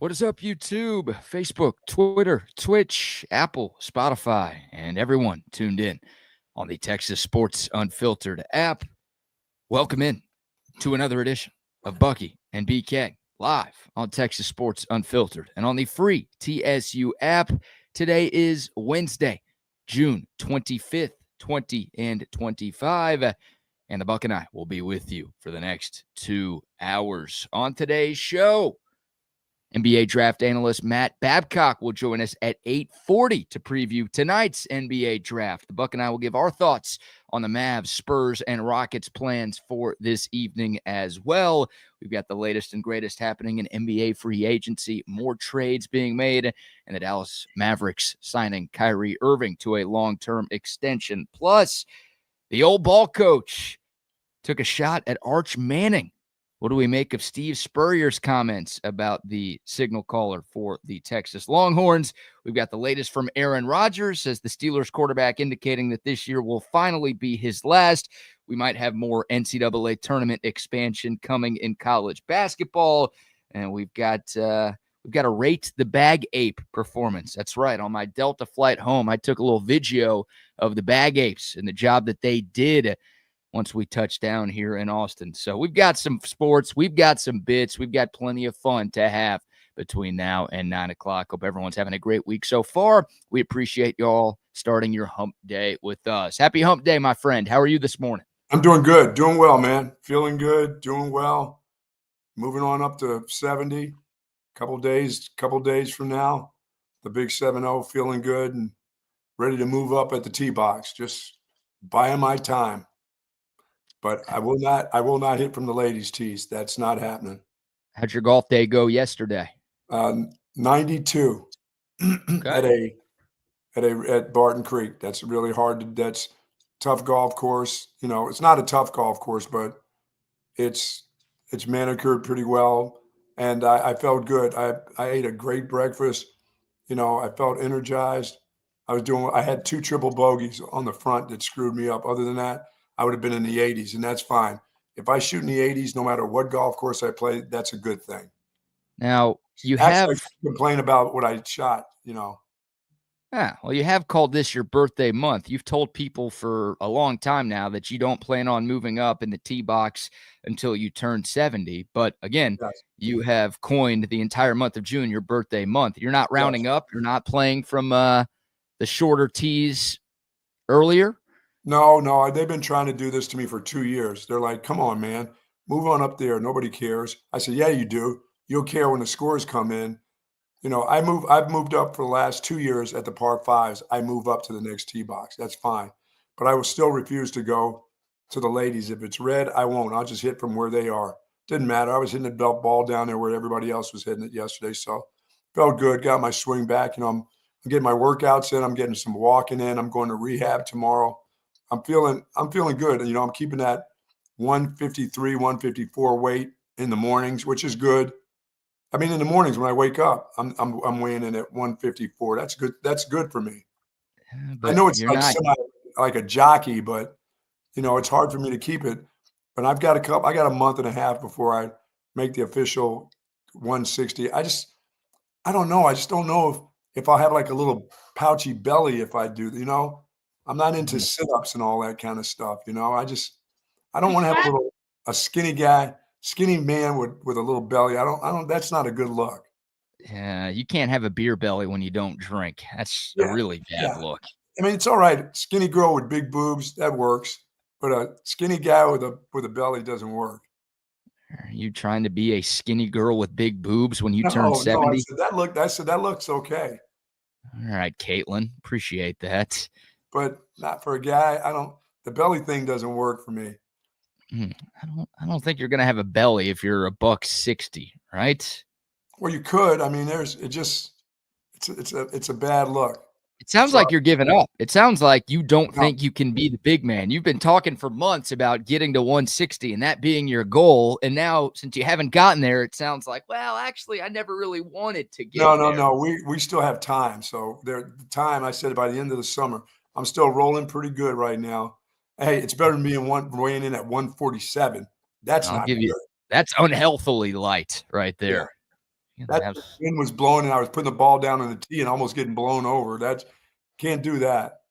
What is up, YouTube, Facebook, Twitter, Twitch, Apple, Spotify, and everyone tuned in on the Texas Sports Unfiltered app? Welcome in to another edition of Bucky and BK live on Texas Sports Unfiltered and on the free TSU app. Today is Wednesday, June 25th, 2025, and the Buck and I will be with you for the next 2 hours. On today's show, NBA draft analyst Matt Babcock will join us at 8:40 to preview tonight's NBA draft. The Buck and I will give our thoughts on the Mavs, Spurs, and Rockets plans for this evening as well. We've got the latest and greatest happening in NBA free agency, more trades being made, and the Dallas Mavericks signing Kyrie Irving to a long-term extension. Plus, the old ball coach took a shot at Arch Manning. What do we make of Steve Spurrier's comments about the signal caller for the Texas Longhorns? We've got the latest from Aaron Rodgers as the Steelers quarterback indicating that this year will finally be his last. We might have more NCAA tournament expansion coming in college basketball. And we've got to rate the Bag Ape performance. That's right. On my Delta flight home, I took a little video of the Bag Apes and the job that they did once we touch down here in Austin. So we've got some sports, we've got some bits, we've got plenty of fun to have between now and 9 o'clock. Hope everyone's having a great week so far. We appreciate y'all starting your hump day with us. Happy hump day, my friend. How are you this morning? I'm doing good, doing well, man. Feeling good, doing well. Moving on up to 70. Couple days from now, the big 7-0, feeling good and ready to move up at the tee box. Just buying my time. But I will not hit from the ladies' tees. That's not happening. How'd your golf day go yesterday? 92 okay. at Barton Creek. That's really hard. That's tough golf course. You know, it's not a tough golf course, but it's manicured pretty well. And I felt good. I ate a great breakfast. You know, I felt energized. I had 2 triple bogeys on the front that screwed me up. Other than that, I would have been in the 80s, and that's fine. If I shoot in the 80s, no matter what golf course I play, that's a good thing. Now, you Actually, have complain about what I shot, you know. Yeah, well, you have called this your birthday month. You've told people for a long time now that you don't plan on moving up in the tee box until you turn 70. But again, Yes. You have coined the entire month of June your birthday month. You're not rounding up. You're not playing from the shorter tees earlier. No, they've been trying to do this to me for 2 years. They're like, come on, man, move on up there. Nobody cares. I said, yeah, you do. You'll care when the scores come in. You know, I've moved up for the last 2 years at the par fives. I move up to the next tee box. That's fine. But I will still refuse to go to the ladies. If it's red, I won't. I'll just hit from where they are. Didn't matter. I was hitting the ball down there where everybody else was hitting it yesterday. So felt good. Got my swing back. You know, I'm getting my workouts in. I'm getting some walking in. I'm going to rehab tomorrow. I'm feeling good. You know, I'm keeping that 153, 154 weight in the mornings, which is good. I mean, in the mornings when I wake up, I'm weighing in at 154. That's good. That's good for me. But I know it's like a jockey, but you know, it's hard for me to keep it. But I got a month and a half before I make the official 160. I don't know. I just don't know if I'll have like a little pouchy belly if I do, you know. I'm not into sit-ups and all that kind of stuff, you know. I don't want to have a skinny man with a little belly. I don't that's not a good look. Yeah, you can't have a beer belly when you don't drink. That's a really bad look. I mean, it's all right. Skinny girl with big boobs, that works. But a skinny guy with a belly doesn't work. Are you trying to be a skinny girl with big boobs when you turn 70? No, I said that looks okay. All right, Caitlin, appreciate that. But not for a guy. The belly thing doesn't work for me. I don't think you're gonna have a belly if you're $160, right? Well, you could. I mean, it's a bad look. It sounds like you're giving up. It sounds like you don't think you can be the big man. You've been talking for months about getting to 160 and that being your goal. And now, since you haven't gotten there, it sounds like, well, actually, I never really wanted to get there. No. We still have time. So the time I said by the end of the summer, I'm still rolling pretty good right now. Hey, it's better than weighing in at 147. That's not good. That's unhealthily light right there. You gotta That have wind was blowing, and I was putting the ball down on the tee and almost getting blown over. That's can't do that.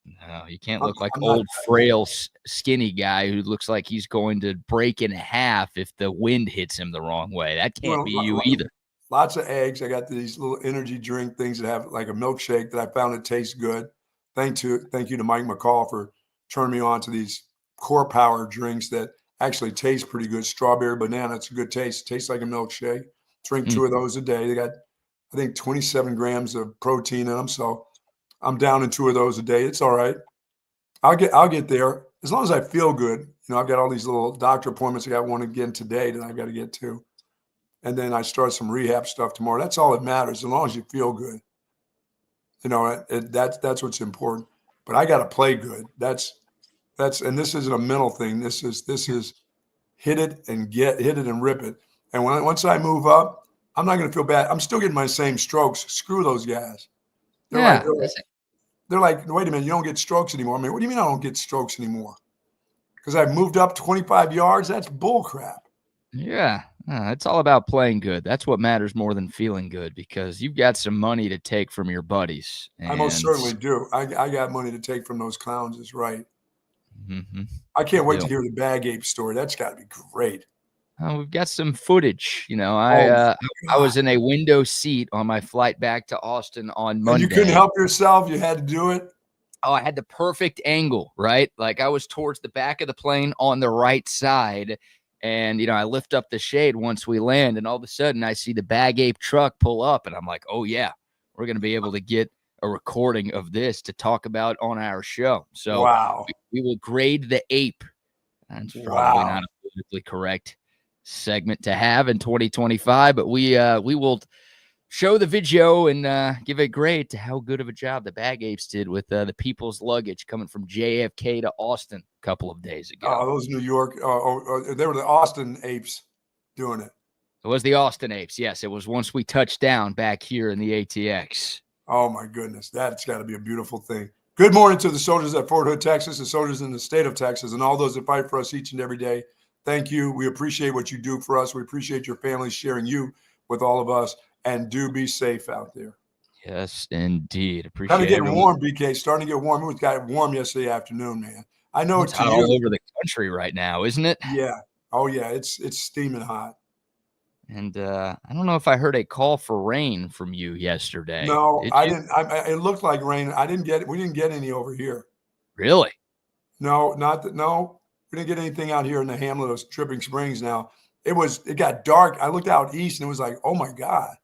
No, you can't I'm look like I'm not old, frail, skinny guy who looks like he's going to break in half if the wind hits him the wrong way. That can't doing be you either. lots of eggs. I got these little energy drink things that have like a milkshake that I found that tastes good. Thank you to Mike McCall for turning me on to these core power drinks that actually taste pretty good. Strawberry banana, it's a good taste. Tastes like a milkshake. Drink 2 of those a day. They got, I think, 27 grams of protein in them. So I'm down in 2 of those a day. It's all right. I'll get there as long as I feel good. You know, I've got all these little doctor appointments. I got one again today that I've got to get to, and then I start some rehab stuff tomorrow. That's all that matters, as long as you feel good. You know, that's what's important. But I got to play good. And this isn't a mental thing. This is hit it and rip it. And once I move up, I'm not going to feel bad. I'm still getting my same strokes. Screw those guys. They're like, Yeah. they're like, wait a minute, you don't get strokes anymore. I mean, what do you mean I don't get strokes anymore? Because I've moved up 25 yards? That's bull crap. Yeah. It's all about playing good. That's what matters more than feeling good, because you've got some money to take from your buddies. I most And certainly do. I got money to take from those clowns, is right. Mhm. I can't wait Deal. to hear the bag ape story. That's got to be great. We've got some footage. You know, Oh, my I God. was in a window seat on my flight back to Austin on And you couldn't Monday. help yourself. You had to do it. Oh, I had the perfect angle, right? Like I was towards the back of the plane on the right side. And, you know, I lift up the shade once we land, and all of a sudden I see the Bag Ape truck pull up, and I'm like, oh, yeah, we're going to be able to get a recording of this to talk about on our show. So Wow. we will grade the ape. That's probably Wow. not a politically correct segment to have in 2025, but we will show the video and give a grade to how good of a job the Bag Apes did with the people's luggage coming from JFK to Austin a couple of days ago. Oh, those New York, they were the Austin apes doing it. It was the Austin Apes. Yes, it was once we touched down back here in the ATX. Oh, my goodness. That's got to be a beautiful thing. Good morning to the soldiers at Fort Hood, Texas, the soldiers in the state of Texas, and all those that fight for us each and every day. Thank you. We appreciate what you do for us. We appreciate your families sharing you with all of us. And do be safe out there. Yes, indeed. Kind Appreciate of getting everyone. warm, BK. Starting to get warm. It got warm yesterday afternoon, man. I know It's to hot you. all over the country right now, isn't it? Yeah. Oh, yeah. It's steaming hot. And I don't know if I heard a call for rain from you yesterday. No, Did I you? didn't. It looked like rain. I didn't get it. We didn't get any over here. Really? No, not that. No, we didn't get anything out here in the hamlet of Dripping Springs. Now it got dark. I looked out east and it was like, oh my God.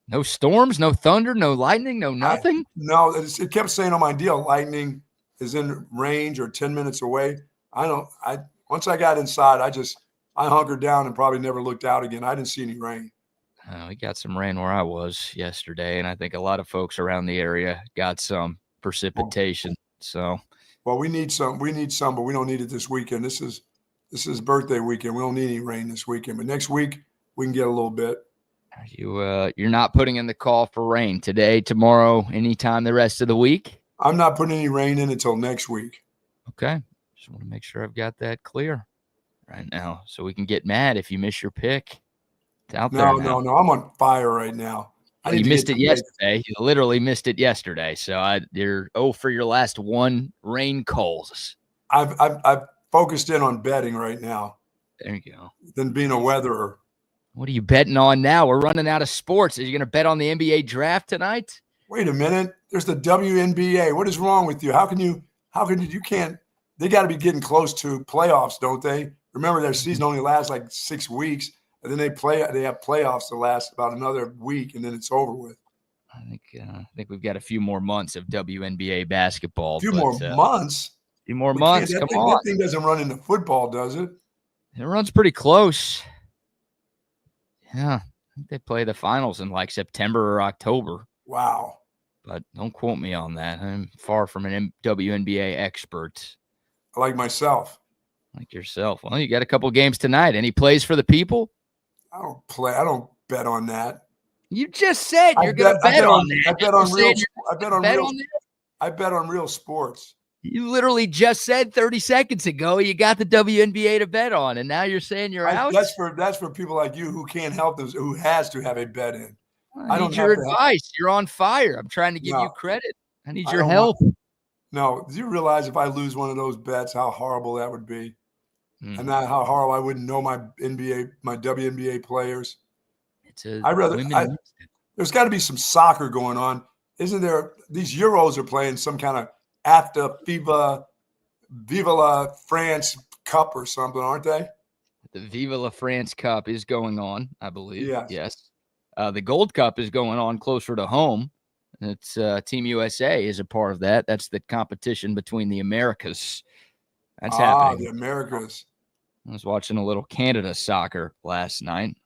No storms, no thunder, no lightning, no nothing? No, it kept saying on my deal, lightning is in range or 10 minutes away. Once I got inside, I hunkered down and probably never looked out again. I didn't see any rain. We got some rain where I was yesterday, and I think a lot of folks around the area got some precipitation. So, well, we need some, but we don't need it this weekend. This is birthday weekend. We don't need any rain this weekend, but next week we can get a little bit. You're not putting in the call for rain today, tomorrow, anytime the rest of the week? I'm not putting any rain in until next week. Okay. Just want to make sure I've got that clear right now so we can get mad if you miss your pick. It's out there now. No. I'm on fire right now. You missed it yesterday. You literally missed it yesterday. So you're for your last one rain calls. I've focused in on betting right now. There you go. Than being a weatherer. What are you betting on now? We're running out of sports. Are you going to bet on the NBA draft tonight? Wait a minute. There's the WNBA. What is wrong with you? You can't, they got to be getting close to playoffs, don't they? Remember, their season only lasts like 6 weeks, and then they have playoffs that last about another week, and then it's over with. I think we've got a few more months of WNBA basketball. A few more months? A few more months. Come on. That thing doesn't run into football, does it? It runs pretty close. Yeah, I think they play the finals in like September or October. Wow. But don't quote me on that. I'm far from an WNBA expert. Like myself. Like yourself. Well, you got a couple games tonight. Any plays for the people? I don't bet on that. You just said you're going to bet on that. I bet on real sports. You literally just said 30 seconds ago you got the WNBA to bet on, and now you're saying you're out? That's for people like you who can't help those, who has to have a bet in. I need your advice. You're on fire. I'm trying to give you credit. I need your help. No, do you realize if I lose one of those bets, how horrible that would be? And not how horrible I wouldn't know my WNBA players. There's got to be some soccer going on. Isn't there? These Euros are playing some kind of after Viva la France Cup or something, aren't they? The Viva la France Cup is going on, I believe. Yes. The Gold Cup is going on closer to home. It's Team USA is a part of that. That's the competition between the Americas. That's happening. The Americas. I was watching a little Canada soccer last night.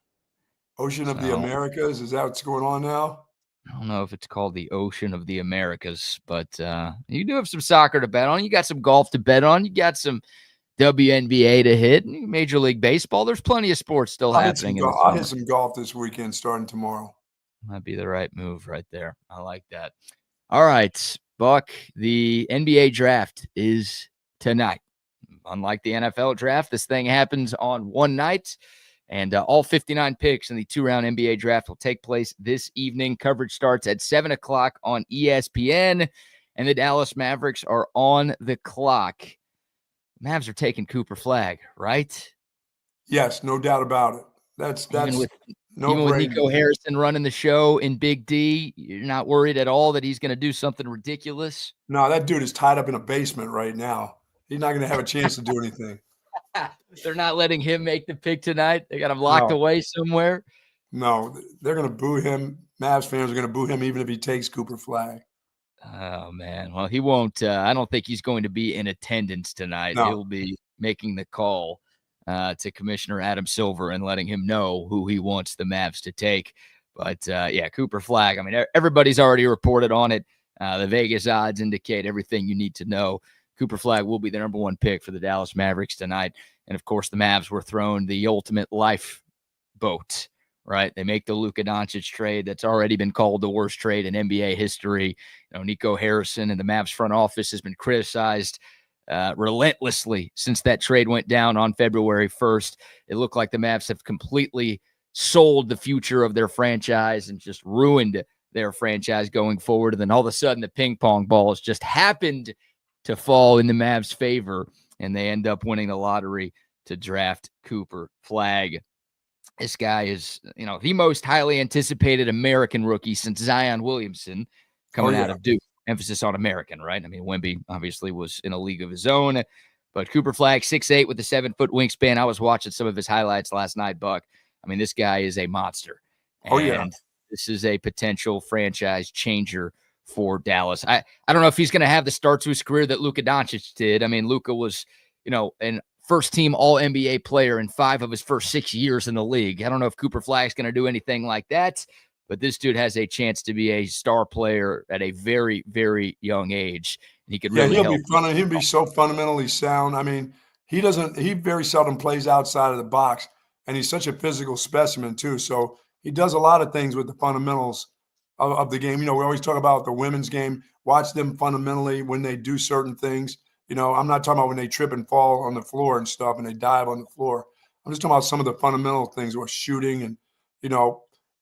Ocean of the Americas. Is that what's going on now? I don't know if it's called the Ocean of the Americas, but you do have some soccer to bet on. You got some golf to bet on. You got some WNBA to hit. Major League Baseball. There's plenty of sports still happening. I'll hit some golf this weekend starting tomorrow. Might be the right move right there. I like that. All right, Buck, the NBA draft is tonight. Unlike the NFL draft, this thing happens on one night. And all 59 picks in the 2-round NBA draft will take place this evening. Coverage starts at 7 o'clock on ESPN, and the Dallas Mavericks are on the clock. Mavs are taking Cooper Flagg, right? Yes, no doubt about it. That's even with Nico Harrison running the show in Big D, you're not worried at all that he's going to do something ridiculous? No, that dude is tied up in a basement right now. He's not going to have a chance to do anything. They're not letting him make the pick tonight. They got him locked away somewhere. No, they're going to boo him. Mavs fans are going to boo him even if he takes Cooper Flagg. Oh, man. Well, he won't. I don't think he's going to be in attendance tonight. No. He'll be making the call to Commissioner Adam Silver and letting him know who he wants the Mavs to take. But, Cooper Flagg, I mean, everybody's already reported on it. The Vegas odds indicate everything you need to know. Cooper Flagg will be the number one pick for the Dallas Mavericks tonight. And, of course, the Mavs were thrown the ultimate lifeboat, right? They make the Luka Doncic trade that's already been called the worst trade in NBA history. Nico Harrison and the Mavs front office has been criticized relentlessly since that trade went down on February 1st. It looked like the Mavs have completely sold the future of their franchise and just ruined their franchise going forward. And then all of a sudden the ping pong balls just happened to fall in the Mavs' favor, and they end up winning the lottery to draft Cooper Flagg. This guy is, the most highly anticipated American rookie since Zion Williamson coming out of Duke. Emphasis on American, right? I mean, Wemby obviously was in a league of his own, but Cooper Flagg, 6'8" with a 7-foot wingspan. I was watching some of his highlights last night, Buck. I mean, this guy is a monster. And this is a potential franchise changer for Dallas. I don't know if he's going to have the start to his career that Luka Doncic did. I mean, Luka was, an first-team All-NBA player in 5 of his first 6 years in the league. I don't know if Cooper Flagg's going to do anything like that, but this dude has a chance to be a star player at a very, very young age. And he could really help. He'll be so fundamentally sound. I mean, he very seldom plays outside of the box, and he's such a physical specimen too. So he does a lot of things with the fundamentals of the game. We always talk about the women's game. Watch them fundamentally when they do certain things. I'm not talking about when they trip and fall on the floor and stuff and they dive on the floor. I'm just talking about some of the fundamental things, or shooting and,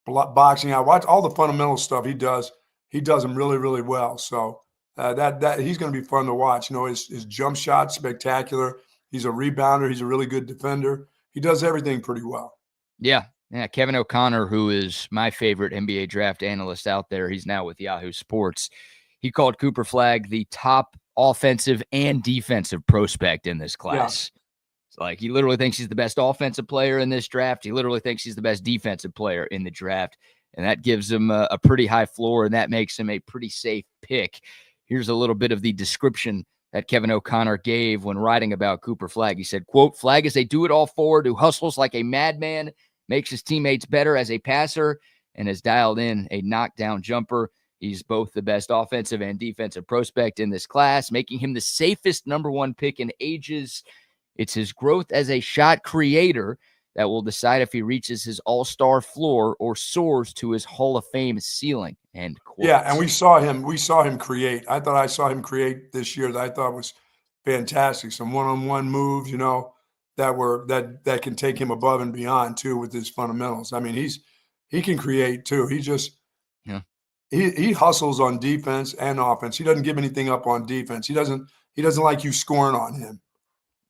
boxing out. Watch all the fundamental stuff he does. He does them really, really well. So that he's going to be fun to watch. His jump shot's spectacular. He's a rebounder. He's a really good defender. He does everything pretty well. Yeah. Yeah, Kevin O'Connor, who is my favorite NBA draft analyst out there, he's now with Yahoo Sports. He called Cooper Flagg the top offensive and defensive prospect in this class. Yeah. So, he literally thinks he's the best offensive player in this draft. He literally thinks he's the best defensive player in the draft, and that gives him a pretty high floor, and that makes him a pretty safe pick. Here's a little bit of the description that Kevin O'Connor gave when writing about Cooper Flagg. He said, quote, "Flagg is a do-it-all forward who hustles like a madman, makes his teammates better as a passer, and has dialed in a knockdown jumper. He's both the best offensive and defensive prospect in this class, making him the safest number one pick in ages. It's his growth as a shot creator that will decide if he reaches his all-star floor or soars to his Hall of Fame ceiling," End quote. Yeah, and we saw him create. I saw him create this year that I thought was fantastic. Some one-on-one moves, that can take him above and beyond too with his fundamentals. I mean, he can create too. Yeah. He hustles on defense and offense. He doesn't give anything up on defense. He doesn't like you scoring on him.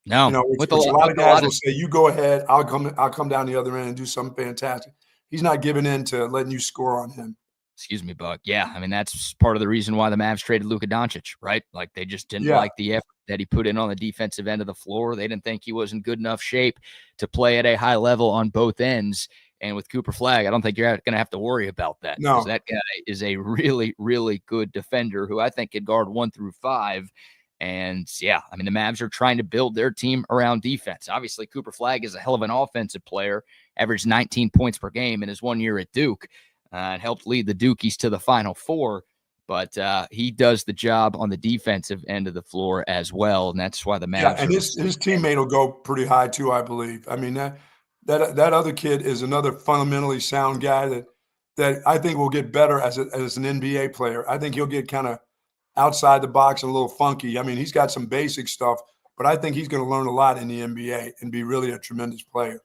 No, Which a lot of guys will say, you go ahead, I'll come down the other end and do something fantastic. He's not giving in to letting you score on him. Excuse me, Buck. Yeah, I mean, that's part of the reason why the Mavs traded Luka Doncic, right? Like, they just didn't like the effort that he put in on the defensive end of the floor. They didn't think he was in good enough shape to play at a high level on both ends. And with Cooper Flagg, I don't think you're going to have to worry about that. No. Because that guy is a really, really good defender who I think can guard 1 through 5. And, yeah, I mean, the Mavs are trying to build their team around defense. Obviously, Cooper Flagg is a hell of an offensive player, averaged 19 points per game in his 1 year at Duke. And helped lead the Dukies to the Final Four, but he does the job on the defensive end of the floor as well, and that's why the Mavs. Yeah, and his teammate will go pretty high too, I believe. I mean, that other kid is another fundamentally sound guy that I think will get better as an NBA player. I think he'll get kind of outside the box and a little funky. I mean, he's got some basic stuff, but I think he's going to learn a lot in the NBA and be really a tremendous player.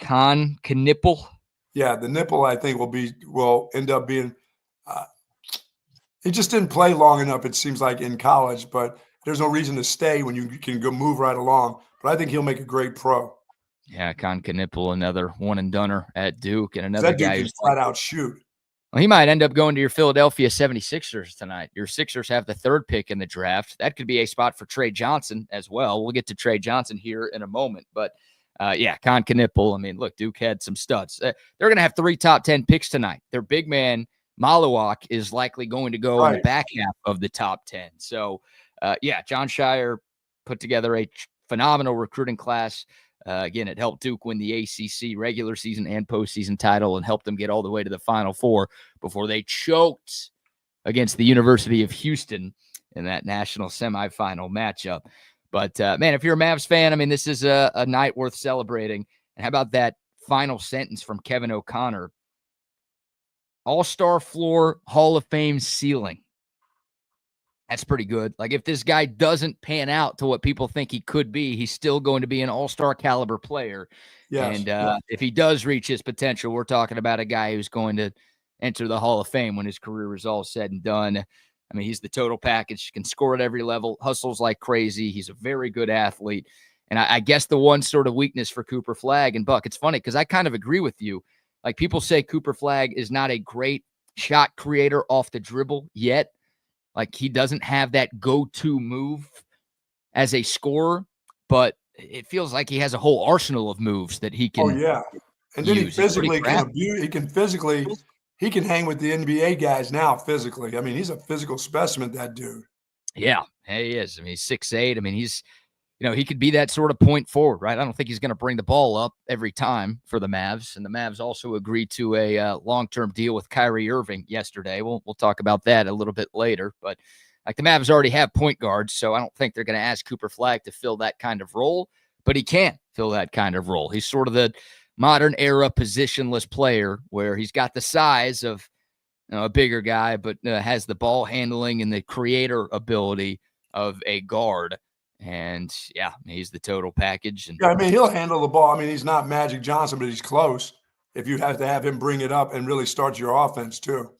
Con Knipple. Yeah, the nipple, I think, will end up being he just didn't play long enough, it seems like, in college, but there's no reason to stay when you can go move right along. But I think he'll make a great pro. Yeah, Con Knipple, another one-and-doner at Duke, and another guy who's flat out shoot. Well, he might end up going to your Philadelphia 76ers tonight. Your Sixers have the 3rd pick in the draft. That could be a spot for Trey Johnson as well. We'll get to Trey Johnson here in a moment, but yeah, Con Knipple. I mean, look, Duke had some studs. They're going to have 3 top 10 picks tonight. Their big man, Maluak, is likely going to go in the back half of the top 10. So, yeah, John Shire put together a phenomenal recruiting class. Again, it helped Duke win the ACC regular season and postseason title and helped them get all the way to the Final Four before they choked against the University of Houston in that national semifinal matchup. But, man, if you're a Mavs fan, I mean, this is a night worth celebrating. And how about that final sentence from Kevin O'Connor? All-star floor, Hall of Fame ceiling. That's pretty good. Like, if this guy doesn't pan out to what people think he could be, he's still going to be an all-star caliber player. Yes, and if he does reach his potential, we're talking about a guy who's going to enter the Hall of Fame when his career is all said and done. I mean, he's the total package, can score at every level, hustles like crazy. He's a very good athlete. And I guess the one sort of weakness for Cooper Flagg and Buck, it's funny because I kind of agree with you. Like, people say Cooper Flagg is not a great shot creator off the dribble yet. Like, he doesn't have that go-to move as a scorer, but it feels like he has a whole arsenal of moves that he can. Oh, yeah. And then he physically he can hang with the NBA guys now physically. I mean, he's a physical specimen, that dude. Yeah, he is. I mean, he's 6'8". I mean, he's, he could be that sort of point forward, right? I don't think he's going to bring the ball up every time for the Mavs. And the Mavs also agreed to a long-term deal with Kyrie Irving yesterday. We'll talk about that a little bit later. But, like, the Mavs already have point guards, so I don't think they're going to ask Cooper Flagg to fill that kind of role. But he can fill that kind of role. He's sort of the modern era positionless player where he's got the size of a bigger guy, but has the ball handling and the creator ability of a guard. And yeah, he's the total package. And yeah, I mean, he'll handle the ball. I mean, he's not Magic Johnson, but he's close. If you have to have him bring it up and really start your offense too.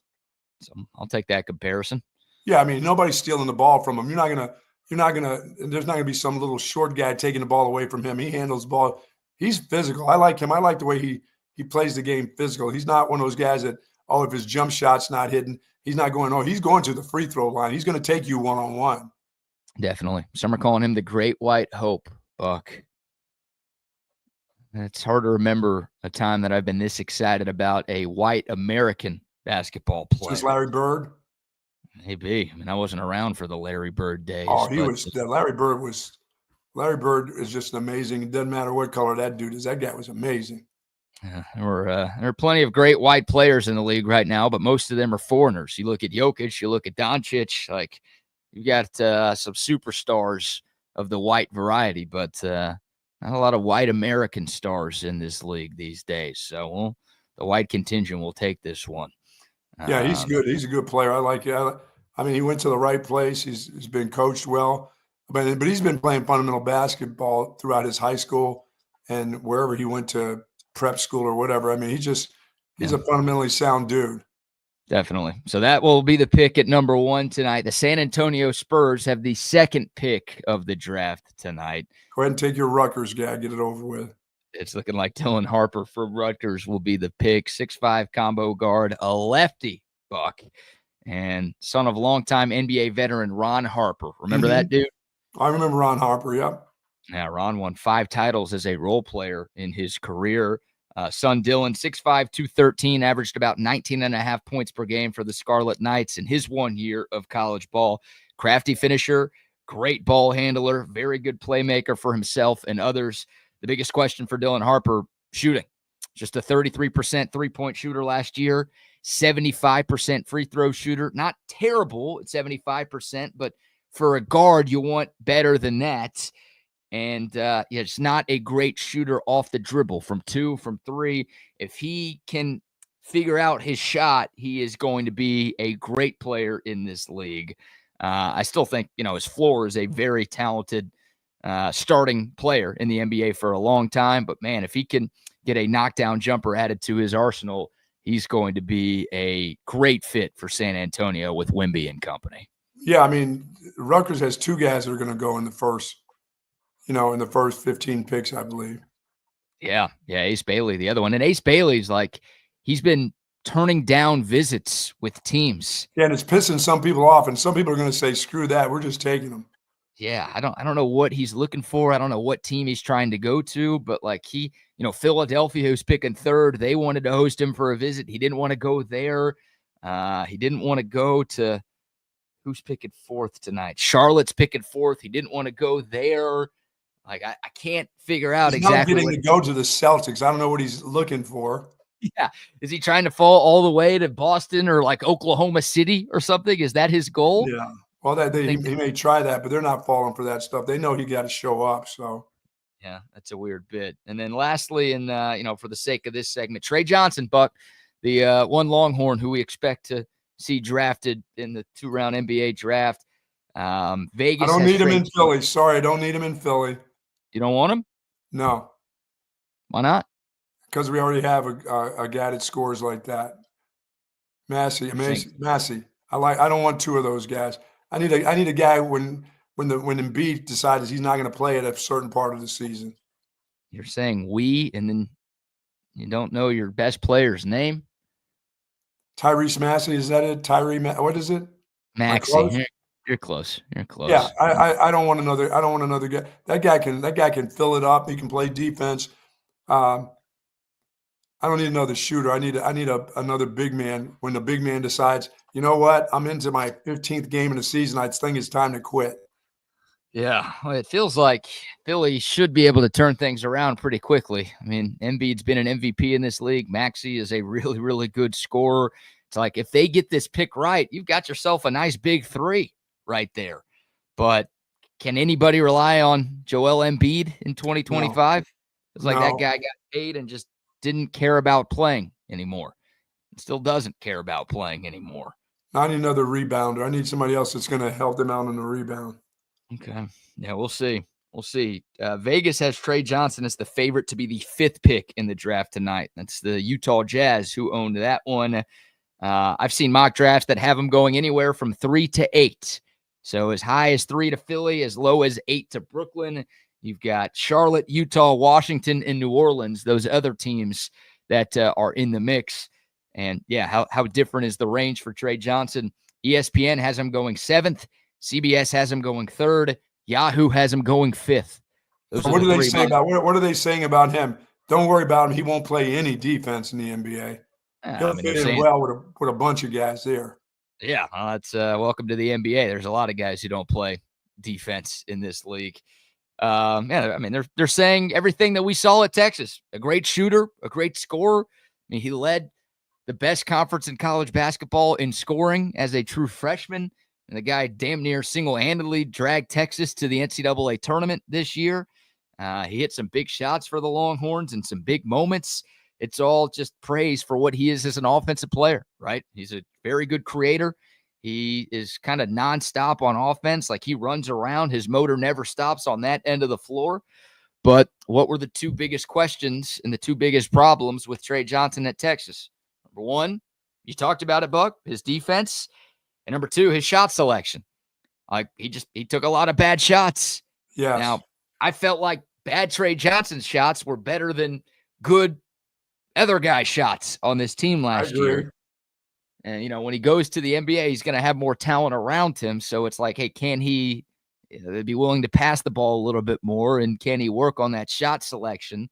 So I'll take that comparison. Yeah, I mean, nobody's stealing the ball from him. There's not gonna be some little short guy taking the ball away from him. He handles the ball. He's physical. I like him. I like the way he plays the game physical. He's not one of those guys that, if his jump shot's not hitting, he's not going, he's going to the free throw line. He's going to take you one-on-one. Definitely. Some are calling him the Great White Hope, Buck. It's hard to remember a time that I've been this excited about a white American basketball player. Is this Larry Bird? Maybe. I mean, I wasn't around for the Larry Bird days. Oh, Larry Bird is just amazing. It doesn't matter what color that dude is. That guy was amazing. There are plenty of great white players in the league right now, but most of them are foreigners. You look at Jokic, you look at Doncic, like, you got some superstars of the white variety, but not a lot of white American stars in this league these days. So the white contingent will take this one. Yeah, he's good. He's a good player. I like it. I mean, he went to the right place. He's been coached well, but he's been playing fundamental basketball throughout his high school and wherever he went to prep school or whatever. I mean, he's a fundamentally sound dude. Definitely. So that will be the pick at number 1 tonight. The San Antonio Spurs have the second pick of the draft tonight. Go ahead and take your Rutgers guy. Get it over with. It's looking like Dylan Harper for Rodgers will be the pick. 6'5" combo guard, a lefty, Buck, and son of longtime NBA veteran Ron Harper. Remember that dude? I remember Ron Harper, yep. Yeah, Ron won 5 titles as a role player in his career. Son Dylan, 6'5", 213, averaged about 19.5 points per game for the Scarlet Knights in his 1 year of college ball. Crafty finisher, great ball handler, very good playmaker for himself and others. The biggest question for Dylan Harper, shooting. Just a 33% three-point shooter last year, 75% free throw shooter. Not terrible at 75%, but for a guard, you want better than that. And it's not a great shooter off the dribble from 2, from 3. If he can figure out his shot, he is going to be a great player in this league. I still think, his floor is a very talented starting player in the NBA for a long time. But, man, if he can get a knockdown jumper added to his arsenal, he's going to be a great fit for San Antonio with Wemby and company. Yeah, I mean, Rutgers has 2 guys that are going to go in the first. In the first 15 picks, I believe. Yeah, Ace Bailey, the other one. And Ace Bailey's he's been turning down visits with teams. Yeah, and it's pissing some people off, and some people are going to say, screw that, we're just taking him. Yeah, I don't know what he's looking for. I don't know what team he's trying to go to, but Philadelphia, who's picking 3rd, they wanted to host him for a visit. He didn't want to go there. He didn't want to go to who's picking 4th tonight? Charlotte's picking 4th. He didn't want to go there. I can't figure out he's exactly. Not getting to go to the Celtics. I don't know what he's looking for. Yeah. Is he trying to fall all the way to Boston or Oklahoma City or something? Is that his goal? Yeah. Well, he may try that, but they're not falling for that stuff. They know he got to show up. So, yeah, that's a weird bit. And then lastly, and for the sake of this segment, Trey Johnson, Buck, the one Longhorn who we expect to see drafted in the 2-round NBA draft. Vegas. I don't need him in Philly. Sorry, I don't need him in Philly. You don't want him? No. Why not? Because we already have a guy that scores like that. Massey. I don't want 2 of those guys. I need a guy when Embiid decides he's not going to play at a certain part of the season. You're saying we, and then you don't know your best player's name? Tyrese Massey, is that it? What is it? Maxey. You're close. Yeah, I don't want another guy. That guy can fill it up. He can play defense. I don't need another shooter. I need another big man. When the big man decides, you know what, I'm into my 15th game in the season, I think it's time to quit. Yeah, well, it feels like Philly should be able to turn things around pretty quickly. I mean, Embiid's been an MVP in this league. Maxey is a really, really good scorer. It's like if they get this pick right, you've got yourself a nice big 3 right there. But can anybody rely on Joel Embiid in 2025? No. It's like that guy got paid and just didn't care about playing anymore. Still doesn't care about playing anymore. I need another rebounder. I need somebody else that's going to help them out on the rebound. Okay. Yeah, we'll see. Vegas has Trey Johnson as the favorite to be the 5th pick in the draft tonight. That's the Utah Jazz who owned that one. I've seen mock drafts that have him going anywhere from 3 to 8. So as high as 3 to Philly, as low as 8 to Brooklyn. You've got Charlotte, Utah, Washington, and New Orleans, those other teams that are in the mix. And, yeah, how different is the range for Trey Johnson? ESPN has him going 7th. CBS has him going 3rd. Yahoo has him going 5th. What do they say about what are they saying about him? Don't worry about him. He won't play any defense in the NBA. He'll fit in well with a bunch of guys there. Yeah, that's welcome to the NBA. There's a lot of guys who don't play defense in this league. They're saying everything that we saw at Texas. A great shooter, a great scorer. I mean, he led the best conference in college basketball in scoring as a true freshman. And the guy damn near single-handedly dragged Texas to the NCAA tournament this year. He hit some big shots for the Longhorns and some big moments. it's all just praise for what he is as an offensive player, right? He's a very good creator. He is kind of nonstop on offense. Like, he runs around. His motor never stops on that end of the floor. But what were the two biggest questions and the two biggest problems with Trey Johnson at Texas? Number one, you talked about it, Buck, his defense. And number two, his shot selection. Like, he took a lot of bad shots. Yes. Now, I felt like bad Trey Johnson's shots were better than good other guys' shots on this team last year. And, you know, when he goes to the NBA, he's going to have more talent around him. So it's like, hey, can he be willing to pass the ball a little bit more? And can he work on that shot selection?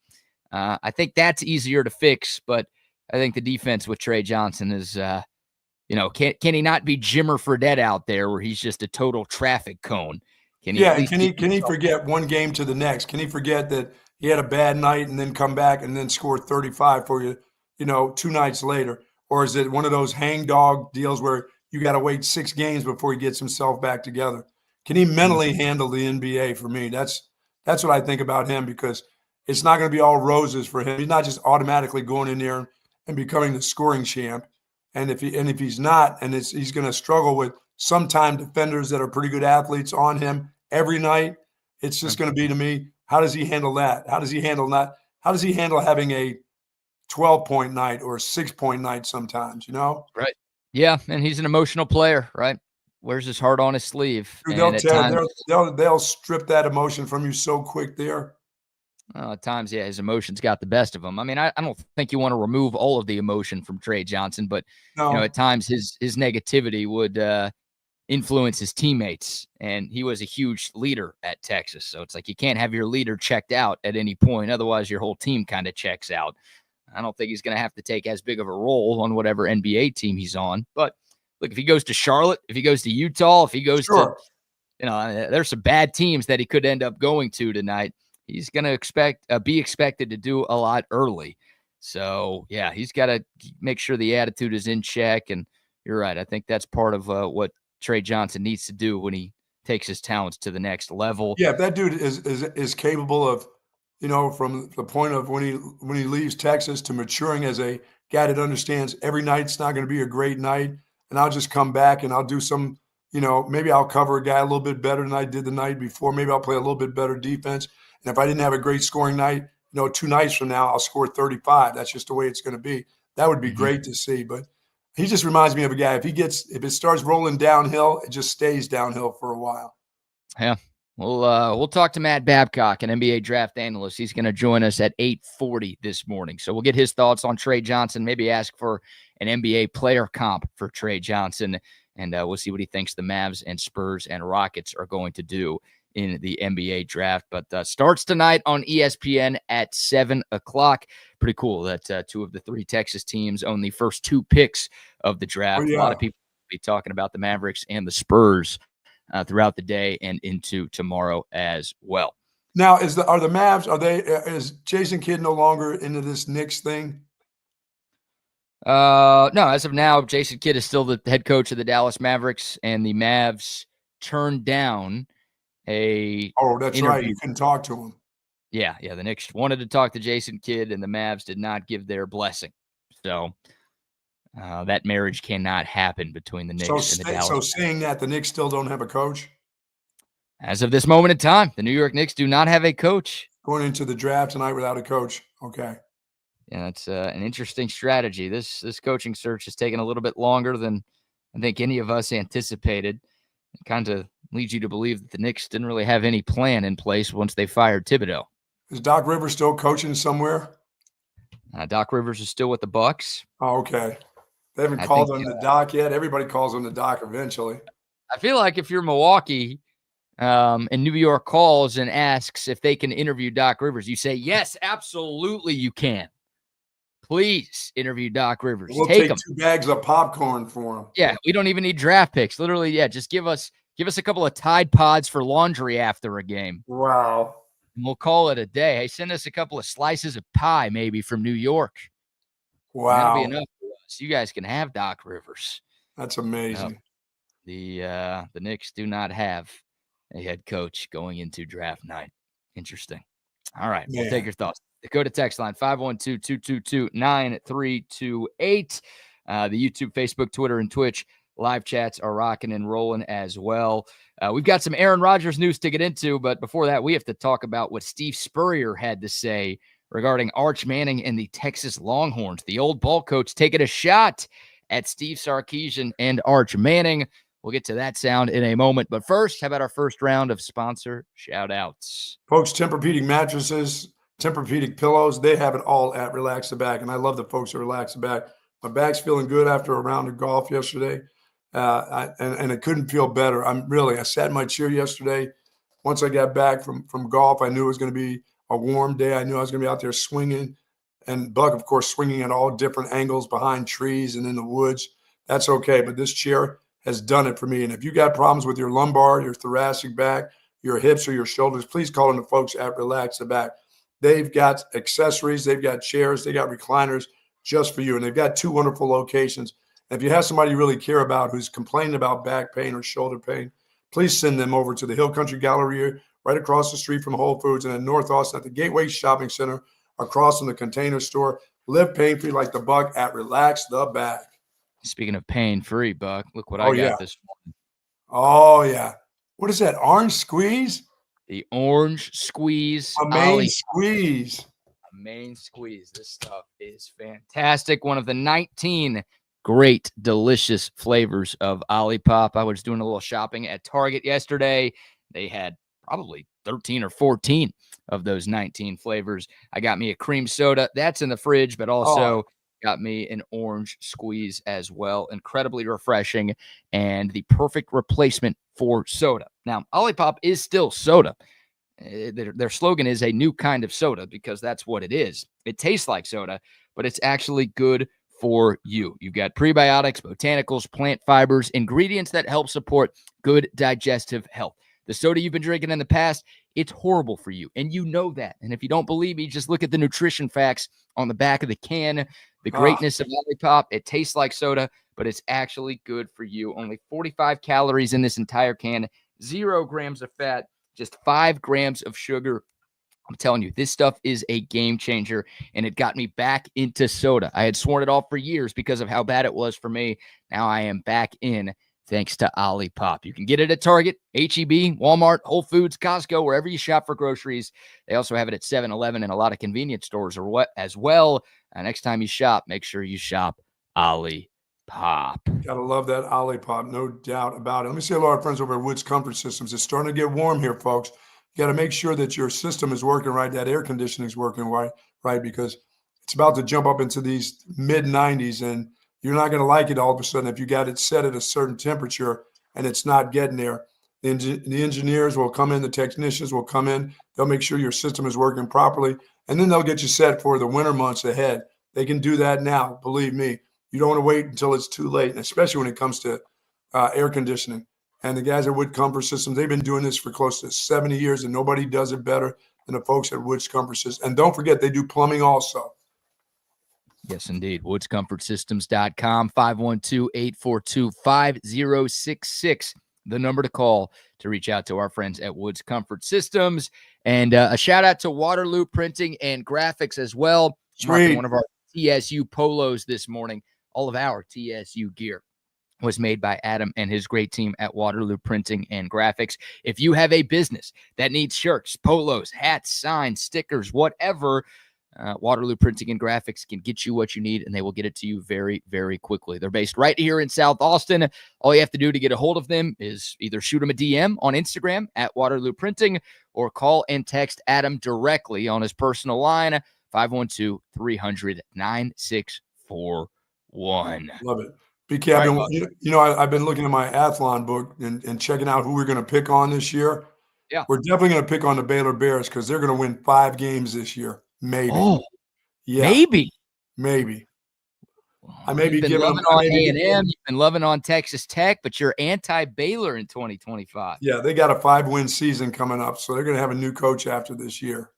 I think that's easier to fix. But I think the defense with Trey Johnson is, you know, can he not be Jimmer Fredette out there where he's just a total traffic cone? Can he forget one game to the next? Can he forget that he had a bad night and then come back and then score 35 for you, you know, 2 nights later? Or is it one of those hang dog deals where you got to wait 6 games before he gets himself back together? Can he mentally handle the NBA? For me, that's what I think about him, because it's not going to be all roses for him. He's not just automatically going in there and becoming the scoring champ. And if he's not, and he's going to struggle with sometime defenders that are pretty good athletes on him every night, it's just going to be, to me, how does he handle that? How does he handle that? How does he handle having a 12-point night or a 6-point night sometimes, you know? Right. Yeah, and he's an emotional player, right? Wears his heart on his sleeve. Dude, And they'll strip that emotion from you so quick there. At times, yeah, his emotions got the best of him. I mean, I don't think you want to remove all of the emotion from Trey Johnson, but No. you know, at times his negativity would influence his teammates, and he was a huge leader at Texas. So it's like, you can't have your leader checked out at any point, otherwise your whole team kind of checks out. I don't think he's going to have to take as big of a role on whatever NBA team he's on. But look, if he goes to Charlotte, if he goes to Utah, if he goes to, you know, there's some bad teams that he could end up going to tonight. He's going to be expected to do a lot early. So, yeah, he's got to make sure the attitude is in check. And you're right. I think that's part of what Trey Johnson needs to do when he takes his talents to the next level. Yeah, if that dude is capable of, you know, from the point of when he leaves Texas to maturing as a guy that understands every night's not going to be a great night, and I'll just come back and I'll do some, you know, maybe I'll cover a guy a little bit better than I did the night before. Maybe I'll play a little bit better defense. And if I didn't have a great scoring night, you know, 2 nights from now, I'll score 35. That's just the way it's going to be. That would be great to see. But he just reminds me of a guy. If it starts rolling downhill, it just stays downhill for a while. Yeah. We'll talk to Matt Babcock, an NBA draft analyst. He's going to join us at 8:40 this morning. So we'll get his thoughts on Trey Johnson, maybe ask for an NBA player comp for Trey Johnson, and we'll see what he thinks the Mavs and Spurs and Rockets are going to do in the NBA draft. But starts tonight on ESPN at 7 o'clock. Pretty cool that 2 of the 3 Texas teams own the first 2 picks of the draft. Oh, yeah. A lot of people will be talking about the Mavericks and the Spurs throughout the day and into tomorrow as well. Now, is Jason Kidd no longer into this Knicks thing? No, as of now, Jason Kidd is still the head coach of the Dallas Mavericks, and the Mavs turned down a that's interview. right. You couldn't talk to him. Yeah. The Knicks wanted to talk to Jason Kidd, and the Mavs did not give their blessing. So that marriage cannot happen between the Knicks and the Dallas. So saying that, the Knicks still don't have a coach? As of this moment in time, the New York Knicks do not have a coach. Going into the draft tonight without a coach. Okay. Yeah, that's an interesting strategy. This coaching search has taken a little bit longer than I think any of us anticipated. It kind of leads you to believe that the Knicks didn't really have any plan in place once they fired Thibodeau. Is Doc Rivers still coaching somewhere? Doc Rivers is still with the Bucks. Oh, okay. They haven't called on the Doc yet. Everybody calls on the Doc eventually. I feel like if you're Milwaukee and New York calls and asks if they can interview Doc Rivers, you say, yes, absolutely you can. Please interview Doc Rivers. We'll take 2 bags of popcorn for him. Yeah, we don't even need draft picks. Literally, yeah, just give us a couple of Tide Pods for laundry after a game. Wow. And we'll call it a day. Hey, send us a couple of slices of pie maybe from New York. Wow. That'll be enough for us. You guys can have Doc Rivers. That's amazing. The Knicks do not have a head coach going into draft night. Interesting. All right. Man. We'll take your thoughts. Go to text line 512-222-9328. The YouTube, Facebook, Twitter, and Twitch live chats are rocking and rolling as well. We've got some Aaron Rodgers news to get into, but before that, we have to talk about what Steve Spurrier had to say regarding Arch Manning and the Texas Longhorns. The old ball coach taking a shot at Steve Sarkisian and Arch Manning. We'll get to that sound in a moment. But first, how about our first round of sponsor shout-outs? Folks, Tempur-Pedic mattresses, Tempur-Pedic pillows, they have it all at Relax the Back. And I love the folks at Relax the Back. My back's feeling good after a round of golf yesterday. And it couldn't feel better. I sat in my chair yesterday. Once I got back from golf, I knew it was going to be a warm day. I knew I was going to be out there swinging. And Buck, of course, swinging at all different angles behind trees and in the woods. That's okay. But this chair has done it for me. And if you got problems with your lumbar, your thoracic back, your hips, or your shoulders, please call in the folks at Relax the Back. They've got accessories. They've got chairs. They got recliners just for you. And they've got 2 wonderful locations. And if you have somebody you really care about who's complaining about back pain or shoulder pain, please send them over to the Hill Country Galleria right across the street from Whole Foods and in North Austin at the Gateway Shopping Center across from the Container Store. Live pain-free like the Buck at Relax the Back. Speaking of pain-free, Buck, look what I got this morning. Oh, yeah. What is that, orange squeeze? The orange squeeze. A main squeeze. A main squeeze. This stuff is fantastic. One of the 19 great, delicious flavors of OLIPOP. I was doing a little shopping at Target yesterday. They had probably 13 or 14 of those 19 flavors. I got me a cream soda. That's in the fridge, but also got me an orange squeeze as well. Incredibly refreshing and the perfect replacement for soda. Now, OLIPOP is still soda. Their slogan is a new kind of soda because that's what it is. It tastes like soda, but it's actually good for you. You've got prebiotics, botanicals, plant fibers, ingredients that help support good digestive health. The soda you've been drinking in the past, it's horrible for you, and you know that. And if you don't believe me, just look at the nutrition facts on the back of the can. The greatness of OLIPOP, it tastes like soda, but it's actually good for you. Only 45 calories in this entire can, 0 grams of fat, just 5 grams of sugar. I'm telling you, this stuff is a game changer, and it got me back into soda. I had sworn it off for years because of how bad it was for me. Now I am back in thanks to OLIPOP. You can get it at Target, H-E-B, Walmart, Whole Foods, Costco, wherever you shop for groceries. They also have it at 7-Eleven and a lot of convenience stores as well. Next time you shop, make sure you shop OLIPOP. Gotta love that OLIPOP, no doubt about it. Let me say hello to our friends over at Woods Comfort Systems. It's starting to get warm here, folks. You got to make sure that your system is working right, that air conditioning is working right, because it's about to jump up into these mid-90s, and you're not going to like it all of a sudden if you got it set at a certain temperature and it's not getting there. The engineers will come in, the technicians will come in, they'll make sure your system is working properly, and then they'll get you set for the winter months ahead. They can do that now, believe me. You don't want to wait until it's too late, and especially when it comes to air conditioning. And the guys at Wood Comfort Systems, they've been doing this for close to 70 years, and nobody does it better than the folks at Woods Comfort Systems. And don't forget, they do plumbing also. Yes, indeed. WoodsComfortSystems.com, 512-842-5066, the number to call to reach out to our friends at Woods Comfort Systems. And a shout-out to Waterloo Printing and Graphics as well. Sweet. One of our TSU polos this morning. All of our TSU gear was made by Adam and his great team at Waterloo Printing and Graphics. If you have a business that needs shirts, polos, hats, signs, stickers, whatever, Waterloo Printing and Graphics can get you what you need, and they will get it to you very, very quickly. They're based right here in South Austin. All you have to do to get a hold of them is either shoot them a DM on Instagram at Waterloo Printing or call and text Adam directly on his personal line, 512-300-9641. Love it. BK, I've been looking at my Athlon book and checking out who we're going to pick on this year. Yeah. We're definitely going to pick on the Baylor Bears because they're going to win 5 games this year. Maybe. Oh, yeah. Maybe. I may be giving loving on A&M. You've been loving on Texas Tech, but you're anti-Baylor in 2025. Yeah, they got a 5-win season coming up, so they're going to have a new coach after this year.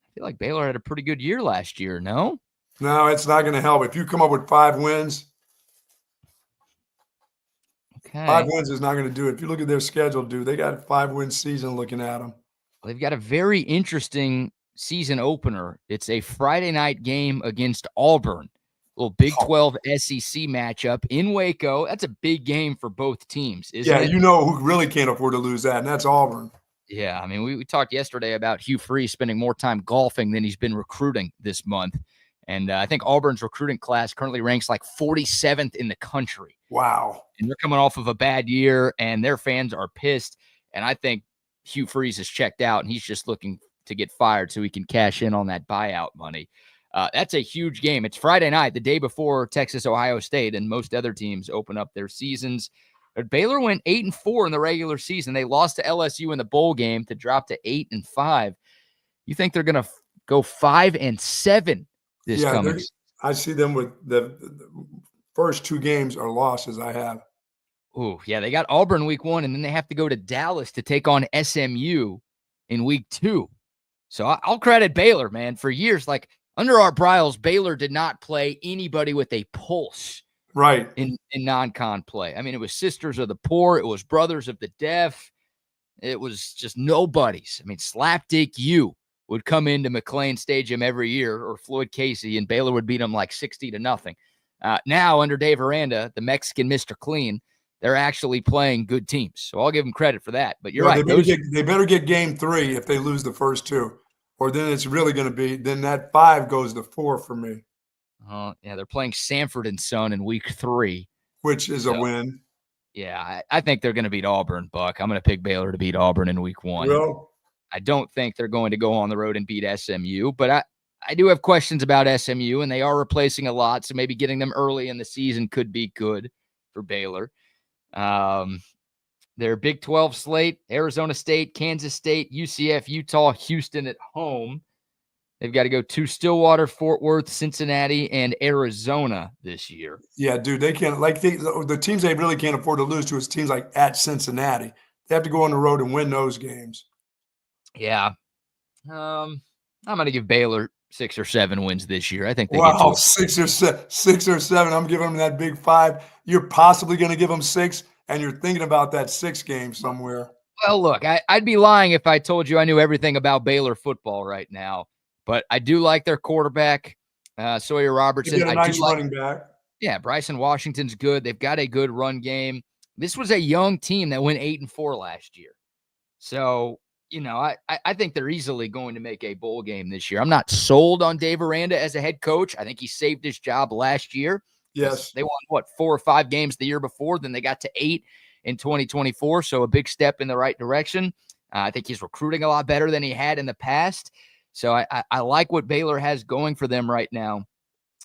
I feel like Baylor had a pretty good year last year, no? No, it's not going to help. If you come up with 5 wins, okay, 5 wins is not going to do it. If you look at their schedule, dude, they got a 5-win season looking at them. They've got a very interesting season opener. It's a Friday night game against Auburn. Little Big 12 SEC matchup in Waco. That's a big game for both teams, isn't it? Yeah, you know who really can't afford to lose that, and that's Auburn. Yeah, I mean, we talked yesterday about Hugh Freeze spending more time golfing than he's been recruiting this month. And I think Auburn's recruiting class currently ranks like 47th in the country. Wow. And they're coming off of a bad year, and their fans are pissed. And I think Hugh Freeze is checked out, and he's just looking to get fired so he can cash in on that buyout money. That's a huge game. It's Friday night, the day before Texas, Ohio State, and most other teams open up their seasons. But Baylor went 8-4 in the regular season. They lost to LSU in the bowl game to drop to 8-5. You think they're going to go 5-7 this coming season? I see them with the first 2 games are losses I have. Oh, yeah. They got Auburn week 1, and then they have to go to Dallas to take on SMU in week 2. So I'll credit Baylor, man. For years, like under Art Briles, Baylor did not play anybody with a pulse. Right. In non-con play. I mean, it was Sisters of the Poor. It was Brothers of the Deaf. It was just nobodies. I mean, Slapdick U would come into McLean Stadium every year, or Floyd Casey, and Baylor would beat them like 60-0. Now, under Dave Aranda, the Mexican Mr. Clean, they're actually playing good teams. So I'll give them credit for that. But you're right. They better get game 3 if they lose the first 2. Or then it's really going to be, then that 5 goes to 4 for me. Yeah, they're playing Sanford and Son in week 3. Which is a win. Yeah, I think they're going to beat Auburn, Buck. I'm going to pick Baylor to beat Auburn in week 1. Well, I don't think they're going to go on the road and beat SMU, but I do have questions about SMU, and they are replacing a lot, so maybe getting them early in the season could be good for Baylor. Their Big 12 slate, Arizona State, Kansas State, UCF, Utah, Houston at home. They've got to go to Stillwater, Fort Worth, Cincinnati, and Arizona this year. Yeah, dude, they can't, like the teams they really can't afford to lose to is teams like at Cincinnati. They have to go on the road and win those games. Yeah. I'm going to give Baylor 6 or 7 wins this year. I think they get to 6 or 7. I'm giving them that big 5. You're possibly going to give them 6, and you're thinking about that 6 game somewhere. Well, look, I'd be lying if I told you I knew everything about Baylor football right now. But I do like their quarterback, Sawyer Robertson. A nice running back. Yeah, Bryson Washington's good. They've got a good run game. This was a young team that went 8-4 last year. So, you know, I think they're easily going to make a bowl game this year. I'm not sold on Dave Aranda as a head coach. I think he saved his job last year. Yes. They won, 4 or 5 games the year before. Then they got to 8 in 2024. So a big step in the right direction. I think he's recruiting a lot better than he had in the past. So I like what Baylor has going for them right now.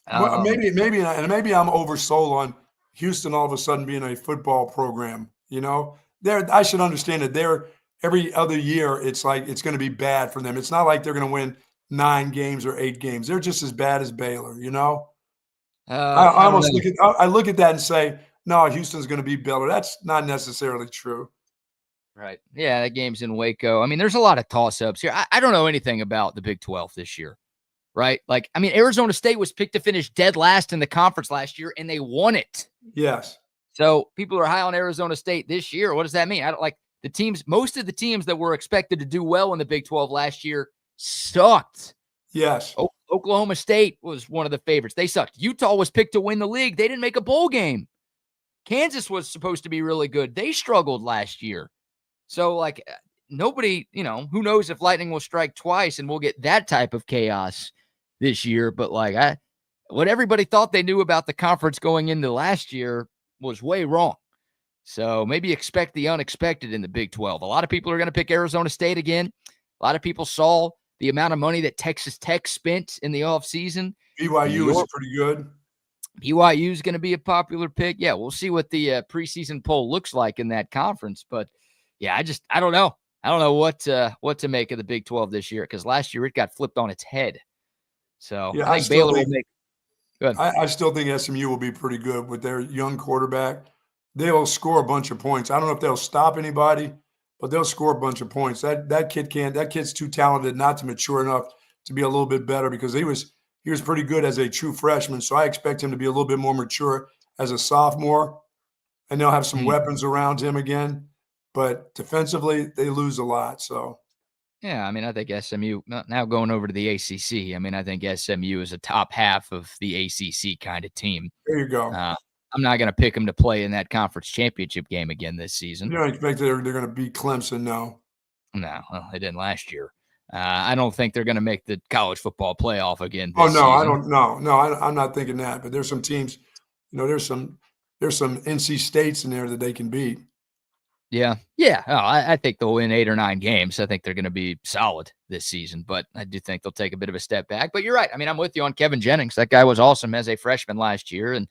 Well, maybe I'm oversold on Houston all of a sudden being a football program. You know, I should understand that they're every other year. It's like it's going to be bad for them. It's not like they're going to win 9 games or 8 games. They're just as bad as Baylor. You know, I look at that and say, no, Houston's going to beat Baylor. That's not necessarily true. Right. Yeah, that game's in Waco. I mean, there's a lot of toss-ups here. I don't know anything about the Big 12 this year, right? Like, I mean, Arizona State was picked to finish dead last in the conference last year, and they won it. Yes. So people are high on Arizona State this year. What does that mean? I don't like the teams. Most of the teams that were expected to do well in the Big 12 last year sucked. Yes. Oklahoma State was one of the favorites. They sucked. Utah was picked to win the league. They didn't make a bowl game. Kansas was supposed to be really good. They struggled last year. So, like, nobody, you know, who knows if lightning will strike twice and we'll get that type of chaos this year. But, like, what everybody thought they knew about the conference going into last year was way wrong. So maybe expect the unexpected in the Big 12. A lot of people are going to pick Arizona State again. A lot of people saw the amount of money that Texas Tech spent in the offseason. BYU is pretty good. BYU is going to be a popular pick. Yeah, we'll see what the preseason poll looks like in that conference. But, yeah, I don't know. I don't know what to make of the Big 12 this year because last year it got flipped on its head. So yeah, I think Baylor will make – good. I still think SMU will be pretty good with their young quarterback. They'll score a bunch of points. I don't know if they'll stop anybody, but they'll score a bunch of points. That kid's too talented not to mature enough to be a little bit better because he was pretty good as a true freshman. So I expect him to be a little bit more mature as a sophomore, and they'll have some weapons around him again. But defensively, they lose a lot. So Yeah, I mean, I think SMU now going over to the ACC. I mean, I think SMU is a top half of the ACC kind of team. There you go. I'm not going to pick them to play in that conference championship game again this season. You don't expect they're going to beat Clemson, no? No, well, they didn't last year. I don't think they're going to make the college football playoff again Oh, this no, season. I don't know. No, I'm not thinking that. But there's some teams, there's some NC States in there that they can beat. Yeah. Yeah. Oh, I think they'll win 8 or 9 games. I think they're going to be solid this season, but I do think they'll take a bit of a step back. But you're right. I mean, I'm with you on Kevin Jennings. That guy was awesome as a freshman last year, and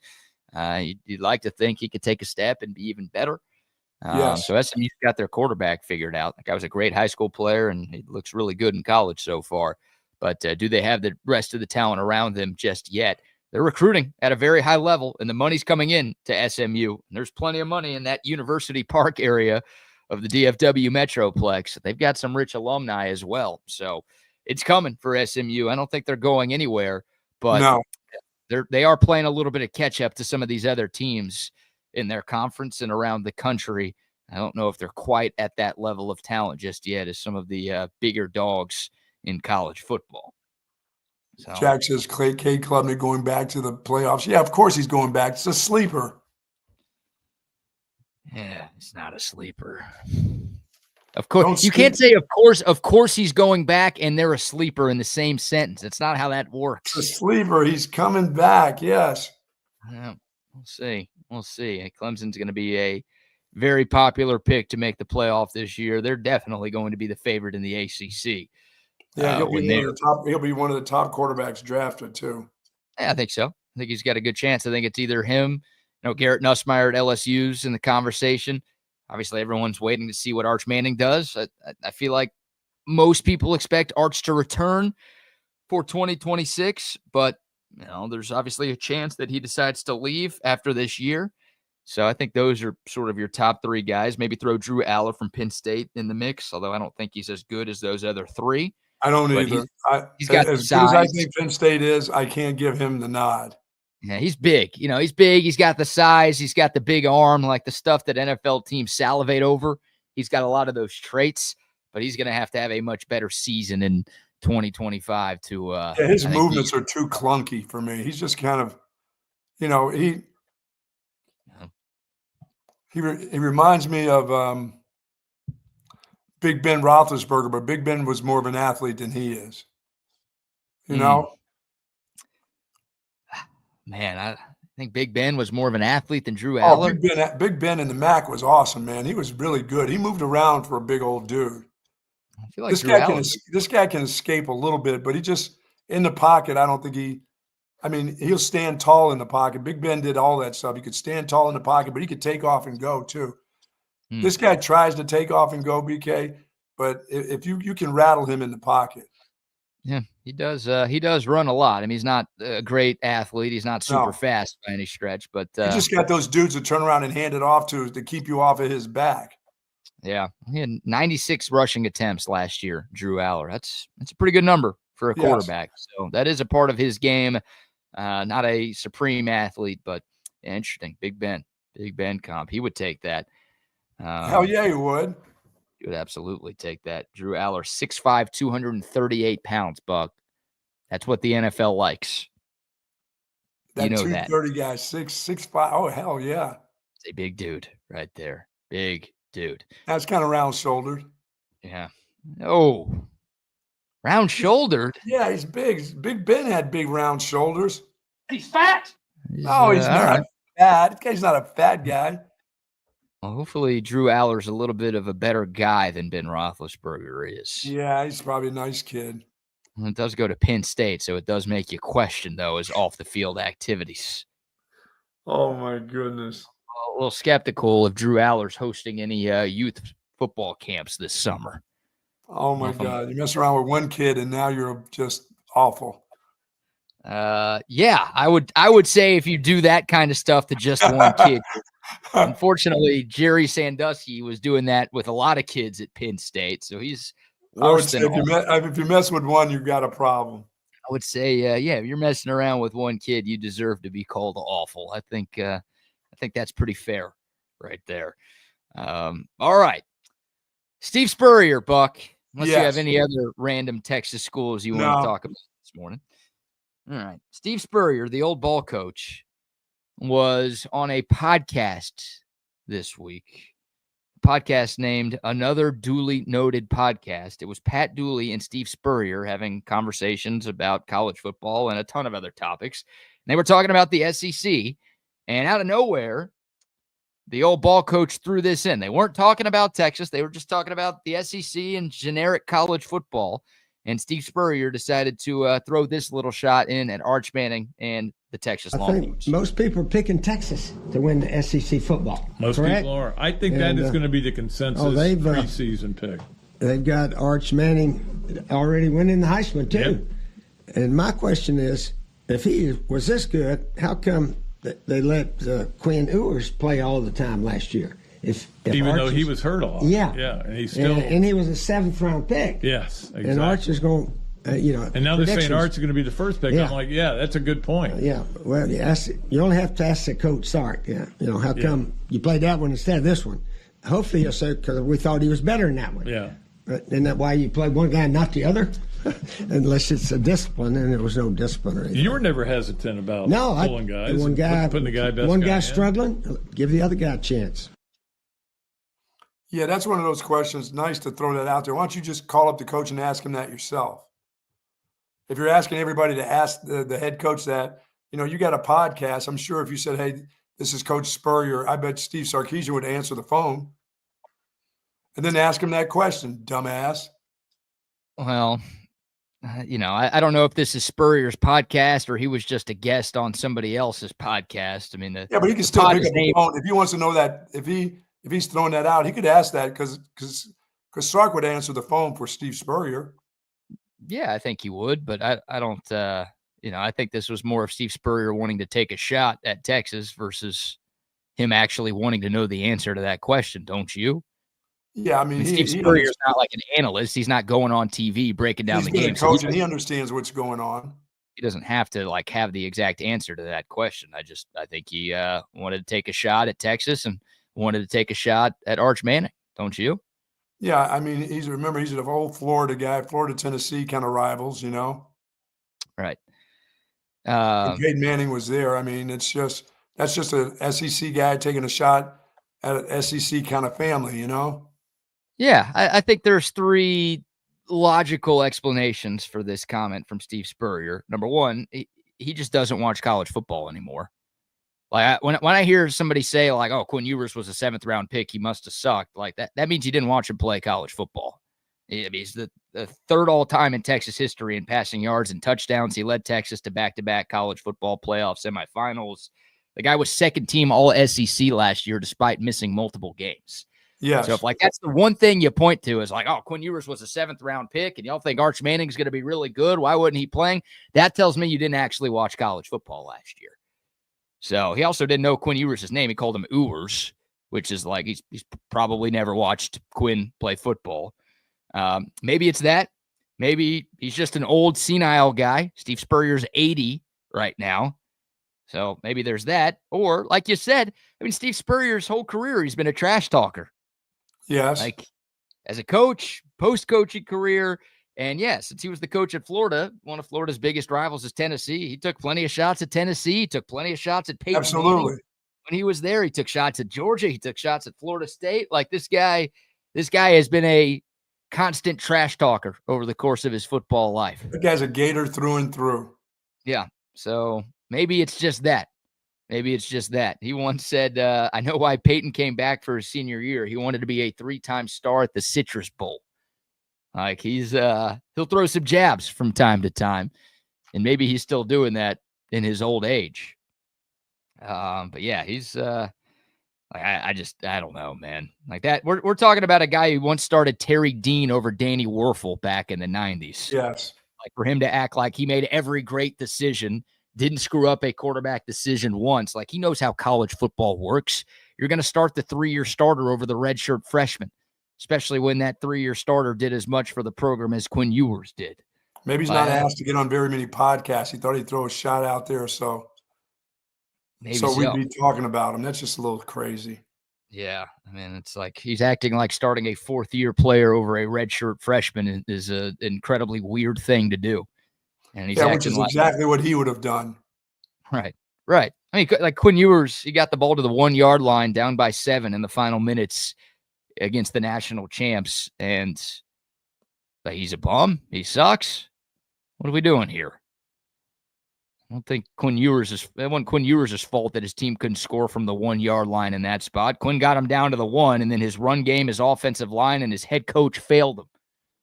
you'd like to think he could take a step and be even better. Yes. So SMU's got their quarterback figured out. That guy was a great high school player, and he looks really good in college so far. But do they have the rest of the talent around them just yet? They're recruiting at a very high level, and the money's coming in to SMU. And there's plenty of money in that University Park area of the DFW Metroplex. They've got some rich alumni as well. So it's coming for SMU. I don't think they're going anywhere, but No. they are playing a little bit of catch up to some of these other teams in their conference and around the country. I don't know if they're quite at that level of talent just yet as some of the bigger dogs in college football. So. Jack says Cade Klubnik going back to the playoffs. Yeah, of course he's going back. It's a sleeper. Yeah, it's not a sleeper. Of course, you can't say of course he's going back and they're a sleeper in the same sentence. It's not how that works. It's a sleeper. He's coming back. Yes. Yeah, we'll see. We'll see. Clemson's going to be a very popular pick to make the playoff this year. They're definitely going to be the favorite in the ACC. Yeah, he'll be one of the top quarterbacks drafted too. Yeah, I think so. I think he's got a good chance. I think it's either him, Garrett Nussmeier at LSU's in the conversation. Obviously, everyone's waiting to see what Arch Manning does. I feel like most people expect Arch to return for 2026, but there's obviously a chance that he decides to leave after this year. So I think those are sort of your top 3 guys. Maybe throw Drew Aller from Penn State in the mix, although I don't think he's as good as those other 3. I don't either. He's got as the size. Good as I think Penn State is, I can't give him the nod. Yeah, he's big. He's big. He's got the size. He's got the big arm, like the stuff that NFL teams salivate over. He's got a lot of those traits, but he's going to have a much better season in 2025 to his movements are too clunky for me. He's just kind of, he reminds me of Big Ben Roethlisberger, but Big Ben was more of an athlete than he is. Man, I think Big Ben was more of an athlete than Drew Aller. Big Ben in the MAC was awesome, man. He was really good. He moved around for a big old dude. I feel like this guy can escape a little bit, but he just in the pocket. I don't think he'll stand tall in the pocket. Big Ben did all that stuff. He could stand tall in the pocket, but he could take off and go too. This guy tries to take off and go, BK, but if you can rattle him in the pocket. Yeah, he does. He does run a lot. I mean, he's not a great athlete. He's not super fast by any stretch, but he just got those dudes to turn around and hand it off to keep you off of his back. Yeah, he had 96 rushing attempts last year, Drew Aller. That's a pretty good number for a quarterback. So that is a part of his game. Not a supreme athlete, but interesting. Big Ben comp. He would take that. Hell yeah, he would. He would absolutely take that. Drew Aller, 6'5", 238 pounds, Buck. That's what the NFL likes. That 230 guy, 6'5". Oh, hell yeah. It's a big dude right there. Big dude. That's kind of round-shouldered. Yeah. Oh, round-shouldered? Yeah, he's big. Big Ben had big round shoulders. He's fat. No, he's not fat. This guy's not a fat guy. Well, hopefully Drew Aller's a little bit of a better guy than Ben Roethlisberger is. Yeah, he's probably a nice kid. Well, it does go to Penn State, so it does make you question, though, his off-the-field activities. Oh, my goodness. A little skeptical if Drew Aller's hosting any youth football camps this summer. Oh, my God. You mess around with one kid, and now you're just awful. Yeah, I would say if you do that kind of stuff to just one kid. Unfortunately, Jerry Sandusky was doing that with a lot of kids at Penn State, so he's worse than if you mess with one, you've got a problem. I would say, if you're messing around with one kid, you deserve to be called awful. I think that's pretty fair right there. All right. Steve Spurrier, Buck. Unless you have any other random Texas schools you want to talk about this morning. All right. Steve Spurrier, the old ball coach, was on a podcast this week. A podcast named Another Duly Noted Podcast. It was Pat Dooley and Steve Spurrier having conversations about college football and a ton of other topics. And they were talking about the SEC, and out of nowhere, the old ball coach threw this in. They weren't talking about Texas. They were just talking about the SEC and generic college football. And Steve Spurrier decided to throw this little shot in at Arch Manning and the Texas Longhorns. Most people are picking Texas to win the SEC football. Most people are. I think that is going to be the consensus preseason pick. They've got Arch Manning already winning the Heisman, too. Yep. And my question is, if he was this good, how come they let Quinn Ewers play all the time last year? Even though he was hurt a lot. Yeah. And he's still. And he was a 7th-round pick. Yes, exactly. And Arch is going, And now they're saying Arch is going to be the first pick. Yeah. I'm like, that's a good point. Well, you only have to ask the coach Sark. How come you played that one instead of this one? Hopefully he'll say, because we thought he was better in that one. Yeah. But isn't that why you play one guy and not the other? Unless it's a discipline, and there was no discipline or anything. You were never pulling guys. Putting the guy best one guy struggling, give the other guy a chance. Yeah, that's one of those questions. Nice to throw that out there. Why don't you just call up the coach and ask him that yourself? If you're asking everybody to ask the head coach that, you got a podcast. I'm sure if you said, hey, this is Coach Spurrier, I bet Steve Sarkisian would answer the phone. And then ask him that question, dumbass. Well, I don't know if this is Spurrier's podcast or he was just a guest on somebody else's podcast. I mean, but he can still pick up the phone if he wants to know that. If he's throwing that out, he could ask that because Sark would answer the phone for Steve Spurrier. Yeah, I think he would, but I don't. I think this was more of Steve Spurrier wanting to take a shot at Texas versus him actually wanting to know the answer to that question. Don't you? Yeah, I mean, Steve Spurrier's not like an analyst. He's not going on TV breaking down the game. Coach, and he understands what's going on. He doesn't have to have the exact answer to that question. I think he wanted to take a shot at Texas and wanted to take a shot at Arch Manning. Don't you? Yeah, I mean, he's an old Florida guy, Florida-Tennessee kind of rivals, Right. Peyton Manning was there. I mean, that's just a SEC guy taking a shot at an SEC kind of family, Yeah, I think there's 3 logical explanations for this comment from Steve Spurrier. Number one, he just doesn't watch college football anymore. Like when I hear somebody say like, "Oh, Quinn Ewers was a 7th-round pick, he must have sucked," like that means you didn't watch him play college football. He's the 3rd all-time in Texas history in passing yards and touchdowns. He led Texas to back-to-back college football playoff semifinals. The guy was 2nd team All-SEC last year despite missing multiple games. Yeah. So if that's the one thing you point to is like, oh, Quinn Ewers was a 7th-round pick and y'all think Arch Manning's going to be really good, why wasn't he playing? That tells me you didn't actually watch college football last year. So he also didn't know Quinn Ewers' name. He called him Ewers, which is like he's probably never watched Quinn play football. Maybe it's that. Maybe he's just an old senile guy. Steve Spurrier's 80 right now. So maybe there's that. Or like you said, I mean, Steve Spurrier's whole career, he's been a trash talker. Yes. Like as a coach, post-coaching career. And yes, since he was the coach at Florida, one of Florida's biggest rivals is Tennessee. He took plenty of shots at Tennessee. He took plenty of shots at Peyton. Absolutely. When he was there, he took shots at Georgia. He took shots at Florida State. Like this guy has been a constant trash talker over the course of his football life. The guy's a Gator through and through. Yeah. So maybe it's just that. He once said, I know why Peyton came back for his senior year. He wanted to be a 3-time star at the Citrus Bowl. Like he'll throw some jabs from time to time, and maybe he's still doing that in his old age. But yeah, he's I don't know, man. Like that, we're talking about a guy who once started Terry Dean over Danny Werfel back in the 90s. Yes. Like for him to act like he made every great decision, didn't screw up a quarterback decision once. Like he knows how college football works. You're going to start the 3-year starter over the redshirt freshman, especially when that 3-year starter did as much for the program as Quinn Ewers did. Maybe he's not asked to get on very many podcasts. He thought he'd throw a shot out there, so we'd be talking about him. That's just a little crazy. Yeah, I mean, it's like he's acting like starting a fourth-year player over a redshirt freshman is an incredibly weird thing to do. And he's which is exactly what he would have done. Right. I mean, like Quinn Ewers, he got the ball to the 1 yard line down by 7 in the final minutes against the national champs. And he's a bum. He sucks. What are we doing here? I don't think it wasn't Quinn Ewers' fault that his team couldn't score from the 1 yard line in that spot. Quinn got him down to the 1, and then his run game, his offensive line, and his head coach failed him.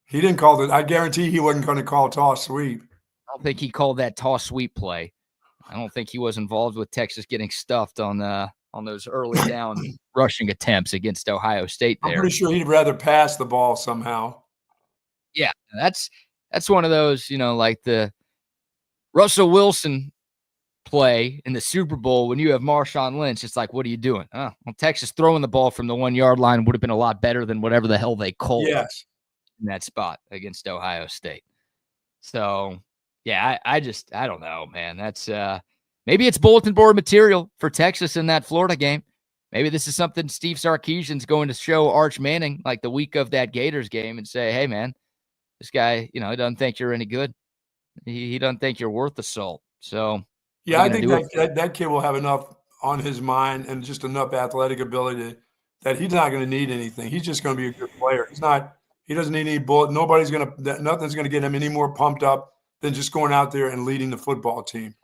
He didn't call it. I guarantee he wasn't going to call toss sweep. I don't think he called that toss sweep play. I don't think he was involved with Texas getting stuffed on those early down rushing attempts against Ohio State there. I'm pretty sure he'd rather pass the ball somehow. Yeah, that's one of those, like the Russell Wilson play in the Super Bowl when you have Marshawn Lynch. It's like, what are you doing? Well, Texas throwing the ball from the 1 yard line would have been a lot better than whatever the hell they called in that spot against Ohio State. So, yeah, I don't know, man. That's maybe it's bulletin board material for Texas in that Florida game. Maybe this is something Steve Sarkisian's going to show Arch Manning like the week of that Gators game and say, hey, man, this guy, he doesn't think you're any good. He doesn't think you're worth the salt. So, yeah, I think that kid will have enough on his mind and just enough athletic ability that he's not going to need anything. He's just going to be a good player. He doesn't need any bullet. Nothing's going to get him any more pumped up than just going out there and leading the football team.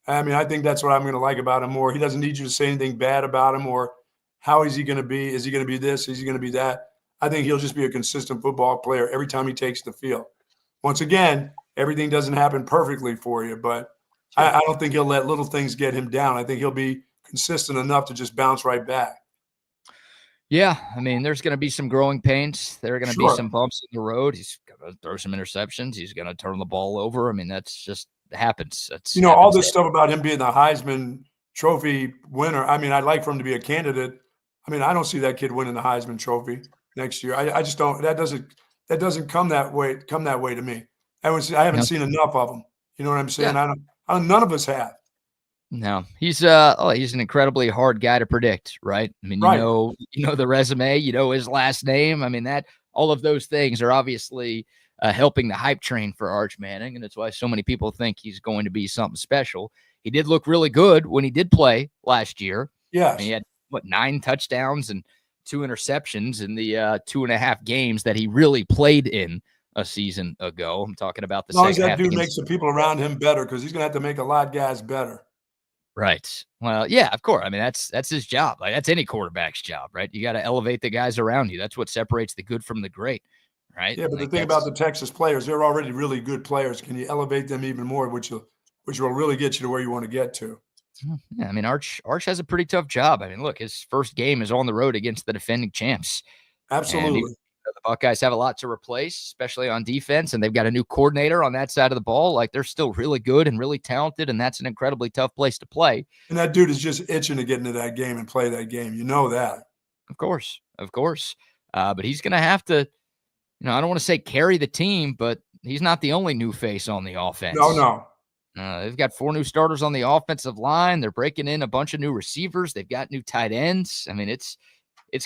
I mean, I think that's what I'm going to like about him more. He doesn't need you to say anything bad about him or how is he going to be? Is he going to be this? Is he going to be that? I think he'll just be a consistent football player every time he takes the field. Once again, everything doesn't happen perfectly for you, but I don't think he'll let little things get him down. I think he'll be consistent enough to just bounce right back. Yeah, I mean, there's going to be some growing pains. There are going to be some bumps in the road. He's going to throw some interceptions. He's going to turn the ball over. I mean, that's just happens. That's all this stuff about him being the Heisman Trophy winner. I mean, I'd like for him to be a candidate. I mean, I don't see that kid winning the Heisman Trophy next year. I just don't. That doesn't come that way to me. I haven't seen enough of him. You know what I'm saying? Yeah. None of us have. No, he's an incredibly hard guy to predict, right? I mean, you know the resume, his last name. I mean, all of those things are obviously helping the hype train for Arch Manning, and that's why so many people think he's going to be something special. He did look really good when he did play last year. Yes. I mean, he had 9 touchdowns and 2 interceptions in the 2.5 games that he really played in a season ago. I'm talking about the second half. As long as that dude makes the people around him better, because he's going to have to make a lot of guys better. Right. Well, yeah, of course. I mean, that's his job. Like, that's any quarterback's job, right? You got to elevate the guys around you. That's what separates the good from the great, right? Yeah, but the thing about the Texas players, they're already really good players. Can you elevate them even more, which will really get you to where you want to get to? Yeah, I mean, Arch has a pretty tough job. I mean, look, his first game is on the road against the defending champs. Absolutely. The Buckeyes have a lot to replace, especially on defense, and they've got a new coordinator on that side of the ball. Like, they're still really good and really talented, and that's an incredibly tough place to play. And that dude is just itching to get into that game and play that game. You know that. Of course. But he's going to have to, I don't want to say carry the team, but he's not the only new face on the offense. No. They've got 4 new starters on the offensive line. They're breaking in a bunch of new receivers. They've got new tight ends. I mean, it's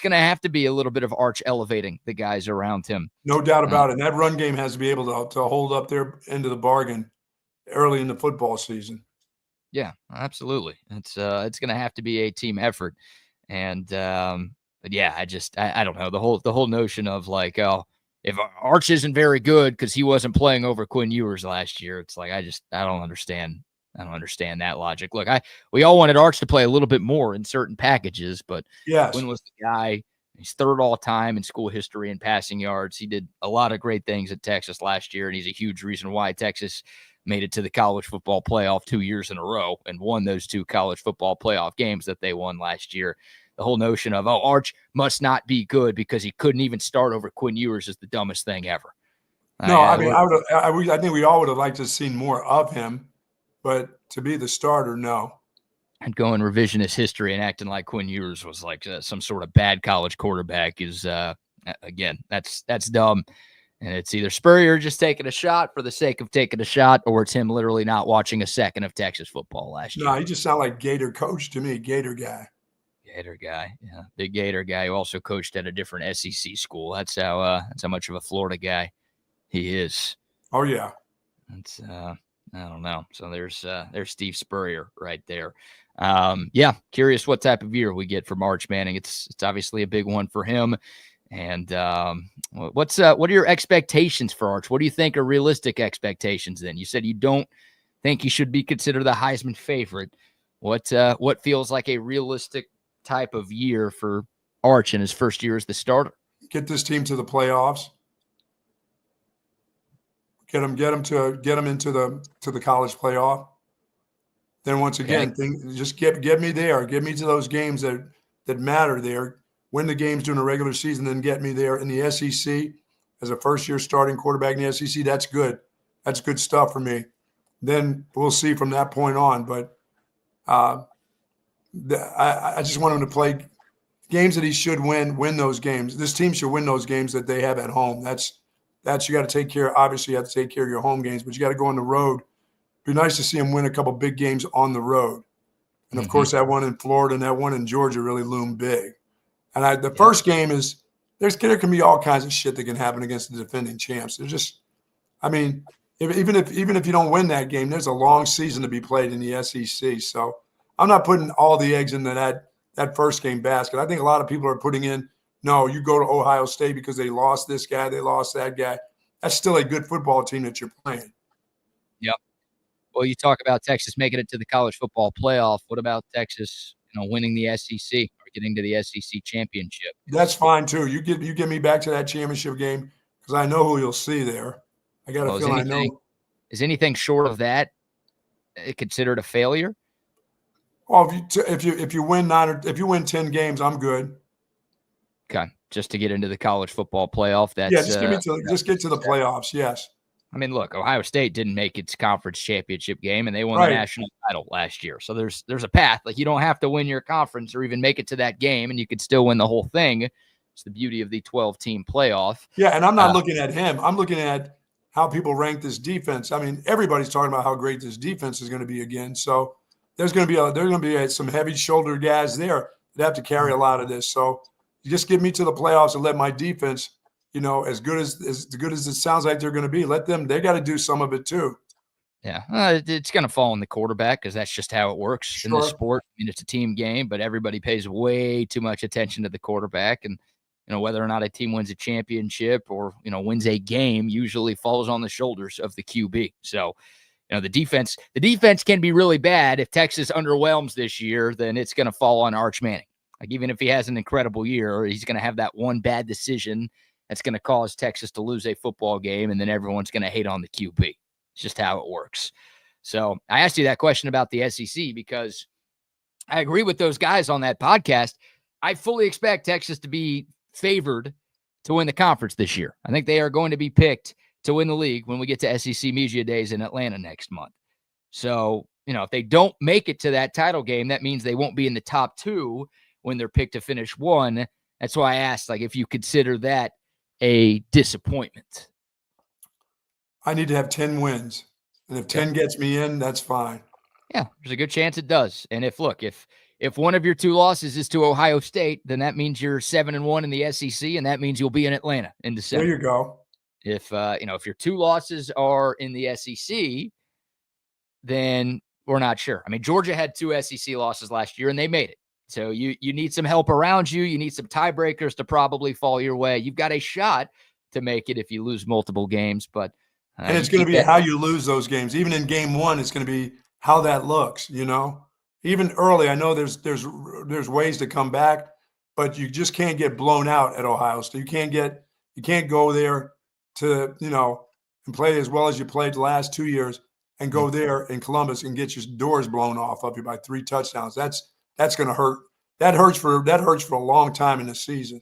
going to have to be a little bit of Arch elevating the guys around him. No doubt about it. And that run game has to be able to hold up their end of the bargain early in the football season. Yeah, absolutely. It's going to have to be a team effort. And but yeah, I don't know. The whole notion of like, oh, if Arch isn't very good because he wasn't playing over Quinn Ewers last year, it's like I don't understand. I don't understand that logic. Look, we all wanted Arch to play a little bit more in certain packages, but Quinn was the guy. He's 3rd all time in school history in passing yards. He did a lot of great things at Texas last year, and he's a huge reason why Texas made it to the college football playoff 2 years in a row and won those 2 college football playoff games that they won last year. The whole notion of, Arch must not be good because he couldn't even start over Quinn Ewers is the dumbest thing ever. No, I think we all would have liked to have seen more of him. But to be the starter, no. And going revisionist history and acting like Quinn Ewers was like some sort of bad college quarterback is, again, that's dumb. And it's either Spurrier just taking a shot for the sake of taking a shot, or it's him literally not watching a second of Texas football last year. No, he just sounded like Gator coach to me, Gator guy. Yeah, Gator guy. Yeah, big Gator guy who also coached at a different SEC school. That's how much of a Florida guy he is. Oh yeah. It's I don't know. So there's Steve Spurrier right there. Yeah, curious what type of year we get from Arch Manning. It's obviously a big one for him. And what are your expectations for Arch? What do you think are realistic expectations then? You said you don't think he should be considered the Heisman favorite. What feels like a realistic type of year for Arch in his first year as the starter? Get this team to the playoffs. Get them into the college playoff. Then once again, just get me there. Get me to those games that matter there. Win the games during the regular season, then get me there in the SEC as a first-year starting quarterback in the SEC. That's good. That's good stuff for me. Then we'll see from that point on. But I just want him to play games that he should win those games. This team should win those games that they have at home. That's you got to take care. Obviously, you have to take care of your home games, but you got to go on the road. It'd be nice to see him win a couple big games on the road. And, of course, that one in Florida and that one in Georgia really loomed big. And the first game is there can be all kinds of shit that can happen against the defending champs. There's just, I mean, even if you don't win that game, there's a long season to be played in the SEC. So I'm not putting all the eggs into that first game basket. I think a lot of people are putting in, no, you go to Ohio State because they lost this guy, they lost that guy. That's still a good football team that you're playing. Yep. Well, you talk about Texas making it to the college football playoff. What about Texas, winning the SEC or getting to the SEC championship? That's fine too. You get me back to that championship game because I know who you'll see there. I got a feeling I know. Is anything short of that considered a failure? Well, if you win 10 games, I'm good. Okay, just to get into the college football playoff. That's just get to the playoffs. Yes. I mean, look, Ohio State didn't make its conference championship game, and they won the national title last year. So there's a path. Like, you don't have to win your conference or even make it to that game, and you could still win the whole thing. It's the beauty of the 12-team playoff. Yeah, and I'm not looking at him. I'm looking at how people rank this defense. I mean, everybody's talking about how great this defense is going to be again. So there's going to be some heavy-shouldered guys there that have to carry a lot of this. So you just get me to the playoffs and let my defense – as good as it sounds like they're going to be, they got to do some of it too. Yeah. It's going to fall on the quarterback because that's just how it works in this sport. I mean, it's a team game, but everybody pays way too much attention to the quarterback. And, whether or not a team wins a championship or, wins a game usually falls on the shoulders of the QB. So, the defense can be really bad. If Texas underwhelms this year, then it's going to fall on Arch Manning. Like, even if he has an incredible year, he's going to have that one bad decision that's going to cause Texas to lose a football game, and then everyone's going to hate on the QB. It's just how it works. So I asked you that question about the SEC because I agree with those guys on that podcast. I fully expect Texas to be favored to win the conference this year. I think they are going to be picked to win the league when we get to SEC Media Days in Atlanta next month. So, if they don't make it to that title game, that means they won't be in the top 2 when they're picked to finish 1. That's why I asked, if you consider that a disappointment. I need to have 10 wins. And if 10 gets me in, that's fine. Yeah, there's a good chance it does. And if one of your 2 losses is to Ohio State, then that means you're 7-1 in the SEC, and that means you'll be in Atlanta in December. There you go. If your 2 losses are in the SEC, then we're not sure. I mean, Georgia had 2 SEC losses last year, and they made it. So you need some help around you. You need some tiebreakers to probably fall your way. You've got a shot to make it if you lose multiple games, but and it's going to be how you lose those games. Even in game 1, it's going to be how that looks. Even early, I know there's ways to come back, but you just can't get blown out at Ohio State. You can't go there to and play as well as you played the last 2 years and go there in Columbus and get your doors blown off of you by 3 touchdowns. That's going to hurt. That hurts for a long time in the season.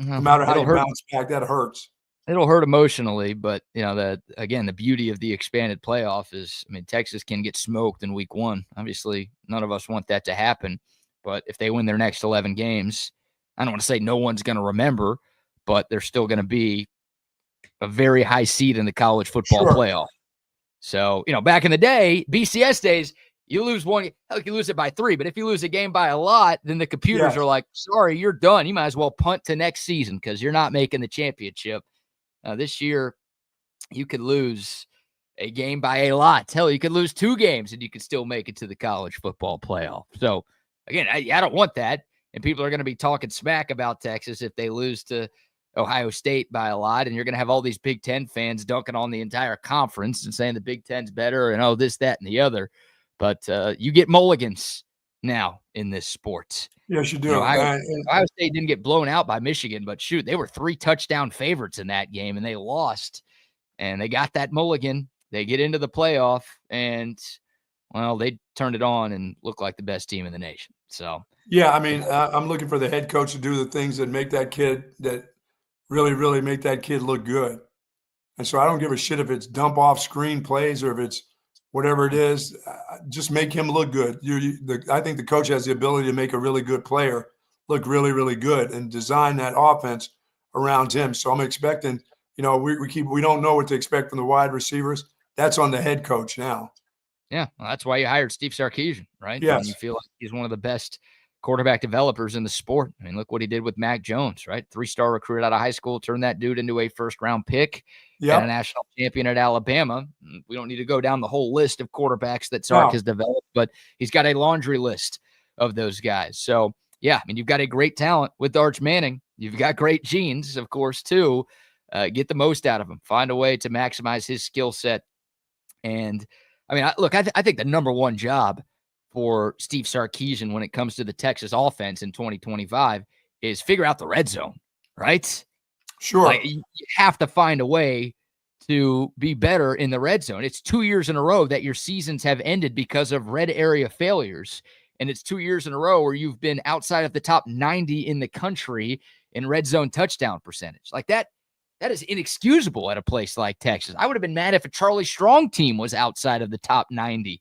No matter how you bounce back, that hurts. It'll hurt emotionally, but the beauty of the expanded playoff is, Texas can get smoked in week 1. Obviously, none of us want that to happen, but if they win their next 11 games, I don't want to say no one's going to remember, but they're still going to be a very high seed in the college football playoff. So, back in the day, BCS days, You lose one, hell, you lose it by 3, but if you lose a game by a lot, then the computers are like, sorry, you're done. You might as well punt to next season because you're not making the championship. This year, you could lose a game by a lot. Hell, you could lose 2 games and you could still make it to the college football playoff. So, again, I don't want that. And people are going to be talking smack about Texas if they lose to Ohio State by a lot. And you're going to have all these Big Ten fans dunking on the entire conference and saying the Big Ten's better and, this, that, and the other. But you get mulligans now in this sport. Yes, you do. Ohio State didn't get blown out by Michigan, but shoot, they were 3 touchdown favorites in that game, and they lost. And they got that mulligan. They get into the playoff, and, well, they turned it on and looked like the best team in the nation. So, yeah, I mean, I'm looking for the head coach to do the things that make that kid, that really, really make that kid look good. And so I don't give a shit if it's dump off screen plays or if it's whatever it is, just make him look good. I think the coach has the ability to make a really good player look really, really good and design that offense around him. So I'm expecting, we don't know what to expect from the wide receivers. That's on the head coach now. Yeah, well, that's why you hired Steve Sarkisian, right? Yes. And you feel like he's one of the best quarterback developers in the sport. I mean, look what he did with Mac Jones, right? 3-star recruit out of high school, turned that dude into a first-round pick. Yeah, and a national champion at Alabama. We don't need to go down the whole list of quarterbacks that Sark has developed, but he's got a laundry list of those guys. So, yeah, I mean, you've got a great talent with Arch Manning. You've got great genes, of course, too. Get the most out of him. Find a way to maximize his skill set. And, I mean, I think the number one job for Steve Sarkisian when it comes to the Texas offense in 2025 is figure out the red zone, right? Sure. Like, you have to find a way to be better in the red zone. It's 2 years in a row that your seasons have ended because of red area failures. And it's 2 years in a row where you've been outside of the top 90 in the country in red zone touchdown percentage. Like that is inexcusable at a place like Texas. I would have been mad if a Charlie Strong team was outside of the top 90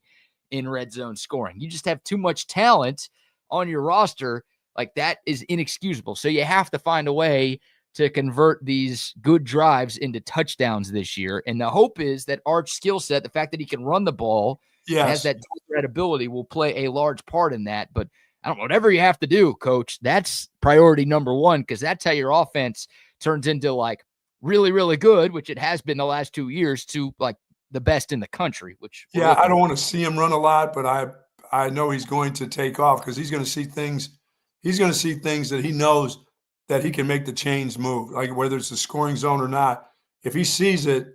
in red zone scoring. You just have too much talent on your roster. Like, that is inexcusable. So you have to find a way to convert these good drives into touchdowns this year. And the hope is that Arch's skill set, the fact that he can run the ball, has that threat ability, will play a large part in that. But I don't know, whatever you have to do, coach, that's priority number one, because that's how your offense turns into like really, really good, which it has been the last 2 years, to like the best in the country, which I don't want to see him run a lot, but I know he's going to take off because he's going to see things. He's going to see things that he knows that he can make the chains move, like whether it's the scoring zone or not. If he sees it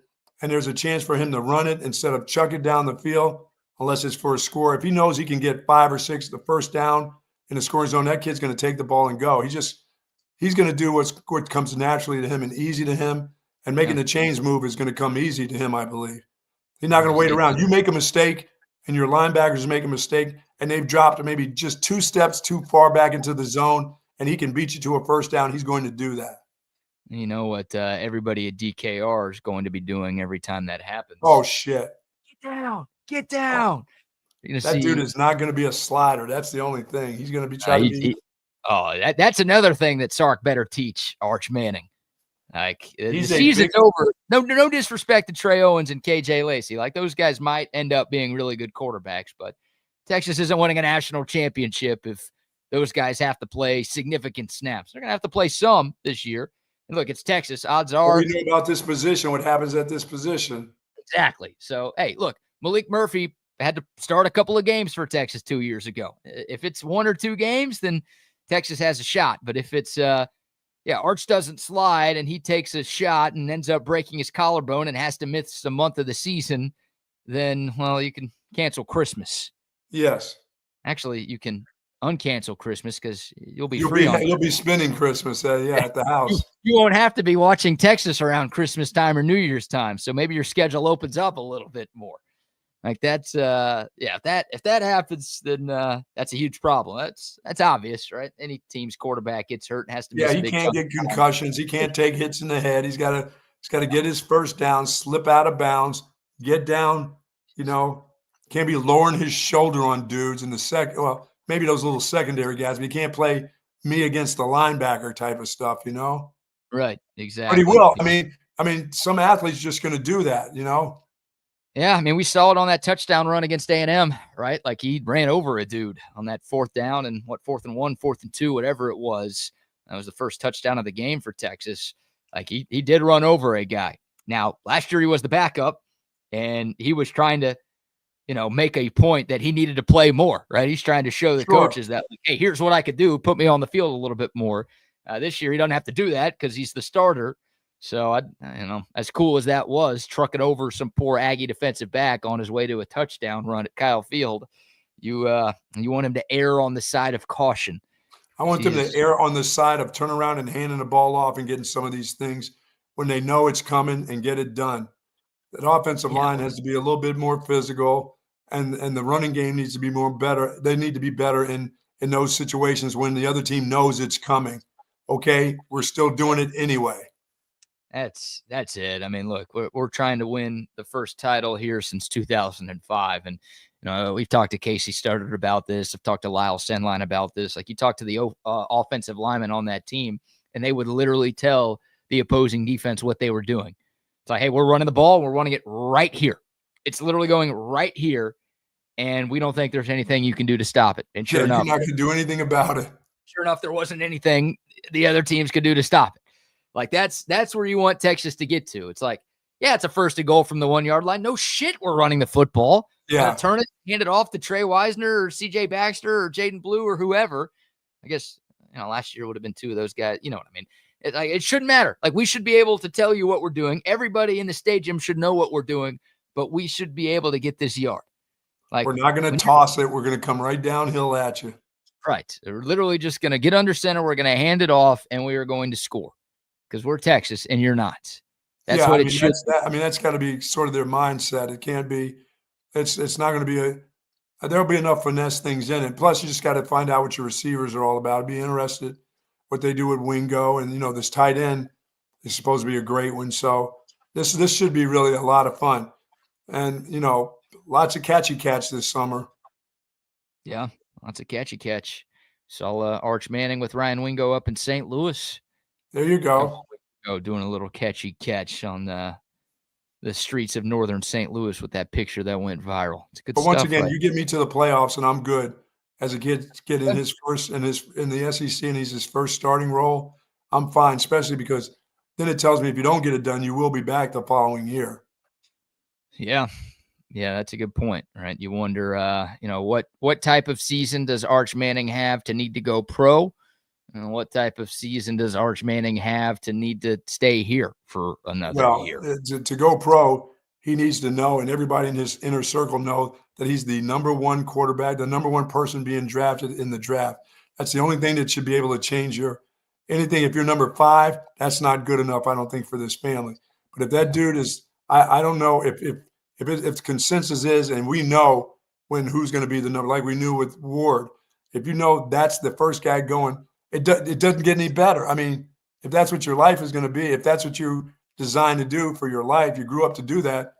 and there's a chance for him to run it instead of chuck it down the field, unless it's for a score, if he knows he can get 5 or 6 the first down in the scoring zone, that kid's going to take the ball and go. He's going to do what comes naturally to him and easy to him, and making the chains move is going to come easy to him, I believe. He's not going to wait around. You make a mistake and your linebackers make a mistake and they've dropped maybe just 2 steps too far back into the zone, and he can beat you to a first down, he's going to do that. You know what everybody at DKR is going to be doing every time that happens? Oh, shit. Get down. That dude is not going to be a slider. That's the only thing. He's going to be trying to be. That's another thing that Sark better teach Arch Manning. Like, the season's over. No disrespect to Trey Owens and KJ Lacey. Like, those guys might end up being really good quarterbacks, but Texas isn't winning a national championship if those guys have to play significant snaps. They're going to have to play some this year. And look, it's Texas. Odds are. We know about this position, what happens at this position. Exactly. So, hey, look, Malik Murphy had to start a couple of games for Texas 2 years ago. If it's 1 or 2 games, then Texas has a shot. But if it's, Arch doesn't slide and he takes a shot and ends up breaking his collarbone and has to miss a month of the season, then, well, you can cancel Christmas. Yes. Actually, you can uncancel Christmas because you'll be spending Christmas at the house. You won't have to be watching Texas around Christmas time or New Year's time. So maybe your schedule opens up a little bit more. Like, that's if that happens, then that's a huge problem. That's obvious, right? Any team's quarterback gets hurt and has to miss he can't get concussions. He can't take hits in the head. He's got to get his first down, slip out of bounds, get down, can't be lowering his shoulder on dudes in the second. Well, maybe those little secondary guys, but he can't play me against the linebacker type of stuff, Right, exactly. But he will. I mean, some athletes just going to do that, Yeah, I mean, we saw it on that touchdown run against A&M, right? Like he ran over a dude on that 4th down and 4th and 1, 4th and 2, whatever it was. That was the first touchdown of the game for Texas. Like he did run over a guy. Now, last year he was the backup, and he was trying to, make a point that he needed to play more, right? He's trying to show the coaches that, like, hey, here's what I could do. Put me on the field a little bit more. This year he doesn't have to do that because he's the starter. So, as cool as that was, trucking over some poor Aggie defensive back on his way to a touchdown run at Kyle Field, you want him to err on the side of caution. I want them to err on the side of turn around and handing the ball off and getting some of these things when they know it's coming and get it done. That offensive line has to be a little bit more physical, and the running game needs to be better. They need to be better in those situations when the other team knows it's coming. Okay, we're still doing it anyway. That's it. I mean, look, we're trying to win the first title here since 2005, and we've talked to Casey Studdard about this. I've talked to Lyle Senline about this. Like, you talk to the offensive linemen on that team, and they would literally tell the opposing defense what they were doing. It's like, hey, we're running the ball. We're running it right here. It's literally going right here, and we don't think there's anything you can do to stop it. And sure enough, you're not going to do anything about it. Sure enough, there wasn't anything the other teams could do to stop it. Like, that's where you want Texas to get to. It's like, yeah, it's a 1st and goal from the 1-yard line. No shit, we're running the football. Yeah. Turn it, hand it off to Trey Wisner or CJ Baxter or Jaden Blue or whoever. I guess, last year would have been 2 of those guys. You know what I mean? It shouldn't matter. Like, we should be able to tell you what we're doing. Everybody in the stadium should know what we're doing, but we should be able to get this yard. Like, we're not going to toss it. We're going to come right downhill at you. Right. We're literally just going to get under center. We're going to hand it off, and we are going to score because we're Texas and you're not. That's what it should be. That's got to be sort of their mindset. It can't be. It's not going to be there'll be enough finesse things in it. Plus, you just got to find out what your receivers are all about. Be interested what they do with Wingo, and this tight end is supposed to be a great one. So this should be really a lot of fun, and lots of catchy catch this summer. Yeah, lots of catchy catch. Saw Arch Manning with Ryan Wingo up in St. Louis. There you go. Doing a little catchy catch on the streets of northern St. Louis with that picture that went viral. It's good stuff. But once again, you get me to the playoffs and I'm good. As a kid in his first in the SEC and he's his first starting role, I'm fine, especially because then it tells me if you don't get it done, you will be back the following year. Yeah, that's a good point, right? You wonder, what type of season does Arch Manning have to need to go pro? And what type of season does Arch Manning have to need to stay here for another year? To go pro, he needs to know, and everybody in his inner circle know that he's the number 1 quarterback, the number 1 person being drafted in the draft. That's the only thing that should be able to change anything. If you're number 5, that's not good enough, I don't think, for this family. But if that dude is, I don't know if consensus is, and we know who's going to be the number, like we knew with Ward. If you know that's the first guy going, it doesn't get any better. I mean, if that's what your life is going to be, if that's what you designed to do for your life, you grew up to do that,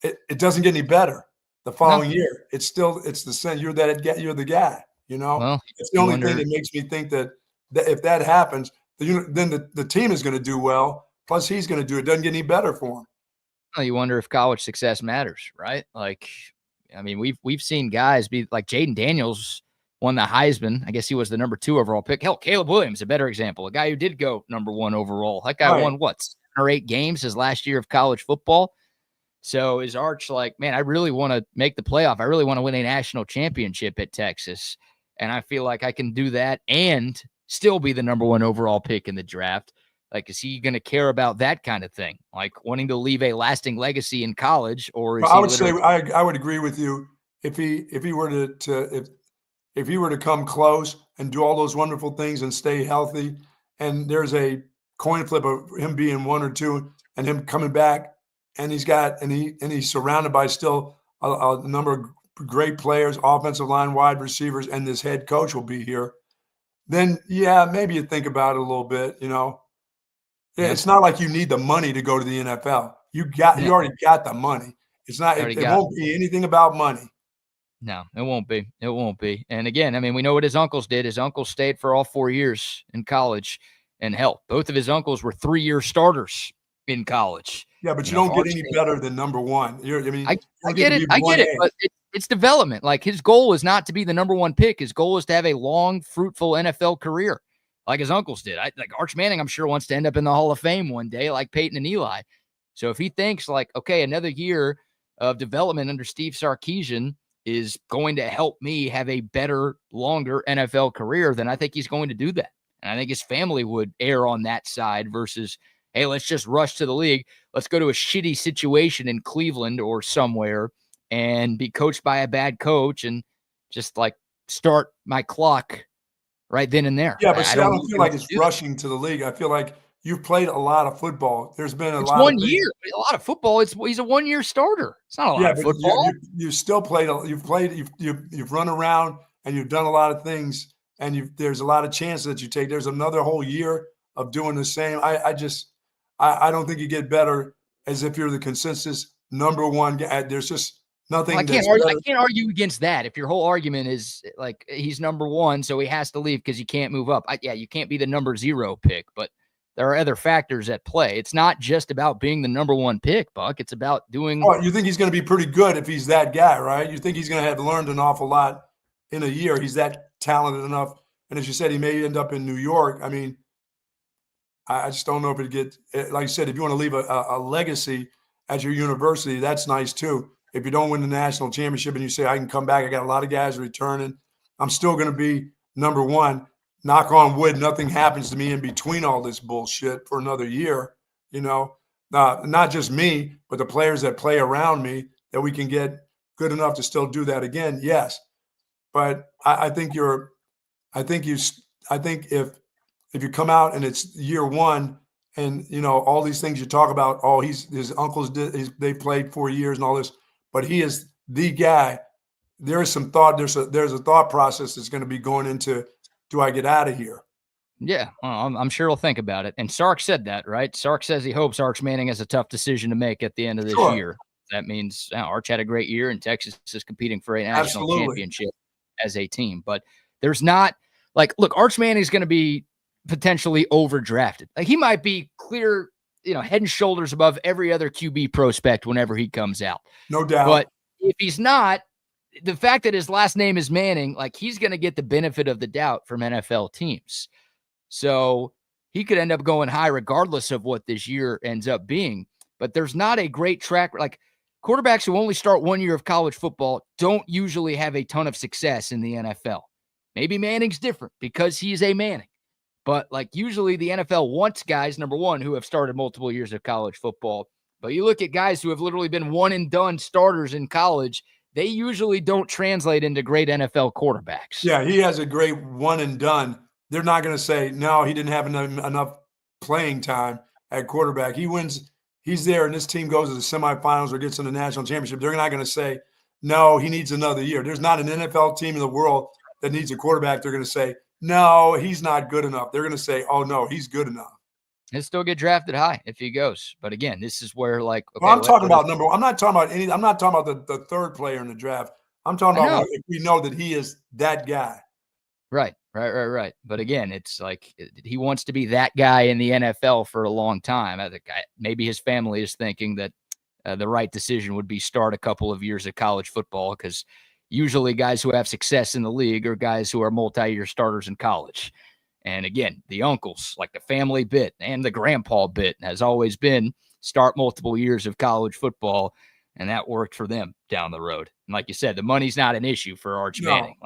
it doesn't get any better the following year. It's the same. You're the guy, Well, it's the only thing that makes me think that if that happens, then the team is going to do well. Plus he's going to do it. Doesn't get any better for him. Well, you wonder if college success matters, right? Like, I mean, we've seen guys be like Jaden Daniels won the Heisman. I guess he was the number 2 overall pick. Hell, Caleb Williams, a better example, a guy who did go number 1 overall. That guy won 7 or 8 games his last year of college football. So is Arch like, man, I really want to make the playoff. I really want to win a national championship at Texas. And I feel like I can do that and still be the number 1 overall pick in the draft. Like, is he going to care about that kind of thing? Like wanting to leave a lasting legacy in college, or is I would say I would agree with you if he were to come close and do all those wonderful things and stay healthy, and there's a coin flip of him being 1 or 2 and him coming back, and he's surrounded by still a number of great players, offensive line, wide receivers, and this head coach will be here. Then maybe you think about it a little bit. It's not like you need the money to go to the NFL. You already got the money. It's not. It won't be anything about money. No, it won't be. It won't be. And again, I mean, we know what his uncles did. His uncles stayed for all 4 years in college, and hell, both of his uncles were 3-year starters in college. Yeah, but you don't get any better than number one. I get it, but it's development. Like, his goal is not to be the number one pick. His goal is to have a long, fruitful NFL career, like his uncles did. Like Arch Manning, I'm sure, wants to end up in the Hall of Fame one day, like Peyton and Eli. So if he thinks like, okay, another year of development under Steve Sarkisian is going to help me have a better, longer NFL career, then I think he's going to do that. And I think his family would err on that side versus, hey, let's just rush to the league. Let's go to a shitty situation in Cleveland or somewhere and be coached by a bad coach and just like start my clock right then and there. Yeah, but I don't feel like it's rushing to the league. I feel like you've played a lot of football. There's been a lot 1 year. A lot of football. He's a 1 year starter. It's not a lot of football. You still played. You've run around and you've done a lot of things. And there's a lot of chances that you take. There's another whole year of doing the same. I don't think you get better as if you're the consensus number one guy. There's just nothing. Well, I can't argue against that. If your whole argument is like he's number one, so he has to leave because you can't move up. You can't be the number 0 pick, but there are other factors at play. It's not just about being the number 1 pick, Buck. It's about doing. Oh, you think he's going to be pretty good if he's that guy, right? You think he's going to have learned an awful lot in a year. He's that talented enough. And as you said, he may end up in New York. I mean, I just don't know if it gets, like you said, if you want to leave a legacy at your university, that's nice too. If you don't win the national championship and you say, I can come back, I got a lot of guys returning, I'm still going to be number 1. Knock on wood, nothing happens to me in between all this bullshit for another year. Not just me, but the players that play around me, that we can get good enough to still do that again. Yes. But I think if you come out and it's year 1 and, all these things you talk about, his uncles they played 4 years and all this, but he is the guy. There is some thought. There's a thought process that's going to be going into, do I get out of here? Yeah, I'm sure he'll think about it. And Sark said that, right? Sark says he hopes Arch Manning has a tough decision to make at the end of this year. That means Arch had a great year and Texas is competing for a national championship as a team. But there's not look, Arch Manning is going to be potentially overdrafted. Like, he might be clear, head and shoulders above every other QB prospect whenever he comes out. No doubt. But if he's not, the fact that his last name is Manning, like, he's going to get the benefit of the doubt from NFL teams. So he could end up going high regardless of what this year ends up being. But there's not a great track. Like, quarterbacks who only start 1 year of college football don't usually have a ton of success in the NFL. Maybe Manning's different because he's a Manning. But usually the NFL wants guys, number 1, who have started multiple years of college football. But you look at guys who have literally been one and done starters in college, they usually don't translate into great NFL quarterbacks. Yeah, he has a great one and done. They're not going to say, no, he didn't have enough playing time at quarterback. He wins. He's there and this team goes to the semifinals or gets in the national championship. They're not going to say, no, he needs another year. There's not an NFL team in the world that needs a quarterback. They're going to say, no, he's not good enough. They're going to say, oh, no, he's good enough. He'll still get drafted high if he goes. But again, this is where okay, I'm talking about number 1. I'm not talking about I'm not talking about the 3rd player in the draft. I'm talking about if we know that he is that guy. Right. But again, it's like he wants to be that guy in the NFL for a long time. I think maybe his family is thinking that the right decision would be start a couple of years of college football, because usually guys who have success in the league are guys who are multi-year starters in college. And again, the uncles, like the family bit and the grandpa bit, has always been start multiple years of college football, and that worked for them down the road. And like you said, the money's not an issue for Arch Manning.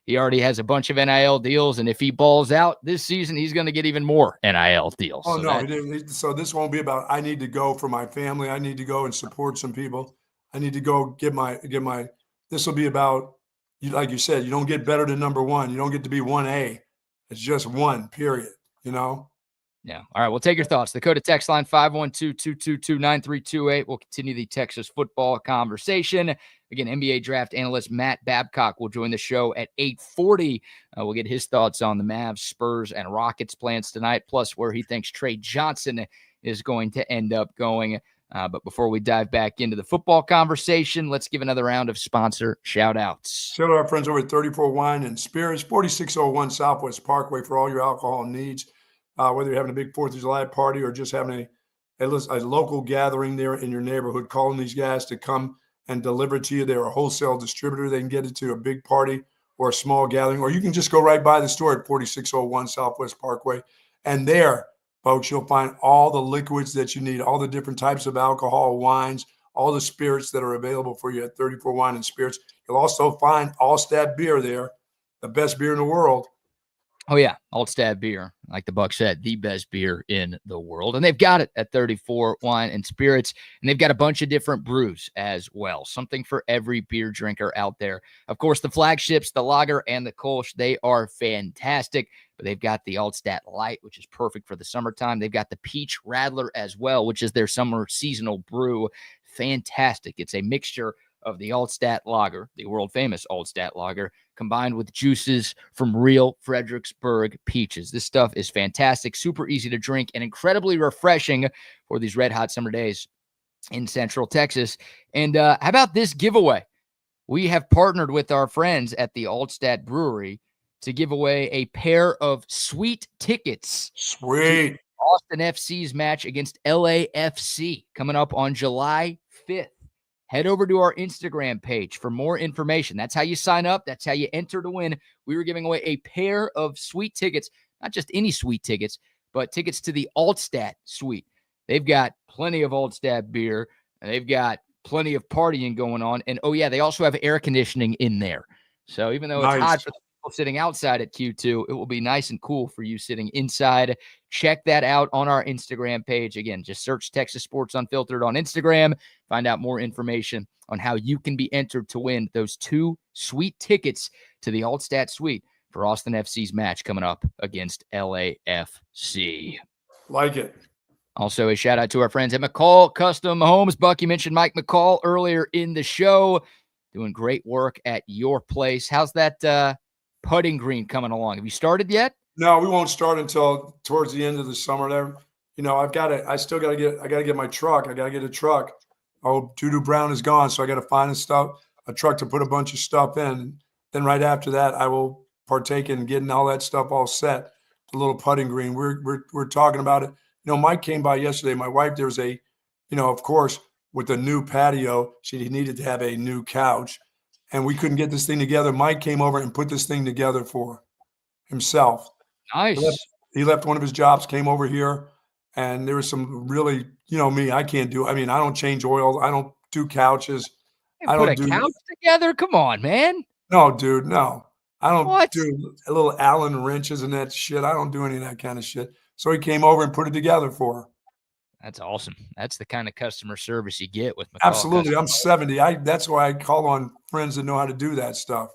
He already has a bunch of NIL deals, and if he balls out this season, he's going to get even more NIL deals. Oh, so this won't be about, I need to go for my family. I need to go and support some people. I need to go get my this will be about, like you said, you don't get better than number 1. You don't get to be 1A. It's just 1, period, Yeah. All right. We'll take your thoughts. The code of text line 512-222-9328. We'll continue the Texas football conversation. Again, NBA draft analyst Matt Babcock will join the show at 8:40. We'll get his thoughts on the Mavs, Spurs, and Rockets plans tonight, plus where he thinks Trey Johnson is going to end up going. But before we dive back into the football conversation, let's give another round of sponsor shout-outs. Shout out our friends over at 34 Wine and Spirits, 4601 Southwest Parkway for all your alcohol needs. Whether you're having a big 4th of July party or just having a local gathering there in your neighborhood, calling these guys to come and deliver it to you. They're a wholesale distributor. They can get it to a big party or a small gathering, or you can just go right by the store at 4601 Southwest Parkway. And there, folks, you'll find all the liquids that you need, all the different types of alcohol, wines, all the spirits that are available for you at 34 Wine and Spirits. You'll also find Altstadt Beer there, the best beer in the world. Oh, yeah. Altstadt Beer, like the Buck said, the best beer in the world. And they've got it at 34 Wine and Spirits. And they've got a bunch of different brews as well. Something for every beer drinker out there. Of course, the flagships, the lager and the Kolsch, they are fantastic. But they've got the Altstadt Light, which is perfect for the summertime. They've got the Peach Radler as well, which is their summer seasonal brew. Fantastic. It's a mixture of the Altstadt Lager, the world-famous Altstadt Lager, combined with juices from real Fredericksburg peaches. This stuff is fantastic, super easy to drink, and incredibly refreshing for these red-hot summer days in Central Texas. And how about this giveaway? We have partnered with our friends at the Altstadt Brewery to give away a pair of sweet tickets. Sweet. Austin FC's match against LAFC coming up on July 5th. Head over to our Instagram page for more information. That's how you sign up. That's how you enter to win. We were giving away a pair of sweet tickets, not just any sweet tickets, but tickets to the Altstadt Suite. They've got plenty of Altstadt beer, and they've got plenty of partying going on. And, oh, yeah, they also have air conditioning in there. So even though it's hot for the people sitting outside at Q2, it will be nice and cool for you sitting inside. Check that out on our Instagram page. Again, just search Texas Sports Unfiltered on Instagram. Find out more information on how you can be entered to win those 2 sweet tickets to the Altstadt Suite for Austin FC's match coming up against LAFC. Like it. Also, a shout out to our friends at McCall Custom Homes. Bucky mentioned Mike McCall earlier in the show. Doing great work at your place. How's that putting green coming along? Have you started yet? No, we won't start until towards the end of the summer. There, I got to get my truck. I got to get a truck. Oh, Doo-Doo Brown is gone, so I got to find a truck to put a bunch of stuff in. Then right after that, I will partake in getting all that stuff all set. The little putting green. We're talking about it. Mike came by yesterday. My wife, there was of course, with the new patio, she needed to have a new couch, and we couldn't get this thing together. Mike came over and put this thing together for himself. Nice. He left one of his jobs, came over here, and there was some really, me, I can't do. I mean, I don't change oil. I don't do couches. I don't put a couch together? Come on, man. No, dude, no. I don't do a little Allen wrenches and that shit. I don't do any of that kind of shit. So he came over and put it together for her. That's awesome. That's the kind of customer service you get with McCall. Absolutely. I'm 70. That's why I call on friends that know how to do that stuff.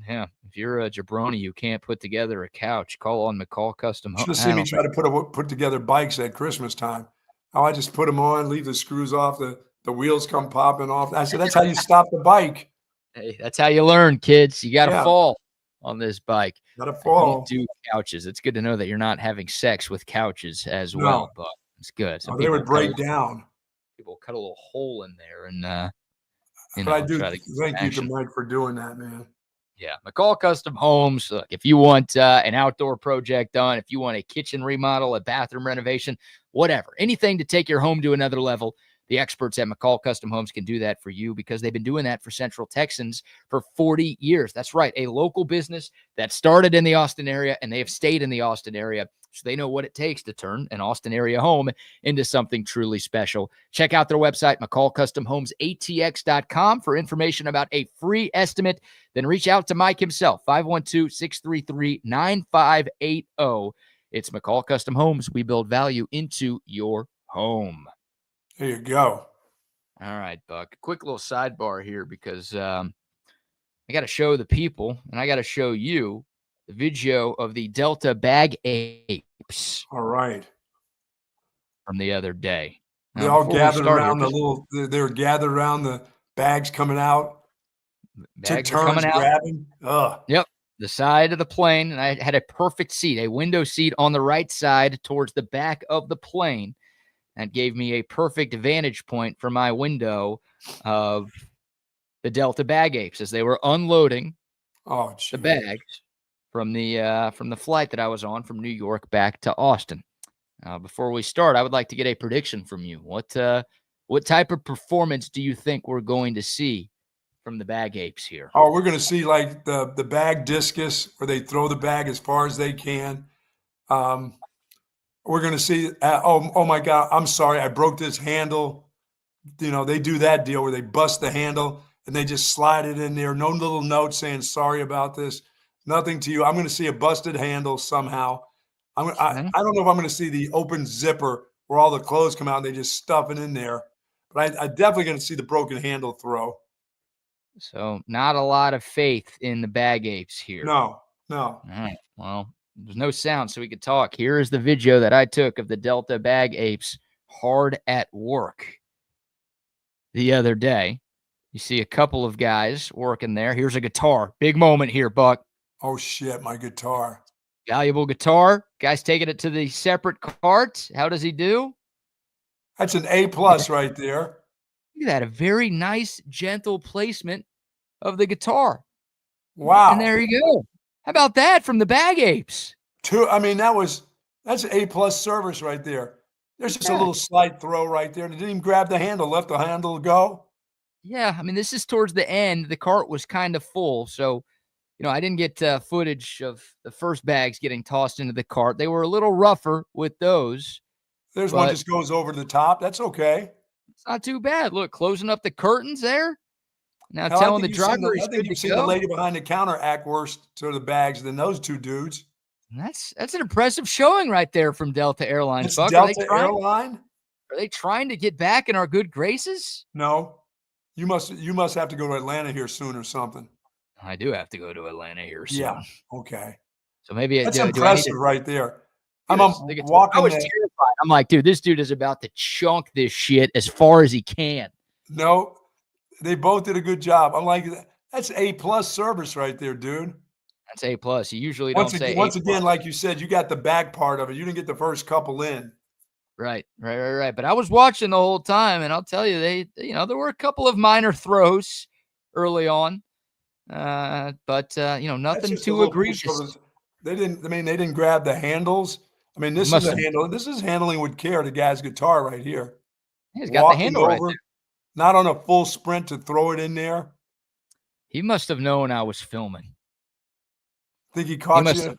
Yeah. If you're a jabroni, you can't put together a couch. Call on McCall Custom Homes. You should have seen me try to put together bikes at Christmas time. How I just put them on, leave the screws off, the wheels come popping off. I said, that's how you stop the bike. Hey, that's how you learn, kids. You got to fall on this bike. Got to fall. Don't do couches. It's good to know that you're not having sex with couches as well, but it's good. They would break down. People cut a little hole in there, and I do thank you to Mike for doing that, man. Yeah, McCall Custom Homes. Look, if you want an outdoor project done, if you want a kitchen remodel, a bathroom renovation, whatever, anything to take your home to another level, the experts at McCall Custom Homes can do that for you because they've been doing that for Central Texans for 40 years. That's right, a local business that started in the Austin area, and they have stayed in the Austin area, so they know what it takes to turn an Austin area home into something truly special. Check out their website, McCallCustomHomesATX.com, for information about a free estimate. Then reach out to Mike himself, 512-633-9580. It's McCall Custom Homes. We build value into your home. There you go. All right, Buck. Quick little sidebar here because I got to show the people, and I got to show you the video of the Delta bag apes. All right. From the other day. They all gathered around they were gathered around the bags coming out. Bags are coming out. Grabbing. Yep. The side of the plane, and I had a perfect seat, a window seat on the right side towards the back of the plane. That gave me a perfect vantage point for my window of the Delta bag apes as they were unloading the bags from the flight that I was on from New York back to Austin. Before we start, I would like to get a prediction from you. What type of performance do you think we're going to see from the Bag Apes here? Oh, we're going to see like the bag discus, where they throw the bag as far as they can. We're going to see, oh my God, I'm sorry, I broke this handle. You know, they do that deal where they bust the handle and they just slide it in there. No little note saying sorry about this. Nothing to you. I'm going to see a busted handle somehow. I don't know if I'm going to see the open zipper where all the clothes come out and they just stuff it in there. But I definitely going to see the broken handle throw. So not a lot of faith in the Bag Apes here. No. All right. Well, there's no sound, so we could talk. Here is the video that I took of the Delta Bag Apes hard at work the other day. You see a couple of guys working there. Here's a guitar. Big moment here, Buck. Oh, shit, my guitar. Valuable guitar. Guy's taking it to the separate cart. How does he do? That's an A+ right there. Look at that. A very nice, gentle placement of the guitar. Wow. And there you go. How about that from the Bag Apes? That's an A+ service right there. There's just a little slight throw right there. They didn't even grab the handle, left the handle go. Yeah, I mean, this is towards the end. The cart was kind of full, so, I didn't get footage of the first bags getting tossed into the cart. They were a little rougher with those. There's one just goes over the top. That's okay. It's not too bad. Look, closing up the curtains there. Now telling the driver he's good to go. I think you've seen the lady behind the counter act worse to the bags than those two dudes. That's an impressive showing right there from Delta Airlines. It's Delta Airline? Are they trying to get back in our good graces? No. You must have to go to Atlanta here soon or something. I do have to go to Atlanta here soon. Yeah. Okay. So maybe that's impressive right there. I was terrified. I'm like, dude, this dude is about to chunk this shit as far as he can. No, they both did a good job. I'm like, that's A+ service right there, dude. That's A+. You usually don't say once again, like you said, you got the back part of it. You didn't get the first couple in. Right. But I was watching the whole time, and I'll tell you, there were a couple of minor throws early on, but nothing too egregious. They didn't grab the handles. I mean, this is a handle. This is handling with care. The guy's guitar right here. He's got the handle right there. Not on a full sprint to throw it in there. He must have known I was filming. Think he caught you?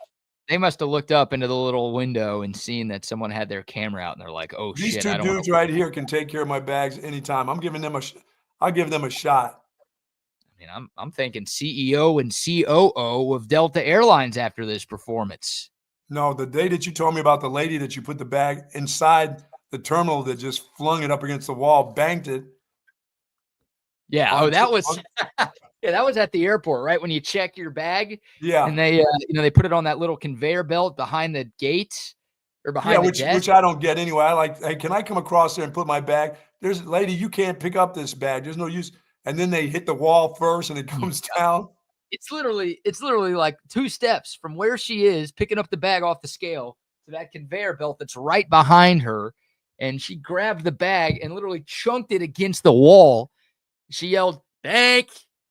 They must have looked up into the little window and seen that someone had their camera out, and they're like, "Oh These shit!" These two dudes right here can take care of my bags anytime. I'll give them a shot. I mean, I'm thinking CEO and COO of Delta Airlines after this performance. No, the day that you told me about the lady that you put the bag inside the terminal that just flung it up against the wall, banked it. Yeah. Oh, that was. Yeah, that was at the airport, right? When you check your bag. Yeah. And they, they put it on that little conveyor belt behind the gate or behind the desk. Which I don't get anyway. I like, hey, can I come across there and put my bag? There's a lady, you can't pick up this bag. There's no use. And then they hit the wall first and it comes down. It's literally like 2 steps from where she is picking up the bag off the scale to that conveyor belt that's right behind her. And she grabbed the bag and literally chunked it against the wall. She yelled, "Bank,"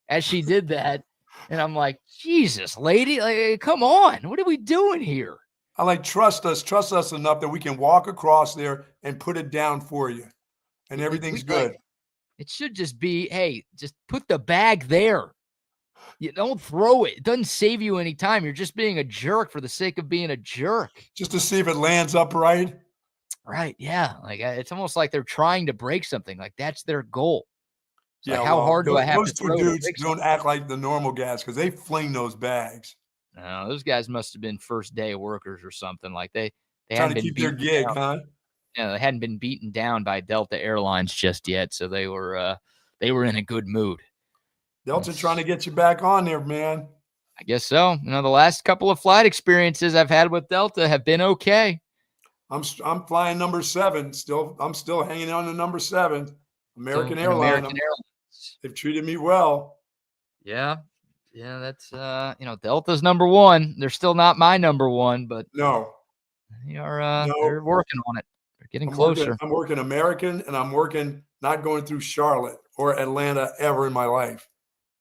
as she did that. And I'm like, Jesus, lady, like, come on. What are we doing here? I like, trust us enough that we can walk across there and put it down for you. And everything's good. It should just be, hey, just put the bag there. You don't throw it. It doesn't save you any time. You're just being a jerk for the sake of being a jerk. Just to see if it lands upright. Right. Yeah. Like, it's almost like they're trying to break something. Like, that's their goal. Yeah, like, how hard do I have to throw? Those two dudes don't act like the normal guys because they fling those bags. No, those guys must have been first day workers or something. Like they trying to keep their gig, huh? Yeah, they hadn't been beaten down by Delta Airlines just yet, so they were in a good mood. Delta trying to get you back on there, man. I guess so. The last couple of flight experiences I've had with Delta have been okay. I'm flying number 7. I'm still hanging on to number 7. American Airlines. They've treated me well. Yeah. Yeah, that's Delta's number 1. They're still not my number 1, but no. They're working on it. They're getting closer. I'm working American, and I'm working not going through Charlotte or Atlanta ever in my life.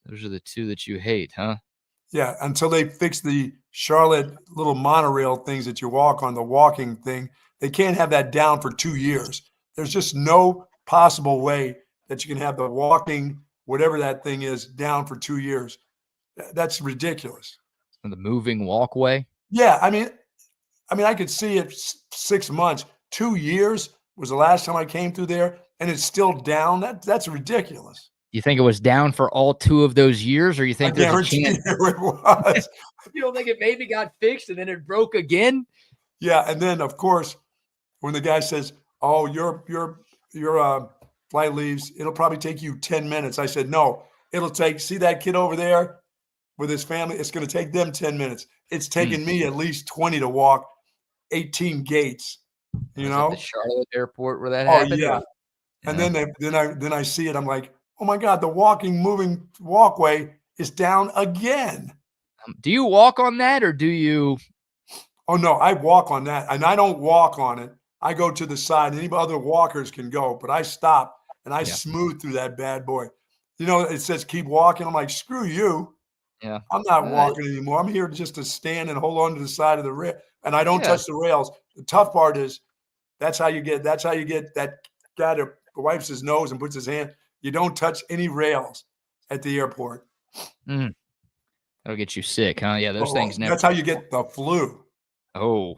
Those are the 2 that you hate, huh? Yeah, until they fix the Charlotte little monorail things that you walk on, the walking thing. They can't have that down for 2 years. There's just no possible way that you can have the walking, whatever that thing is, down for 2 years. That's ridiculous. And the moving walkway. Yeah, I mean, I could see it 6 months. 2 years was the last time I came through there, and it's still down. That's ridiculous. You think it was down for all 2 of those years, or you think there's a chance it was? You don't think it maybe got fixed and then it broke again? Yeah, and then of course, when the guy says, "Oh, your flight leaves, it'll probably take you 10 minutes," I said, "No, it'll take. See that kid over there with his family? It's going to take them 10 minutes. It's taken me at least 20 to walk 18 gates." You know, the Charlotte airport where that happened. Yeah. And then I see it. I'm like, oh my God, the moving walkway is down again. Do you walk on that, or do you? Oh no, I walk on that, and I don't walk on it. I go to the side. Any other walkers can go, but I stop and I smooth through that bad boy. You know, it says keep walking. I'm like, screw you. Yeah, I'm not walking anymore. I'm here just to stand and hold on to the side of the rail, and I don't touch the rails. The tough part is that's how you get that guy that wipes his nose and puts his hand. You don't touch any rails at the airport. That'll get you sick, huh? Yeah, those things never. That's how you get the flu. Oh,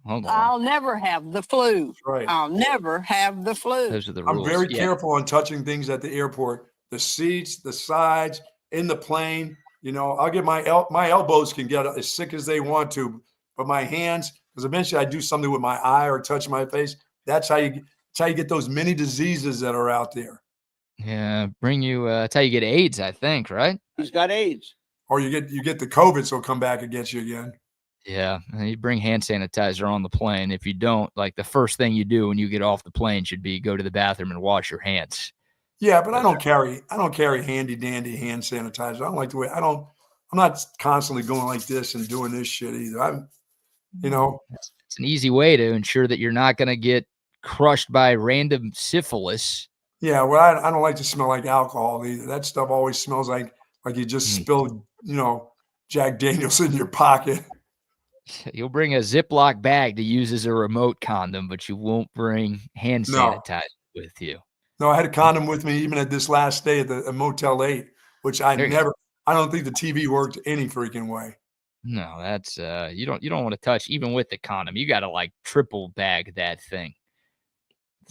hold on. I'll never have the flu. That's right. I'll never have the flu. Those are the rules. I'm very careful on touching things at the airport. The seats, the sides, in the plane. You know, I'll get my elbows can get as sick as they want to, but my hands, because eventually I do something with my eye or touch my face. That's how you get those many diseases that are out there. Yeah, that's how you get AIDS, I think, right? He's got AIDS. Or you get the COVID, so it'll come back against you again. Yeah, and you bring hand sanitizer on the plane. If you don't, like the first thing you do when you get off the plane should be go to the bathroom and wash your hands. Yeah, but I don't carry handy dandy hand sanitizer. I don't like the way I'm not constantly going like this and doing this shit either. It's an easy way to ensure that you're not going to get crushed by random syphilis. Yeah, well, I don't like to smell like alcohol either. That stuff always smells like you just spilled, Jack Daniels in your pocket. You'll bring a Ziploc bag to use as a remote condom, but you won't bring hand sanitizer with you. No, I had a condom with me even at this last stay at the Motel 8, which I don't think the TV worked any freaking way. No, that's you don't want to touch even with the condom. You got to like triple bag that thing.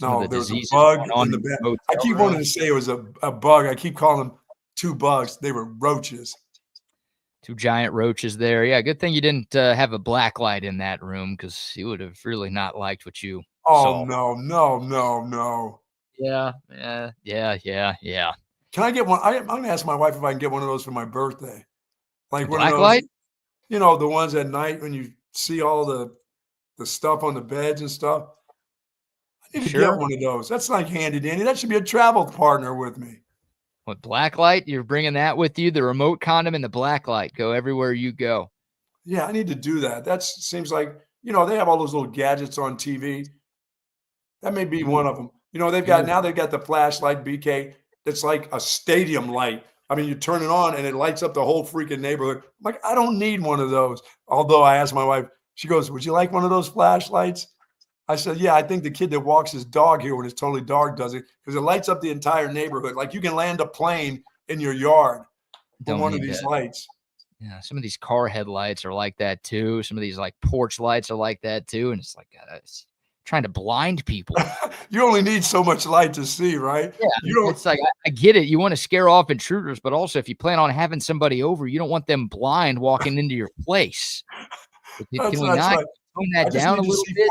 No, there was a bug in the bag. I keep wanting to say it was a bug. I keep calling them 2 bugs. They were roaches. 2 giant roaches there. Yeah, good thing you didn't have a black light in that room, because you would have really not liked what you saw. No. Yeah. Can I get one? I'm going to ask my wife if I can get one of those for my birthday. Like one black of those, light? The ones at night when you see all the stuff on the beds and stuff. I need to get one of those. That's like handy dandy. That should be a travel partner with me. What, black light? You're bringing that with you? The remote condom and the black light go everywhere you go. Yeah, I need to do that. That seems like, they have all those little gadgets on TV. That may be one of them. They've got the flashlight, BK, that's like a stadium light. I mean, you turn it on and it lights up the whole freaking neighborhood. I'm like, I don't need one of those. Although I asked my wife, she goes, would you like one of those flashlights? I said, yeah, I think the kid that walks his dog here when it's totally dark does it, because it lights up the entire neighborhood. Like you can land a plane in your yard with one of these lights. Yeah, some of these car headlights are like that too. Some of these like porch lights are like that too. And it's like it's trying to blind people. You only need so much light to see, right? Yeah, it's like I get it. You want to scare off intruders, but also if you plan on having somebody over, you don't want them blind walking into your place. Can we not tone that down a little bit?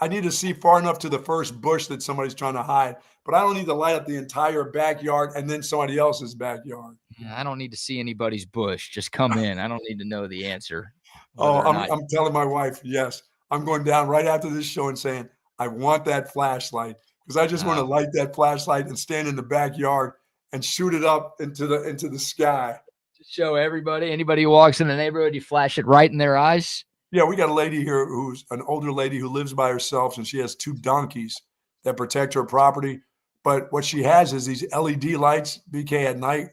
I need to see far enough to the first bush that somebody's trying to hide, but I don't need to light up the entire backyard and then somebody else's backyard. Yeah, I don't need to see anybody's bush. Just come in. I don't need to know the answer. I'm telling my wife, yes, I'm going down right after this show and saying, I want that flashlight, because I just want to light that flashlight and stand in the backyard and shoot it up into the sky. Just show anybody who walks in the neighborhood, you flash it right in their eyes. Yeah, we got a lady here who's an older lady who lives by herself, and she has 2 donkeys that protect her property. But what she has is these LED lights, BK, at night.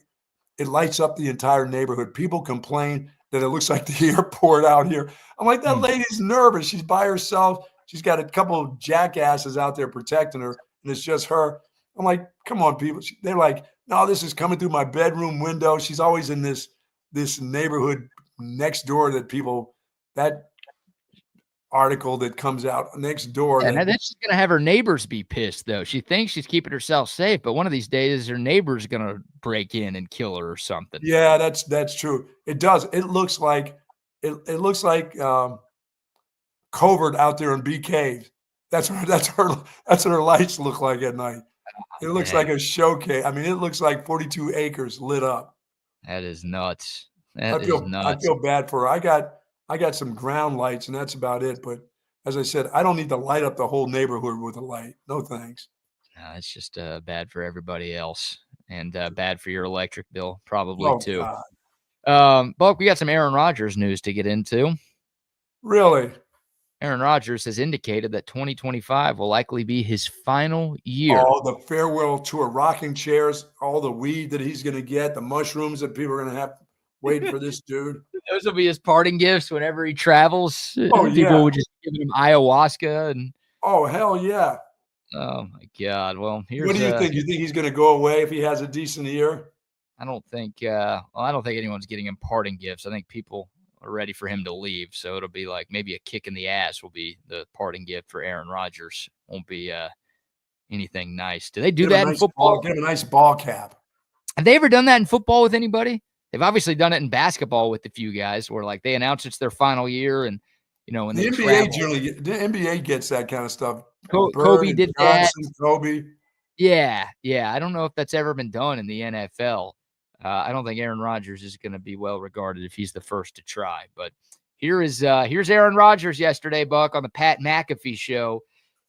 It lights up the entire neighborhood. People complain that it looks like the airport out here. I'm like, that lady's nervous. She's by herself. she's got a couple of jackasses out there protecting her, and it's just her. I'm like, come on, people. They're like, no, this is coming through my bedroom window. She's always in this neighborhood next door that article that comes out next door. And that's going to have her neighbors be pissed, though. She thinks she's keeping herself safe, but one of these days her neighbor's going to break in and kill her or something. Yeah, that's true. It does. It looks like covert out there in Bee Cave. That's what her lights look like at night. It looks like a showcase. I mean, it looks like 42 acres lit up. That is nuts. I feel bad for her. I got some ground lights, and that's about it. But as I said, I don't need to light up the whole neighborhood with a light. No thanks. No, it's just bad for everybody else, and bad for your electric bill probably too. Buck, we got some Aaron Rodgers news to get into. Really? Aaron Rodgers has indicated that 2025 will likely be his final year. All the farewell tour, rocking chairs, all the weed that he's going to get, the mushrooms that people are going to have waiting for this dude. Those will be his parting gifts whenever he travels. Oh, people would just give him ayahuasca. And oh, hell yeah. Oh, my God. Well, here's what do you think? You think he's going to go away if he has a decent year? I don't think anyone's getting him parting gifts. I think people are ready for him to leave. So it'll be like maybe a kick in the ass will be the parting gift for Aaron Rodgers. Won't be anything nice. Do they do that in football? Get him a nice ball cap. Have they ever done that in football with anybody? They've obviously done it in basketball with a few guys where like they announce it's their final year, and when the NBA gets that kind of stuff. Kobe did that. Kobe. Yeah. I don't know if that's ever been done in the NFL. I don't think Aaron Rodgers is going to be well regarded if he's the first to try. But here's Aaron Rodgers yesterday, Buck, on the Pat McAfee show,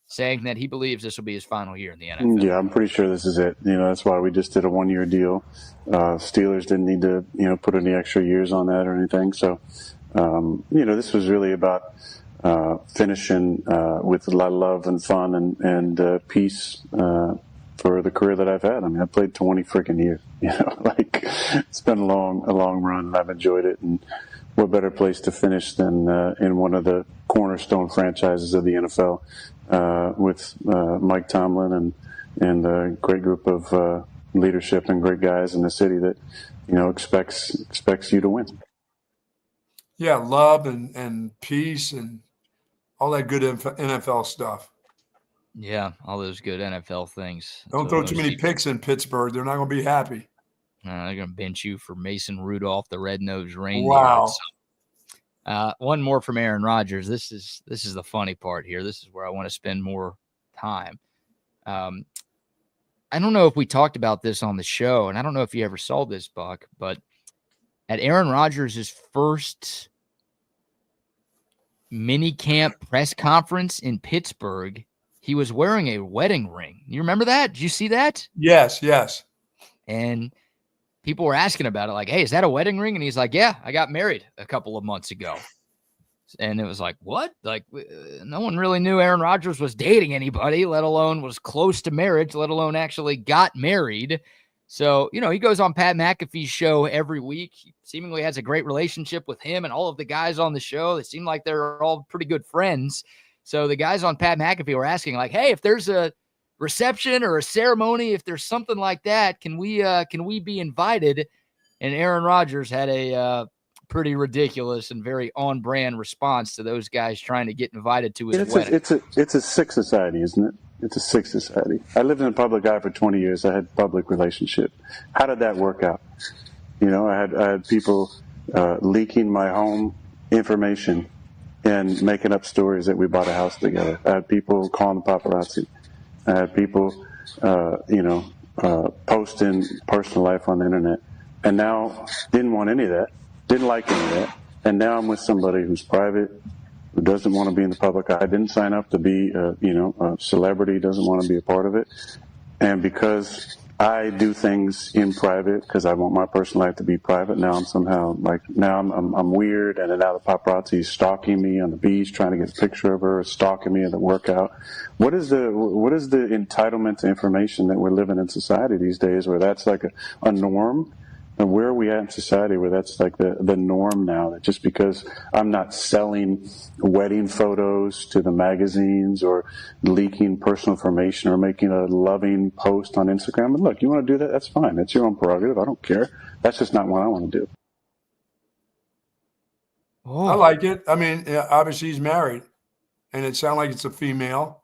saying that he believes this will be his final year in the NFL. Yeah, I'm pretty sure this is it. That's why we just did a 1-year deal. Steelers didn't need to, put any extra years on that or anything. So, this was really about finishing with a lot of love and fun and peace for the career that I've had. I mean, I played 20 freaking years. It's been a long run, and I've enjoyed it. And what better place to finish than in one of the cornerstone franchises of the NFL with Mike Tomlin and a great group of leadership and great guys in the city that expects you to win. Yeah, love and peace and all that good NFL stuff. Yeah, all those good NFL things. Don't throw too many picks in Pittsburgh. They're not going to be happy. They're going to bench you for Mason Rudolph, the red-nosed reindeer. Wow. One more from Aaron Rodgers. This is the funny part here. This is where I want to spend more time. I don't know if we talked about this on the show, and I don't know if you ever saw this, Buck, but at Aaron Rodgers' first mini camp press conference in Pittsburgh, he was wearing a wedding ring. You remember that? Did you see that? Yes. And people were asking about it, like, hey, is that a wedding ring? And he's like, yeah, I got married a couple of months ago. And it was like, what? Like, no one really knew Aaron Rodgers was dating anybody, let alone was close to marriage, let alone actually got married. So, he goes on Pat McAfee's show every week. He seemingly has a great relationship with him and all of the guys on the show. They seem like they're all pretty good friends. So the guys on Pat McAfee were asking, like, hey, if there's a reception or a ceremony, if there's something like that, can we be invited? And Aaron Rodgers had a pretty ridiculous and very on-brand response to those guys trying to get invited to his wedding. It's a sick society, isn't it? It's a sick society. I lived in the public eye for 20 years. I had public relationship. How did that work out? I had people leaking my home information and making up stories that we bought a house together. I had people calling the paparazzi. I had people, posting personal life on the internet. And now didn't want any of that, didn't like any of that. And now I'm with somebody who's private, who doesn't want to be in the public eye, didn't sign up to be, a celebrity, doesn't want to be a part of it. And because I do things in private because I want my personal life to be private. Now I'm somehow I'm weird, and now the paparazzi is stalking me on the beach, trying to get a picture of her, stalking me at the workout. What is the entitlement to information that we're living in society these days, where that's like a norm, And where are we at in society where that's like the norm now? That just because I'm not selling wedding photos to the magazines or leaking personal information or making a loving post on Instagram, and look, you want to do that? That's fine. That's your own prerogative. I don't care. That's just not what I want to do. I like it. I mean, obviously he's married, and it sounds like it's a female.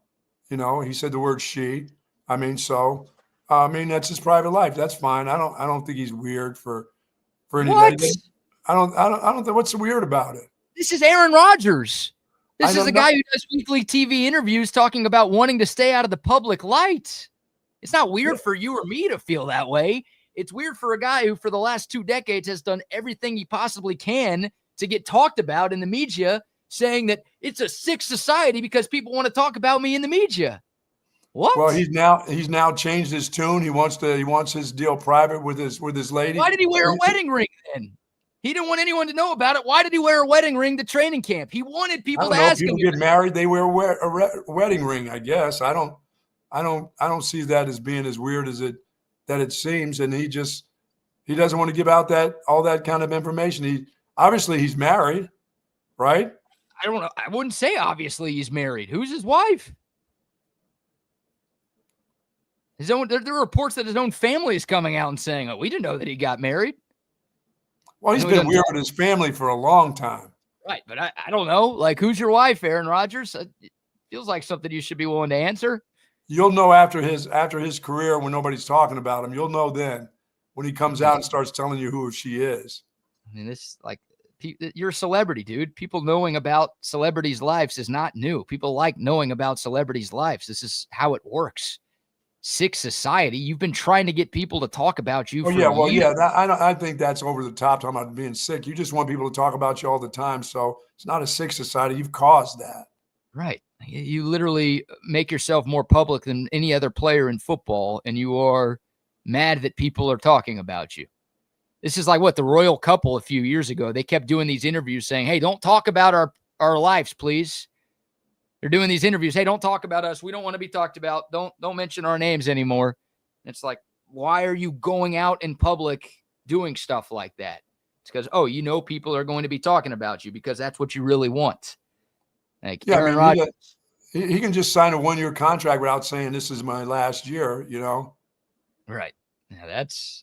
You know, he said the word she. I mean, so. I mean, that's his private life. That's fine. I don't think he's weird for anybody. What? I don't think what's so weird about it. This is Aaron Rodgers. This is a guy who does weekly TV interviews talking about wanting to stay out of the public light. It's not weird for you or me to feel that way. It's weird for a guy who for the last 2 decades has done everything he possibly can to get talked about in the media, saying that it's a sick society because people want to talk about me in the media. What? Well, he's now changed his tune. He wants his deal private with his lady. Why did he wear a wedding ring then? He didn't want anyone to know about it. Why did he wear a wedding ring to training camp? He wanted people to ask him. People get married, they wear a wedding ring, I guess. I don't see that as being as weird as it seems. And he doesn't want to give out all that kind of information. Obviously he's married, right? I don't know. I wouldn't say obviously he's married. Who's his wife? There are reports that his own family is coming out and saying, "Oh, we didn't know that he got married." Well, he's been weird with his family for a long time. Right, but I don't know. Like, who's your wife, Aaron Rodgers? It feels like something you should be willing to answer. You'll know after his career when nobody's talking about him. You'll know then when he comes out and starts telling you who she is. I mean, you're a celebrity, dude. People knowing about celebrities' lives is not new. People like knowing about celebrities' lives. This is how it works. Sick society. You've been trying to get people to talk about you. I think that's over the top. Talking about being sick, you just want people to talk about you all the time. So it's not a sick society. You've caused that, right? You literally make yourself more public than any other player in football, and you are mad that people are talking about you. This is like what the royal couple a few years ago. They kept doing these interviews saying, "Hey, don't talk about our lives, please." They're doing these interviews. Hey, don't talk about us. We don't want to be talked about. Don't mention our names anymore. It's like, why are you going out in public doing stuff like that? It's because, people are going to be talking about you because that's what you really want. Like, yeah, Aaron Rodgers. He can just sign a 1-year contract without saying this is my last year, Right. Yeah, that's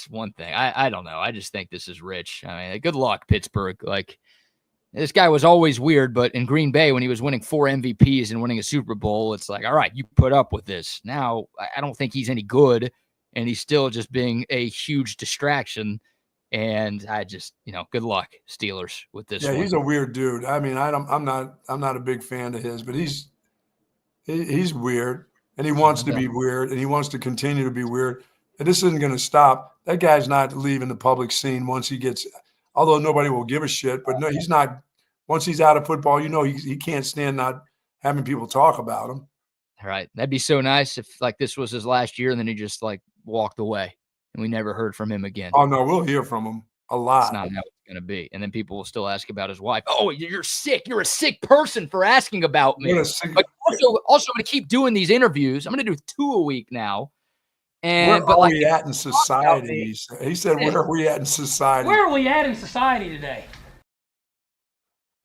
one thing. I don't know. I just think this is rich. I mean, good luck, Pittsburgh. Like, this guy was always weird, but in Green Bay, when he was winning 4 MVPs and winning a Super Bowl, it's like, all right, you put up with this. Now, I don't think he's any good, and he's still just being a huge distraction. And I just, good luck, Steelers, with this. Yeah, one. He's a weird dude. I mean, I'm not a big fan of his, but he's weird, and he wants to be weird, and he wants to continue to be weird. And this isn't going to stop. That guy's not leaving the public scene once he gets. Although nobody will give a shit, but no, he's not. Once he's out of football, he can't stand not having people talk about him. All right, that'd be so nice if like this was his last year, and then he just like walked away, and we never heard from him again. Oh no, we'll hear from him a lot. That's not how it's gonna be, and then people will still ask about his wife. Oh, you're sick. You're a sick person for asking about me. But also, I'm gonna keep doing these interviews. I'm gonna do 2 a week now. And where are we at in society? He said, "Where are we at in society? Where are we at in society today?"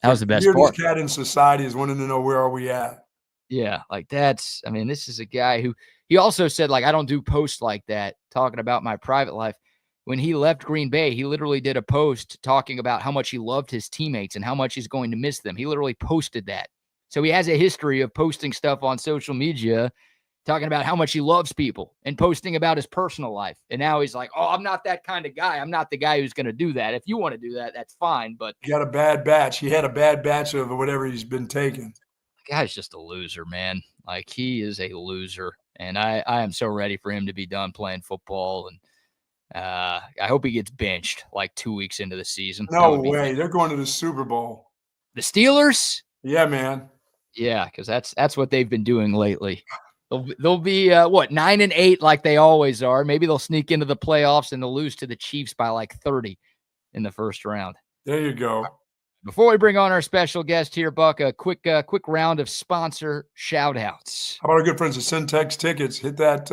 That was the best part. This cat in society is wanting to know where are we at. Yeah, like this is a guy who he also said, like, I don't do posts like that talking about my private life. When he left Green Bay, he literally did a post talking about how much he loved his teammates and how much he's going to miss them. He literally posted that. So he has a history of posting stuff on social media talking about how much he loves people and posting about his personal life. And now he's like, oh, I'm not that kind of guy. I'm not the guy who's going to do that. If you want to do that, that's fine. But he got a bad batch. He had a bad batch of whatever he's been taking. The guy's just a loser, man. Like, he is a loser. And I am so ready for him to be done playing football. And I hope he gets benched like 2 weeks into the season. No way. They're going to the Super Bowl. The Steelers? Yeah, man. Yeah, because that's what they've been doing lately. They'll be 9-8 like they always are. Maybe they'll sneak into the playoffs and they'll lose to the Chiefs by like 30 in the first round. There you go. Before we bring on our special guest here, Buck, a quick round of sponsor shout-outs. How about our good friends at Syntex Tickets? Hit that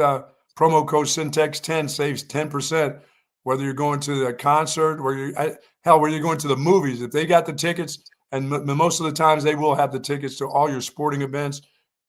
promo code Syntex10, saves 10%. whether you're going to the concert, whether you're going to the movies. If they got the tickets, and most of the times they will have the tickets to all your sporting events,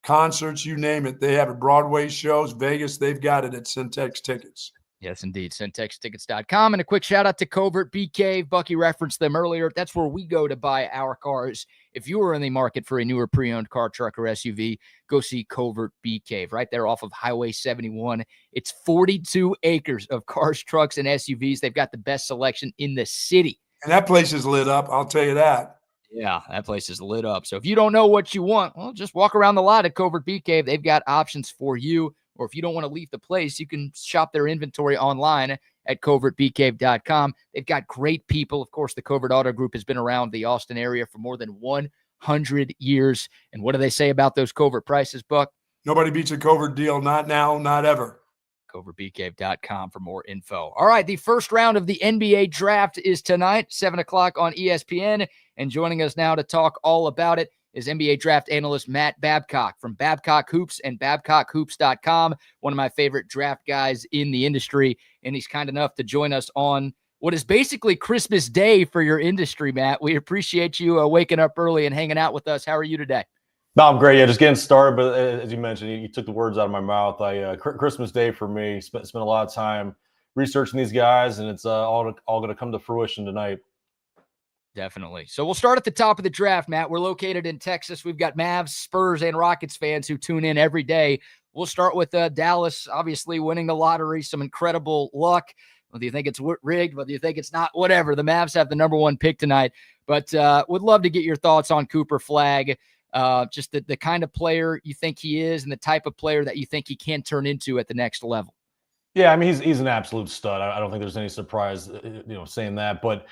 concerts, you name it. They have it. Broadway shows, Vegas, they've got it at Syntex Tickets. Yes, indeed. SyntexTickets.com. And a quick shout out to Covert Bee Cave. Bucky referenced them earlier. That's where we go to buy our cars. If you are in the market for a newer pre-owned car, truck, or SUV, go see Covert Bee Cave right there off of Highway 71. It's 42 acres of cars, trucks, and SUVs. They've got the best selection in the city. And that place is lit up, I'll tell you that. Yeah, that place is lit up. So if you don't know what you want, well, just walk around the lot at Covert Bee Cave. They've got options for you. Or if you don't want to leave the place, you can shop their inventory online at covertbeecave.com. They've got great people. Of course, the Covert Auto Group has been around the Austin area for more than 100 years. And what do they say about those Covert prices, Buck? Nobody beats a Covert deal. Not now, not ever. covertbeecave.com for more info. All right, the first round of the NBA draft is tonight, 7 o'clock on ESPN. And joining us now to talk all about it is NBA draft analyst Matt Babcock from Babcock Hoops and BabcockHoops.com, one of my favorite draft guys in the industry. And he's kind enough to join us on what is basically Christmas Day for your industry, Matt. We appreciate you waking up early and hanging out with us. How are you today? No, I'm great. Yeah, just getting started. But as you mentioned, you took the words out of my mouth. Christmas Day for me, spent a lot of time researching these guys, and it's all going to come to fruition tonight. Definitely. So we'll start at the top of the draft, Matt. We're located in Texas. We've got Mavs, Spurs, and Rockets fans who tune in every day. We'll start with Dallas, obviously winning the lottery, some incredible luck. Whether you think it's rigged, whether you think it's not, whatever. The Mavs have the number one pick tonight. But would love to get your thoughts on Cooper Flagg, just the kind of player you think he is and the type of player that you think he can turn into at the next level. Yeah, I mean, he's an absolute stud. I don't think there's any surprise, saying that. But,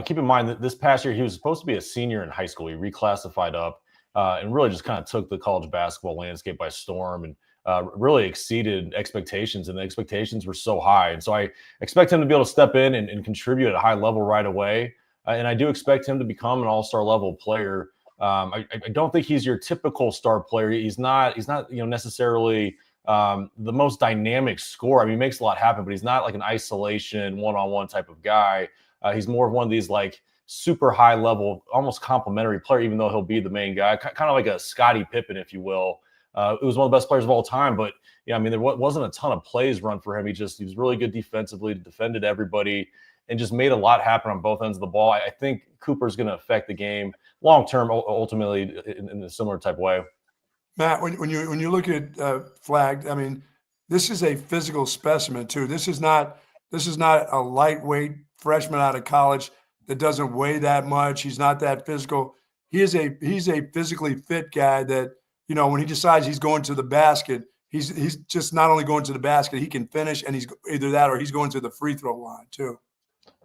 keep in mind that this past year, he was supposed to be a senior in high school. He reclassified up and really just kind of took the college basketball landscape by storm and really exceeded expectations. And the expectations were so high. And so I expect him to be able to step in and contribute at a high level right away. And I do expect him to become an all-star level player. I don't think he's your typical star player. He's not necessarily the most dynamic scorer. I mean, he makes a lot happen, but he's not like an isolation one-on-one type of guy. He's more of one of these like super high level, almost complimentary player, even though he'll be the main guy, kind of like a Scottie Pippen, if you will. It was one of the best players of all time, but yeah, I mean, there wasn't a ton of plays run for him. He was really good defensively, defended everybody, and just made a lot happen on both ends of the ball. I think Cooper's going to affect the game long-term, ultimately in a similar type of way. Matt, when you look at Flagg, I mean, this is a physical specimen too. This is not a lightweight freshman out of college that doesn't weigh that much. He's not that physical. He's a physically fit guy that, when he decides he's going to the basket, he's just not only going to the basket, he can finish, and he's either that or he's going to the free throw line too.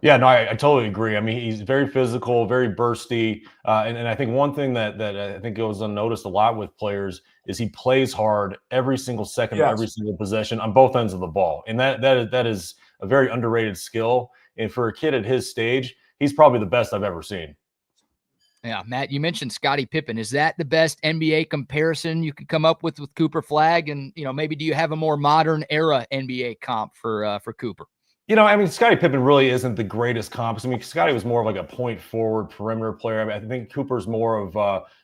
Yeah, no, I totally agree. I mean, he's very physical, very bursty. And I think one thing that I think goes unnoticed a lot with players is he plays hard every single second of every single possession on both ends of the ball. And that is a very underrated skill. And for a kid at his stage, he's probably the best I've ever seen. Yeah, Matt, you mentioned Scottie Pippen. Is that the best NBA comparison you could come up with Cooper Flagg? And, maybe do you have a more modern era NBA comp for Cooper? I mean, Scottie Pippen really isn't the greatest comp. I mean, Scottie was more of like a point forward perimeter player. I mean, I think Cooper's more of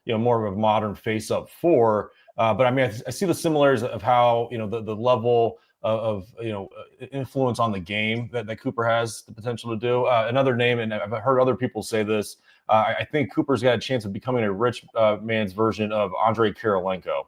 more of a modern face up four. But I mean, I see the similarities of how, the level of influence on the game that Cooper has the potential to do. Another name, and I've heard other people say this, I think Cooper's got a chance of becoming a rich man's version of Andrei Kirilenko,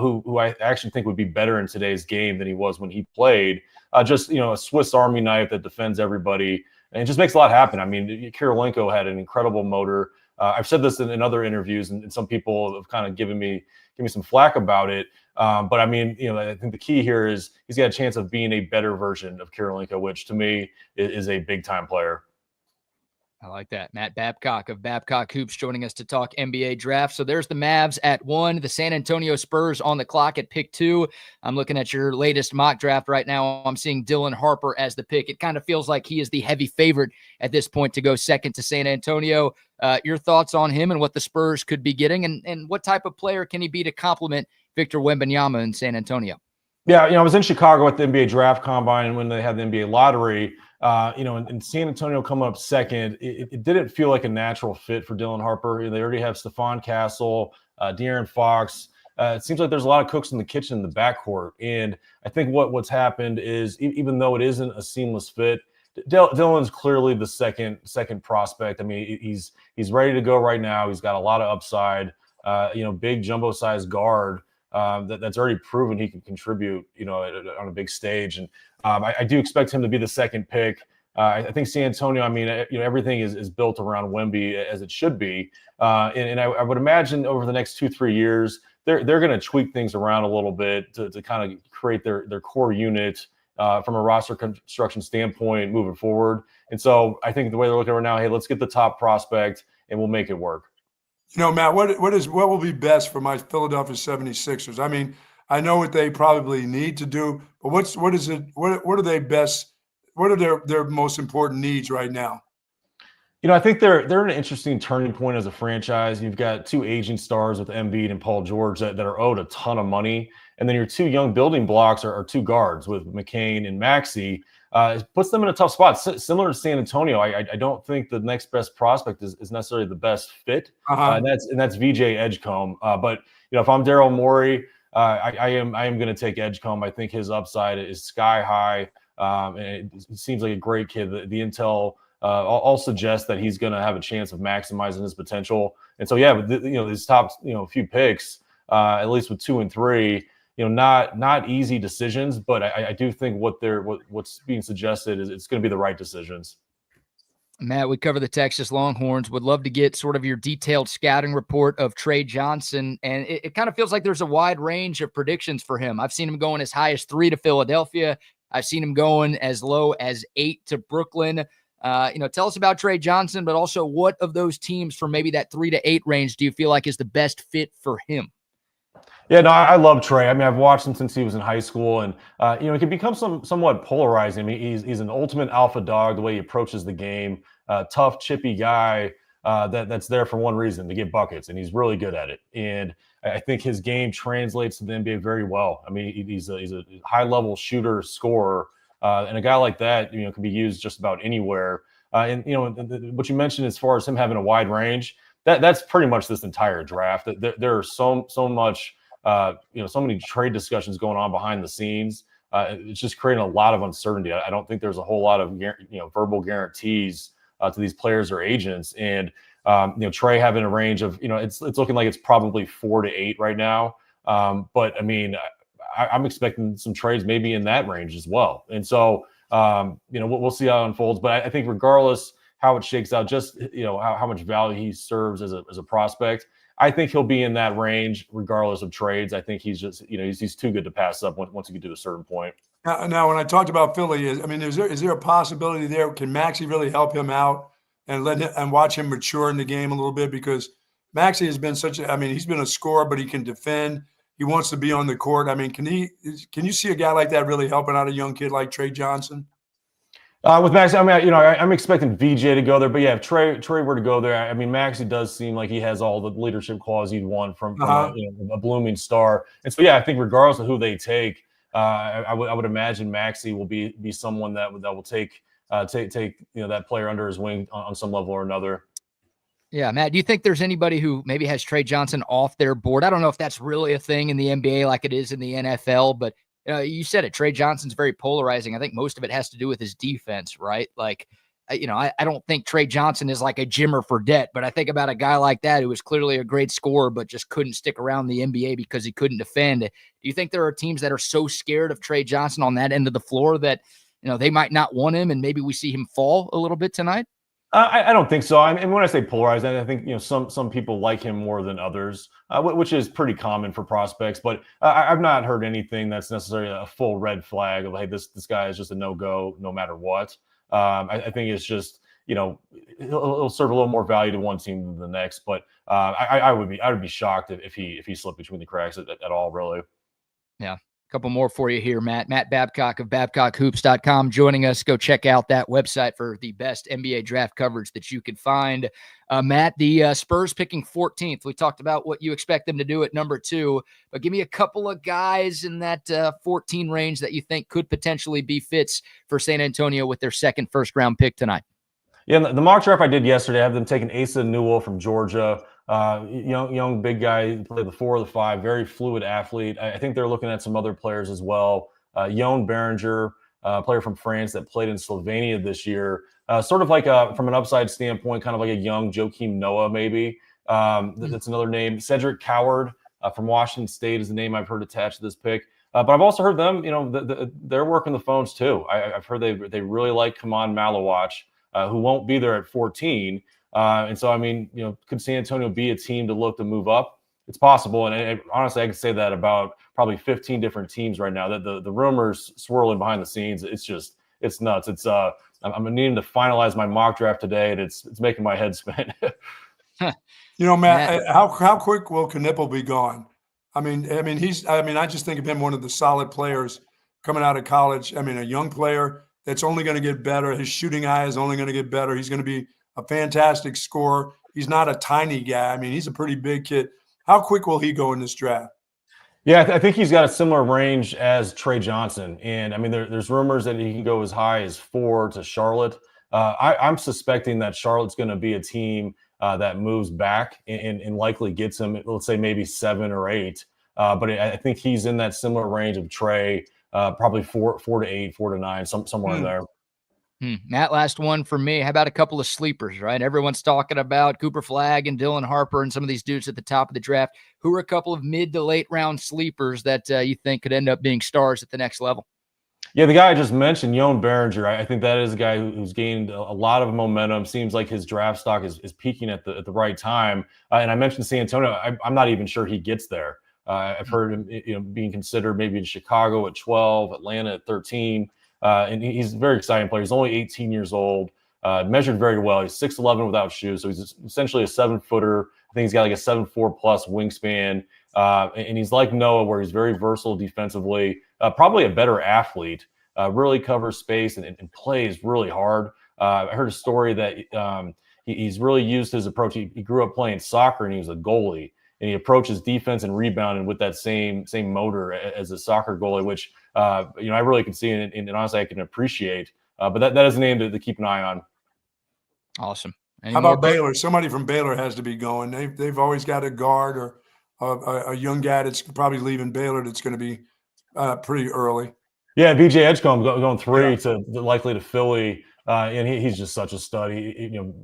who I actually think would be better in today's game than he was when he played. Just, a Swiss Army knife that defends everybody and it just makes a lot happen. I mean, Kirilenko had an incredible motor. I've said this in other interviews, and some people have kind of given me some flack about it. But I mean, I think the key here is he's got a chance of being a better version of Kirilenko, which to me is a big time player. I like that. Matt Babcock of Babcock Hoops joining us to talk NBA draft. So there's the Mavs at 1, the San Antonio Spurs on the clock at pick 2. I'm looking at your latest mock draft right now. I'm seeing Dylan Harper as the pick. It kind of feels like he is the heavy favorite at this point to go second to San Antonio. Your thoughts on him and what the Spurs could be getting, and what type of player can he be to complement Victor Wembanyama in San Antonio? Yeah, I was in Chicago at the NBA draft combine when they had the NBA lottery. And San Antonio come up second. It didn't feel like a natural fit for Dylan Harper. They already have Stephon Castle, De'Aaron Fox. It seems like there's a lot of cooks in the kitchen in the backcourt. And I think what's happened is, even though it isn't a seamless fit, Dylan's clearly the second prospect. I mean, he's ready to go right now. He's got a lot of upside. Big jumbo-sized guard. That's already proven he can contribute, on a big stage. And I do expect him to be the second pick. I think San Antonio, everything is built around Wemby as it should be. And I would imagine over the next 2-3 years, they're going to tweak things around a little bit to kind of create their core unit from a roster construction standpoint moving forward. And so I think the way they're looking right now, hey, let's get the top prospect and we'll make it work. Matt, what will be best for my Philadelphia 76ers? I mean, I know what they probably need to do, but what are they best? What are their most important needs right now? I think they're an interesting turning point as a franchise. You've got two aging stars with Embiid and Paul George that are owed a ton of money. And then your two young building blocks are two guards with McCain and Maxey. It puts them in a tough spot. Similar to San Antonio, I don't think the next best prospect is necessarily the best fit. And that's VJ Edgecombe. But if I'm Daryl Morey, I am going to take Edgecombe. I think his upside is sky high. And it seems like a great kid. The intel all suggests that he's going to have a chance of maximizing his potential. And so, these top few picks, at least with 2 and 3. Not easy decisions, but I do think what's being suggested is it's going to be the right decisions. Matt, we cover the Texas Longhorns. Would love to get sort of your detailed scouting report of Trey Johnson, and it kind of feels like there's a wide range of predictions for him. I've seen him going as high as 3 to Philadelphia. I've seen him going as low as 8 to Brooklyn. Tell us about Trey Johnson, but also what of those teams from maybe that 3 to 8 range do you feel like is the best fit for him? Yeah, no, I love Trey. I mean, I've watched him since he was in high school, and he can become somewhat polarizing. I mean, he's an ultimate alpha dog. The way he approaches the game, tough, chippy guy that's there for one reason, to get buckets, and he's really good at it. And I think his game translates to the NBA very well. I mean, he's a high level shooter, scorer, and a guy like that, can be used just about anywhere. And what you mentioned as far as him having a wide range, that's pretty much this entire draft. There are so much. So many trade discussions going on behind the scenes. It's just creating a lot of uncertainty. I don't think there's a whole lot of verbal guarantees to these players or agents. And Trey having a range of it's looking like it's probably 4 to 8 right now. But I mean, I'm expecting some trades maybe in that range as well. And so we'll see how it unfolds. But I think regardless how it shakes out, just how much value he serves as a prospect, I think he'll be in that range regardless of trades. I think he's just, he's too good to pass up once he get to a certain point. Now, when I talked about Philly, is there a possibility there? Can Maxey really help him out and watch him mature in the game a little bit? Because Maxey has been he's been a scorer, but he can defend. He wants to be on the court. I mean, can you see a guy like that really helping out a young kid like Trey Johnson? With Maxey, I'm expecting VJ to go there, but yeah, if Trey were to go there, I mean, Maxey does seem like he has all the leadership qualities you'd want from a blooming star. And so, yeah, I think regardless of who they take, I would imagine Maxey will be someone that will take that player under his wing on some level or another. Yeah, Matt, do you think there's anybody who maybe has Trey Johnson off their board? I don't know if that's really a thing in the NBA like it is in the NFL, but you said it. Trey Johnson's very polarizing. I think most of it has to do with his defense, right? Like, I don't think Trey Johnson is like a Jimmer Fredette, but I think about a guy like that who was clearly a great scorer but just couldn't stick around the NBA because he couldn't defend. Do you think there are teams that are so scared of Trey Johnson on that end of the floor that they might not want him, and maybe we see him fall a little bit tonight? I don't think so. And when I say polarized, I think some people like him more than others, which is pretty common for prospects. But I've not heard anything that's necessarily a full red flag of, hey, this guy is just a no-go no matter what. I think it's just it'll serve a little more value to one team than the next. But I would be shocked if he slipped between the cracks at all, really. Yeah. Couple more for you here, Matt. Matt Babcock of BabcockHoops.com joining us. Go check out that website for the best NBA draft coverage that you can find. Matt, the Spurs picking 14th. We talked about what you expect them to do at number 2, but give me a couple of guys in that 14 range that you think could potentially be fits for San Antonio with their second first-round pick tonight. Yeah, the mock draft I did yesterday, I have them taking Asa Newell from Georgia. Young big guy, played the 4 or the 5, very fluid athlete. I think they're looking at some other players as well. Jon Berenger, player from France that played in Slovenia this year. Sort of like from an upside standpoint, kind of like a young Joakim Noah maybe. That's another name. Cedric Coward from Washington State is the name I've heard attached to this pick. But I've also heard them, they're working the phones too. I've heard they really like Kaman Malawach, who won't be there at 14. And so, could San Antonio be a team to look to move up? It's possible. And honestly, I can say that about probably 15 different teams right now. That the rumors swirling behind the scenes, it's nuts. I'm needing to finalize my mock draft today, and it's making my head spin. Matt, how quick will Knipple be gone? I just think of him one of the solid players coming out of college. A young player that's only going to get better. His shooting eye is only going to get better. He's going to be a fantastic scorer. He's not a tiny guy. He's a pretty big kid. How quick will he go in this draft? Yeah, I think he's got a similar range as Trey Johnson. And there's rumors that he can go as high as 4 to Charlotte. I'm suspecting that Charlotte's going to be a team that moves back and likely gets him, let's say maybe 7 or 8. But I think he's in that similar range of Trey, probably 4 to 8, 4 to 9, somewhere in there. Matt, last one for me. How about a couple of sleepers, right? Everyone's talking about Cooper Flagg and Dylan Harper and some of these dudes at the top of the draft. Who are a couple of mid to late round sleepers that you think could end up being stars at the next level? Yeah, the guy I just mentioned, Jon Berenger, I think that is a guy who's gained a lot of momentum. Seems like his draft stock is peaking at the right time. And I mentioned San Antonio. I'm not even sure he gets there. I've heard him being considered maybe in Chicago at 12, Atlanta at 13. And he's a very exciting player. He's only 18 years old, measured very well. He's 6'11" without shoes. So he's essentially a 7-footer. I think he's got like a 7'4" plus wingspan. And he's like Noah, where he's very versatile defensively, probably a better athlete, really covers space and plays really hard. I heard a story that he's really used his approach. He grew up playing soccer and he was a goalie. And he approaches defense and rebounding with that same motor as a soccer goalie, which I really can see and honestly I can appreciate. But that is a name to keep an eye on. Awesome. How about Baylor? Somebody from Baylor has to be going. They've always got a guard or a young guy that's probably leaving Baylor that's going to be pretty early. Yeah, BJ Edgecombe going 3 to likely to Philly. And he's just such a stud.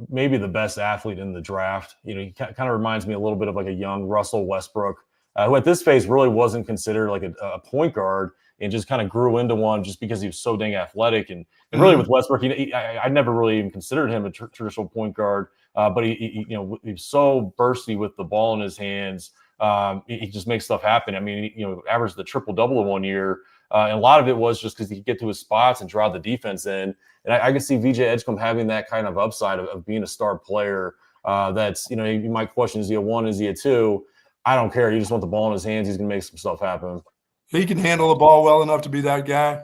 Maybe the best athlete in the draft. He kind of reminds me a little bit of like a young Russell Westbrook, who at this phase really wasn't considered like a point guard and just kind of grew into one just because he was so dang athletic. And really with Westbrook, I never really even considered him a traditional point guard, but he's so bursty with the ball in his hands. He just makes stuff happen. Averaged the triple-double in 1 year. And a lot of it was just because he could get to his spots and draw the defense in. And I can see VJ Edgecombe having that kind of upside of being a star player. That's, you might question, is he a 1, is he a 2? I don't care. You just want the ball in his hands. He's going to make some stuff happen. He can handle the ball well enough to be that guy.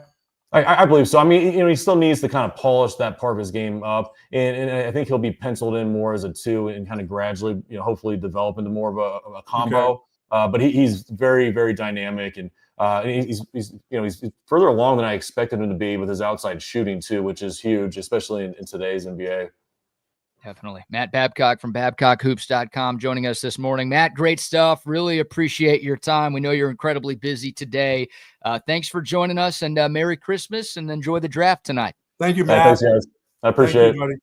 I believe so. He still needs to kind of polish that part of his game up. And I think he'll be penciled in more as a 2 and kind of gradually, hopefully develop into more of a combo. Okay. But he's very, very dynamic. And he's further along than I expected him to be with his outside shooting too, which is huge, especially in today's NBA. Definitely. Matt Babcock from BabcockHoops.com joining us this morning. Matt, great stuff. Really appreciate your time. We know you're incredibly busy today. Thanks for joining us, and Merry Christmas, and enjoy the draft tonight. Thank you, Matt. Thanks, guys. I appreciate it. Buddy.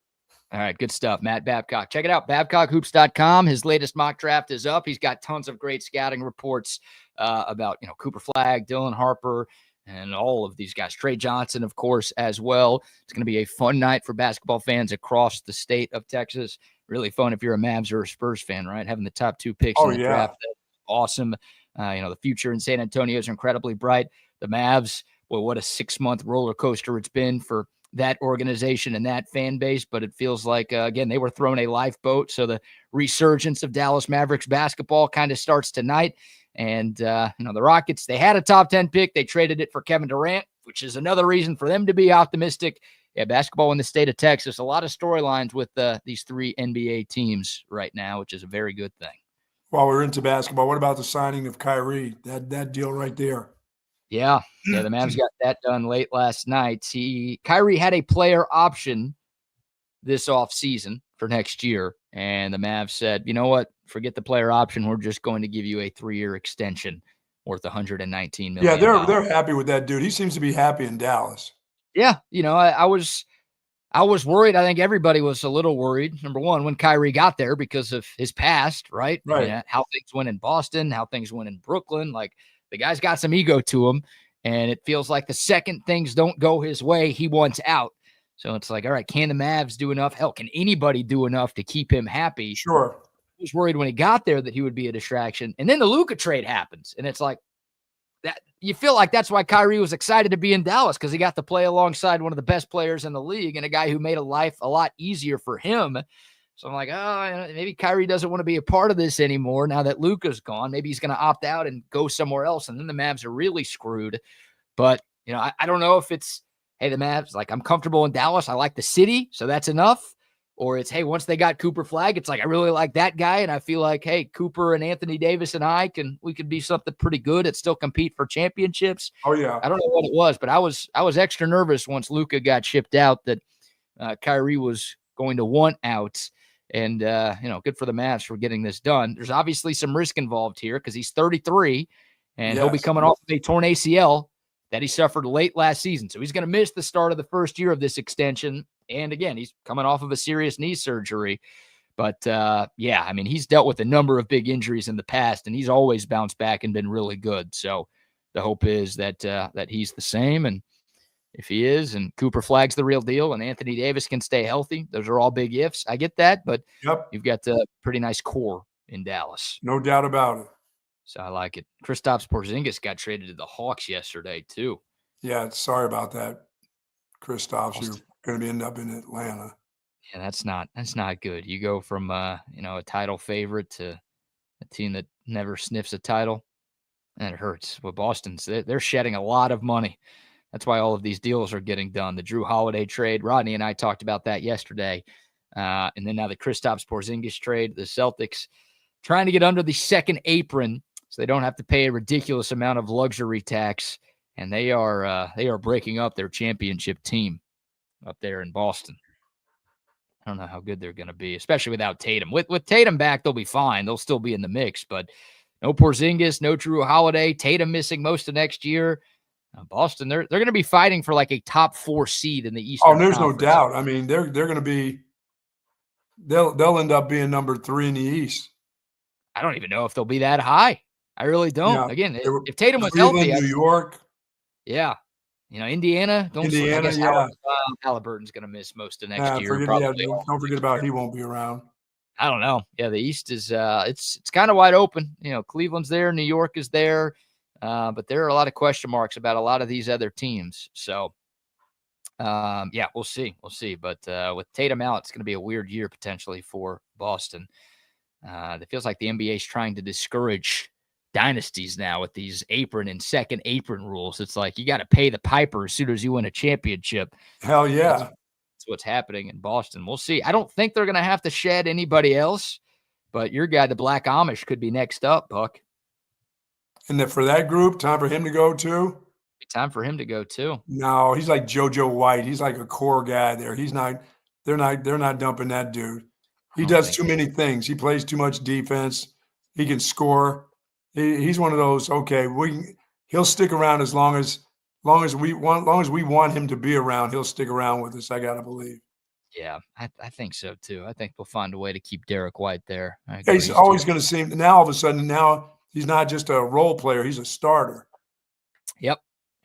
All right, good stuff. Matt Babcock. Check it out, BabcockHoops.com. His latest mock draft is up. He's got tons of great scouting reports about, Cooper Flagg, Dylan Harper, and all of these guys. Trey Johnson, of course, as well. It's going to be a fun night for basketball fans across the state of Texas. Really fun if you're a Mavs or a Spurs fan, right? Having the top 2 picks in the draft. That's awesome. The future in San Antonio is incredibly bright. The Mavs, well, what a 6-month roller coaster it's been for that organization and that fan base, but it feels like, again, they were thrown a lifeboat. So the resurgence of Dallas Mavericks basketball kind of starts tonight. And, the Rockets, they had a top 10 pick. They traded it for Kevin Durant, which is another reason for them to be optimistic. Yeah, basketball in the state of Texas, a lot of storylines with these 3 NBA teams right now, which is a very good thing. While we're into basketball, what about the signing of Kyrie? That deal right there. Yeah, the Mavs got that done late last night. Kyrie had a player option this offseason for next year, and the Mavs said, you know what? Forget the player option. We're just going to give you a 3-year extension worth $119 million. Yeah, they're happy with that dude. He seems to be happy in Dallas. Yeah, I was worried. I think everybody was a little worried. Number one, when Kyrie got there because of his past, right? Right. And how things went in Boston, how things went in Brooklyn. Like, the guy's got some ego to him, and it feels like the second things don't go his way, he wants out. So it's like, all right, can the Mavs do enough? Hell, can anybody do enough to keep him happy? Sure. I was worried when he got there that he would be a distraction. And then the Luka trade happens, and it's like, that you feel like that's why Kyrie was excited to be in Dallas, because he got to play alongside one of the best players in the league and a guy who made life a lot easier for him. So I'm like, oh, maybe Kyrie doesn't want to be a part of this anymore now that Luka's gone. Maybe he's going to opt out and go somewhere else, and then the Mavs are really screwed. But, I don't know if it's, hey, the Mavs, like, I'm comfortable in Dallas. I like the city, so that's enough. Or it's, hey, once they got Cooper Flagg, it's like, I really like that guy, and I feel like, hey, Cooper and Anthony Davis and we could be something pretty good and still compete for championships. Oh, yeah. I don't know what it was, but I was extra nervous once Luka got shipped out that Kyrie was going to want out. And, good for the Mavs for getting this done. There's obviously some risk involved here because he's 33, and he'll be coming off of a torn ACL that he suffered late last season. So he's going to miss the start of the first year of this extension. And again, he's coming off of a serious knee surgery. But, he's dealt with a number of big injuries in the past, and he's always bounced back and been really good. So the hope is that he's the same. And if he is, and Cooper Flagg's the real deal, and Anthony Davis can stay healthy, those are all big ifs. I get that, but you've got a pretty nice core in Dallas. No doubt about it. So I like it. Kristaps Porzingis got traded to the Hawks yesterday, too. Yeah, sorry about that, Kristaps. You're going to end up in Atlanta. Yeah, that's not good. You go from a title favorite to a team that never sniffs a title, and it hurts. Well, Boston's they're shedding a lot of money. That's why all of these deals are getting done. The Drew Holiday trade, Rodney and I talked about that yesterday. And then now the Kristaps Porzingis trade, the Celtics trying to get under the second apron so they don't have to pay a ridiculous amount of luxury tax. And they are breaking up their championship team up there in Boston. I don't know how good they're going to be, especially without Tatum. With Tatum back, they'll be fine. They'll still be in the mix, but no Porzingis, no Drew Holiday, Tatum missing most of next year. Boston, they're going to be fighting for like a top 4 seed in the Eastern. Oh, there's Conference. no doubt. I mean, they're going to be. They'll end up being number 3 in the East. I don't even know if they'll be that high. I really don't. Yeah. Again, if Tatum was healthy, New York. Yeah, Indiana. Indiana. I guess Halliburton's going to miss most of next year. Don't forget about he won't be around. I don't know. Yeah, the East is it's kind of wide open. Cleveland's there, New York is there. But there are a lot of question marks about a lot of these other teams. So, we'll see. But with Tatum out, it's going to be a weird year potentially for Boston. It feels like the NBA is trying to discourage dynasties now with these apron and second apron rules. It's like you got to pay the piper as soon as you win a championship. Hell yeah. That's what's happening in Boston. We'll see. I don't think they're going to have to shed anybody else, but your guy, the Black Amish, could be next up, Buck. And for that group, time for him to go too? Time for him to go too. No, he's like JoJo White. He's like a core guy there. He's not. They're not dumping that dude. He does too many things. He plays too much defense. He can score. He's one of those. Okay, he'll stick around as long as we want him to be around. He'll stick around with us. I gotta believe. Yeah, I think so too. I think we'll find a way to keep Derek White there. He's always going to seem. Now all of a sudden, he's not just a role player. He's a starter. Yep,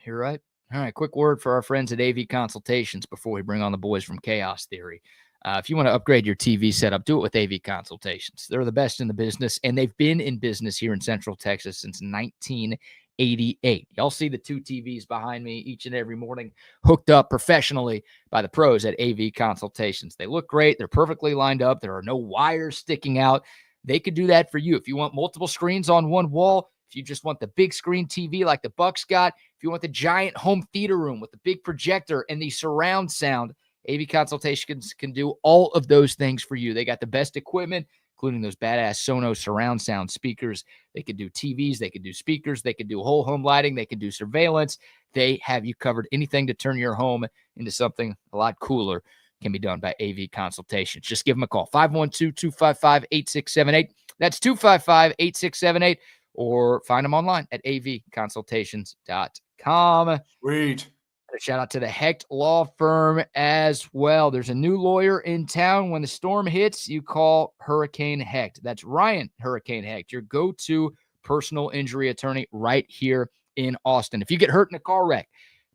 you're right. All right, quick word for our friends at AV Consultations before we bring on the boys from Chaos Theory. If you want to upgrade your TV setup, do it with AV Consultations. They're the best in the business, and they've been in business here in Central Texas since 1988. Y'all see the 2 TVs behind me each and every morning, hooked up professionally by the pros at AV Consultations. They look great. They're perfectly lined up. There are no wires sticking out. They could do that for you. If you want multiple screens on one wall, if If you just want the big screen TV like the Bucks got, if you want the giant home theater room with the big projector and the surround sound, AV Consultations can do all of those things for you. They got the best equipment, including those badass Sonos surround sound speakers. They could do TVs, they could do speakers, they could do whole home lighting, they could do surveillance. They have you covered. Anything to turn your home into something a lot cooler can be done by AV Consultations. Just give them a call, 512-255-8678. That's 255-8678, or find them online at avconsultations.com. Sweet. A shout out to the Hecht Law Firm as well. There's a new lawyer in town. When the storm hits, you call Hurricane Hecht. That's Ryan Hurricane Hecht, your go-to personal injury attorney right here in Austin. If you get hurt in a car wreck,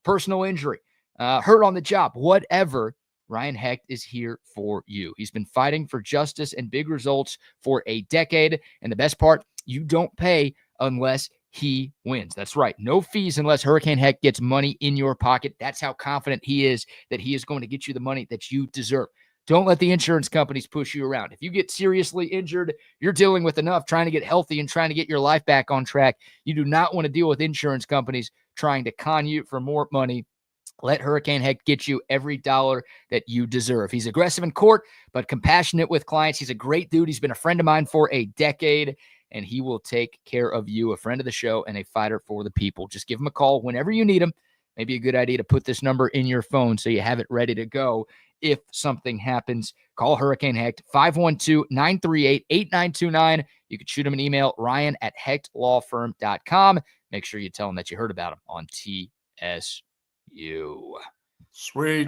personal injury, hurt on the job, whatever, Ryan Hecht is here for you. He's been fighting for justice and big results for a decade. And the best part, you don't pay unless he wins. That's right. No fees unless Hurricane Hecht gets money in your pocket. That's how confident he is that he is going to get you the money that you deserve. Don't let the insurance companies push you around. If you get seriously injured, you're dealing with enough trying to get healthy and trying to get your life back on track. You do not want to deal with insurance companies trying to con you for more money. Let Hurricane Hecht get you every dollar that you deserve. He's aggressive in court, but compassionate with clients. He's a great dude. He's been a friend of mine for a decade, and he will take care of you, a friend of the show and a fighter for the people. Just give him a call whenever you need him. Maybe a good idea to put this number in your phone so you have it ready to go if something happens. Call Hurricane Hecht, 512-938-8929. You can shoot him an email, ryan@hechtlawfirm.com. Make sure you tell him that you heard about him on TSU. Sweet.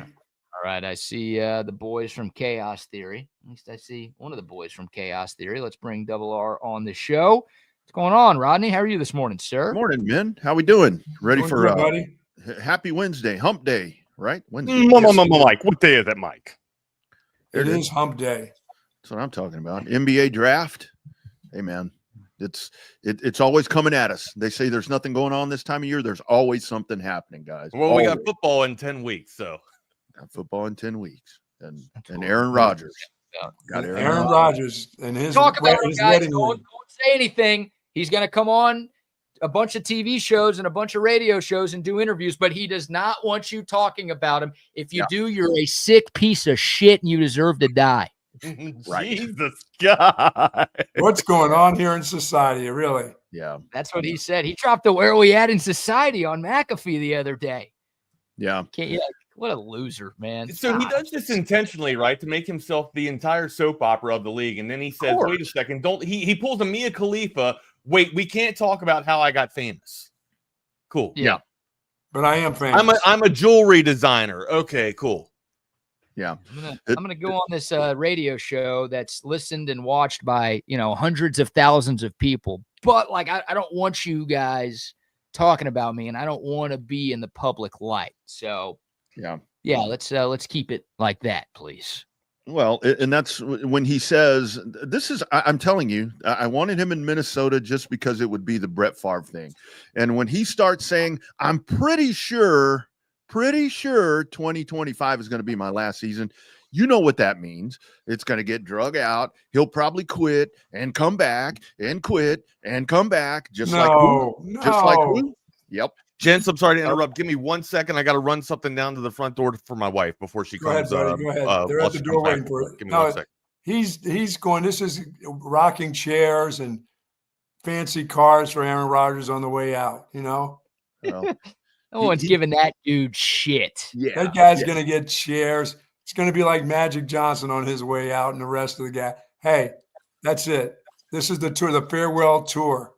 All right, I see the boys from Chaos Theory. At least I see one of the boys from Chaos Theory. Let's bring Double R on the show. What's going on, Rodney? How are you this morning, sir? Morning, men. How we doing? Ready for good, buddy? Happy Wednesday, Hump Day, right? Wednesday. Mike, what day is it, Mike? It is Hump Day. That's what I'm talking about. NBA draft. Hey, man, it's always coming at us. They say there's nothing going on this time of year. There's always something happening, guys. Well, always. we got football in 10 weeks, so. Got football in 10 weeks. And Aaron Rodgers. Got Aaron Rodgers and his talk about him, guys. wedding Don't say anything. He's going to come on a bunch of TV shows and a bunch of radio shows and do interviews, but he does not want you talking about him. If you do, you're a sick piece of shit and you deserve to die. Right. Jesus God. What's going on here in society, really? Yeah. That's what he said. He dropped the Where We At in Society on McAfee the other day. Yeah. What a loser, man. So he does this intentionally, right, to make himself the entire soap opera of the league. And then he says, wait a second, he pulls a Mia Khalifa. Wait, we can't talk about how I got famous. Cool. Yeah. But I am famous. I'm a jewelry designer. Okay, cool. Yeah. I'm gonna go on this radio show that's listened and watched by, hundreds of thousands of people. But like, I don't want you guys talking about me, and I don't want to be in the public light. So yeah, let's keep it like that, please. Well, and that's when he says, I'm telling you, I wanted him in Minnesota just because it would be the Brett Favre thing. And when he starts saying, I'm pretty sure 2025 is going to be my last season, you know what that means. It's going to get drug out. He'll probably quit and come back and quit and come back. Just like who? Yep. Gents, I'm sorry to interrupt. Give me 1 second. I got to run something down to the front door for my wife before she comes. Go ahead. They're at the door waiting for it. Give me 1 second. He's going. This is rocking chairs and fancy cars for Aaron Rodgers on the way out. Well, no one's giving that dude shit. Yeah, that guy's gonna get chairs. It's gonna be like Magic Johnson on his way out, and the rest of the guy. Hey, that's it. This is the tour, the farewell tour.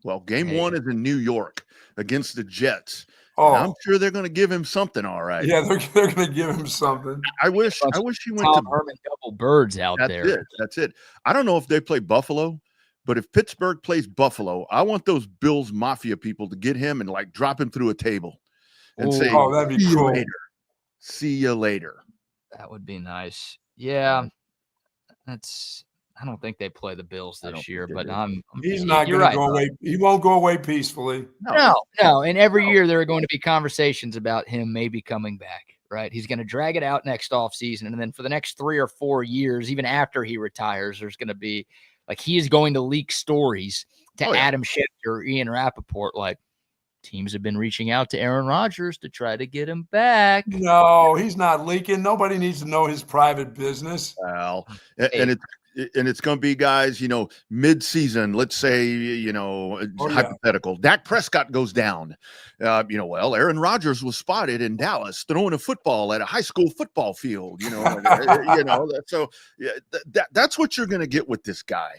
Well, game one is in New York against the Jets. Oh, I'm sure they're going to give him something. All right. Yeah, they're going to give him something. I wish he went Tom to Herman double birds out there. That's it. I don't know if they play Buffalo, but if Pittsburgh plays Buffalo, I want those Bills Mafia people to get him and like drop him through a table and say, "Oh, that'd be cool. See you later." That would be nice. Yeah, I don't think they play the Bills this year, but he's not going to go away. He won't go away peacefully. No. And every year there are going to be conversations about him maybe coming back, right? He's going to drag it out next offseason. And then for the next 3 or 4 years, even after he retires, there's going to be like, he is going to leak stories to Adam Schefter, Ian Rappaport, like, teams have been reaching out to Aaron Rodgers to try to get him back. No, he's not leaking. Nobody needs to know his private business. Well, and it's going to be, guys, mid-season, let's say, hypothetical. Dak Prescott goes down. Aaron Rodgers was spotted in Dallas throwing a football at a high school football field. So that's what you're going to get with this guy.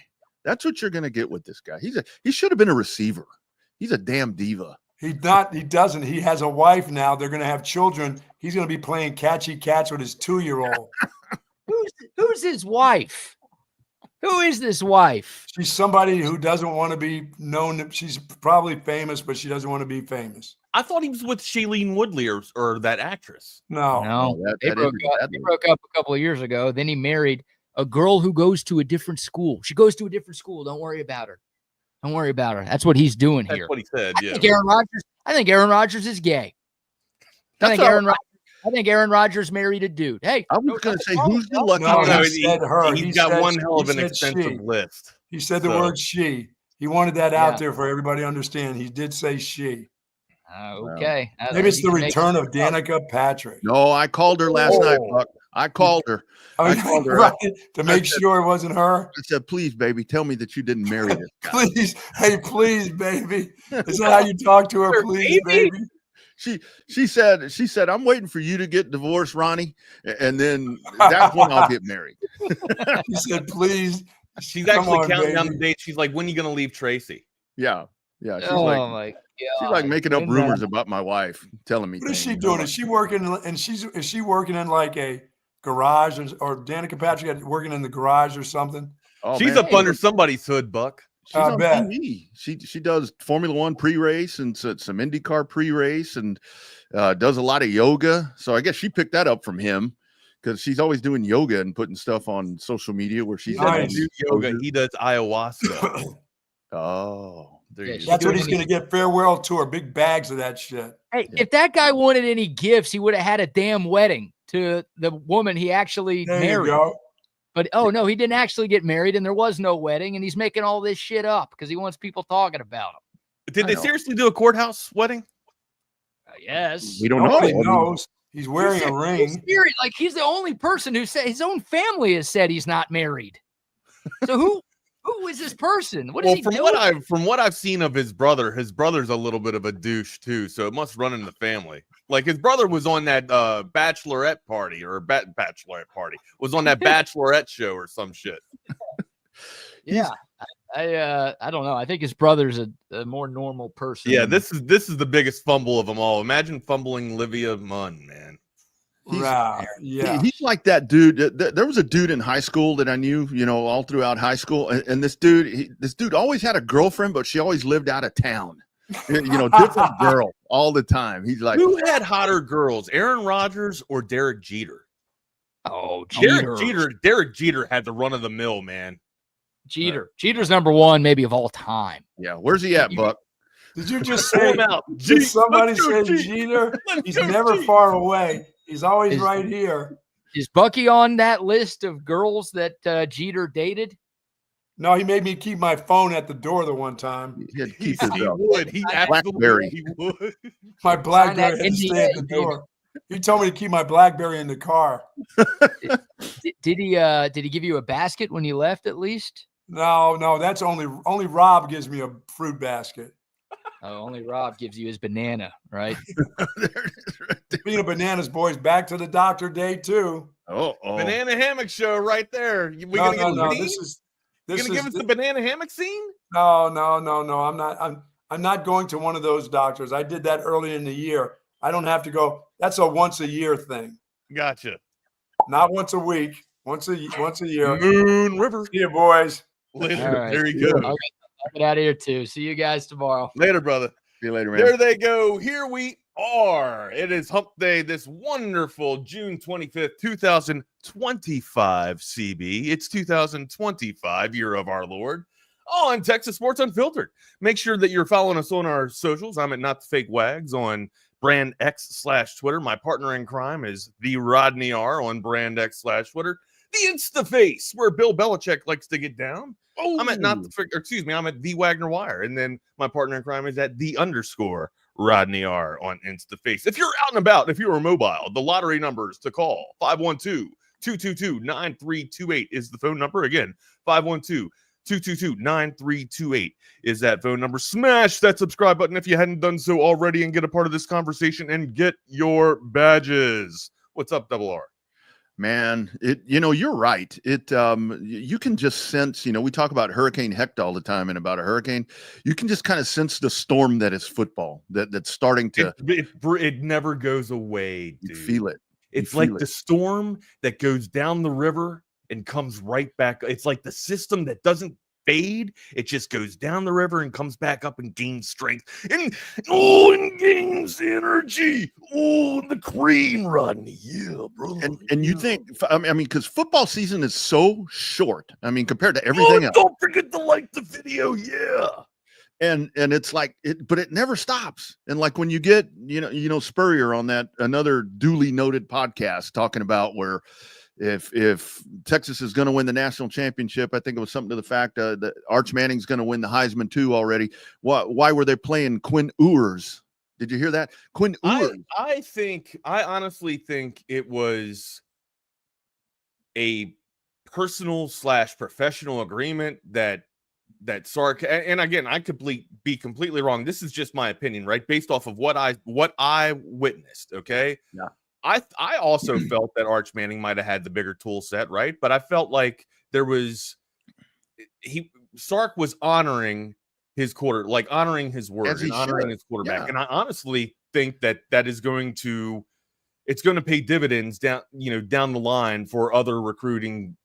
That's what you're going to get with this guy. He should have been a receiver. He's a damn diva. He doesn't. He has a wife now. They're going to have children. He's going to be playing catchy catch with his 2-year-old. Who's his wife? Who is this wife? She's somebody who doesn't want to be known. She's probably famous, but she doesn't want to be famous. I thought he was with Shailene Woodley or that actress. No. They broke up a couple of years ago. Then he married a girl who goes to a different school. She goes to a different school. Don't worry about her. Don't worry about her. That's what he's doing here. That's what he said. I think Aaron Rodgers is gay. I think Aaron Rodgers married a dude. Hey, I was going to say, who's the lucky? No, he said her. He's got one hell of an extensive list. He said the word she. He wanted that out there for everybody to understand. He did say she. Okay. Maybe it's the return of Danica Patrick. No, I called her last night, Buck. I called her. Right, to make sure it wasn't her. I said, please, baby, tell me that you didn't marry this guy. Please. Hey, please, baby. Is that how you talk to her? Please, baby. She said, I'm waiting for you to get divorced, Ronnie, and then that's when I'll get married. She said, please. She's actually counting down the dates. She's like, when are you going to leave Tracy? Yeah. She's my God. She's like making up rumors about my wife, telling me. What is she doing? Is she working? And is she working in like a garage, or Danica Patrick working in the garage or something? Oh, she's up under somebody's hood, Buck. She's on TV. She does Formula One pre-race and some IndyCar pre-race and does a lot of yoga. So I guess she picked that up from him because she's always doing yoga and putting stuff on social media where she's do yoga. He does ayahuasca. Oh. That's what he's going to get farewell tour, big bags of that shit. Hey, if that guy wanted any gifts, he would have had a damn wedding to the woman he actually married. You go. But, no, he didn't actually get married, and there was no wedding, and he's making all this shit up because he wants people talking about him. Did they seriously do a courthouse wedding? Yes. We don't know. Nobody knows. He's wearing a ring. He's the only person who said his own family has said he's not married. So who is this person? What is he doing? From what I've seen of his brother's a little bit of a douche too, so it must run in the family. Like his brother was on that bachelorette party was on that bachelorette show or some shit. Yeah. I don't know. I think his brother's a more normal person. Yeah, this is the biggest fumble of them all. Imagine fumbling Livia Munn, man. He's like that dude. There was a dude in high school that I knew, all throughout high school. And this dude always had a girlfriend, but she always lived out of town. Different girl all the time. He's like, who had hotter girls, Aaron Rodgers or Derek Jeter? Oh, Jeter. Derek Jeter had the run of the mill, man. Jeter's number one, maybe of all time. Yeah. Where's he at, Buck? Did you just say did somebody say Jeter? He's never far away. He's always right here. Is Bucky on that list of girls that Jeter dated? No, he made me keep my phone at the door the one time. He would. He absolutely would. My BlackBerry had to stay at the door. He told me to keep my BlackBerry in the car. Did he give you a basket when you left at least? No, that's only Rob gives me a fruit basket. Oh, only Rob gives you his banana, right? Speaking of bananas, boys, back to the doctor day too. Banana hammock show right there. No. This gonna give us the banana hammock scene? No. I'm not going to one of those doctors. I did that early in the year. I don't have to go. That's a once a year thing. Gotcha. Not once a week. Once a year. Moon River. See you, boys. Later. Right. There you go. I'll get out of here too. See you guys tomorrow. Later, brother. See you later, man. There they go. Here we are. It is Hump Day, this wonderful June 25th, 2025 CB. It's 2025, year of our Lord, on Texas Sports Unfiltered. Make sure that you're following us on our socials. I'm at Not the Fake Wags on Brand X /Twitter. My partner in crime is the Rodney R on Brand X /Twitter. the Instaface, where Bill Belichick likes to get down. Oh. I'm at I'm at the Wagner Wire, and then my partner in crime is at _Rodney R on Instaface. If you're out and about, if you are mobile, the lottery numbers to call 512-222-9328 is the phone number. Again, 512-222-9328 is that phone number. Smash that subscribe button if you hadn't done so already, and get a part of this conversation and get your badges. What's up, Double R? Man, you're right. You can just sense, we talk about Hurricane Hector all the time, and about a hurricane, you can just kind of sense the storm that is football, that's starting to. It never goes away, dude. You feel it. It's like the storm that goes down the river and comes right back. It's like the system that doesn't fade. It just goes down the river and comes back up and gains strength and gains energy. Oh, the cream, Rodney. Yeah, bro. And you think, because football season is so short. Compared to everything else. Don't forget to like the video. Yeah. And it's like but it never stops. And like when you get, Spurrier on that another duly noted podcast talking about where if Texas is going to win the national championship, I think it was something to the fact that Arch Manning's going to win the Heisman too already. Why were they playing Quinn Ewers? Did you hear that? Quinn Ewers. I honestly think it was a personal / professional agreement that Sark, and again, I could be completely wrong. This is just my opinion, right? Based off of what I witnessed. Okay. Yeah. I also felt that Arch Manning might have had the bigger tool set, right? But I felt like Sark was honoring his honoring his word and honoring his quarterback. Yeah. And I honestly think that is going to pay dividends down the line for other recruiting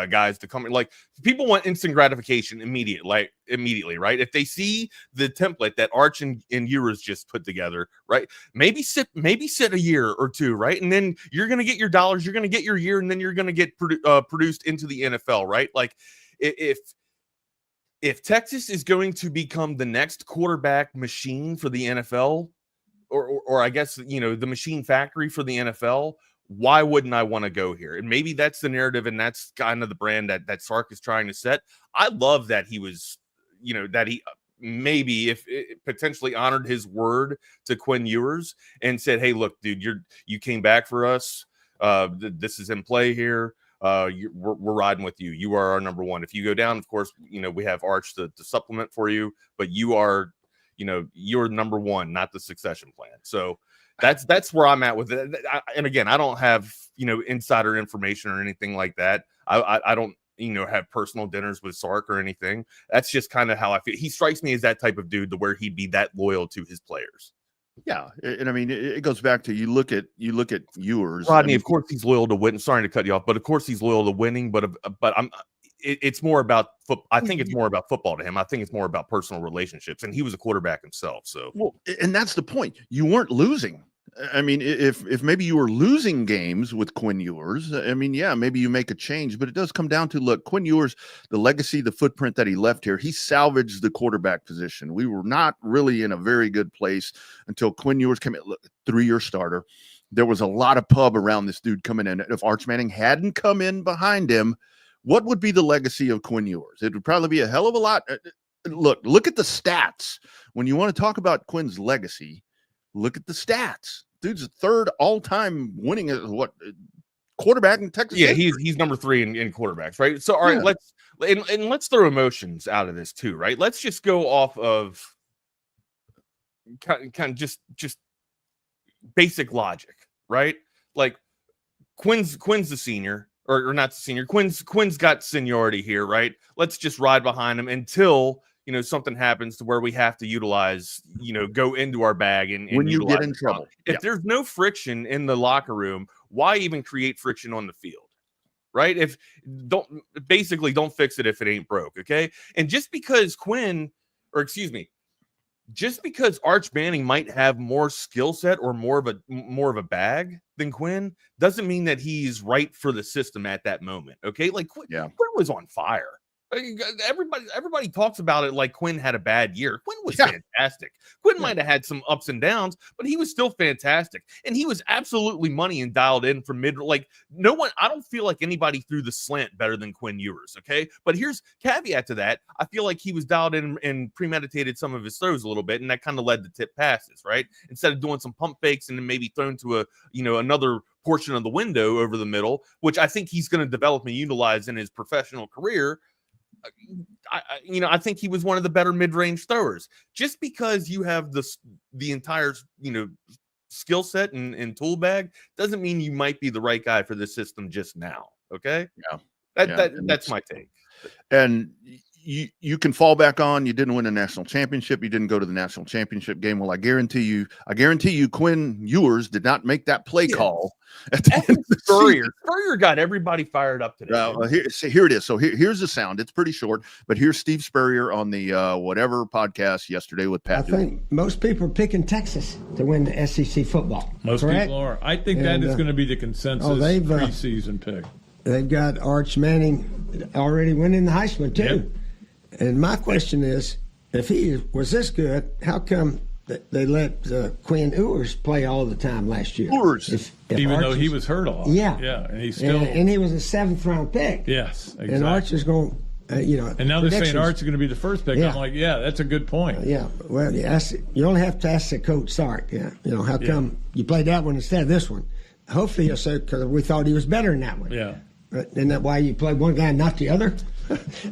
guys to come in. Like, people want instant gratification immediately, right? If they see the template that Arch and Ewers just put together, right? Maybe sit a year or two, right? And then you're going to get your dollars, you're going to get your year, and then you're going to get produced into the NFL, right? Like, if Texas is going to become the next quarterback machine for the NFL, or I guess, the machine factory for the NFL, why wouldn't I want to go here? And maybe that's the narrative, and that's kind of the brand that Sark is trying to set. I love that he was, that he maybe if it potentially honored his word to Quinn Ewers and said, "Hey, look, dude, you came back for us. This is in play here. We're riding with you. You are our number one. If you go down, of course, we have Arch to supplement for you, but you are, you're number one, not the succession plan." So that's where I'm at with it. And again, I don't have, insider information or anything like that. I don't, have personal dinners with Sark or anything. That's just kind of how I feel. He strikes me as that type of dude to where he'd be that loyal to his players. Yeah. And it goes back to, you look at Ewers. Rodney, of course he's loyal to winning. Sorry to cut you off, but of course he's loyal to winning, but it's more about I think it's more about football to him. I think it's more about personal relationships, and he was a quarterback himself. So, well, and that's the point. You weren't losing. If maybe you were losing games with Quinn Ewers, maybe you make a change, but it does come down to, look, Quinn Ewers, the legacy, the footprint that he left here, he salvaged the quarterback position. We were not really in a very good place until Quinn Ewers came in. Look, 3-year starter. There was a lot of pub around this dude coming in. If Arch Manning hadn't come in behind him, what would be the legacy of Quinn Ewers? It would probably be a hell of a lot. Look at the stats. When you want to talk about Quinn's legacy, look at the stats. Dude's a third all-time winning quarterback in Texas. Yeah, he's number 3 in quarterbacks, right? So, all right, let's throw emotions out of this too, right? Let's just go off of kind of just basic logic, right? Like, Quinn's the senior, or not the senior. Quinn's got seniority here, right? Let's just ride behind him until something happens to where we have to utilize, go into our bag and when you get in trouble. If there's no friction in the locker room, why even create friction on the field? Right? Don't fix it if it ain't broke. Okay. And just because just because Arch Manning might have more skill set or more of a bag than Quinn doesn't mean that he's right for the system at that moment. Okay. Like, Quinn was on fire. Everybody talks about it like Quinn had a bad year. Quinn was fantastic. Quinn might have had some ups and downs, but he was still fantastic. And he was absolutely money and dialed in from mid. Like no one, I don't feel like anybody threw the slant better than Quinn Ewers. Okay. But here's caveat to that. I feel like he was dialed in and premeditated some of his throws a little bit. And that kind of led to tip passes, right? Instead of doing some pump fakes and then maybe thrown to another portion of the window over the middle, which I think he's going to develop and utilize in his professional career. I think he was one of the better mid-range throwers. Just because you have the entire, skill set and tool bag doesn't mean you might be the right guy for this system just now. Okay. Yeah. That's my take. And you can fall back on, you didn't win a national championship. You didn't go to the national championship game. Well, I guarantee you Quinn Ewers did not make that play call. Spurrier got everybody fired up today. Here it is. So here's the sound. It's pretty short, but here's Steve Spurrier on the whatever podcast yesterday with Pat. I think most people are picking Texas to win the SEC football. Most people are. I think that is going to be the consensus preseason pick. They've got Arch Manning already winning the Heisman too. Yep. And my question is, if he was this good, how come they let Quinn Ewers play all the time last year? Even though he was hurt a lot. Yeah, and he's still and he was a 7th round pick. Yes, exactly. And Arch is going, And now they're saying Arch is going to be the first pick. I'm like, that's a good point. Well, you only have to ask the coach Sark. How come you played that one instead of this one? Hopefully you'll say because we thought he was better in that one. Yeah. Isn't that why you play one guy and not the other?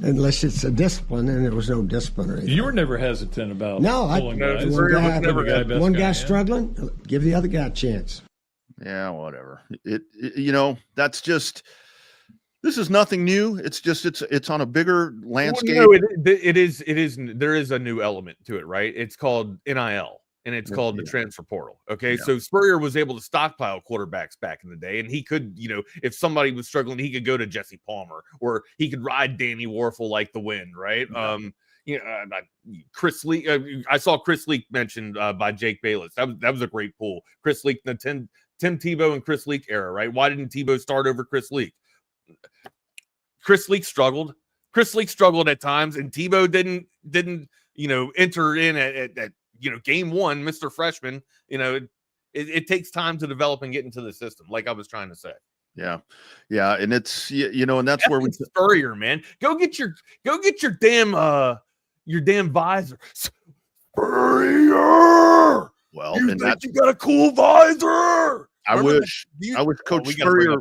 Unless it's a discipline, and there was no discipline or anything. You were never hesitant about pulling guys. One guy struggling, give the other guy a chance. Yeah, whatever. That's just. This is nothing new. It's just it's on a bigger landscape. Well, no, it is. There is a new element to it, right? It's called NIL. And it's called the transfer portal. Okay. Yeah. So Spurrier was able to stockpile quarterbacks back in the day. And he could, if somebody was struggling, he could go to Jesse Palmer or he could ride Danny Warfel like the wind. Right. Yeah. Chris Leak. I saw Chris Leak mentioned by Jake Bayless. That was a great pull. Chris Leak, the Tim Tebow and Chris Leak era. Right. Why didn't Tebow start over Chris Leak? Chris Leak struggled. Chris Leak struggled at times and Tebow didn't enter in at game one, Mr. Freshman, it takes time to develop and get into the system, like I was trying to say. Yeah. And it's, and that's where we Spurrier, man, go get your damn visor. Spurrier. Well, you got a cool visor. I wish Coach Spurrier.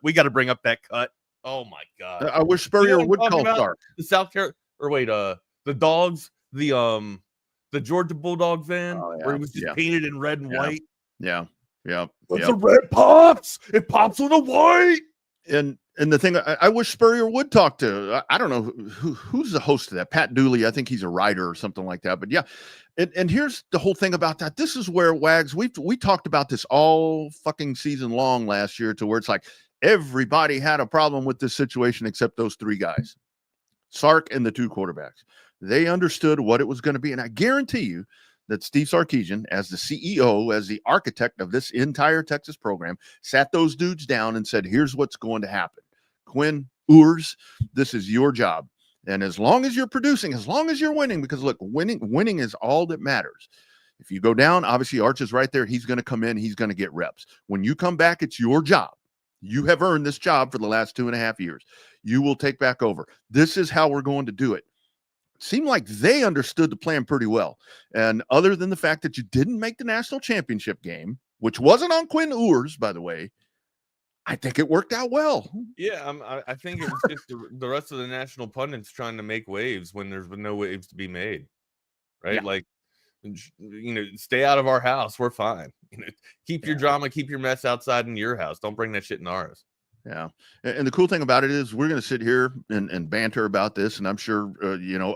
We got to bring up that cut. Oh my God. I wish Spurrier would call Stark. The South Carolina, the Dogs, the Georgia Bulldog van where it was just painted in red and white. Yeah. But the red pops. It pops on the white. And the thing I wish Spurrier would talk to, I don't know who's the host of that. Pat Dooley. I think he's a writer or something like that. But yeah. And here's the whole thing about that. This is where Wags, we talked about this all fucking season long last year to where it's like everybody had a problem with this situation except those 3 guys, Sark and the 2 quarterbacks. They understood what it was going to be. And I guarantee you that Steve Sarkisian, as the CEO, as the architect of this entire Texas program, sat those dudes down and said, here's what's going to happen. Quinn Ewers, this is your job. And as long as you're producing, as long as you're winning, because look, winning is all that matters. If you go down, obviously Arch is right there. He's going to come in. He's going to get reps. When you come back, it's your job. You have earned this job for the last 2.5 years. You will take back over. This is how we're going to do it. Seemed like they understood the plan pretty well. And other than the fact that you didn't make the national championship game, which wasn't on Quinn Ewers, by the way, I think it worked out well. Yeah, I think it was just the rest of the national pundits trying to make waves when there's been no waves to be made, right? Yeah. Like, stay out of our house. We're fine. Keep your drama, keep your mess outside in your house. Don't bring that shit in ours. Yeah. And the cool thing about it is we're going to sit here and banter about this. And I'm sure,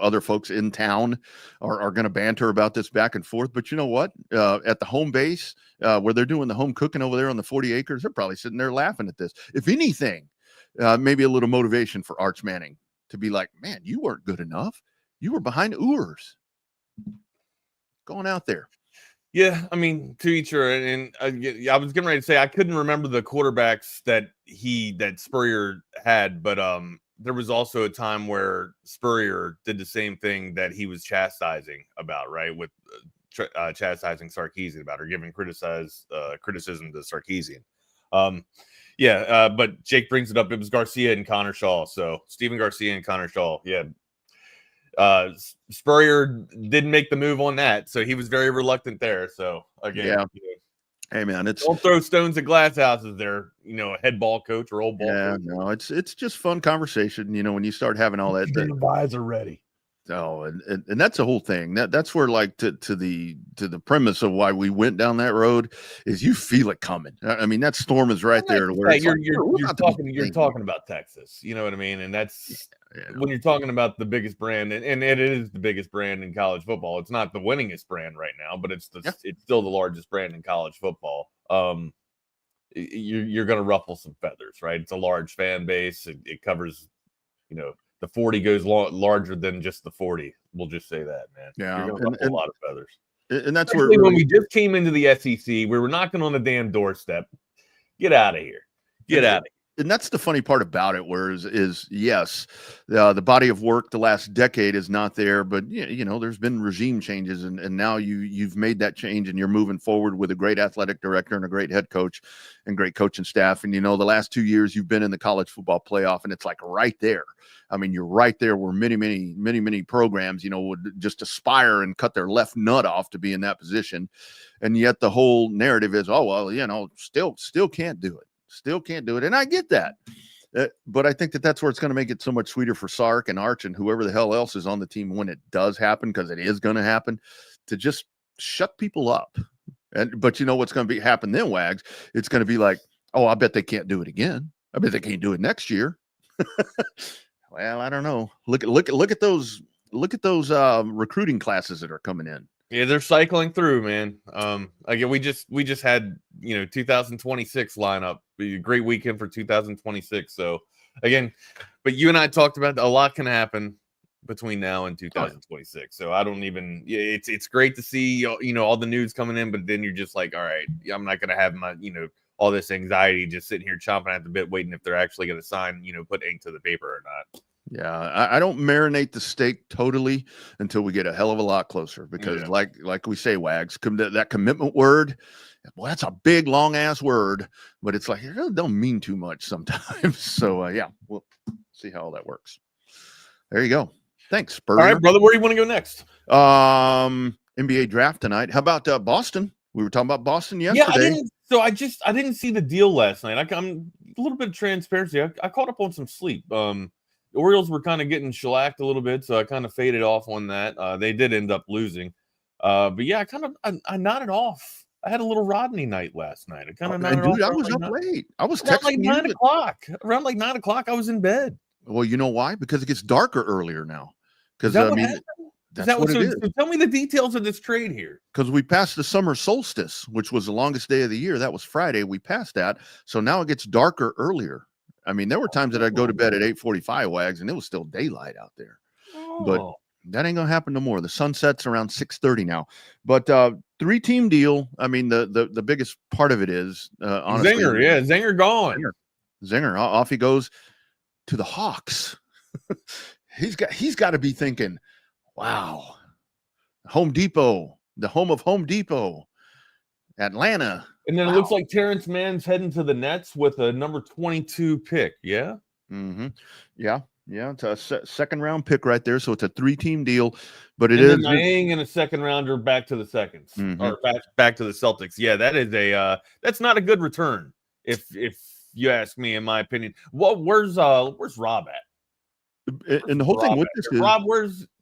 other folks in town are going to banter about this back and forth. But you know what? At the home base, where they're doing the home cooking over there on the 40 acres, they're probably sitting there laughing at this. If anything, maybe a little motivation for Arch Manning to be like, man, you weren't good enough. You were behind Ewers. Going out there. Yeah, I mean, to each her, and I was getting ready to say I couldn't remember the quarterbacks that Spurrier had, but there was also a time where Spurrier did the same thing that he was chastising about, right? With chastising Sarkisian about, or giving criticism to Sarkisian. But Jake brings it up. It was Garcia and Connor Shaw. So Steven Garcia and Connor Shaw. Yeah. Spurrier didn't make the move on that, so he was very reluctant there. So again, hey man, don't throw stones at glass houses there. A head ball coach or old ball coach. No, it's just fun conversation. When you start having all that, the vibes are ready. Oh, and that's the whole thing. That's where, like, to the premise of why we went down that road is you feel it coming. I mean, that storm is right there. To where you're talking about Texas. You know what I mean? And that's when you're talking about the biggest brand, and it is the biggest brand in college football. It's not the winningest brand right now, but it's still the largest brand in college football. You're going to ruffle some feathers, right? It's a large fan base. It covers, the 40 goes larger than just the 40. We'll just say that, man. Yeah, you're gonna ruffle a lot of feathers. And that's especially when we just came into the SEC, we were knocking on the damn doorstep. Get out of here. Get out of here. And that's the funny part about it, yes, the body of work the last decade is not there, but there's been regime changes, and now you've made that change, and you're moving forward with a great athletic director and a great head coach and great coaching staff. And the last 2 years you've been in the college football playoff, and it's like right there. I mean, you're right there where many programs, would just aspire and cut their left nut off to be in that position. And yet the whole narrative is, still can't do it. Still can't do it. And I get that. But I think that's where it's going to make it so much sweeter for Sark and Arch and whoever the hell else is on the team when it does happen, because it is going to happen, to just shut people up. But what's going to happen then, Wags? It's going to be like, oh, I bet they can't do it again. I bet they can't do it next year. Well, I don't know. Look at those recruiting classes that are coming in. Yeah, they're cycling through, man. Again, we just had 2026 lineup. A great weekend for 2026. So again, but you and I talked about a lot can happen between now and 2026. So I don't even. It's great to see all the news coming in, but then you're just like, all right, I'm not gonna have my all this anxiety just sitting here chomping at the bit, waiting if they're actually gonna sign put ink to the paper or not. Yeah, I don't marinate the steak totally until we get a hell of a lot closer, because like we say, Wags, that commitment word, well, that's a big, long ass word, but it's like, it really don't mean too much sometimes. So we'll see how all that works. There you go. Thanks, Spurrier. All right, brother, where do you want to go next? NBA draft tonight. How about Boston? We were talking about Boston yesterday. Yeah, I didn't see the deal last night. I'm a little bit of transparency. I caught up on some sleep. The Orioles were kind of getting shellacked a little bit, so I kind of faded off on that. They did end up losing. But yeah, I nodded off. I had a little Rodney night last night. I was up late. I was texting like 9 o'clock. Around like 9 o'clock, I was in bed. Well, you know why? Because it gets darker earlier now. Because that's what it is. So tell me the details of this trade here. Because we passed the summer solstice, which was the longest day of the year. That was Friday. We passed that. So now it gets darker earlier. I mean, there were times that I'd go to bed at 8:45, Wags, and it was still daylight out there. But that ain't gonna happen no more. The sun sets around 6:30 now. But 3-team deal. I mean, the biggest part of it is honestly, Zinger gone. Zinger off he goes to the Hawks. he's got to be thinking, wow, Home Depot, the home of Home Depot, Atlanta. And then it looks like Terrence Mann's heading to the Nets with a number 22 pick. Yeah. Mm-hmm. Yeah. It's a second round pick right there. So it's a 3-team deal, but it is Niang and a second rounder back to the seconds or back to the Celtics. Yeah, that is that's not a good return if you ask me, in my opinion. Where's Rob at? And the whole thing with this is, Rob,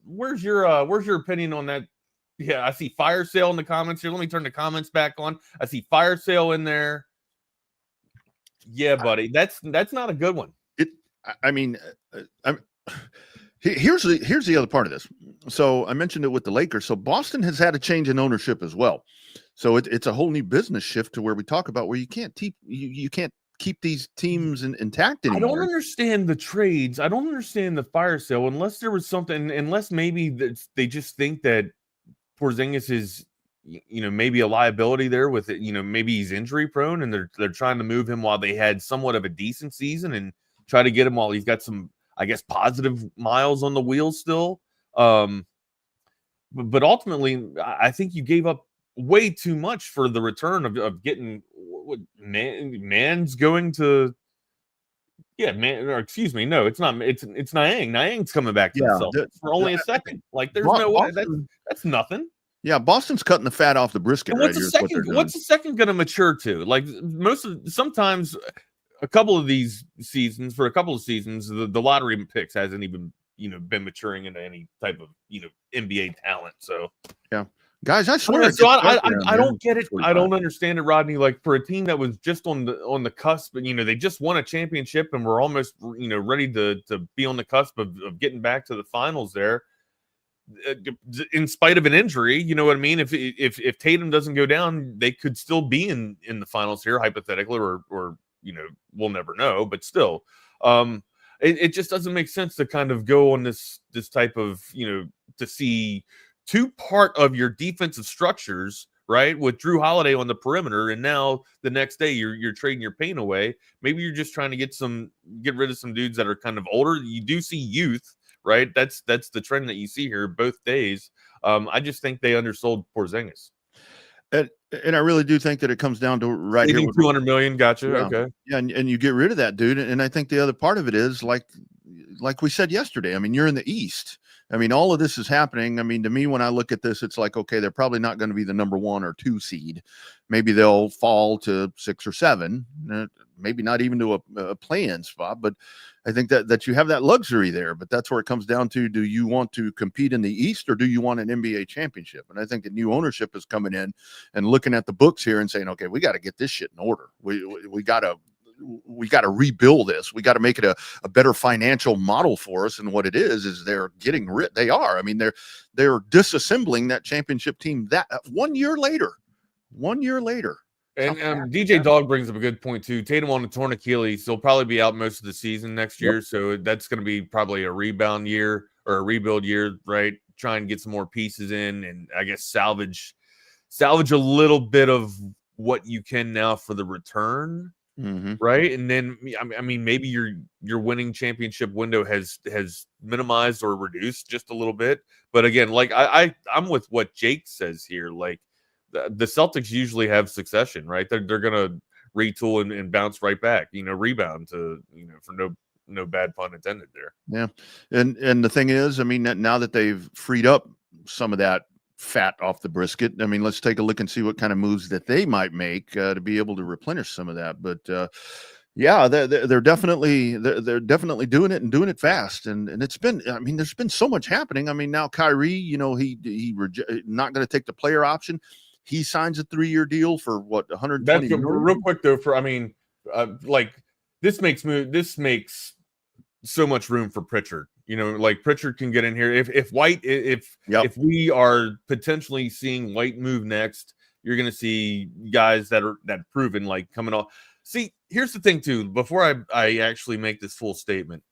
where's your opinion on that? Yeah, I see fire sale in the comments here. Let me turn the comments back on. I see fire sale in there. Yeah, buddy, that's not a good one. Here's the other part of this. So I mentioned it with the Lakers. So Boston has had a change in ownership as well. So it's a whole new business shift to where we talk about where you can't keep these teams intact anymore. I don't understand the trades. I don't understand the fire sale unless there was something. Unless maybe they just think that Porzingis is, maybe a liability there with it. Maybe he's injury prone, and they're trying to move him while they had somewhat of a decent season and try to get him while he's got some I guess, positive miles on the wheels still. But ultimately, I think you gave up way too much for the return of getting Man's going to. Yeah, man, or excuse me, no, it's not. It's Niang. Niang's coming back to the Celtics for only a second. Like, there's no way. That's nothing. Yeah, Boston's cutting the fat off the brisket. What's the second going to mature to? Like, sometimes a couple of these seasons, for a couple of seasons, the lottery picks hasn't even been maturing into any type of NBA talent. So yeah. Guys, I swear. I don't get it. I don't understand it, Rodney. Like, for a team that was just on the cusp, but they just won a championship and we're almost ready to be on the cusp of getting back to the finals there. In spite of an injury, you know what I mean? If Tatum doesn't go down, they could still be in the finals here, hypothetically, or we'll never know. But still, it just doesn't make sense to kind of go on this type of to see two part of your defensive structures, right, with Drew Holiday on the perimeter, and now the next day you're trading your pain away. Maybe you're just trying to get rid of some dudes that are kind of older. You do see youth, right? That's the trend that you see here both days. I just think they undersold Porzingis. And I really do think that it comes down to right here. $200 million, gotcha. Yeah. Okay. Yeah, and you get rid of that dude. And I think the other part of it is like we said yesterday. I mean, you're in the East. I mean, all of this is happening. I mean, to me, when I look at this, it's like, okay, they're probably not going to be the number 1 or 2 seed. Maybe they'll fall to 6 or 7, maybe not even to a play-in spot. But I think that you have that luxury there. But that's where it comes down to: do you want to compete in the East, or do you want an NBA championship? And I think the new ownership is coming in and looking at the books here and saying, okay, we got to get this shit in order. We got to rebuild this. We got to make it a better financial model for us. And what it is they're getting rid. They are. I mean, they're disassembling that championship team that 1 year later. 1 year later. And DJ Dog brings up a good point too. Tatum on the torn Achilles, he'll probably be out most of the season next year. So that's going to be probably a rebound year or a rebuild year, right? Try and get some more pieces in, and I guess salvage a little bit of what you can now for the return. Mm-hmm. Right. And then, I mean, maybe your winning championship window has minimized or reduced just a little bit. But again, like I'm with what Jake says here. Like the Celtics usually have succession, right? They're going to retool and bounce right back, rebound to, for no bad pun intended there. Yeah. And the thing is, I mean, now that they've freed up some of that fat off the brisket, I mean, let's take a look and see what kind of moves that they might make to be able to replenish some of that. But yeah, they're definitely doing it, and doing it fast. And it's been, I mean, there's been so much happening. I mean, now Kyrie, he not going to take the player option. He signs a 3-year deal for what, 120 million? Real quick though, like this makes so much room for Pritchard. Like Pritchard can get in here. If we are potentially seeing White move next, you're going to see guys that proven, like, coming off. See, here's the thing too. Before I actually make this full statement,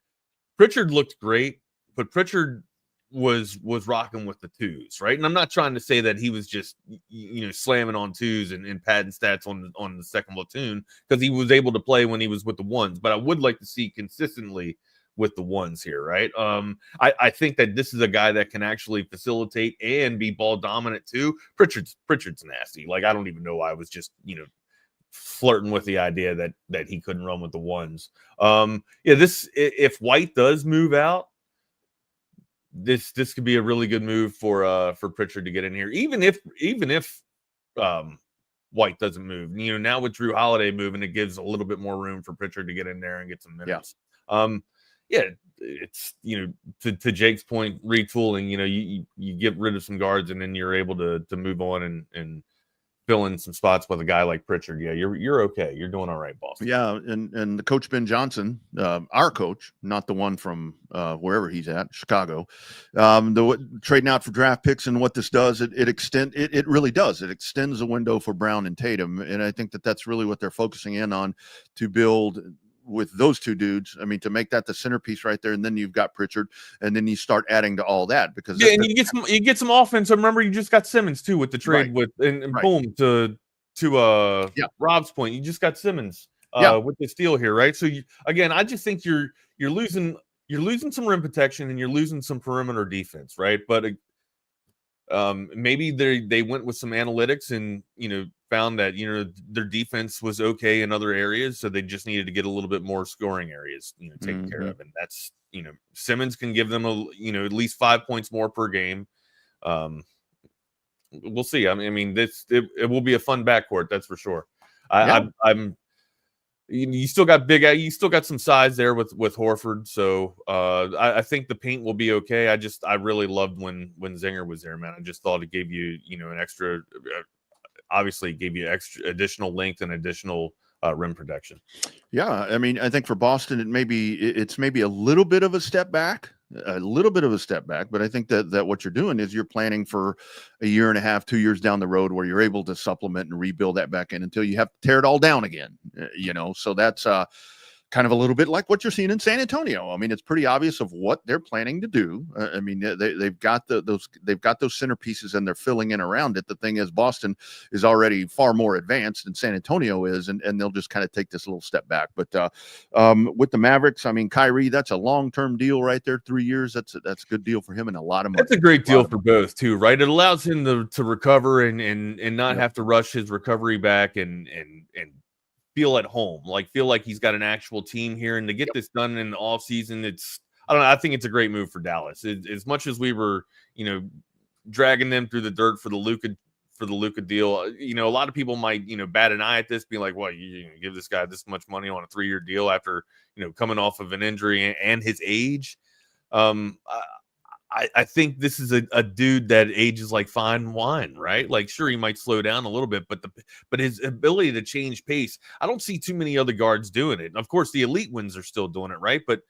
Pritchard looked great, but Pritchard was rocking with the 2s, right? And I'm not trying to say that he was just slamming on 2s and padding stats on the second platoon, because he was able to play when he was with the 1s. But I would like to see consistently with the 1s here, right? I think that this is a guy that can actually facilitate and be ball dominant too. Pritchard's nasty. Like, I don't even know why I was just flirting with the idea that he couldn't run with the 1s. If White does move out, this could be a really good move for Pritchard to get in here, even if White doesn't move. Now with Drew Holiday moving, it gives a little bit more room for Pritchard to get in there and get some minutes. It's to Jake's point, retooling. You get rid of some guards, and then you're able to move on and fill in some spots with a guy like Pritchard. Yeah, you're okay. You're doing all right, boss. Yeah, and the coach Ben Johnson, our coach, not the one from wherever he's at, Chicago, trading out for draft picks, and what this does, it really does. It extends the window for Brown and Tatum, and I think that's really what they're focusing in on to build with those 2 dudes. I mean, to make that the centerpiece right there, and then you've got Pritchard, and then you start adding to all that, because and you get some offense. Remember, you just got Simmons too with the trade, right, and boom, to Rob's point, you just got Simmons with this deal here, right? So I just think you're losing you're losing some rim protection and you're losing some perimeter defense, right? But maybe they went with some analytics and found that their defense was okay in other areas, so they just needed to get a little bit more scoring areas taken care of, and that's Simmons can give them at least 5 points more per game. We'll see. I mean, it will be a fun backcourt, that's for sure. You still got some size there with Horford, so I think the paint will be okay. I really loved when Zinger was there, man. I just thought it gave you an extra, obviously gave you extra additional length and additional rim protection. Yeah, I mean, I think for Boston, it's maybe a little bit of a step back. But I think that what you're doing is you're planning for a year and a half, 2 years down the road where you're able to supplement and rebuild that back in until you have to tear it all down again, so that's kind of a little bit like what you're seeing in San Antonio. I mean, it's pretty obvious of what they're planning to do. I mean, they've got those centerpieces and they're filling in around it. The thing is, Boston is already far more advanced than San Antonio is, and they'll just kind of take this little step back. But with the Mavericks, I mean, Kyrie, that's a long-term deal right there, 3 years. That's a good deal for him and a lot of money. That's a great deal for both too, right? It allows him to recover and not have to rush his recovery back and feel at home, feel like he's got an actual team here, and to get this done in the off season, I think it's a great move for Dallas. As much as we were, dragging them through the dirt for the Luka deal, a lot of people might, bat an eye at this, being like, "Well, you give this guy this much money on a 3-year deal after, coming off of an injury and his age." I think this is a dude that ages like fine wine, right? Like, sure, he might slow down a little bit, but his ability to change pace, I don't see too many other guards doing it. And of course, the elite ones are still doing it, right? But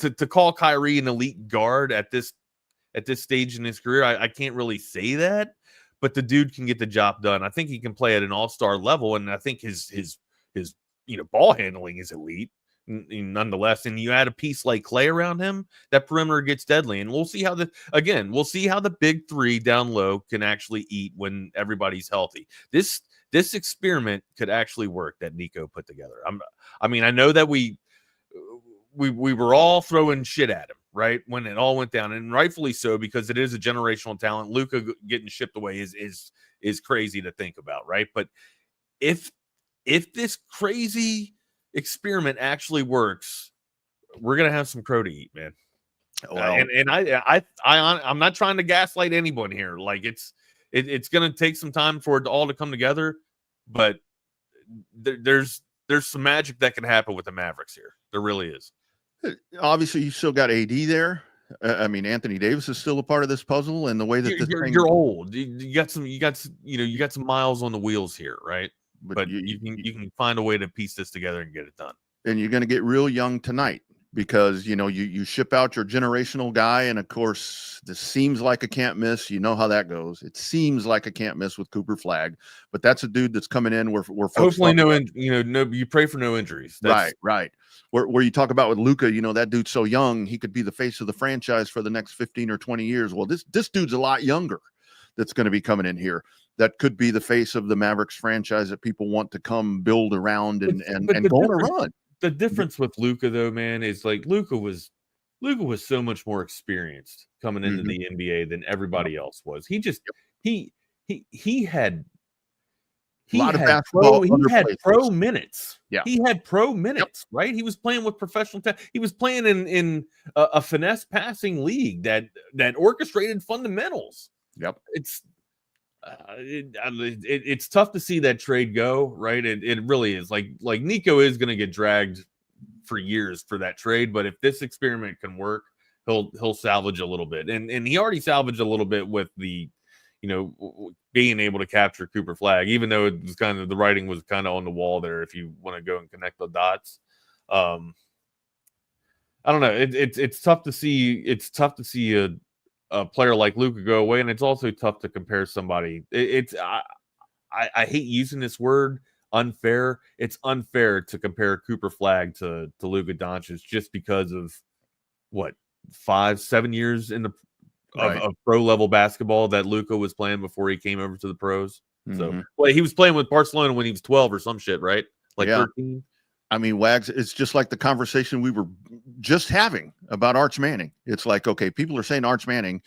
to call Kyrie an elite guard at this stage in his career, I can't really say that. But the dude can get the job done. I think he can play at an all-star level, and I think his ball handling is elite. Nonetheless, and you add a piece like Clay around him, that perimeter gets deadly, and we'll see how the big three down low can actually eat when everybody's healthy. This experiment could actually work that Nico put together. I know that we were all throwing shit at him, right, when it all went down, and rightfully so, because it is a generational talent. Luka getting shipped away is crazy to think about, right? But if this crazy experiment actually works, we're gonna have some crow to eat, man. Well, I'm not trying to gaslight anyone here. Like, it's gonna take some time for it all to come together, but there's some magic that can happen with the Mavericks here. There really is. Obviously, you still got AD there. I mean, Anthony Davis is still a part of this puzzle, and the way that you're old. You got some miles on the wheels here, right? But you can find a way to piece this together and get it done. And you're going to get real young tonight because, you ship out your generational guy. And of course, this seems like a can't miss. You know how that goes. It seems like a can't miss with Cooper Flagg, but that's a dude that's coming in where hopefully you pray for no injuries. Right. Where you talk about with Luka, that dude's so young, he could be the face of the franchise for the next 15 or 20 years. Well, this dude's a lot younger that's going to be coming in here. That could be the face of the Mavericks franchise that people want to come build around and go on a run. The difference with Luka, though, man, is like Luka was so much more experienced coming into the NBA than everybody else was. He just he had pro minutes. Yeah, he had pro minutes, right? He was playing with professional. He was playing in a finesse passing league that orchestrated fundamentals. Yep, it's tough to see that trade go, right? It really is. Like Nico is going to get dragged for years for that trade, but if this experiment can work, he'll salvage a little bit, and he already salvaged a little bit with the, being able to capture Cooper Flagg, even though it was kind of the writing was kind of on the wall there. If you want to go and connect the dots, I don't know. It's tough to see. It's tough to see a player like Luka go away, and it's also tough to compare somebody. I hate using this word unfair. It's unfair to compare Cooper Flagg to Luka Doncic just because of what 5-7 years in the of pro level basketball that Luka was playing before he came over to the pros. So he was playing with Barcelona when he was 12 or some shit, right? Like 13. I mean, Wags, it's just like the conversation we were just having about Arch Manning. It's like, okay, people are saying Arch Manning,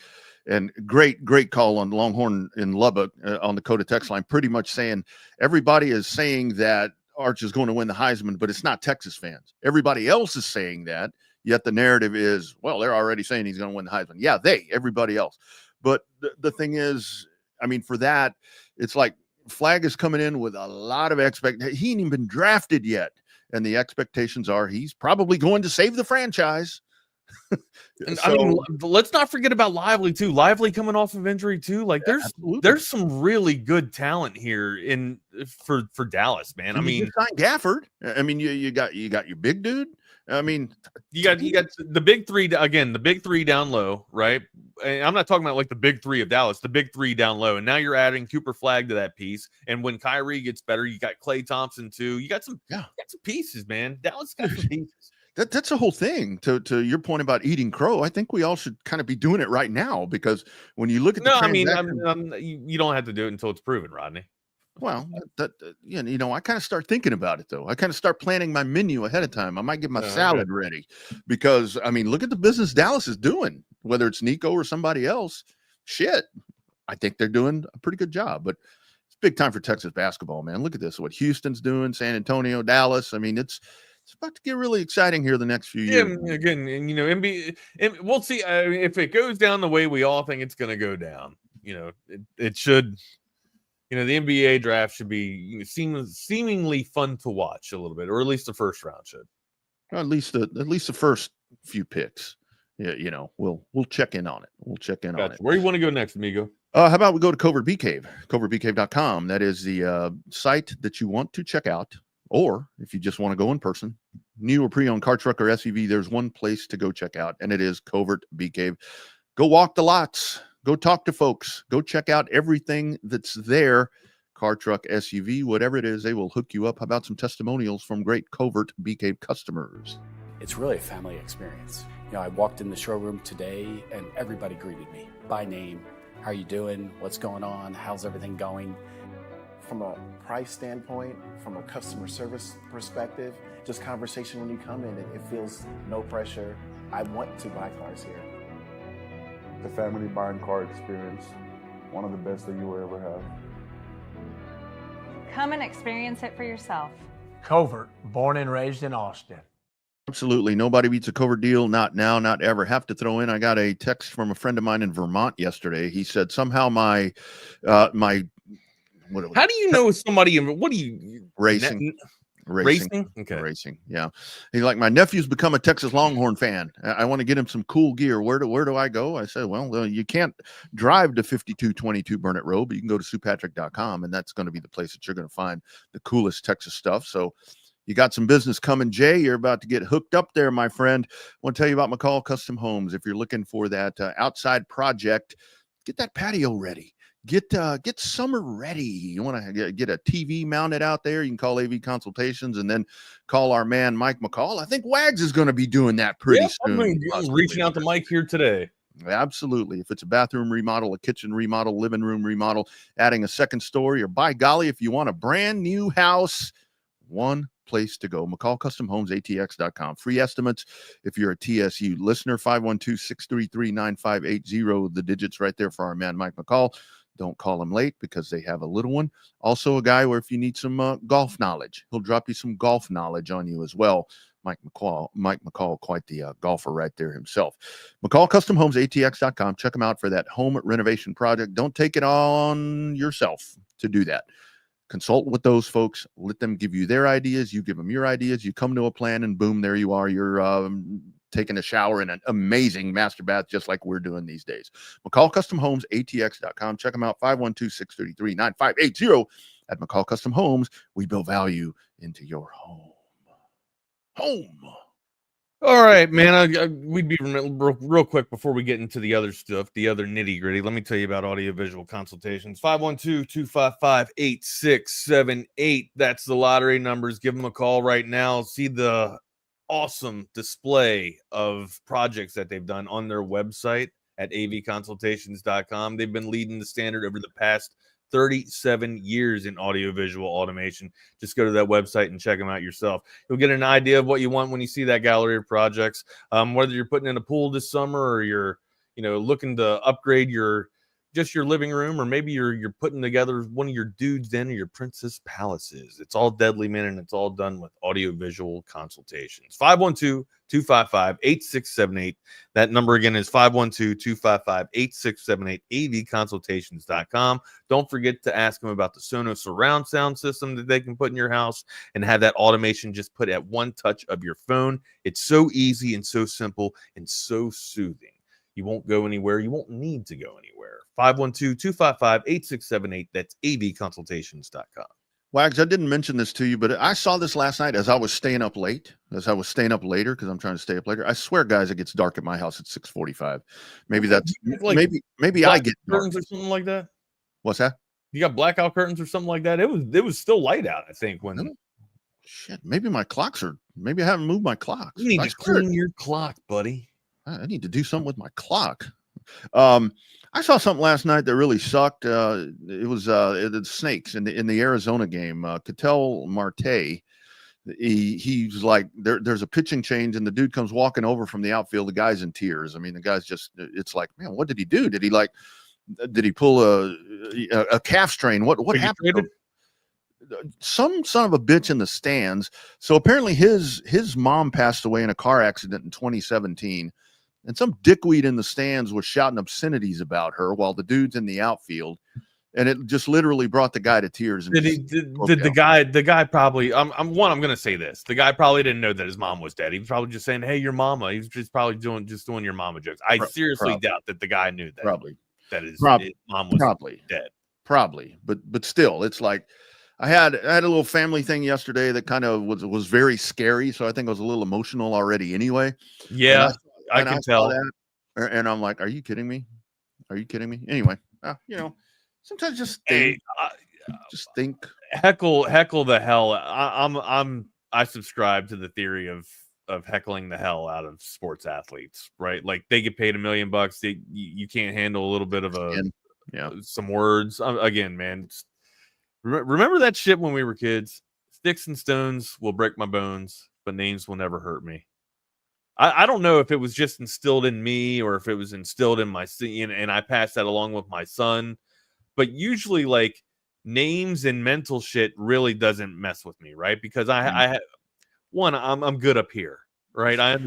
and great call on Longhorn in Lubbock on the Coda text line, pretty much saying everybody is saying that Arch is going to win the Heisman, but it's not Texas fans. Everybody else is saying that, yet the narrative is, well, they're already saying he's going to win the Heisman. Yeah, everybody else. But the thing is, I mean, for that, it's like Flagg is coming in with a lot of expectations. He ain't even been drafted yet. And the expectations are he's probably going to save the franchise. And I mean, let's not forget about Lively too. Lively coming off of injury too. Like there's some really good talent here for Dallas, man. I mean, you signed Gafford. I mean, you got your big dude. I mean, you got the big three again, the big three down low, right? And I'm not talking about like the big three of Dallas, the big three down low. And now you're adding Cooper Flagg to that piece. And when Kyrie gets better, you got Klay Thompson too. You got some pieces, man. Dallas got some pieces. That's the whole thing. To your point about eating crow, I think we all should kind of be doing it right now, because when you look at you don't have to do it until it's proven, Rodney. Well, I kind of start thinking about it, though. I kind of start planning my menu ahead of time. I might get my salad ready, because, I mean, look at the business Dallas is doing, whether it's Nico or somebody else. Shit, I think they're doing a pretty good job. But it's big time for Texas basketball, man. Look at this, what Houston's doing, San Antonio, Dallas. I mean, it's about to get really exciting here the next few years. Yeah, again, and, NBA, and we'll see if it goes down the way we all think it's going to go down. It should. The NBA draft should be seemingly fun to watch a little bit, or at least the first round should. At least the first few picks. Yeah, we'll check in on it. We'll check in on it. Where do you want to go next, amigo? How about we go to Covert Bee Cave, covertbeecave.com. That is the site that you want to check out, or if you just want to go in person, new or pre-owned car, truck, or SUV, there's one place to go check out, and it is Covert Bee Cave. Go walk the lots. Go talk to folks. Go check out everything that's there. Car, truck, SUV, whatever it is, they will hook you up. How about some testimonials from great Covert Bee Cave customers? It's really a family experience. I walked in the showroom today and everybody greeted me by name. How are you doing? What's going on? How's everything going? From a price standpoint, from a customer service perspective, just conversation when you come in, it feels no pressure. I want to buy cars here. The family buying car experience, one of the best that you will ever have. Come and experience it for yourself. Covert, born and raised in Austin. Absolutely. Nobody beats a Covert deal. Not now, not ever. Have to throw in, I got a text from a friend of mine in Vermont yesterday. He said somehow my how do you know somebody? What do you racing? Okay. Racing. Yeah. He's like, my nephew's become a Texas Longhorn fan. I want to get him some cool gear. Where do I go? I said, well, you can't drive to 5222 Burnett Road, but you can go to SuePatrick.com, and that's going to be the place that you're going to find the coolest Texas stuff. So you got some business coming, Jay. You're about to get hooked up there, my friend. I want to tell you about McCall Custom Homes. If you're looking for that outside project, get that patio ready. Get summer ready. You want to get a TV mounted out there, you can call AV Consultations and then call our man Mike McCall. I think Wags is going to be doing that pretty soon. I'm reaching out to Mike here today. Absolutely. If it's a bathroom remodel, a kitchen remodel, living room remodel, adding a second story, or by golly, if you want a brand new house, one place to go. McCall Custom Homes, ATX.com. Free estimates if you're a TSU listener. 512-633-9580. The digits right there for our man Mike McCall. Don't call him late because they have a little one. Also a guy where if you need some golf knowledge, he'll drop you some golf knowledge on you as well. Mike McCall, quite the golfer right there himself. McCall Custom Homes, ATX.com. Check them out for that home renovation project. Don't take it on yourself to do that. Consult with those folks. Let them give you their ideas. You give them your ideas. You come to a plan and boom, there you are. You're taking a shower in an amazing master bath, just like we're doing these days. McCall Custom Homes, ATX.com. Check them out, 512-633-9580. At McCall Custom Homes, we build value into your home. All right, man. We'd be real quick before we get into the other stuff, the other nitty gritty. Let me tell you about audiovisual consultations. 512-255-8678. That's the lottery numbers. Give them a call right now. See the awesome display of projects that they've done on their website at avconsultations.com. They've been leading the standard over the past 37 years in audiovisual automation. Just go to that website and check them out yourself. You'll get an idea of what you want when you see that gallery of projects. Whether you're putting in a pool this summer or you're, looking to upgrade your living room, or maybe you're putting together one of your dudes den or your princess palaces. It's all Deadly Men, and it's all done with audiovisual consultations. 512-255-8678. That number again is 512-255-8678, avconsultations.com. Don't forget to ask them about the Sonos surround sound system that they can put in your house and have that automation just put at one touch of your phone. It's so easy and so simple and so soothing. You won't go anywhere. You won't need to go anywhere. 512-255-8678. That's avconsultations.com. Wags, I didn't mention this to you, but I saw this last night as I was staying up late, because I'm trying to stay up later. I swear, guys, it gets dark at my house at 6:45. Maybe that's maybe I get curtains or something like that. What's that? You got blackout curtains or something like that? It was still light out, I think. When shit, maybe my clocks are. Maybe I haven't moved my clocks. You need to clean your clock, buddy. I need to do something with my clock. I saw something last night that really sucked. It was the Snakes in the Arizona game. Ketel Marte, he's like, there's a pitching change, and the dude comes walking over from the outfield. The guy's in tears. I mean, the guy's just, it's like, man, what did he do? Did he pull a calf strain? What happened? Some son of a bitch in the stands. So apparently his mom passed away in a car accident in 2017. And some dickweed in the stands was shouting obscenities about her while the dude's in the outfield, and it just literally brought the guy to tears. And the guy probably? I'm going to say this: the guy probably didn't know that his mom was dead. He was probably just saying, "Hey, your mama." He was just probably doing your mama jokes. I seriously doubt that the guy knew that. That his mom was dead. Probably, but still, it's like I had a little family thing yesterday that kind of was very scary. So I think I was a little emotional already anyway. Yeah. I can tell that, and I'm like, "Are you kidding me? Are you kidding me?" Anyway, sometimes just think, heckle the hell. I subscribe to the theory of heckling the hell out of sports athletes, right? Like they get paid $1 million. You can't handle a little bit of some words. Again, man, remember that shit when we were kids. Sticks and stones will break my bones, but names will never hurt me. I don't know if it was just instilled in me or if it was instilled in my son, and I passed that along with my son. But usually, like, names and mental shit really doesn't mess with me, right? Because I'm good up here, right? I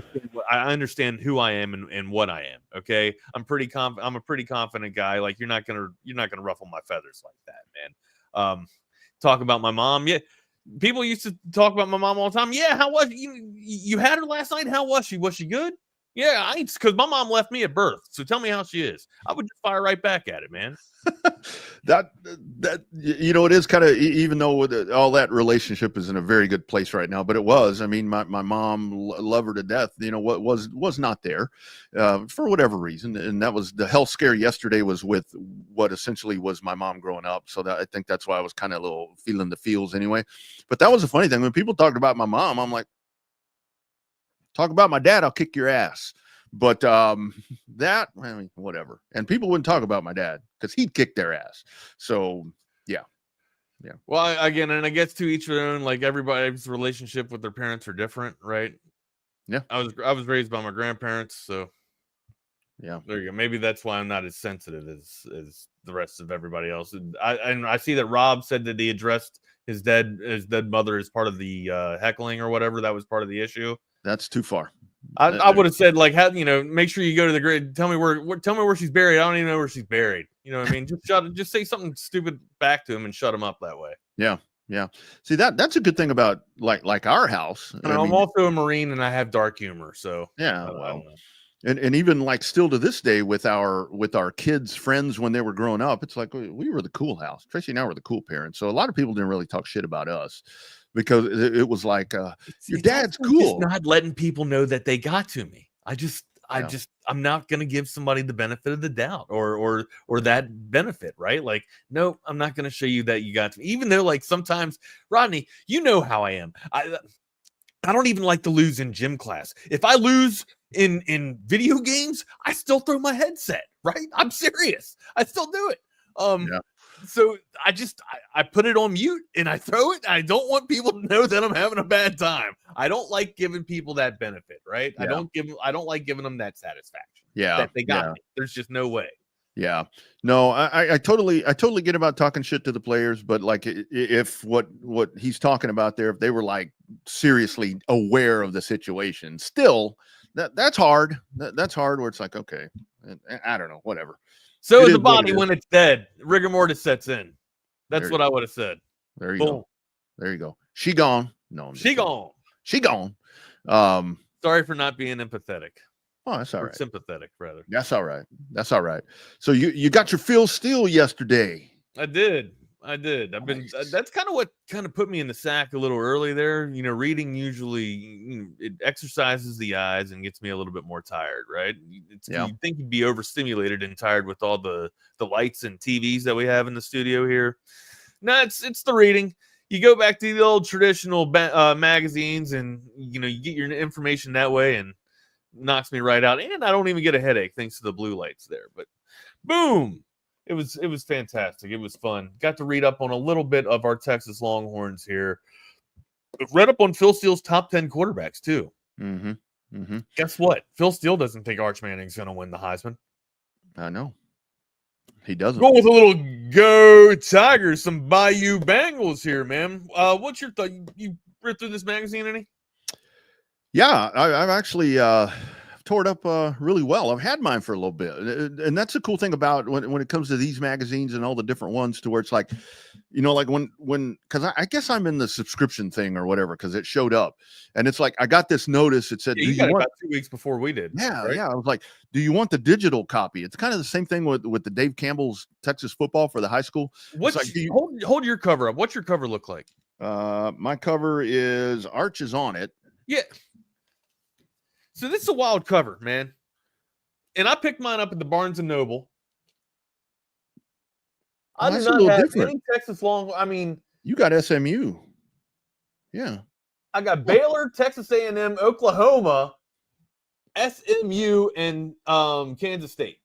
understand who I am and what I am. Okay, I'm a pretty confident guy. Like you're not gonna ruffle my feathers like that, man. Talk about my mom, yeah. People used to talk about my mom all the time. Yeah, how was you had her last night? How was she? Was she good? Yeah, because my mom left me at birth. So tell me how she is. I would just fire right back at it, man. that it is kind of, even though all that relationship is in a very good place right now, but it was, I mean, my mom loved her to death. What was not there for whatever reason, and that was the health scare yesterday was with what essentially was my mom growing up. So that I think that's why I was kind of a little feeling the feels anyway. But that was the funny thing when people talked about my mom, I'm like, talk about my dad, I'll kick your ass. But whatever. And people wouldn't talk about my dad because he'd kick their ass. So yeah. Well, again, and I guess to each their own. Like everybody's relationship with their parents are different, right? Yeah. I was raised by my grandparents, so yeah. There you go. Maybe that's why I'm not as sensitive as the rest of everybody else. And I see that Rob said that he addressed his dead mother as part of the heckling or whatever. That was part of the issue. That's too far. I would have said, like, make sure you go to the grave. Tell me where she's buried. I don't even know where she's buried. You know what I mean? Just say something stupid back to him and shut him up that way. Yeah. See, that's a good thing about like our house. I'm also a Marine and I have dark humor. So yeah. And even like still to this day with our kids' friends when they were growing up, it's like we were the cool house. Tracy and I were the cool parents. So a lot of people didn't really talk shit about us. Because it was like, your dad's cool. Just not letting people know that they got to me. I'm not going to give somebody the benefit of the doubt or that benefit, right? Like, no, I'm not going to show you that you got to me. Even though, like, sometimes, Rodney, you know how I am. I don't even like to lose in gym class. If I lose in video games, I still throw my headset, right? I'm serious. I still do it. So I put it on mute and I throw it. I don't want people to know that I'm having a bad time. I don't like giving people that benefit, right? Yeah. I don't like giving them that satisfaction. Yeah. That they got me. There's just no way. Yeah, no, I totally get about talking shit to the players, but like if what he's talking about there, if they were like seriously aware of the situation, still that's hard. That's hard. Where it's like, okay, I don't know, whatever. So is the body when it's dead, rigor mortis sets in. That's what I would have said. There you go. There you go. She gone. No, she gone. She gone. Sorry for not being empathetic. Oh, that's all right. Sympathetic, rather. That's all right. That's all right. So you got your Phil Steele yesterday. I did. I've been. That's kind of what kind of put me in the sack a little early there. You know, reading usually it exercises the eyes and gets me a little bit more tired, right? You think you'd be overstimulated and tired with all the lights and TVs that we have in the studio here. No, it's the reading. You go back to the old traditional magazines, and you get your information that way, and knocks me right out, and I don't even get a headache thanks to the blue lights there. But boom, it was fantastic. It was fun. Got to read up on a little bit of our Texas Longhorns here. Read up on Phil Steele's top 10 quarterbacks too. Guess what? Phil Steele doesn't think Arch Manning's going to win the Heisman. I know he doesn't. Go with a little go Tigers, some Bayou Bengals here, man. What's your thought? You read through this magazine any? Yeah, I've actually tore it up really well. I've had mine for a little bit, and that's the cool thing about when it comes to these magazines and all the different ones, to where it's like, like when because I guess I'm in the subscription thing or whatever, because it showed up, and it's like I got this notice. It said, you got it about 2 weeks before we did. Yeah, right? yeah. I was like, do you want the digital copy? It's kind of the same thing with the Dave Campbell's Texas football for the high school. What's like, hold your cover up? What's your cover look like? My cover is Arch is on it. Yeah. So this is a wild cover, man. And I picked mine up at the Barnes & Noble. I did not have any Texas you got SMU. Yeah. I got Baylor, Texas A&M, Oklahoma, SMU, and Kansas State.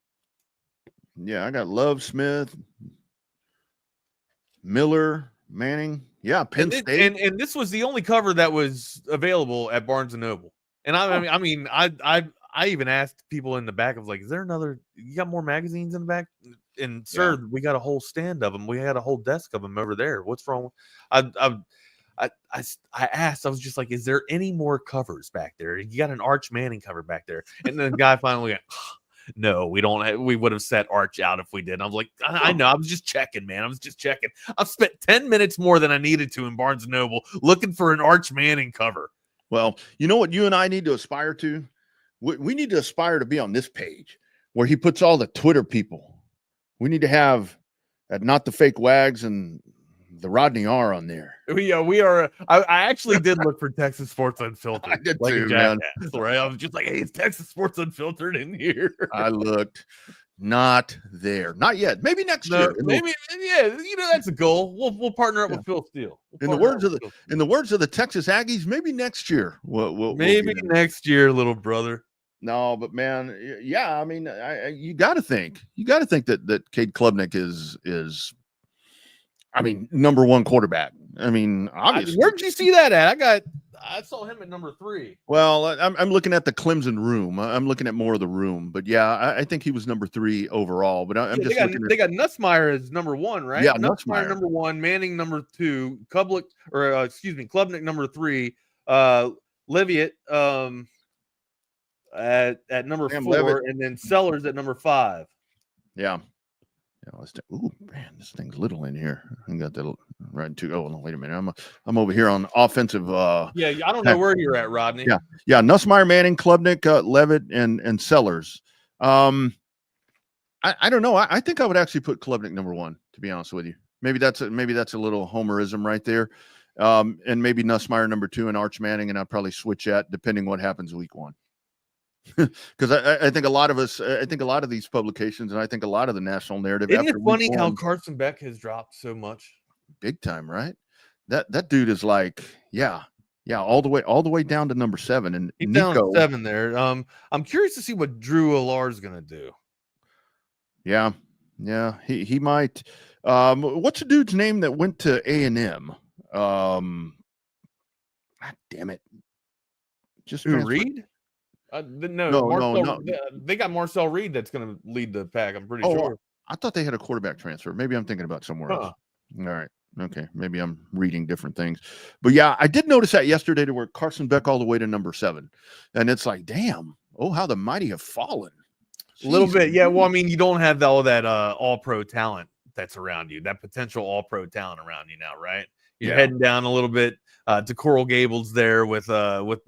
Yeah, I got Love, Smith, Miller, Manning. Yeah, Penn State. And this was the only cover that was available at Barnes & Noble. And I even asked people in the back. I was like, "Is there another? You got more magazines in the back?" And sir, we got a whole stand of them. We had a whole desk of them over there. What's wrong? I asked. I was just like, "Is there any more covers back there? You got an Arch Manning cover back there?" And then the guy finally went, "No, we don't. We would have set Arch out if we did." And I was like, "I know. I was just checking, man. I was just checking. I've spent 10 minutes more than I needed to in Barnes & Noble looking for an Arch Manning cover." Well, you know what you and I need to aspire to? We need to aspire to be on this page where he puts all the Twitter people. We need to have Not the Fake Wags and the Rodney R on there. We are. I actually did look for Texas Sports Unfiltered. I did like too, man. Right? I was just like, hey, is Texas Sports Unfiltered in here? I looked. Not there. Not yet. Maybe next year. Maybe, yeah. That's a goal. We'll partner up with Phil Steele. In the words of the Texas Aggies, maybe next year. Maybe next year, little brother. No, but man, yeah. I mean, you got to think. You got to think that Cade Klubnik is. I mean, number one quarterback. I mean, obviously. Where did you see that at? I saw him at number 3. Well, I'm looking at the Clemson room. I'm looking at more of the room, but yeah, I think he was number 3 overall. But I'm just looking. They got Nussmeier as number 1, right? Yeah, Nussmeier number 1, Manning number 2, Klubnik number 3, Levitt at number 4, Levitt. and then Sellers at number 5. Yeah. Ooh, man, this thing's little in here. I got that right to. Oh, no, wait a minute. I'm over here on offensive. Yeah, I don't know where you're at, Rodney. Yeah. Nussmeier, Manning, Klubnik, Levitt, and Sellers. I don't know. I think I would actually put Klubnik number 1. To be honest with you, maybe that's a little homerism right there. And maybe Nussmeier number 2 and Arch Manning, and I'd probably switch at depending what happens week 1. Because I think a lot of us, I think a lot of these publications, and I think a lot of the national narrative. Isn't it funny how Carson Beck has dropped so much? Big time, right? That dude is like, yeah, all the way down to number 7, and he's down to 7 there. I'm curious to see what Drew Allar is going to do. Yeah, he might. What's the dude's name that went to A&M? God damn it. Just Reed? No. They got Marcel Reed that's going to lead the pack. I'm pretty sure. I thought they had a quarterback transfer. Maybe I'm thinking about somewhere else. All right. Okay. Maybe I'm reading different things. But yeah, I did notice that yesterday to where Carson Beck all the way to number 7. And it's like, damn. Oh, how the mighty have fallen. A little bit. Yeah. Well, I mean, you don't have all that all-pro talent that's around you, that potential all-pro talent around you now, right? You're heading down a little bit to Coral Gables there with the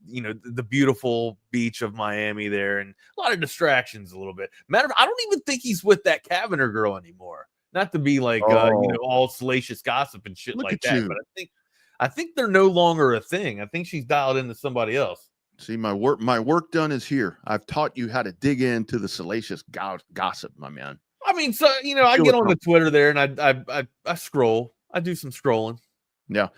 the beautiful beach of Miami there, and a lot of distractions a little bit. Matter of fact, I don't even think he's with that Kavanagh girl anymore. Not to be like all salacious gossip and shit like that, but I think they're no longer a thing. I think she's dialed into somebody else. See, my work done is here. I've taught you how to dig into the salacious gossip, my man. I mean, so I get on the Twitter there and I scroll. I do some scrolling. Yeah.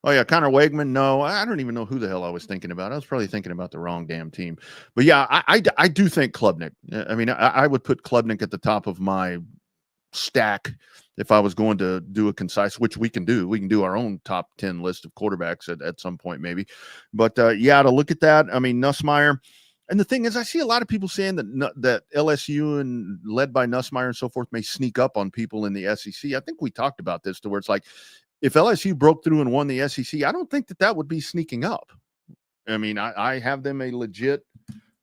Oh, yeah. Connor Wegman. No, I don't even know who the hell I was thinking about. I was probably thinking about the wrong damn team. But yeah, I do think Klubnik. I mean, I would put Klubnik at the top of my stack if I was going to do a concise, which we can do. We can do our own top 10 list of quarterbacks at some point, maybe. But yeah, to look at that, I mean, Nussmeier. And the thing is, I see a lot of people saying that LSU and led by Nussmeier and so forth may sneak up on people in the SEC. I think we talked about this to where it's like, if LSU broke through and won the SEC, I don't think that would be sneaking up. I mean, I have them a legit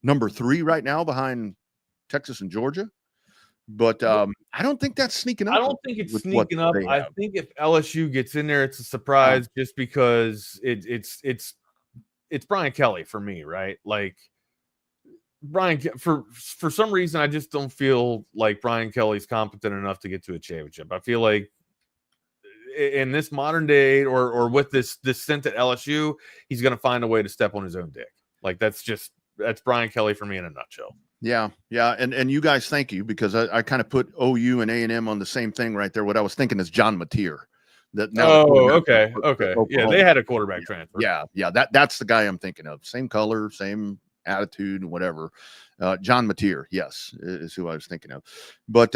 number 3 right now behind Texas and Georgia. But I don't think that's sneaking up. I don't think it's sneaking up. I think if LSU gets in there, it's a surprise just because it's Brian Kelly for me, right? Like Brian, for some reason, I just don't feel like Brian Kelly's competent enough to get to a championship. I feel like in this modern day or with this stint at LSU, he's going to find a way to step on his own dick. Like that's Brian Kelly for me in a nutshell. Yeah. And you guys, thank you, because I kind of put OU and A&M on the same thing right there. What I was thinking is John Mateer. Okay. Yeah, they had a quarterback transfer. Yeah. That's the guy I'm thinking of. Same color, same attitude, whatever. John Mateer, yes, is who I was thinking of. But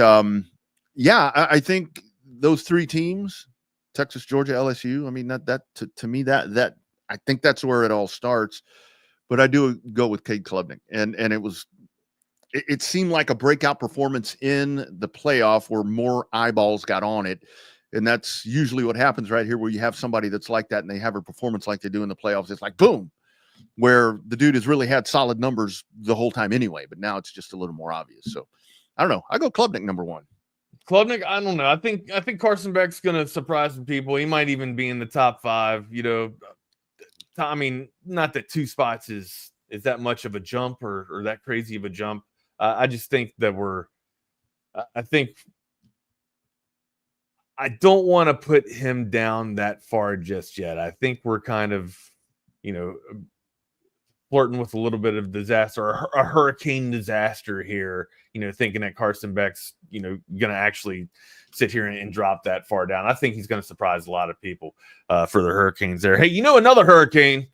yeah, I think those 3 teams, Texas, Georgia, LSU. I mean, that to me that I think that's where it all starts. But I do go with Cade Klubnik, and it seemed like a breakout performance in the playoff where more eyeballs got on it. And that's usually what happens right here, where you have somebody that's like that and they have a performance like they do in the playoffs. It's like, boom, where the dude has really had solid numbers the whole time anyway, but now it's just a little more obvious. So I don't know. I go Klubnik number 1. Klubnik, I don't know. I think Carson Beck's going to surprise some people. He might even be in the top 5. I mean, not that 2 spots is that much of a jump or that crazy of a jump. I just think that I don't want to put him down that far just yet. I think we're kind of, flirting with a little bit of disaster, a hurricane disaster here, thinking that Carson Beck's, going to actually sit here and drop that far down. I think he's going to surprise a lot of people for the Hurricanes there. Hey, another hurricane,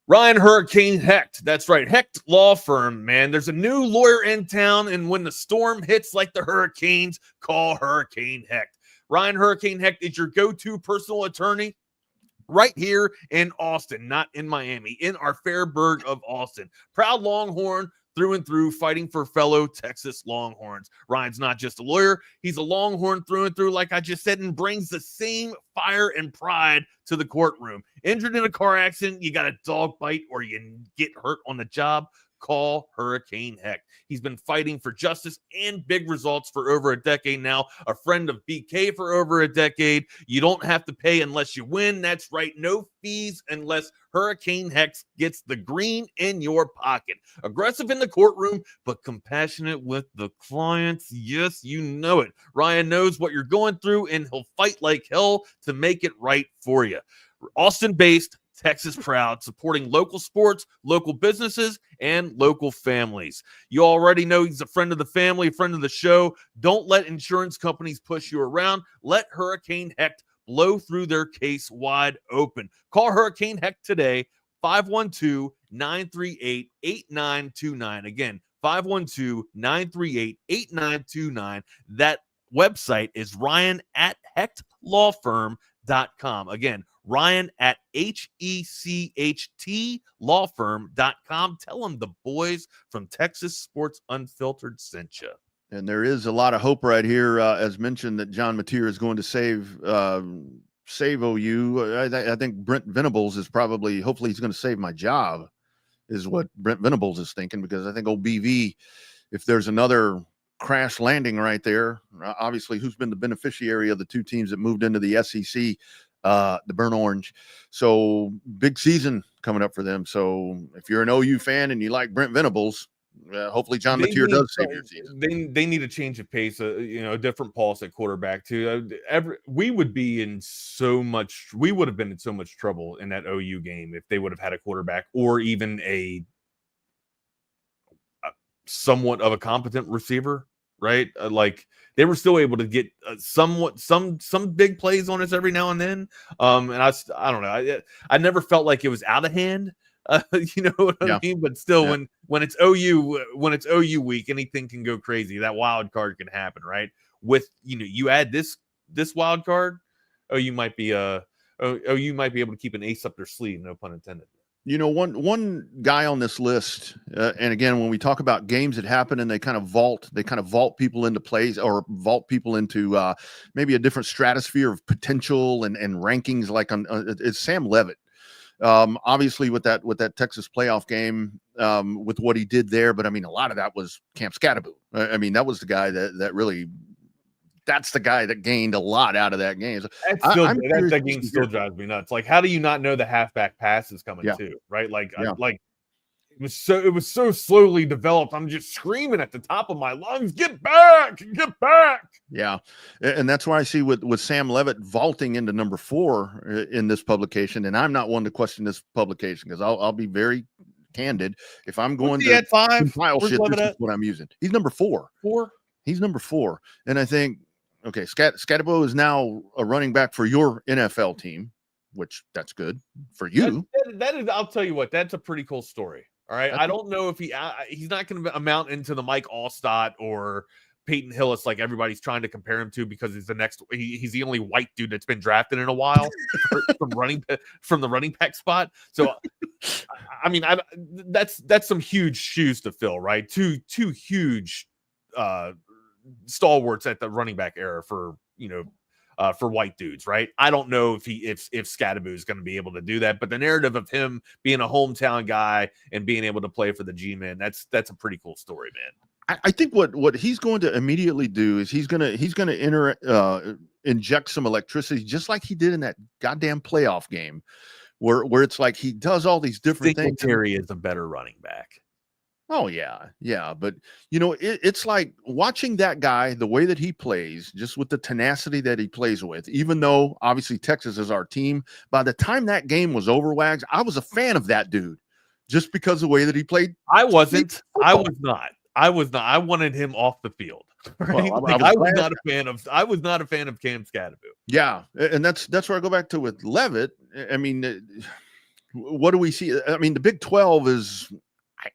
Ryan Hurricane Hecht. That's right. Hecht Law Firm, man. There's a new lawyer in town, and when the storm hits like the hurricanes, call Hurricane Hecht. Ryan Hurricane Hecht is your go-to personal attorney right here in Austin, not in Miami, in our fair burg of Austin. Proud Longhorn through and through, fighting for fellow Texas Longhorns. Ryan's not just a lawyer, he's a Longhorn through and through, like I just said, and brings the same fire and pride to the courtroom. Injured in a car accident, you got a dog bite, or you get hurt on the job, call Hurricane Hecht. He's been fighting for justice and big results for over a decade now. A friend of BK for over a decade. You don't have to pay unless you win. That's right. No fees unless Hurricane Hecht gets the green in your pocket. Aggressive in the courtroom, but compassionate with the clients. Yes, you know it. Ryan knows what you're going through, and he'll fight like hell to make it right for you. Austin-based, Texas proud, supporting local sports, local businesses, and local families. You already know he's a friend of the family, a friend of the show. Don't let insurance companies push you around. Let Hurricane Hecht blow through their case wide open. Call Hurricane Hecht today, 512-938-8929. Again, 512-938-8929. That website is ryan@hechtlawfirm.com. Again, ryan@HECHTlawfirm.com. Tell them the boys from Texas Sports Unfiltered sent you. And there is a lot of hope right here, as mentioned, that John Mateer is going to save OU. I think Brent Venables is hopefully he's going to save my job, is what Brent Venables is thinking, because I think old BV, if there's another crash landing right there, obviously who's been the beneficiary of the two teams that moved into the SEC, the Burnt Orange. So big season coming up for them. So if you're an OU fan and you like Brent Venables, hopefully John Mateer does save your season. They need a change of pace, a different pulse at quarterback too. We would have been in so much trouble in that OU game if they would have had a quarterback or even a somewhat of a competent receiver, right? Like they were still able to get some big plays on us every now and then. And I don't know. I never felt like it was out of hand. You know what I mean? But still, when it's OU week, anything can go crazy. That wild card can happen, right? With you add this wild card, OU might be able to keep an ace up their sleeve. No pun intended. One guy on this list, and again, when we talk about games that happen and they kind of vault people into plays or vault people into maybe a different stratosphere of potential and rankings. Like it's Sam Leavitt. Obviously with that Texas playoff game, with what he did there, but I mean, a lot of that was Camp Scatterbo. I mean, that was the guy that really, that's the guy that gained a lot out of that game. So that game still drives me nuts. Like, how do you not know the halfback pass is coming too? Right? Like, it was so slowly developed. I'm just screaming at the top of my lungs, get back. Yeah. And that's why I see with Sam Leavitt vaulting into number 4 in this publication. And I'm not one to question this publication because I'll be very candid. If I'm going to compile shit, this is what I'm using. He's number 4. He's number 4. And I think, okay, Scatterbo is now a running back for your NFL team, which that's good for you. That is, I'll tell you what, that's a pretty cool story. All right. I don't know if he's not going to amount into the Mike Altstadt or Peyton Hillis like everybody's trying to compare him to, because he's he's the only white dude that's been drafted in a while from the running back spot. So, I mean, that's some huge shoes to fill, right? Two huge stalwarts at the running back era for white dudes, right? I don't know if Scatterbo is going to be able to do that, but the narrative of him being a hometown guy and being able to play for the G-Men, that's a pretty cool story, man. I think what he's going to immediately do is he's going to inject some electricity, just like he did in that goddamn playoff game, where it's like he does all these different things. Terry is a better running back. Oh yeah, but it's like watching that guy, the way that he plays, just with the tenacity that he plays with. Even though obviously Texas is our team, by the time that game was over, Wags, I was a fan of that dude, just because of the way that he played. I was not. I wanted him off the field. Right? Well, I was not a fan of Cam Scatterbo. Yeah, and that's where I go back to with Leavitt. I mean, what do we see? I mean, the Big 12 is.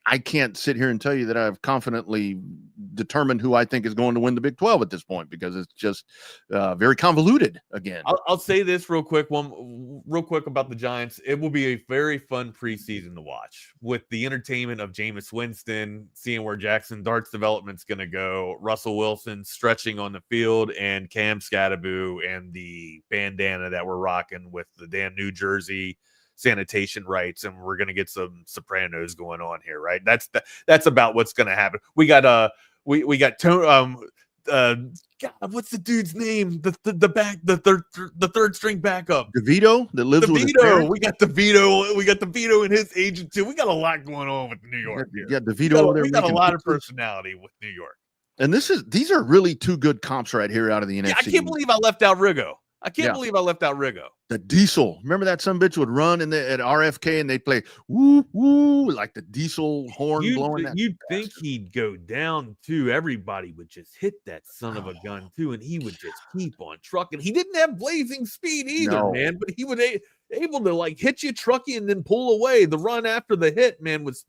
I can't sit here and tell you that I've confidently determined who I think is going to win the Big 12 at this point, because it's just very convoluted again. I'll say this real quick about the Giants. It will be a very fun preseason to watch with the entertainment of Jameis Winston, seeing where Jackson Dart's development's going to go, Russell Wilson stretching on the field, and Cam Scatterbo and the bandana that we're rocking with the damn New Jersey sanitation rights, and we're gonna get some Sopranos going on here, right? That's about what's gonna happen. We got God, what's the dude's name? The third string backup, DeVito, that lives with his parents. We got DeVito and his agent too. We got a lot going on with New York here. Yeah, DeVito. We got a lot of personality with New York, and these are really two good comps right here out of the NFC. I can't believe I left out Rigo. The Diesel. Remember that some bitch would run at RFK and they'd play woo woo like the Diesel horn blowing. You'd think he'd go down too. Everybody would just hit that son of a gun too, and he would just keep on trucking. He didn't have blazing speed either, man, but he was able to like hit you, truck you, and then pull away. The run after the hit, man, was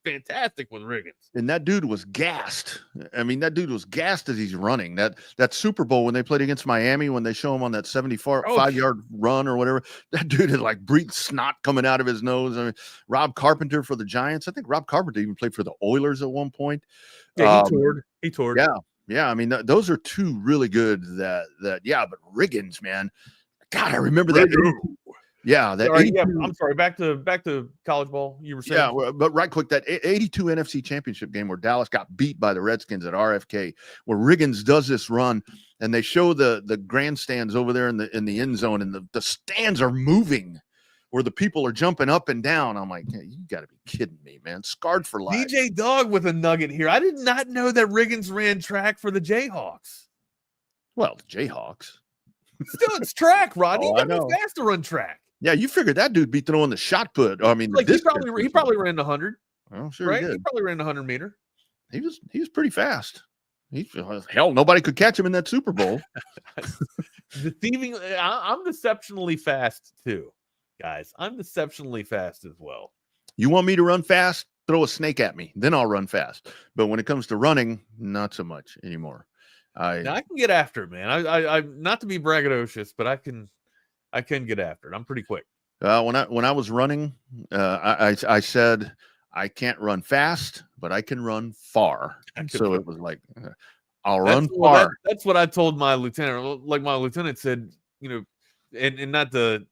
fantastic with Riggins. And that dude was gassed. I mean, that dude was gassed as he's running. That Super Bowl when they played against Miami, when they show him on that 75-yard run or whatever, that dude had like breathed snot coming out of his nose. I mean, Rob Carpenter for the Giants. I think Rob Carpenter even played for the Oilers at one point. Yeah, he toured. Yeah. I mean, those are two really good but Riggins, man. God, I remember that. Yeah, I'm sorry. Back to college ball. You were saying, yeah, but right quick, that 82 NFC Championship game where Dallas got beat by the Redskins at RFK, where Riggins does this run, and they show the grandstands over there in the end zone, and the stands are moving, where the people are jumping up and down. I'm like, hey, you got to be kidding me, man! Scarred for life. DJ Dog with a nugget here. I did not know that Riggins ran track for the Jayhawks. Well, the Jayhawks. Still, it's track, Rodney. Oh, I know. Fast to run track. Yeah, you figured that dude be throwing the shot put. I mean, like he probably ran the 100. Oh, sure, right? He did. He probably ran the 100 meter. He was pretty fast. Hell, nobody could catch him in that Super Bowl. I'm deceptionally fast too, guys. I'm deceptionally fast as well. You want me to run fast? Throw a snake at me, then I'll run fast. But when it comes to running, not so much anymore. I can get after it, man. I not to be braggadocious, but I can get after it. I'm pretty quick. When I was running, I said I can't run fast, but I can run far. So it was like I'll run far. That's what I told my lieutenant. Like my lieutenant said, and not to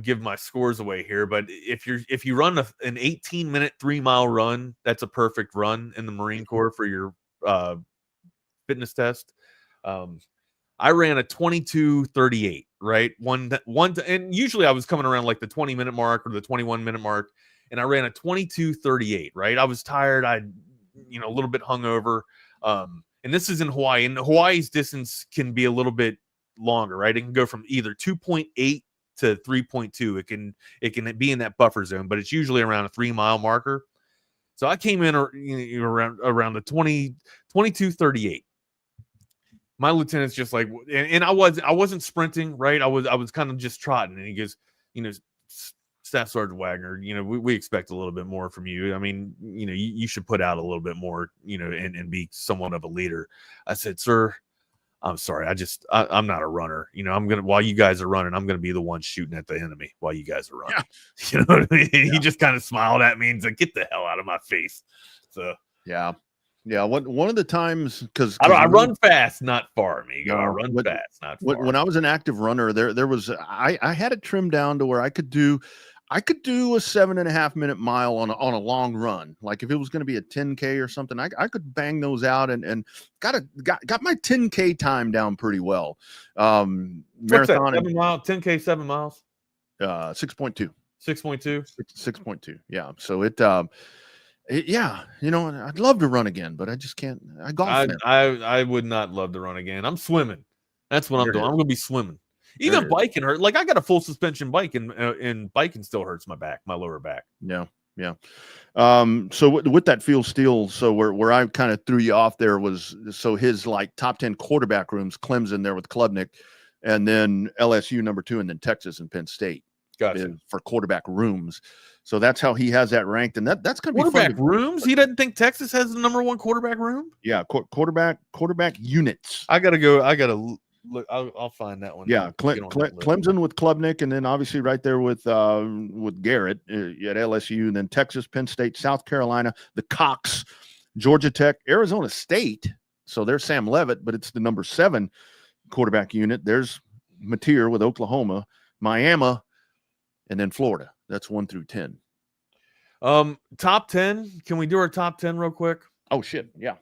give my scores away here, but if you run an 18-minute 3-mile run, that's a perfect run in the Marine Corps for your fitness test. I ran a 22:38, right? And usually I was coming around like the 20-minute mark or the 21-minute mark, and I ran a 22:38, right? I was tired. A little bit hungover. And this is in Hawaii, and Hawaii's distance can be a little bit longer, right? It can go from either 2.8 to 3.2. It can be in that buffer zone, but it's usually around a 3-mile marker. So I came in around the 22:38. My lieutenant's just like, and I wasn't sprinting, right? I was kind of just trotting, and he goes, Staff Sergeant Wagner, we expect a little bit more from you. I mean, you should put out a little bit more, and be somewhat of a leader. I said, sir, I'm sorry. I'm not a runner. While you guys are running, I'm going to be the one shooting at the enemy while you guys are running. Yeah. You know what I mean? Yeah. He just kind of smiled at me and said, get the hell out of my face. So, yeah. One of the times, because I run fast, not far, amigo. I run fast, not far. When I was an active runner, there was, I had it trimmed down to where I could do a 7.5-minute mile on a long run. Like if it was going to be a 10K or something, I could bang those out and got my 10K time down pretty well. Marathon, 7 miles, 10K, 7 miles, 6.2. 6.2. Yeah. So I'd love to run again, but I just can't. I would not love to run again. I'm swimming. That's what I'm doing. I'm going to be swimming. Even biking hurt. Like I got a full suspension bike, and biking still hurts my back, my lower back. Yeah. So with that field steel, so where I kind of threw you off there was, so his like top 10 quarterback rooms, Clemson there with Klubnik, and then LSU number 2, and then Texas and Penn State. Gotcha. For quarterback rooms. So that's how he has that ranked, and that's going to be quarterback rooms. He doesn't think Texas has the number 1 quarterback room. Yeah, quarterback units. I gotta look. I'll find that one. Yeah, Clemson with Klubnik, and then obviously right there with Garrett at LSU, and then Texas, Penn State, South Carolina, the Cox, Georgia Tech, Arizona State. So there's Sam Leavitt, but it's the number 7 quarterback unit. There's Mateer with Oklahoma, Miami, and then Florida. That's 1 through 10. Top 10. Can we do our top 10 real quick? Oh shit. Yeah.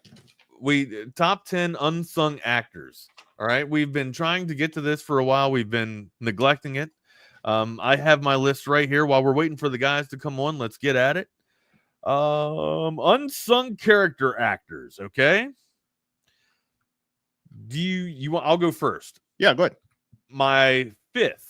Top 10 unsung actors. All right. We've been trying to get to this for a while. We've been neglecting it. I have my list right here. While we're waiting for the guys to come on, let's get at it. Unsung character actors. Okay. Do you want? I'll go first. Yeah, go ahead. My 5th.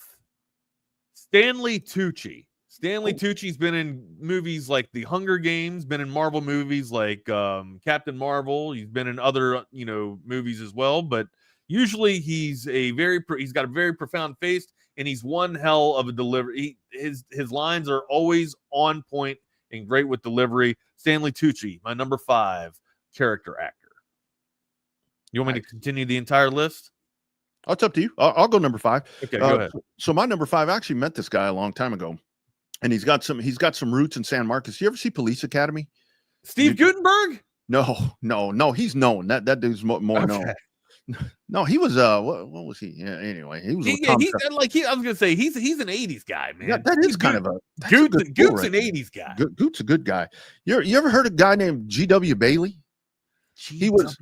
Stanley Tucci. Stanley Tucci's been in movies like The Hunger Games, been in Marvel movies like Captain Marvel. He's been in other, movies as well. But usually he's got a very profound face, and he's one hell of a delivery. His lines are always on point and great with delivery. Stanley Tucci, my number 5 character actor. You want me to continue the entire list? Oh, it's up to you. I'll go number 5. Okay, go ahead. So my number 5, I actually met this guy a long time ago, and he's got some roots in San Marcos. You ever see Police Academy? Steve Guttenberg? No, he's known. That dude's more known. No, he was what was he? Yeah, anyway, he was. I was gonna say he's an '80s guy, man. Yeah, that is kind of a Goot's an '80s guy. Goot's a good guy. You ever heard a guy named G.W. Bailey? He was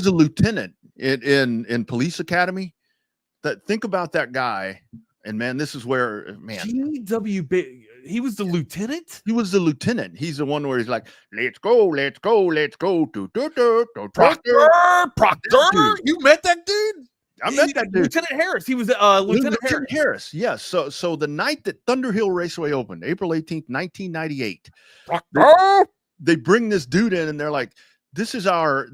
a lieutenant in Police Academy. Think about that guy, and man, this is where G.W. Bailey. He was the lieutenant. He was the lieutenant. He's the one where he's like, let's go. Proctor. You met that dude? I met that dude. Lieutenant Harris. He was Lieutenant Harris. Yes. So the night that Thunder Hill Raceway opened, April 18th, 1998, they bring this dude in, and they're like, this is our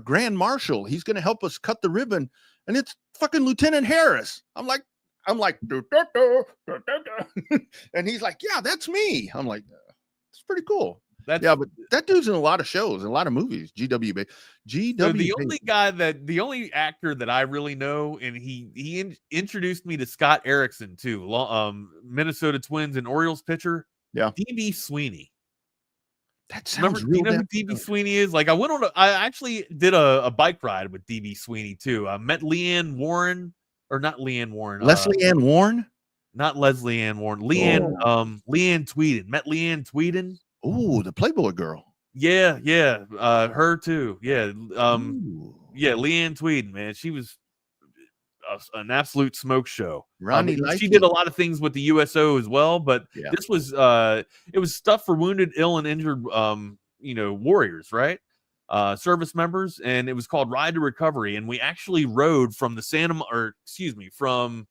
Grand Marshal. He's going to help us cut the ribbon, and it's fucking Lieutenant Harris. I'm like, and he's like, yeah, that's me. I'm like, it's pretty cool. But that dude's in a lot of shows, a lot of movies. GW. So the only actor that I really know, and he introduced me to Scott Erickson too, Minnesota Twins and Orioles pitcher. Yeah, DB Sweeney. That sounds real. You know who DB Sweeney is? Like I actually did a bike ride with DB Sweeney too. I met Leanne Warren. Or not Leanne Warren. Leslie Ann Warren? Not Leslie Ann Warren. Leanne Tweeden. Met Leanne Tweeden. Oh, the Playboy girl. Yeah. Her too. Yeah. Leanne Tweeden, man. She was an absolute smoke show. Rodney, she did a lot of things with the USO as well, but this was it was stuff for wounded, ill, and injured warriors, right? Service members, and it was called Ride to Recovery, and we actually rode from from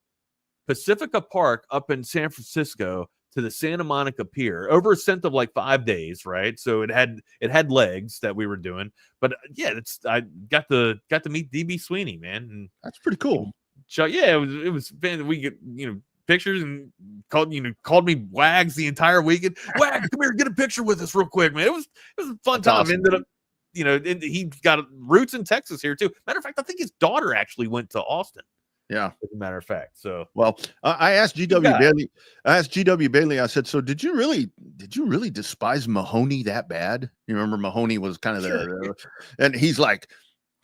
Pacifica Park up in San Francisco to the Santa Monica Pier over a stint of like 5 days, right? So it had legs that we were doing, but I got to meet DB Sweeney, man, and that's pretty cool. So it was we get pictures and called me Wags the entire weekend. Wags, come here, get a picture with us real quick, man. It was a fun time. Awesome. Ended up. He got roots in Texas here too. Matter of fact, I think his daughter actually went to Austin. Yeah, as a matter of fact. So, well, I asked GW Bailey. I said, so did you really despise Mahoney that bad? You remember Mahoney was kind of and he's like,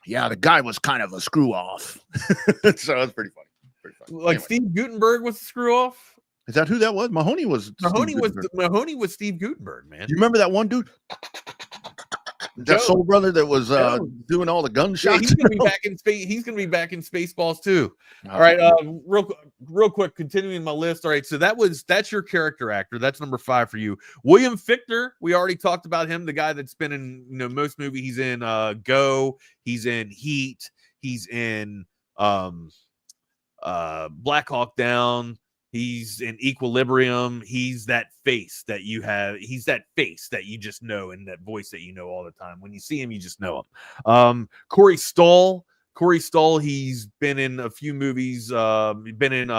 yeah, the guy was kind of a screw off. So it's pretty funny. Like anyway. Steve Guttenberg was a screw off. Is that who that was? Mahoney was Steve Guttenberg, man. You remember that one dude? That soul brother that was doing all the gunshots. Yeah, he's gonna be back in space. He's gonna be back in Spaceballs too. All right, real quick, continuing my list. All right, so that's your character actor. That's number 5 for you. William Fichtner. We already talked about him. The guy that's been in most movies. He's in Go. He's in Heat. He's in Black Hawk Down. He's in Equilibrium. He's that face that you have. He's that face that you just know, and that voice that you know all the time. When you see him, you just know him. Corey Stoll. He's been in a few movies. Been in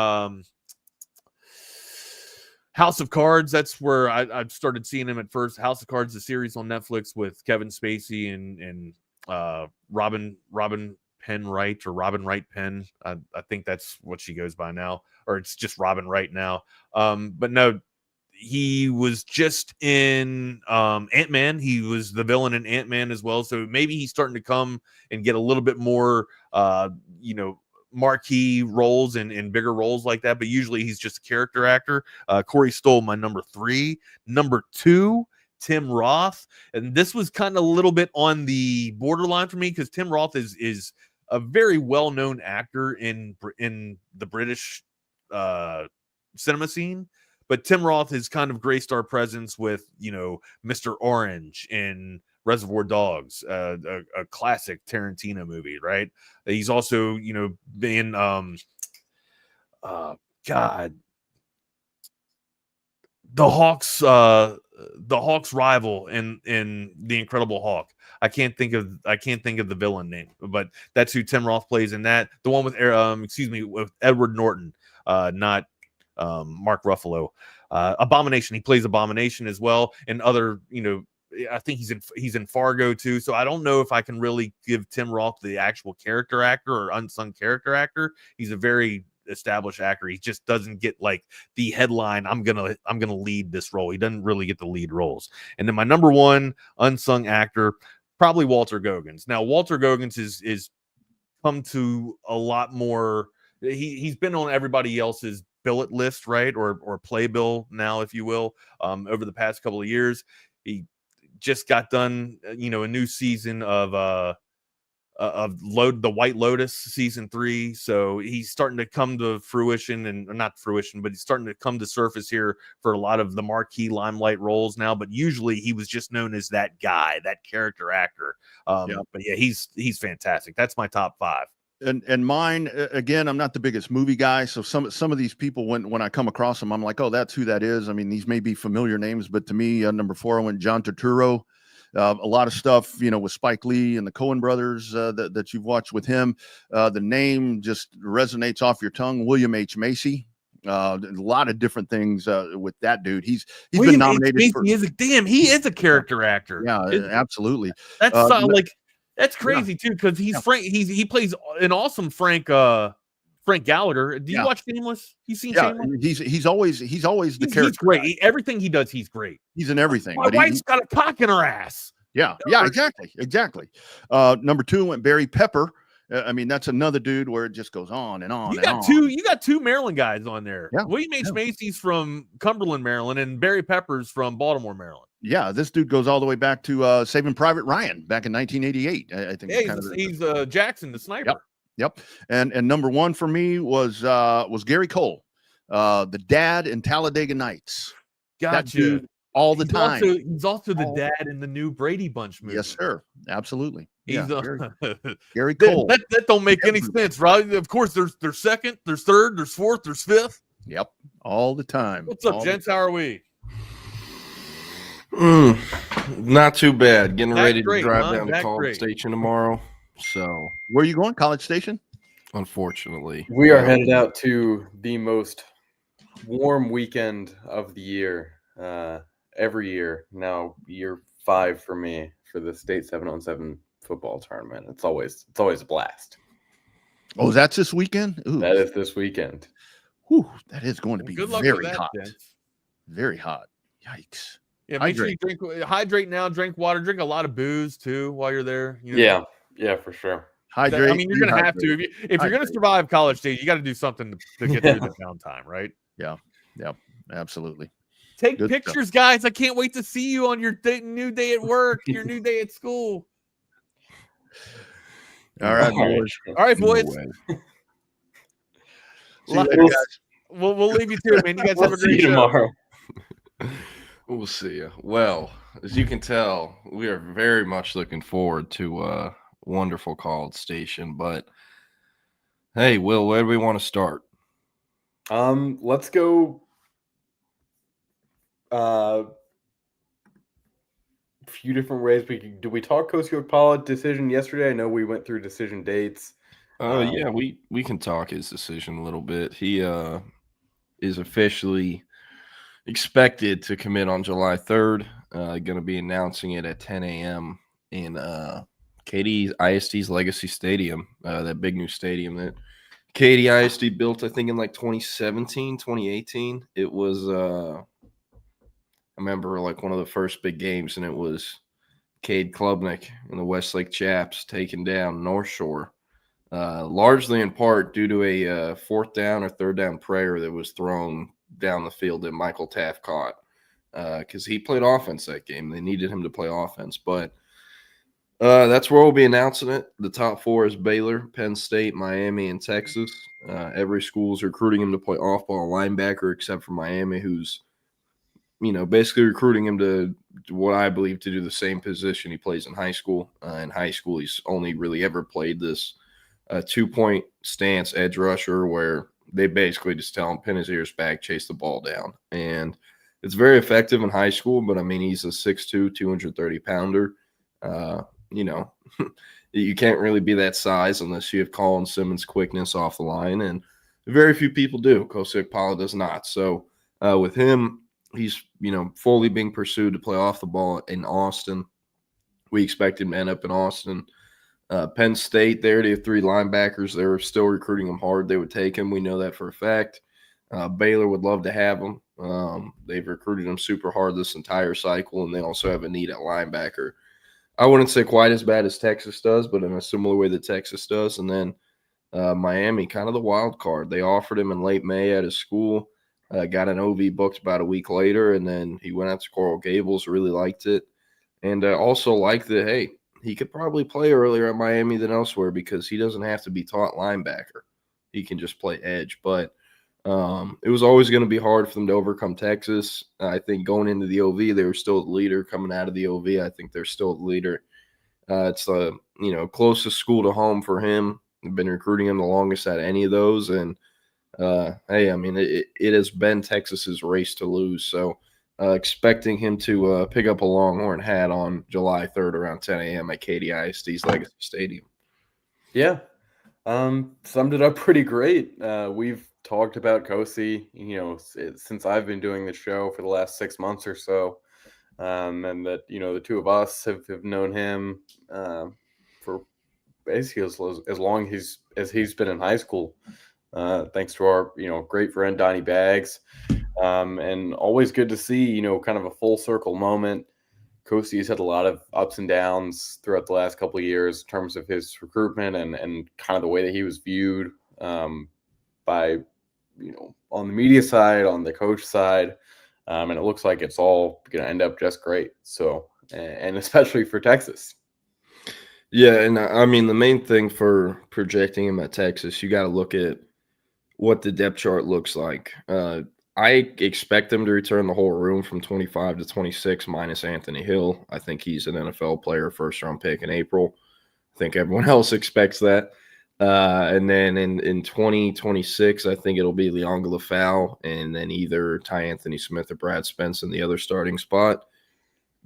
House of Cards. That's where I started seeing him at first. House of Cards, the series on Netflix with Kevin Spacey and Robin Penn Wright or Robin Wright Penn. I think that's what she goes by now, or it's just Robin Wright now. But no, he was just in Ant-Man. He was the villain in Ant-Man as well. So maybe he's starting to come and get a little bit more, marquee roles and bigger roles like that. But usually he's just a character actor. Corey Stoll, my number 3. Number 2, Tim Roth. And this was kind of a little bit on the borderline for me because Tim Roth is a very well-known actor in the British cinema scene, but Tim Roth has kind of graced our presence with Mr. Orange in Reservoir Dogs, a classic Tarantino movie, right? He's also been the Hawks rival in The Incredible Hulk. I can't think of the villain name, but that's who Tim Roth plays in that. The one with with Edward Norton, not Mark Ruffalo. Abomination. He plays Abomination as well, and other, I think he's in Fargo too. So I don't know if I can really give Tim Roth the actual character actor or unsung character actor. He's a very established actor. He just doesn't get like the headline, I'm gonna lead this role. He doesn't really get the lead roles. And then my number one unsung actor, probably Walter Goggins. Now Walter Goggins is come to a lot more. He's been on everybody else's billet list, right, or playbill now, if you will, over the past couple of years. He just got done, a new season of the White Lotus season 3. So he's starting to come to fruition, and not fruition, but he's starting to come to surface here for a lot of the marquee limelight roles now. But usually he was just known as that guy, that character actor. But yeah, he's fantastic. That's my top 5. And mine, again, I'm not the biggest movie guy, so some of these people, when I come across them, I'm like, oh, that's who that is. I mean, these may be familiar names, but to me, number 4, I went John Turturro. A lot of stuff, with Spike Lee and the Coen brothers that you've watched with him. The name just resonates off your tongue. William H. Macy. A lot of different things with that dude. He's been nominated for. He is a character actor. Yeah, absolutely. That's that's crazy too, because he's Frank. He plays an awesome Frank Gallagher. Do you watch Shameless? You seen Shameless? He's always the character. He's great. Everything he does, he's great. He's in everything. My wife's got a cock in her ass. Yeah, exactly. Number 2 went Barry Pepper. I mean, that's another dude where it just goes on and on. You got two Maryland guys on there. Yeah, William H. Macy's from Cumberland, Maryland, and Barry Pepper's from Baltimore, Maryland. Yeah, this dude goes all the way back to Saving Private Ryan back in 1988. I think. Yeah, he's Jackson, the sniper. Yep. And number 1 for me was Gary Cole, the dad in Talladega Nights. That dude all the time. He's also the dad in the new Brady Bunch movie. Yes, sir. Absolutely. He's Gary Cole. That don't make any sense, right? Of course, there's second, there's third, there's fourth, there's fifth. Yep, all the time. What's up, gents? How are we? Not too bad. Getting ready to drive down to College Station tomorrow. So, where are you going? College Station? Unfortunately, we are headed out to the most warm weekend of the year. Every year now, year 5 for me for the state 7-on-7 football tournament. It's always a blast. Oh, that's this weekend? Ooh. That is this weekend. Whew, that is going to be very hot. Gents. Very hot. Yikes. Yeah, make sure you hydrate now, drink water, drink a lot of booze too while you're there. Yeah, for sure. Hydrate. I mean, you're going to have to. If you're going to survive College Station, you got to do something to get through the downtime, right? Yeah, absolutely. Take pictures, guys. I can't wait to see you on your new day at work, your new day at school. All right, boys. All right, boys. We'll leave you to it, man. You guys have a great show. Tomorrow. We'll see you. Well, as you can tell, we are very much looking forward to a wonderful College Station. But hey, Will, where do we want to start? Let's go. A few different ways. Did we talk Coast Guard decision yesterday? I know we went through decision dates. Yeah, we can talk his decision a little bit. He is officially expected to commit on July 3rd. Going to be announcing it at 10 a.m. in Katy ISD's Legacy Stadium, that big new stadium that Katy ISD built, I think, in like 2017, 2018. It was I remember like one of the first big games, and it was Cade Klubnik and the Westlake Chaps taking down North Shore, largely in part due to a 4th down or 3rd down prayer that was thrown down the field that Michael Taft caught because he played offense that game. They needed him to play offense, but that's where we'll be announcing it. The top 4 is Baylor, Penn State, Miami, and Texas. Every school is recruiting him to play off-ball linebacker except for Miami, who's basically recruiting him to what I believe to do the same position he plays in high school. In high school, he's only really ever played this 2-point stance edge rusher where they basically just tell him pin his ears back, chase the ball down. And it's very effective in high school, but I mean, he's a 6'2", 230-pounder. You can't really be that size unless you have Colin Simmons' quickness off the line, and very few people do. Kosik Pala does not. So with him, he's, fully being pursued to play off the ball in Austin. We expect him to end up in Austin. Penn State, they already have 3 linebackers. They're still recruiting him hard. They would take him. We know that for a fact. Baylor would love to have him. They've recruited him super hard this entire cycle, and they also have a need at linebacker. I wouldn't say quite as bad as Texas does, but in a similar way that Texas does. And then Miami, kind of the wild card. They offered him in late May at his school, got an OV booked about a week later, and then he went out to Coral Gables, really liked it, and also liked that, hey, he could probably play earlier at Miami than elsewhere because he doesn't have to be taught linebacker. He can just play edge. But it was always going to be hard for them to overcome Texas. I think going into the OV, they were still the leader. Coming out of the OV, I think they're still the leader. It's the closest school to home for him. I've been recruiting him the longest out of any of those. And, hey, I mean, it has been Texas's race to lose. So expecting him to pick up a Longhorn hat on July 3rd around 10 a.m. at Katy ISD's Legacy Stadium. Yeah. Summed it up pretty great. We've talked about Kosi, since I've been doing the show for the last 6 months or so. And that, the two of us have known him for basically as long as he's been in high school, thanks to our, great friend Donnie Baggs. And always good to see, kind of a full circle moment. Kosi's had a lot of ups and downs throughout the last couple of years in terms of his recruitment and kind of the way that he was viewed by, on the media side, on the coach side. And it looks like it's all going to end up just great. So, and especially for Texas. Yeah, and I mean, the main thing for projecting him at Texas, you got to look at what the depth chart looks like. I expect them to return the whole room from 25 to 26 minus Anthony Hill. I think he's an NFL player, first-round pick in April. I think everyone else expects that. And then in 2026, I think it'll be Leonga Lafau and then either Ty Anthony Smith or Brad Spence in the other starting spot.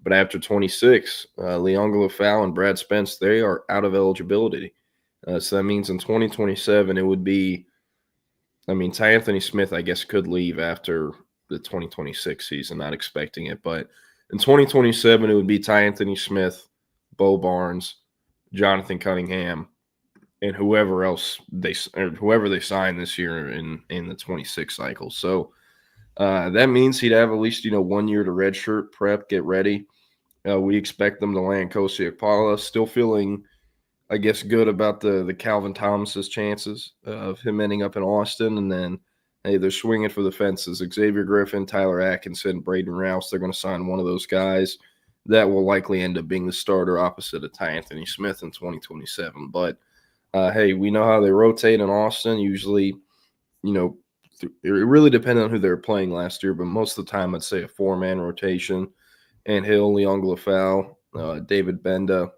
But after 26, Leonga Lafau and Brad Spence, they are out of eligibility. So that means in 2027, it would be – Ty Anthony Smith, I guess, could leave after the 2026 season, not expecting it. But in 2027, it would be Ty Anthony Smith, Bo Barnes, Jonathan Cunningham, and whoever they sign this year in the 26 cycle. So that means he'd have at least 1 year to redshirt, prep, get ready. We expect them to land Kosi Akpala, still feeling, I guess, good about the Calvin Thomas's chances of him ending up in Austin. And then, hey, they're swinging for the fences. Xavier Griffin, Tyler Atkinson, Braden Rouse, they're going to sign one of those guys. That will likely end up being the starter opposite of Ty Anthony Smith in 2027. But, hey, we know how they rotate in Austin. Usually, it really depended on who they were playing last year, but most of the time I'd say a 4-man rotation. And Hill, Leonga Lafau, David Benda,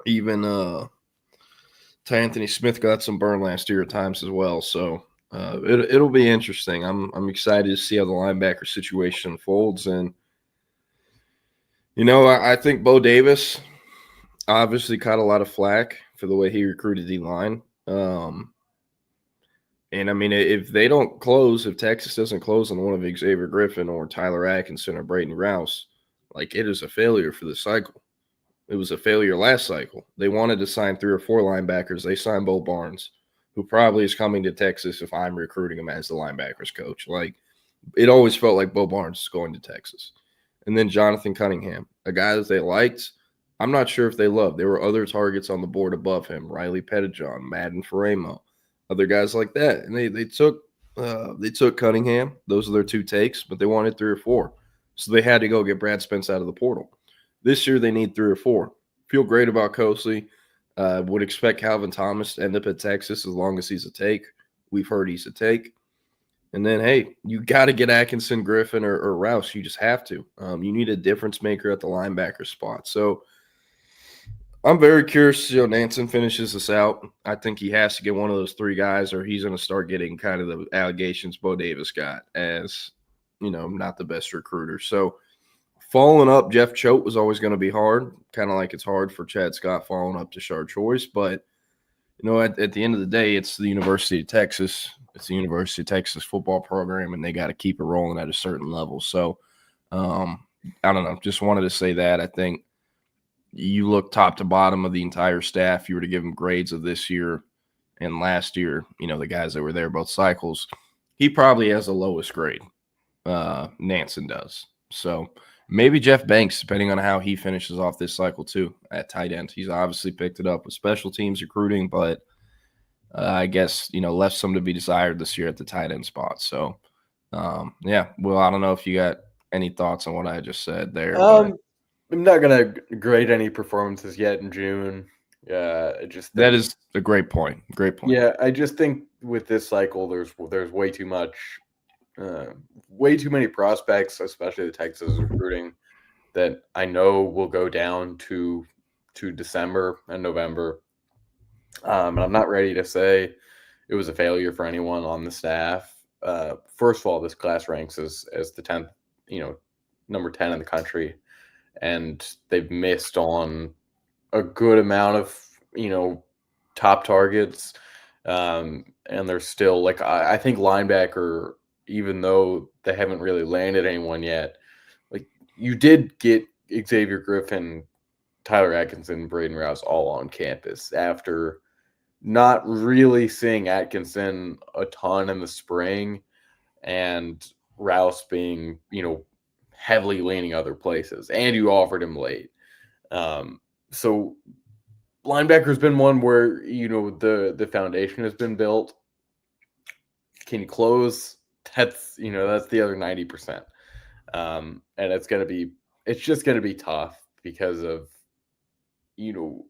even Ty Anthony Smith got some burn last year at times as well. So it'll be interesting. I'm excited to see how the linebacker situation unfolds. And, I think Bo Davis obviously caught a lot of flack for the way he recruited D-line. And, if they don't close, if Texas doesn't close on one of Xavier Griffin or Tyler Atkinson or Braden Rouse, it is a failure for the cycle. It was a failure last cycle. They wanted to sign 3 or 4 linebackers. They signed Bo Barnes, who probably is coming to Texas if I'm recruiting him as the linebackers coach. It always felt like Bo Barnes is going to Texas. And then Jonathan Cunningham, a guy that they liked. I'm not sure if they loved. There were other targets on the board above him, Riley Pettijohn, Madden Faremo, other guys like that. And they took Cunningham. Those are their 2 takes, but they wanted 3 or 4. So they had to go get Brad Spence out of the portal. This year they need 3 or 4. Feel great about Kosi. Would expect Calvin Thomas to end up at Texas as long as he's a take. We've heard he's a take. And then, hey, you got to get Atkinson, Griffin, or Rouse. You just have to. You need a difference maker at the linebacker spot. So I'm very curious to see how Nansen finishes this out. I think he has to get one of those 3 guys or he's going to start getting kind of the allegations Bo Davis got as, not the best recruiter. So following up Jeff Choate was always going to be hard, kind of like it's hard for Chad Scott following up to Shard Choice. But, at the end of the day, it's the University of Texas. It's the University of Texas football program, and they got to keep it rolling at a certain level. So, I don't know. Just wanted to say that. I think you look top to bottom of the entire staff. You were to give them grades of this year and last year, the guys that were there both cycles, he probably has the lowest grade. Nansen does. So maybe Jeff Banks, depending on how he finishes off this cycle too at tight end. He's obviously picked it up with special teams recruiting, but I guess, left some to be desired this year at the tight end spot. So, yeah. Well, I don't know if you got any thoughts on what I just said there. I'm not going to grade any performances yet in June. That is a great point. Great point. Yeah, I just think with this cycle, there's way too much, way too many prospects, especially the Texas recruiting, that I know will go down to December and November. And I'm not ready to say it was a failure for anyone on the staff. First of all, this class ranks as the 10th, number 10 in the country, and they've missed on a good amount of, top targets. And they're still I think linebacker, even though they haven't really landed anyone yet, you did get Xavier Griffin, Tyler Atkinson, Braden Rouse all on campus after not really seeing Atkinson a ton in the spring and Rouse being, heavily leaning other places, and you offered him late. So linebacker's been one where, the foundation has been built. Can you close? That's the other 90%. And it's just going to be tough because of, you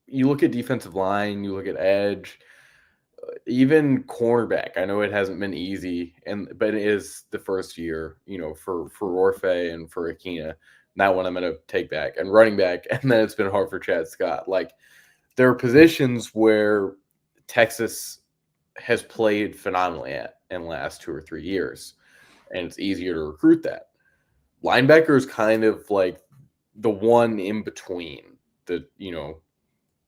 look at defensive line, you look at edge, even cornerback. I know it hasn't been easy, but it is the first year, for Orfe and for Akina. That one I'm going to take back, and running back. And then it's been hard for Chad Scott. There are positions where Texas has played phenomenally at in the last 2 or 3 years, and it's easier to recruit that. Linebacker is kind of like the one in between that,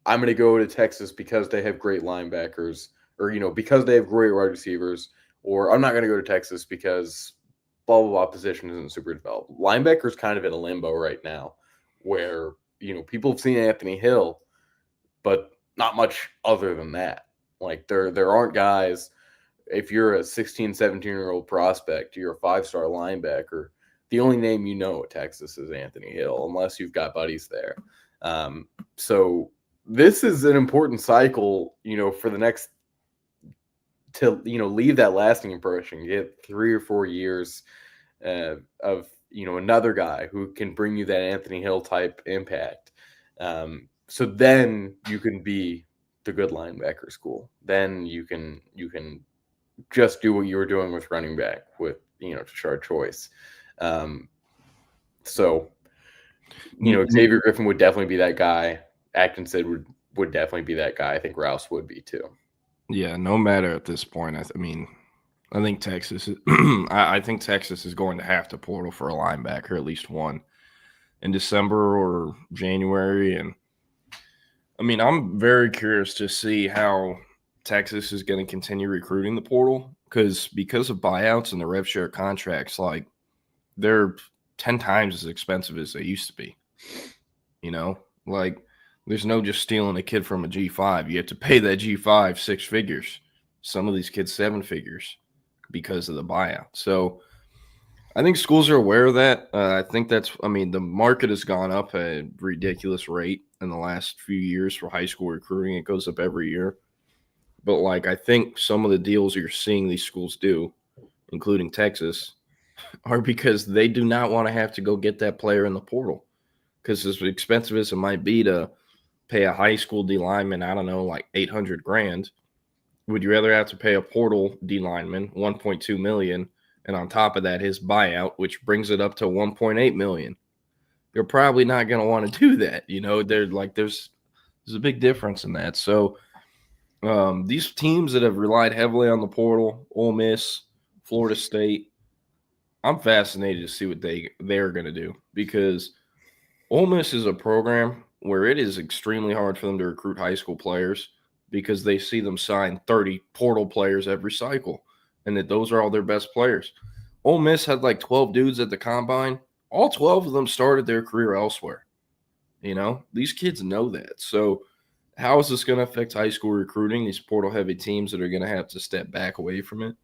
I'm going to go to Texas because they have great linebackers, or, because they have great wide receivers, or I'm not going to go to Texas because blah, blah, blah position isn't super developed. Linebacker's kind of in a limbo right now where, people have seen Anthony Hill, but not much other than that. There aren't guys, if you're a 16, 17-year-old prospect, you're a 5-star linebacker, the only name at Texas is Anthony Hill, unless you've got buddies there. So this is an important cycle, for the next, to, leave that lasting impression, get 3 or 4 years of, another guy who can bring you that Anthony Hill type impact. So then you can be the good linebacker school. Then you can just do what you were doing with running back with, Tashard Choice. So, Xavier Griffin would definitely be that guy. Atkinson would definitely be that guy. I think Rouse would be too. Yeah, no matter at this point. I think Texas is I think Texas is going to have to portal for a linebacker, at least one, in December or January. And I'm very curious to see how Texas is going to continue recruiting the portal, because of buyouts and the rev share contracts, they're 10 times as expensive as they used to be. There's no just stealing a kid from a G5. You have to pay that G5 6 figures. Some of these kids 7 figures because of the buyout. So I think schools are aware of that. I think the market has gone up at a ridiculous rate in the last few years for high school recruiting. It goes up every year. But I think some of the deals you're seeing these schools do, including Texas, are because they do not want to have to go get that player in the portal. Because as expensive as it might be to pay a high school D lineman, I don't know, $800,000, would you rather have to pay a portal D lineman $1.2 million, and on top of that his buyout, which brings it up to $1.8 million? You're probably not going to want to do that. There's a big difference in that. So these teams that have relied heavily on the portal, Ole Miss, Florida State, I'm fascinated to see what they're going to do, because Ole Miss is a program where it is extremely hard for them to recruit high school players. because they see them sign 30 portal players every cycle and that those are all their best players. Ole Miss had like 12 dudes at the combine. All 12 of them started their career elsewhere. You know, these kids know that. So how is this going to affect high school recruiting, these portal-heavy teams that are going to have to step back away from it?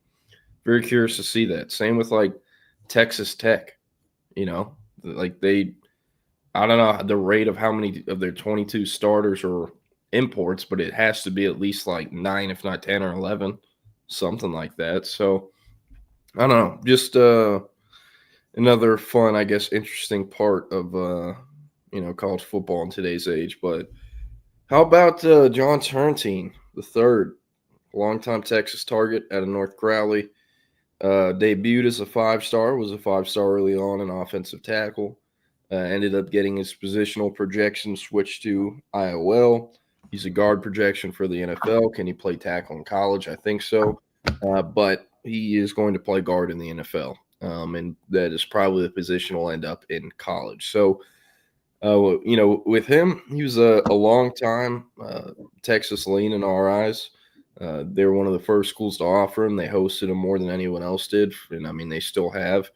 Very curious to see that. Same with, like, Texas Tech. You know, like I don't know the rate of how many of their 22 starters are imports, but it has to be at least like 9, if not 10 or 11, something like that. So I don't know, just another fun, I guess, interesting part of college football in today's age. But how about John Turntine, the third, longtime Texas target out of North Crowley? Debuted as a 5-star, was a 5-star early on, an offensive tackle. Ended up getting his positional projection switched to IOL. He's a guard projection for the NFL. Can he play tackle in college? I think so. But he is going to play guard in the NFL. And that is probably the position will end up in college. So, with him, he was a long time Texas lean in our eyes. They were one of the first schools to offer him. They hosted him more than anyone else did. And, I mean, they still have.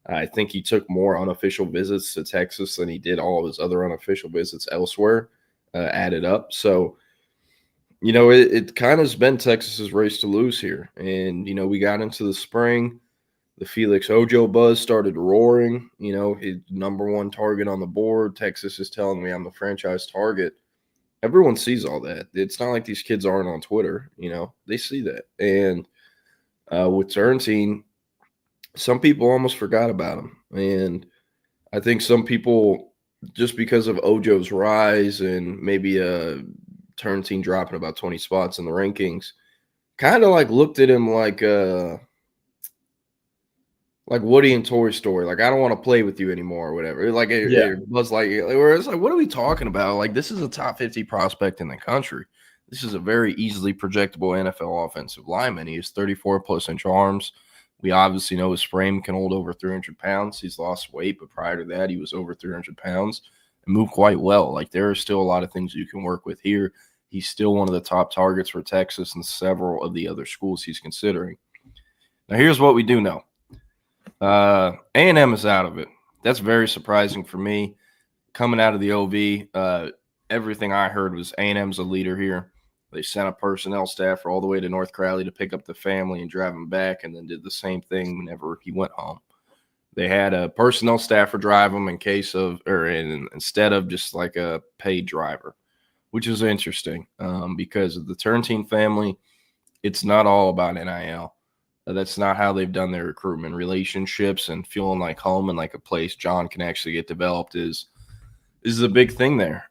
I think he took more unofficial visits to Texas than he did all of his other unofficial visits elsewhere, added up. So, it kind of has been Texas's race to lose here. And, we got into the spring. The Felix Ojo buzz started roaring. His number one target on the board. Texas is telling me I'm the franchise target. Everyone sees all that. It's not like these kids aren't on Twitter. They see that. And with Turntine, some people almost forgot about him. And I think some people, just because of Ojo's rise and maybe Turntine dropping about 20 spots in the rankings, kind of like looked at him like Woody in Toy Story. Like, I don't want to play with you anymore or whatever. Like, it was like, where it's like, what are we talking about? Like, this is a top 50 prospect in the country. This is a very easily projectable NFL offensive lineman. He has 34-plus-inch arms. We obviously know his frame can hold over 300 pounds. He's lost weight, but prior to that, he was over 300 pounds and moved quite well. Like, there are still a lot of things you can work with here. He's still one of the top targets for Texas and several of the other schools he's considering. Now, here's what we do know. A&M is out of it. That's very surprising for me. Coming out of the OV, everything I heard was A&M's a leader here. They sent a personnel staffer all the way to North Crowley to pick up the family and drive him back, and then did the same thing whenever he went home. They had a personnel staffer drive him instead of just like a paid driver, which is interesting because of the Turntine family. It's not all about NIL. That's not how they've done their recruitment. Relationships and feeling like home and like a place John can actually get developed is a big thing there.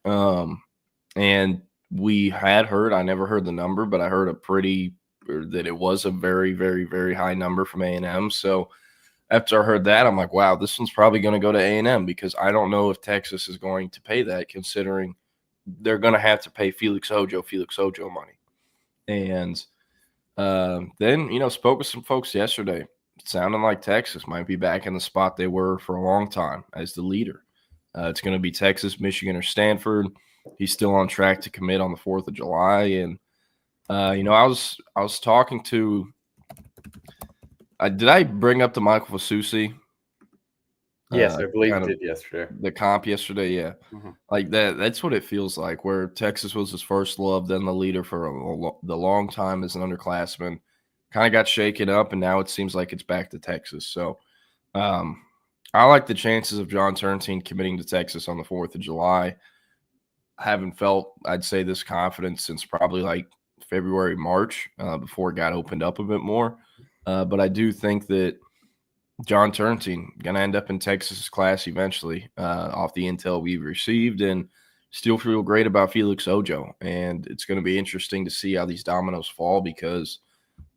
And we had heard, I never heard the number, but I heard that it was a very, very, very high number from A&M. So after I heard that, I'm like, wow, this one's probably going to go to A&M because I don't know if Texas is going to pay that, considering they're going to have to pay Felix Ojo money. And then, spoke with some folks yesterday. It sounded like Texas might be back in the spot they were for a long time as the leader. It's going to be Texas, Michigan, or Stanford. He's still on track to commit on the 4th of July. And, I was talking to did I bring up the Michael Fasusi? Yes, I believe you did yesterday. The comp yesterday, yeah. Mm-hmm. Like that's what it feels like, where Texas was his first love, then the leader for the long time as an underclassman. Kind of got shaken up, and now it seems like it's back to Texas. So I like the chances of John Turntine committing to Texas on the 4th of July. I haven't felt, I'd say, this confidence since probably like February, March, before it got opened up a bit more. But I do think that John Turntine going to end up in Texas's class eventually, off the intel we've received, and still feel great about Felix Ojo. And it's going to be interesting to see how these dominoes fall because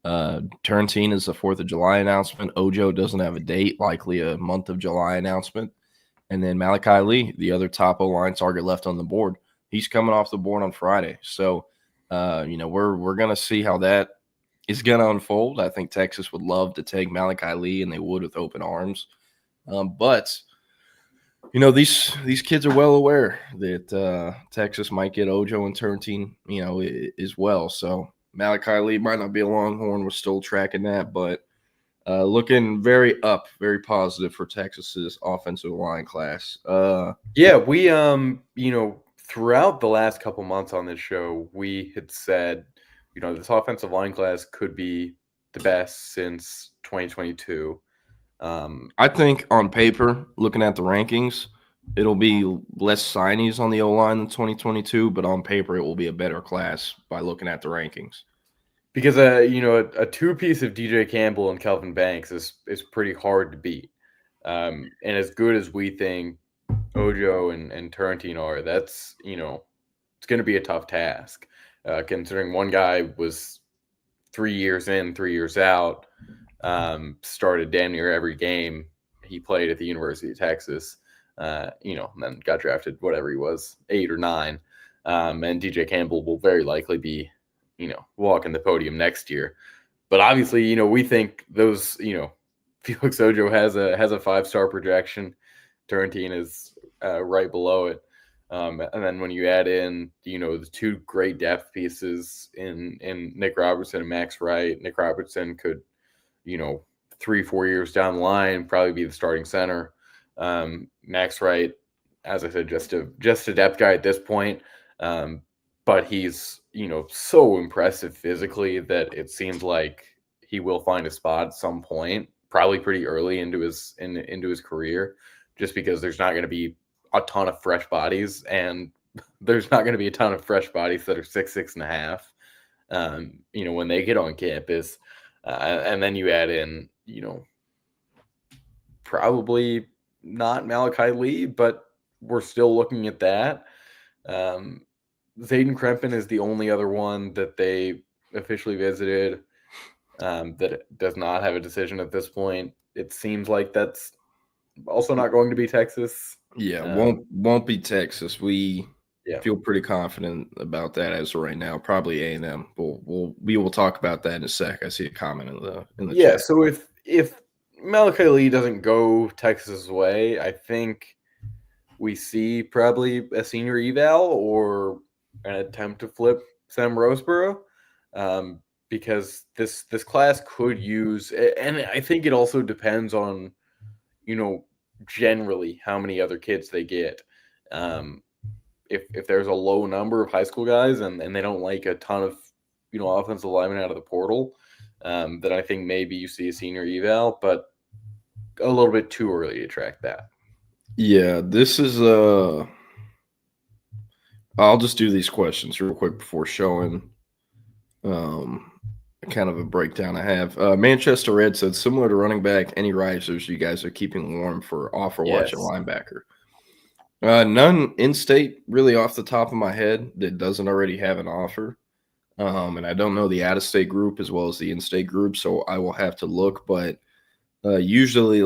Turntine is the 4th of July announcement. Ojo doesn't have a date, likely a month of July announcement. And then Malachi Lee, the other top O-line target left on the board, he's coming off the board on Friday. So, we're going to see how that is going to unfold. I think Texas would love to take Malachi Lee, and they would with open arms. But These kids are well aware that Texas might get Ojo and Turntine, as well. So Malachi Lee might not be a Longhorn. We're still tracking that, but looking very positive for Texas's offensive line class. We throughout the last couple months on this show, we had said, this offensive line class could be the best since 2022. I think on paper, looking at the rankings, it'll be less signees on the O-line than 2022, but on paper, it will be a better class by looking at the rankings. Because a two-piece of DJ Campbell and Kelvin Banks is pretty hard to beat. And as good as we think Ojo and Turntine are, that's it's going to be a tough task. Considering one guy was 3 years in, 3 years out, started damn near every game he played at the University of Texas, and then got drafted, whatever he was, 8 or 9. And DJ Campbell will very likely be, walking the podium next year. But obviously, we think those, Felix Ojo has a 5-star projection. Turntine is right below it. And then when you add in, the two great depth pieces in Nick Robertson and Max Wright, Nick Robertson could, 3-4 years down the line, probably be the starting center. Max Wright, as I said, just a depth guy at this point. But he's, so impressive physically that it seems like he will find a spot at some point, probably pretty early into his career, just because there's not going to be a ton of fresh bodies, and there's not going to be a ton of fresh bodies that are 6'6.5", when they get on campus. And then you add in, probably not Malachi Lee, but we're still looking at that. Zayden Krempin is the only other one that they officially visited that does not have a decision at this point. It seems like that's also not going to be Texas. Yeah, won't be Texas. We feel pretty confident about that as of right now. Probably A&M. We will talk about that in a sec. I see a comment in the chat. So if Malachi Lee doesn't go Texas' way, I think we see probably a senior eval or an attempt to flip Sam Roseborough, because this class could use, and I think it also depends on, generally how many other kids they get. If there's a low number of high school guys and they don't like a ton of, offensive linemen out of the portal, then I think maybe you see a senior eval, but a little bit too early to track that. Yeah, this is I'll just do these questions real quick before showing kind of a breakdown I have. Manchester Red said, similar to running back, any risers you guys are keeping warm for offer watch at linebacker? None in-state really off the top of my head that doesn't already have an offer. And I don't know the out-of-state group as well as the in-state group, so I will have to look. But usually,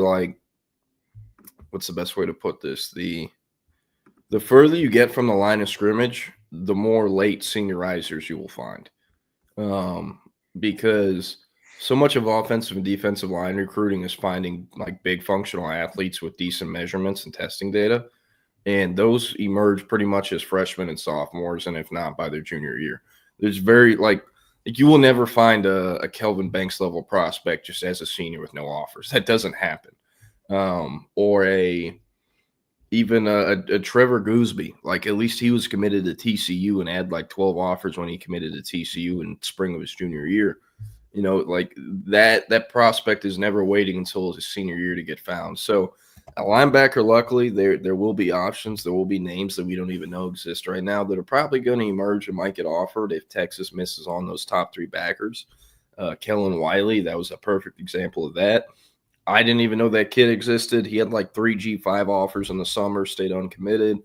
what's the best way to put this? The further you get from the line of scrimmage, the more late seniorizers you will find. Because so much of offensive and defensive line recruiting is finding big functional athletes with decent measurements and testing data. And those emerge pretty much as freshmen and sophomores, and if not by their junior year. There's very you will never find a Kelvin Banks level prospect just as a senior with no offers. That doesn't happen. Or even a Trevor Gooseby. At least he was committed to TCU and had 12 offers when he committed to TCU in spring of his junior year. That prospect is never waiting until his senior year to get found. So a linebacker, luckily, there will be options. There will be names that we don't even know exist right now that are probably going to emerge and might get offered if Texas misses on those top 3 backers. Kellen Wiley, that was a perfect example of that. I didn't even know that kid existed. He had 3 G5 offers in the summer, stayed uncommitted,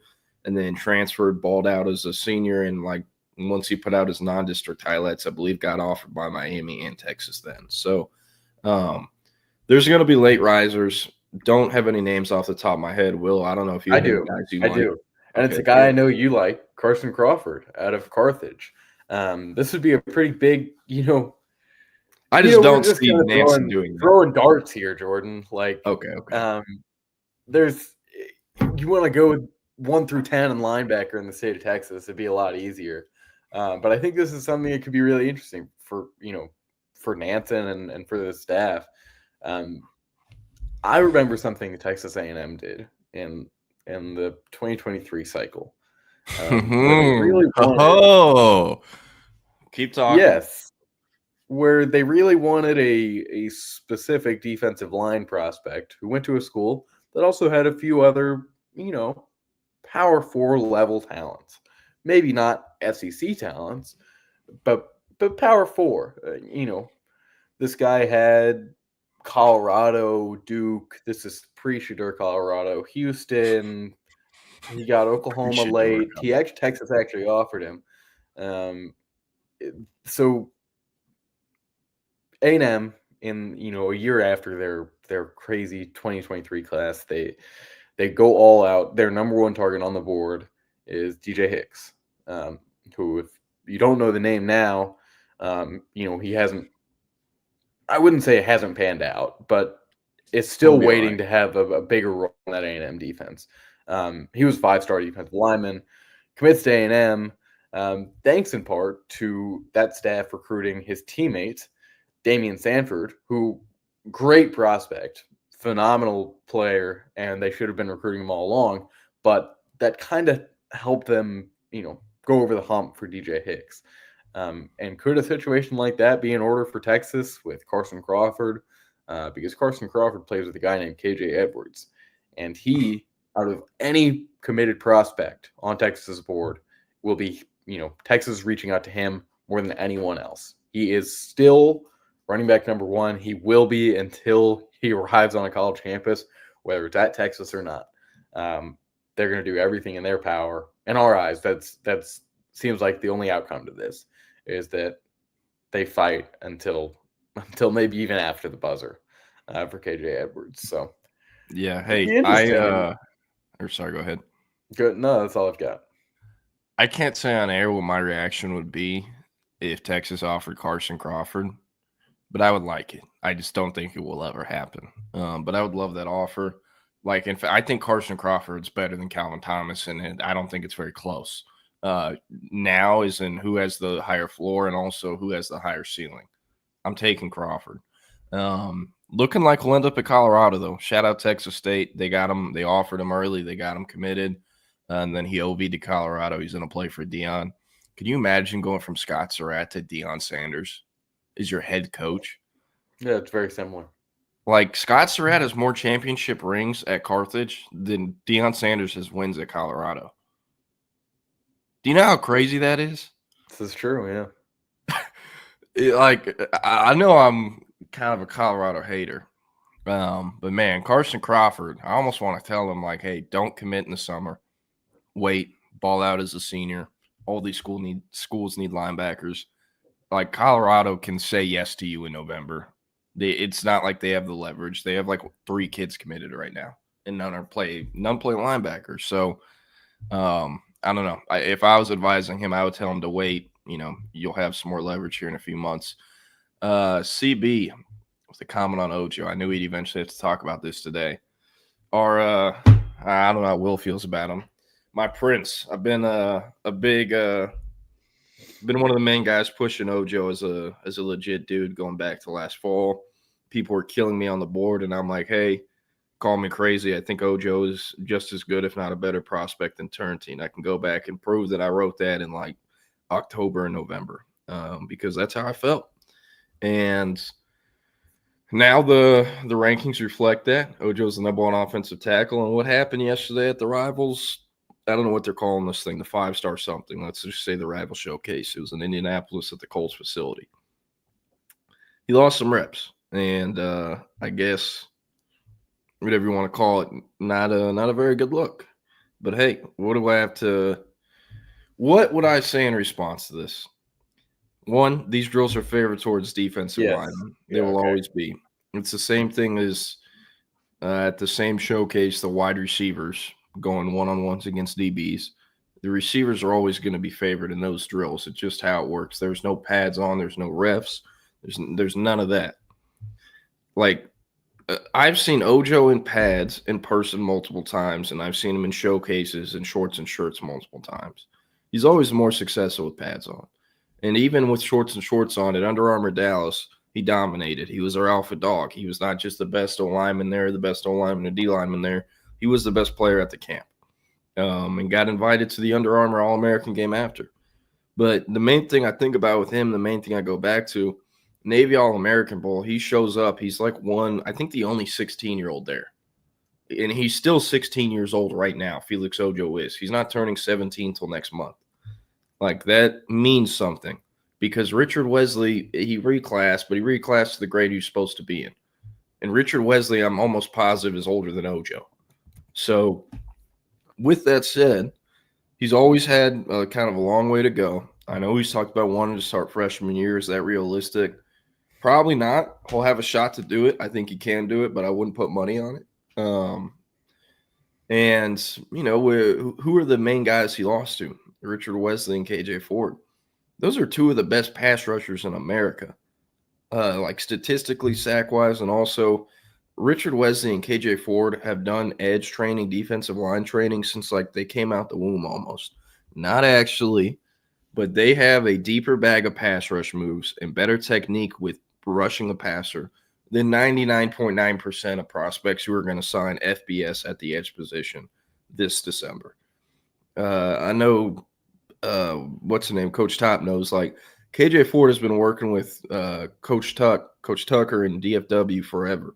and then transferred, balled out as a senior. And once he put out his non-district highlights, I believe got offered by Miami and Texas then. So there's going to be late risers. Don't have any names off the top of my head. Will, I don't know if you I do. And okay, it's a guy I know you like, Carson Crawford out of Carthage. This would be a pretty big, I just don't see Nansen doing that. Throwing darts here, Jordan. Okay. you want to go with 1 through 10 and linebacker in the state of Texas, it'd be a lot easier. But I think this is something that could be really interesting for Nansen and for the staff. I remember something Texas A&M did in the 2023 cycle. Really keep talking. Yes, where they really wanted a specific defensive line prospect who went to a school that also had a few other, Power 4 level talents. Maybe not SEC talents, but Power 4. This guy had Colorado, Duke. This is pre-Shedeur, Colorado, Houston. He got Oklahoma late. Texas actually offered him. So A&M in a year after their crazy 2023 class, they go all out. Their number one target on the board is DJ Hicks, who, if you don't know the name now, he hasn't. I wouldn't say it hasn't panned out, but it's still waiting to have a bigger role in that A&M defense. He was 5-star defensive lineman, commits to A&M, thanks in part to that staff recruiting his teammate, Damian Sanford, who great prospect, phenomenal player, and they should have been recruiting him all along, but that kind of helped them, go over the hump for DJ Hicks. And could a situation like that be in order for Texas with Carson Crawford? Because Carson Crawford plays with a guy named KJ Edwards, and he, out of any committed prospect on Texas's board, will be, Texas reaching out to him more than anyone else. He is still running back number 1. He will be until he arrives on a college campus, whether it's at Texas or not. They're going to do everything in their power. In our eyes, that's seems like the only outcome to this is that they fight until maybe even after the buzzer for KJ Edwards. So, yeah. Hey, sorry, go ahead. Good. No, that's all I've got. I can't say on air what my reaction would be if Texas offered Carson Crawford, but I would like it. I just don't think it will ever happen. But I would love that offer. Like, in fact, I think Carson Crawford's better than Calvin Thomas, and I don't think it's very close. Now is in who has the higher floor and also who has the higher ceiling. I'm taking Crawford. Looking like we'll end up at Colorado, though. Shout out Texas State. They got him. They offered him early. They got him committed. And then he OV'd to Colorado. He's going to play for Deion. Can you imagine going from Scott Surratt to Deion Sanders as your head coach? Yeah, it's very similar. Like, Scott Surratt has more championship rings at Carthage than Deion Sanders has wins at Colorado. Do you know how crazy that is? This is true, yeah. I know I'm kind of a Colorado hater, but man, Carson Crawford, I almost want to tell him, like, hey, don't commit in the summer. Wait, ball out as a senior. All these schools need linebackers. Like, Colorado can say yes to you in November. It's not like they have the leverage. They have like 3 kids committed right now, and none play linebackers. So, I don't know. If I was advising him, I would tell him to wait. You'll have some more leverage here in a few months. CB with a comment on Ojo. I knew he'd eventually have to talk about this today. I don't know how Will feels about him. My Prince. I've been been one of the main guys pushing Ojo as a legit dude going back to last fall. People were killing me on the board, and I'm like, hey, call me crazy. I think Ojo is just as good, if not a better prospect than Turntine. I can go back and prove that I wrote that in like October and November because that's how I felt. And now the rankings reflect that. Ojo's the number 1 offensive tackle. And what happened yesterday at the Rivals, I don't know what they're calling this thing, the 5-star something. Let's just say the Rival Showcase. It was in Indianapolis at the Colts facility. He lost some reps. And I guess whatever you want to call it, not a very good look. But hey, what would I say in response to this? 1, these drills are favored towards defensive linemen. They will always be. It's the same thing as at the same showcase, the wide receivers going one-on-ones against DBs. The receivers are always going to be favored in those drills. It's just how it works. There's no pads on. There's no refs. There's none of that. Like, I've seen Ojo in pads in person multiple times, and I've seen him in showcases in shorts and shirts multiple times. He's always more successful with pads on. And even with shorts and shorts on at Under Armour Dallas, he dominated. He was our alpha dog. He was not just the best O-lineman there, the best O-lineman and D-lineman there. He was the best player at the camp, and got invited to the Under Armour All-American game after. But the main thing I think about with him, the main thing I go back to, Navy All-American Bowl, he shows up. He's like I think the only 16-year-old there. And he's still 16 years old right now, Felix Ojo is. He's not turning 17 till next month. Like, that means something. Because Richard Wesley, he reclassed, but he reclassed to the grade he was supposed to be in. And Richard Wesley, I'm almost positive, is older than Ojo. So, with that said, he's always had kind of a long way to go. I know he's talked about wanting to start freshman year. Is that realistic? Probably not. He'll have a shot to do it. I think he can do it, but I wouldn't put money on it. And, you know, who are the main guys he lost to? Richard Wesley and KJ Ford. Those are two of the best pass rushers in America, like statistically, sack-wise, and also Richard Wesley and KJ Ford have done edge training, defensive line training since, like, they came out the womb almost. Not actually, but they have a deeper bag of pass rush moves and better technique with rushing a passer than 99.9% of prospects who are going to sign FBS at the edge position this December. I know, what's the name? Coach Top knows, like, KJ Ford has been working with Coach Tucker and DFW forever.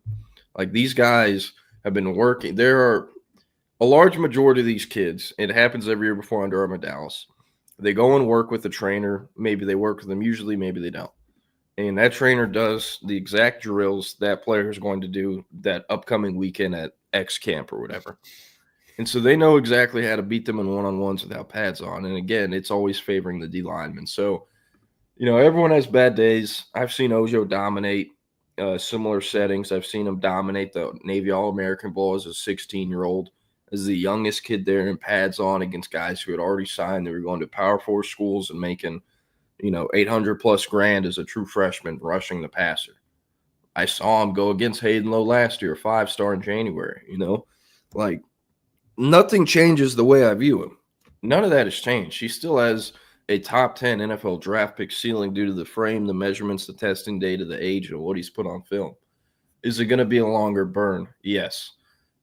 Like, these guys have been working. There are a large majority of these kids, it happens every year before Under Armour Dallas. They go and work with the trainer. Maybe they work with them usually, maybe they don't. And that trainer does the exact drills that player is going to do that upcoming weekend at X camp or whatever. And so they know exactly how to beat them in one-on-ones without pads on. And again, it's always favoring the D lineman. So, you know, everyone has bad days. I've seen Ojo dominate similar settings. I've seen him dominate the Navy All-American Bowl as a 16-year-old, as the youngest kid there in pads on against guys who had already signed. They were going to Power 4 schools and making, you know, $800+ grand as a true freshman rushing the passer. I saw him go against Hayden Lowe last year, 5-star in January, you know. Like, nothing changes the way I view him. None of that has changed. He still has a top 10 NFL draft pick ceiling due to the frame, the measurements, the testing data, the age, and what he's put on film. Is it going to be a longer burn? Yes.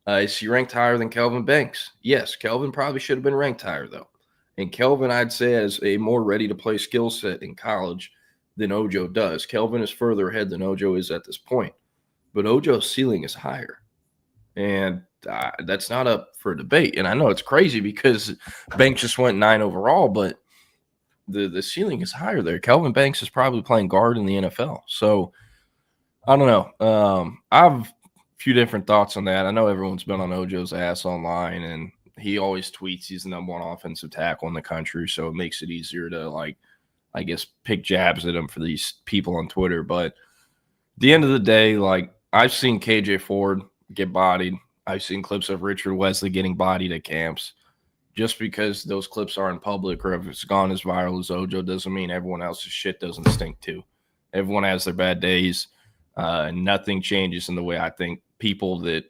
Is he ranked higher than Kelvin Banks? Yes. Kelvin probably should have been ranked higher, though. And Kelvin, I'd say, has a more ready-to-play skill set in college than Ojo does. Kelvin is further ahead than Ojo is at this point. But Ojo's ceiling is higher. And that's not up for debate. And I know it's crazy because Banks just went 9 overall, but the ceiling is higher there. Kelvin Banks is probably playing guard in the NFL. So, I don't know. I have a few different thoughts on that. I know everyone's been on Ojo's ass online, and he always tweets he's the number one offensive tackle in the country, so it makes it easier to, like, I guess, pick jabs at him for these people on Twitter. But at the end of the day, like, I've seen KJ Ford get bodied. I've seen clips of Richard Wesley getting bodied at camps. Just because those clips are in public or if it's gone as viral as Ojo doesn't mean everyone else's shit doesn't stink too. Everyone has their bad days. Nothing changes in the way I think people that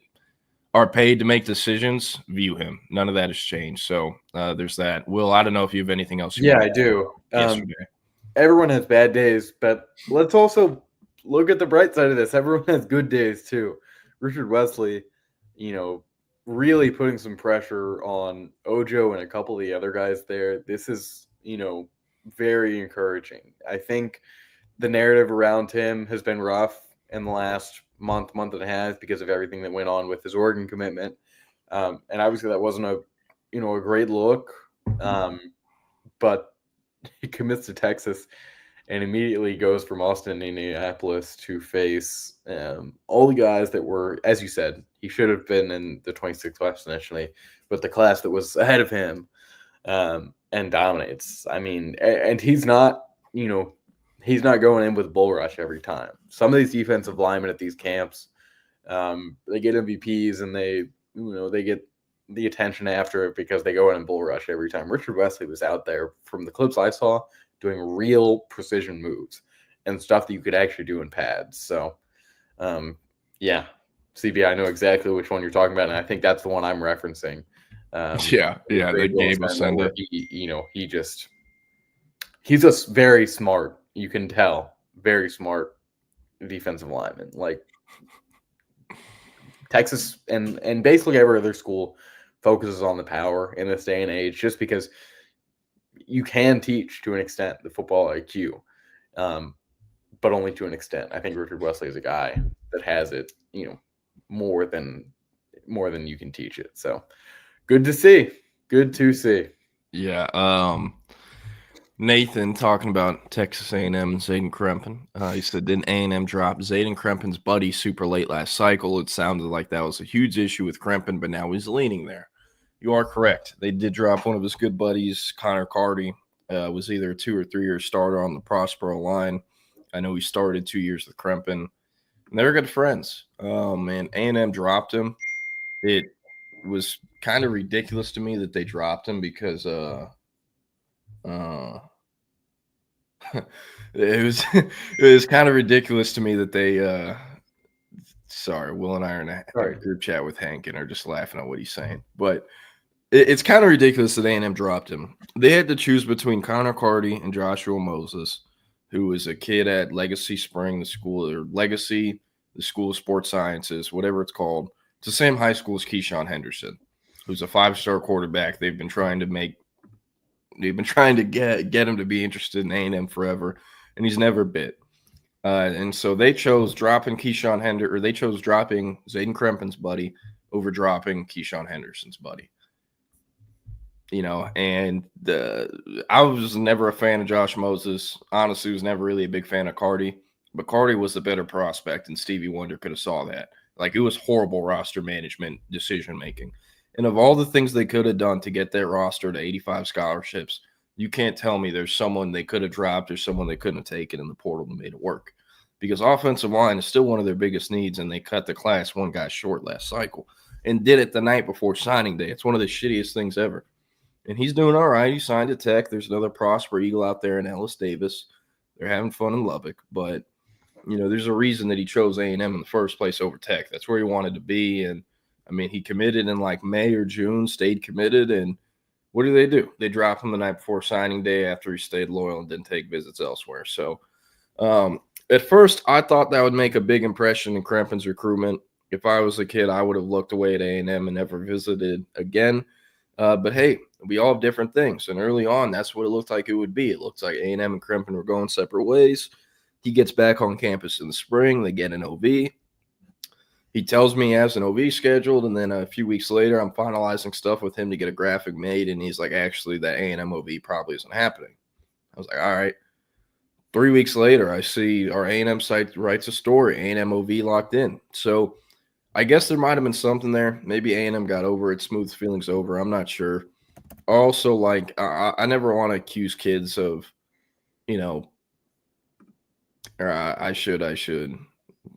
are paid to make decisions view him. None of that has changed. So there's that. Will, I don't know if you have anything else. I do. Everyone has bad days, but let's also look at the bright side of this. Everyone has good days too. Richard Wesley, you know, really putting some pressure on Ojo and a couple of the other guys there. This is, you know, very encouraging. I think the narrative around him has been rough in the last month and a half because of everything that went on with his Oregon commitment. And obviously that wasn't a great look. But he commits to Texas and immediately goes from Austin and Indianapolis to face all the guys that were, as you said, he should have been in the 26th class initially, but the class that was ahead of him and dominates. I mean, and he's not, he's not going in with bull rush every time. Some of these defensive linemen at these camps, they get MVPs and they get the attention after it because they go in and bull rush every time. Richard Wesley was out there, from the clips I saw, doing real precision moves and stuff that you could actually do in pads. So, CB, I know exactly which one you're talking about, and I think that's the one I'm referencing. The game was Sunday. He's just very smart. You can tell, very smart defensive lineman. Like Texas and basically every other school focuses on the power in this day and age, just because you can teach to an extent the football IQ, but only to an extent. I think Richard Wesley is a guy that has it, more than you can teach it. So good to see. Good to see. Yeah. Nathan talking about Texas A&M and Zayden Krempin. He said, didn't A&M drop Zayden Krempin's buddy super late last cycle? It sounded like that was a huge issue with Krempin, but now he's leaning there. You are correct. They did drop one of his good buddies, Connor Carty. Was either a 2 or 3 year starter on the Prospero line. I know he started 2 years with Krempin. And they were good friends. Man, A&M dropped him. It was kind of ridiculous to me that they dropped him because it was kind of ridiculous to me that they sorry, Will and I are in a group chat with Hank and are just laughing at what he's saying. But it's kind of ridiculous that A&M dropped him. They had to choose between Connor Carty and Joshua Moses, who was a kid at Legacy Spring, the school of Sports Sciences, whatever it's called. It's the same high school as Keyshawn Henderson, who's a 5-star quarterback. They've been trying to get him to be interested in A&M forever, and he's never bit. And so they chose dropping they chose dropping Zayden Krempin's buddy over dropping Keyshawn Henderson's buddy. And I was never a fan of Josh Moses. Honestly, was never really a big fan of Carty, but Carty was the better prospect, and Stevie Wonder could have saw that. Like, it was horrible roster management decision-making. And of all the things they could have done to get their roster to 85 scholarships, you can't tell me there's someone they could have dropped or someone they couldn't have taken in the portal and made it work. Because offensive line is still one of their biggest needs, and they cut the class one guy short last cycle and did it the night before signing day. It's one of the shittiest things ever. And he's doing all right. He signed to Tech. There's another Prosper Eagle out there in Ellis Davis. They're having fun in Lubbock. But, there's a reason that he chose A&M in the first place over Tech. That's where he wanted to be. And, he committed in like May or June, stayed committed. And what do? They dropped him the night before signing day after he stayed loyal and didn't take visits elsewhere. So, at first, I thought that would make a big impression in Krempin's recruitment. If I was a kid, I would have looked away at A&M and never visited again. But, hey, we all have different things. And early on, that's what it looked like it would be. It looked like A&M and Krempin were going separate ways. He gets back on campus in the spring. They get an OV. He tells me he has an OV scheduled, and then a few weeks later, I'm finalizing stuff with him to get a graphic made, and he's like, actually, that A&M OV probably isn't happening. I was like, all right. 3 weeks later, I see our A&M site writes a story, A&M OV locked in. So I guess there might have been something there. Maybe A&M got over it, smoothed feelings over. I'm not sure. Also, like, I never want to accuse kids of, or I should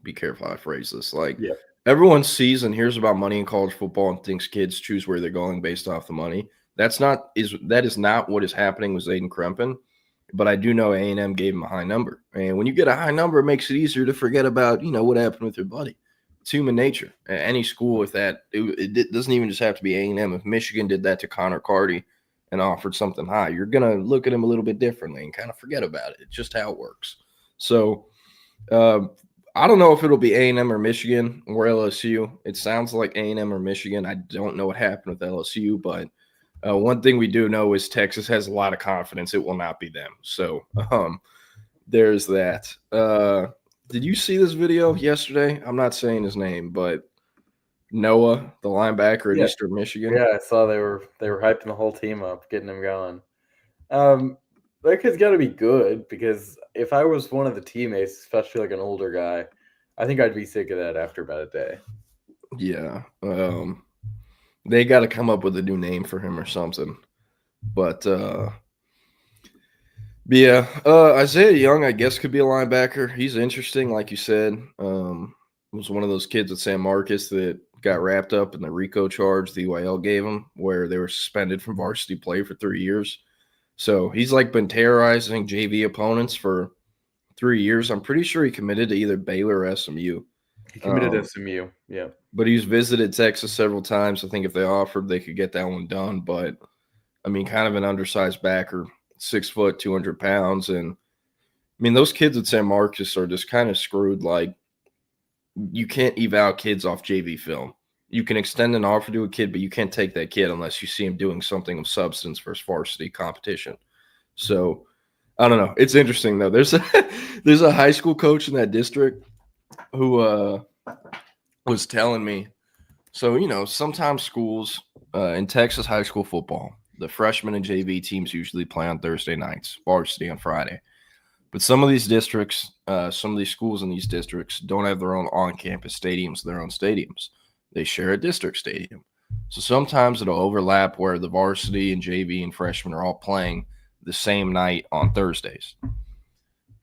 be careful how I phrase this. Like, everyone sees and hears about money in college football and thinks kids choose where they're going based off the money. That is not what is happening with Zayden Krempin. But I do know A&M gave him a high number. And when you get a high number, it makes it easier to forget about, what happened with your buddy. It's human nature. Any school with that, it doesn't even just have to be A&M. If Michigan did that to Connor Carty and offered something high, you're going to look at him a little bit differently and kind of forget about it. It's just how it works. So I don't know if it'll be A&M or Michigan or LSU. It sounds like A&M or Michigan. I don't know what happened with LSU, but one thing we do know is Texas has a lot of confidence it will not be them. So there's that. Did you see this video yesterday? I'm not saying his name, but Noah, the linebacker at Eastern Michigan. Yeah, I saw they were hyping the whole team up, getting them going. That kid's got to be good, because if I was one of the teammates, especially like an older guy, I think I'd be sick of that after about a day. Yeah. They got to come up with a new name for him or something. But Isaiah Young, I guess, could be a linebacker. He's interesting, like you said. Was one of those kids at San Marcos that got wrapped up in the RICO charge the UIL gave him, where they were suspended from varsity play for 3 years. So he's like been terrorizing JV opponents for 3 years. I'm pretty sure he committed to either Baylor or SMU. He committed to SMU, yeah. But he's visited Texas several times. I think if they offered, they could get that one done. But, I mean, kind of an undersized backer, 6 foot, 200 pounds. And, I mean, those kids at San Marcos are just kind of screwed. Like, you can't eval kids off JV film. You can extend an offer to a kid, but you can't take that kid unless you see him doing something of substance versus varsity competition. So, I don't know. It's interesting, though. There's a high school coach in that district who was telling me, so, you know, sometimes schools in Texas high school football, the freshman and JV teams usually play on Thursday nights, varsity on Friday. But some of these districts, some of these schools in these districts don't have their own on-campus stadiums, their own stadiums. They share a district stadium. So sometimes it'll overlap where the varsity and JV and freshmen are all playing the same night on Thursdays.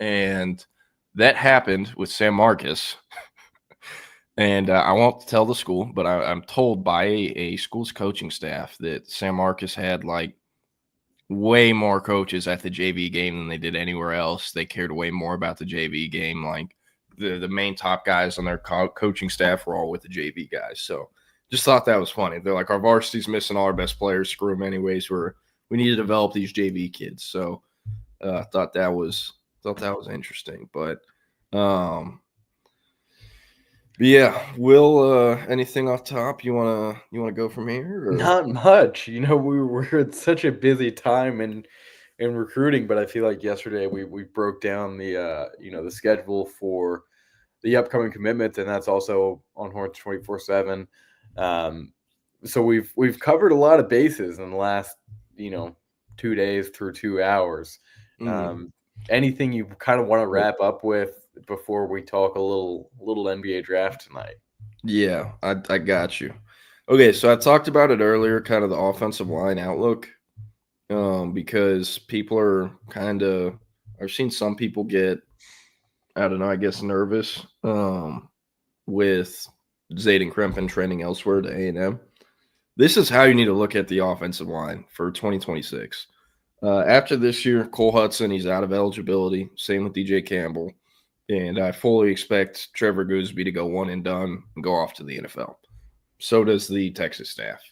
And that happened with San Marcos. And I won't tell the school, but I'm told by a school's coaching staff that San Marcos had like way more coaches at the JV game than they did anywhere else. They cared way more about the JV game. Like the main top guys on their coaching staff were all with the JV guys. So just thought that was funny. They're like, our varsity's missing all our best players. Screw them anyways. We need to develop these JV kids. So I thought that was interesting. But yeah, Will, anything off top you wanna go from here? Or? Not much. You know, we're at such a busy time in recruiting, but I feel like yesterday we broke down the the schedule for the upcoming commitments, and that's also on Horns 24/7. So we've covered a lot of bases in the last 2 days through 2 hours. Anything you kind of want to wrap up with before we talk a little NBA draft tonight? Yeah, I got you. Okay, so I talked about it earlier, kind of the offensive line outlook, because people are I've seen some people get, I don't know, I guess nervous with Zayden Krempin trending elsewhere to A&M. This is how you need to look at the offensive line for 2026. After this year, Cole Hudson, he's out of eligibility. Same with DJ Campbell. And I fully expect Trevor Gooseby to go one and done and go off to the NFL. So does the Texas staff,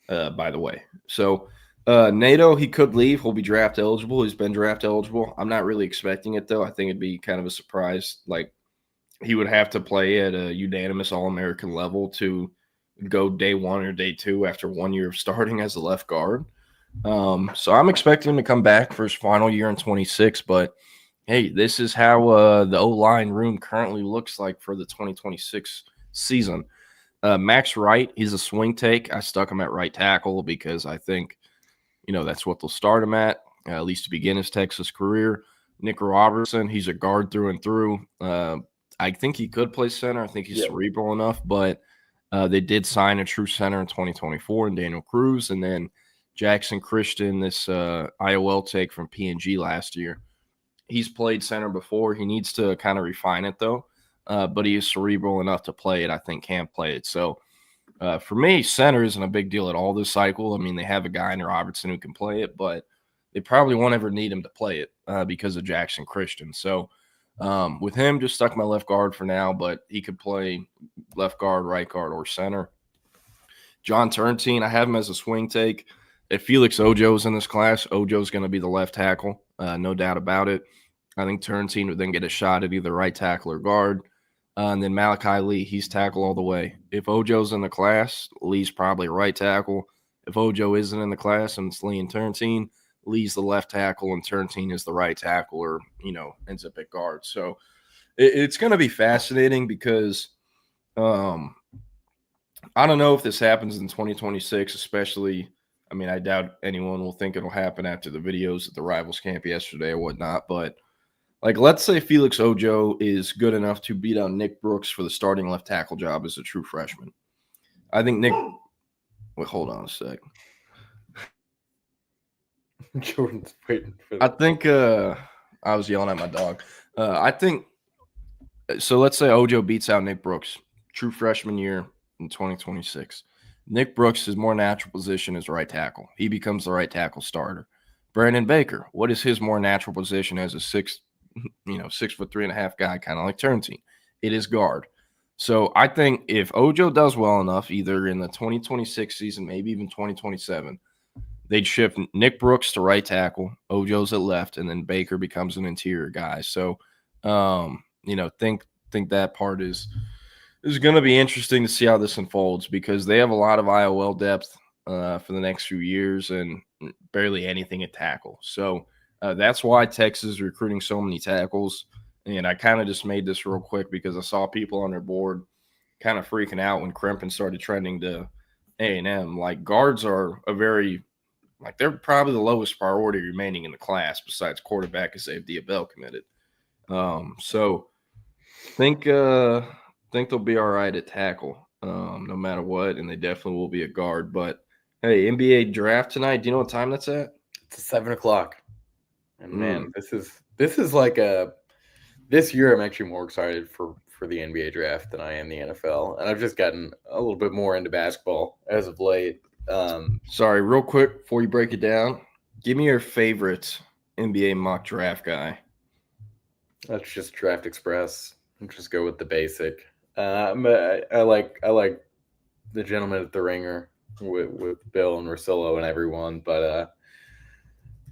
by the way. So Nato, he could leave. He'll be draft eligible. He's been draft eligible. I'm not really expecting it, though. I think it'd be kind of a surprise. Like, he would have to play at a unanimous All-American level to go day one or day two after 1 year of starting as a left guard. So I'm expecting him to come back for his final year in 26, but hey, this is how the O-line room currently looks like for the 2026 season. Max Wright, he's a swing take. I stuck him at right tackle because I think, that's what they'll start him at least to begin his Texas career. Nick Robertson, he's a guard through and through. I think he could play center. I think he's cerebral enough, but they did sign a true center in 2024 in Daniel Cruz. And then Jackson Christian, this IOL take from P&G last year. He's played center before. He needs to kind of refine it, though. But he is cerebral enough to play it. I think can play it. So for me, center isn't a big deal at all this cycle. I mean, they have a guy in Robertson who can play it, but they probably won't ever need him to play it because of Jackson Christian. So with him, just stuck my left guard for now, but he could play left guard, right guard, or center. John Turntine, I have him as a swing take. If Felix Ojo's in this class, Ojo's going to be the left tackle, no doubt about it. I think Turntine would then get a shot at either right tackle or guard. And then Malachi Lee, he's tackle all the way. If Ojo's in the class, Lee's probably right tackle. If Ojo isn't in the class and it's Lee and Turntine, Lee's the left tackle and Turntine is the right tackle or, ends up at guard. So it's going to be fascinating because I don't know if this happens in 2026, especially – I mean, I doubt anyone will think it'll happen after the videos at the Rivals camp yesterday or whatnot. But, let's say Felix Ojo is good enough to beat out Nick Brooks for the starting left tackle job as a true freshman. I think Nick – wait, hold on a sec. Jordan's waiting for that. I think I was yelling at my dog. I think – so let's say Ojo beats out Nick Brooks, true freshman year in 2026. Nick Brooks' more natural position is right tackle. He becomes the right tackle starter. Brandon Baker, what is his more natural position as a 6'3.5" guy, kind of like Turntine? It is guard. So I think if Ojo does well enough, either in the 2026 season, maybe even 2027, they'd shift Nick Brooks to right tackle, Ojo's at left, and then Baker becomes an interior guy. So, think that part is going to be interesting to see how this unfolds, because they have a lot of IOL depth for the next few years and barely anything at tackle. So that's why Texas is recruiting so many tackles. And I kind of just made this real quick because I saw people on their board kind of freaking out when Krempin started trending to A&M. Like, guards are they're probably the lowest priority remaining in the class besides quarterback, as they've Diabell committed. So think they'll be all right at tackle, no matter what, and they definitely will be a guard. But hey, NBA draft tonight. Do you know what time that's at? It's 7:00. And man, this is like this year I'm actually more excited for the NBA draft than I am the NFL. And I've just gotten a little bit more into basketball as of late. Sorry, real quick before you break it down, give me your favorite NBA mock draft guy. Let's just Draft Express. Let's just go with the basic. I like the gentleman at the Ringer with Bill and Rosillo and everyone, but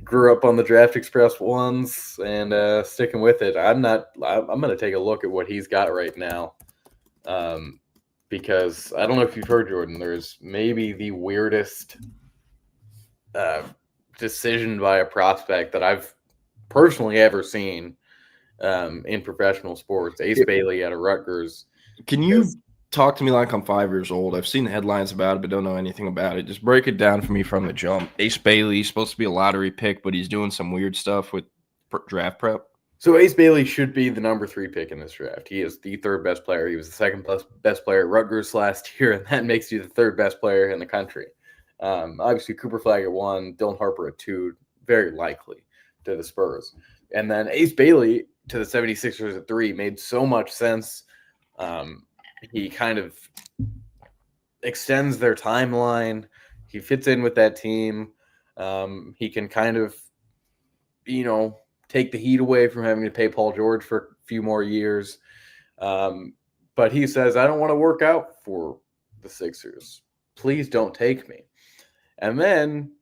grew up on the Draft Express ones and sticking with it. I'm going to take a look at what he's got right now. Because I don't know if you've heard, Jordan, there's maybe the weirdest decision by a prospect that I've personally ever seen in professional sports. Ace Bailey out of Rutgers. Can you talk to me like I'm 5 years old? I've seen the headlines about it, but don't know anything about it. Just break it down for me from the jump. Ace Bailey, he's supposed to be a lottery pick, but he's doing some weird stuff with draft prep. So Ace Bailey should be the number 3 pick in this draft. He is the third best player. He was the second best player at Rutgers last year, and that makes you the third best player in the country. Obviously, Cooper Flagg at 1, Dylan Harper at 2, very likely to the Spurs. And then Ace Bailey to the 76ers at 3 made so much sense. He kind of extends their timeline. He fits in with that team. He can kind of, take the heat away from having to pay Paul George for a few more years. But he says, I don't want to work out for the Sixers. Please don't take me. And then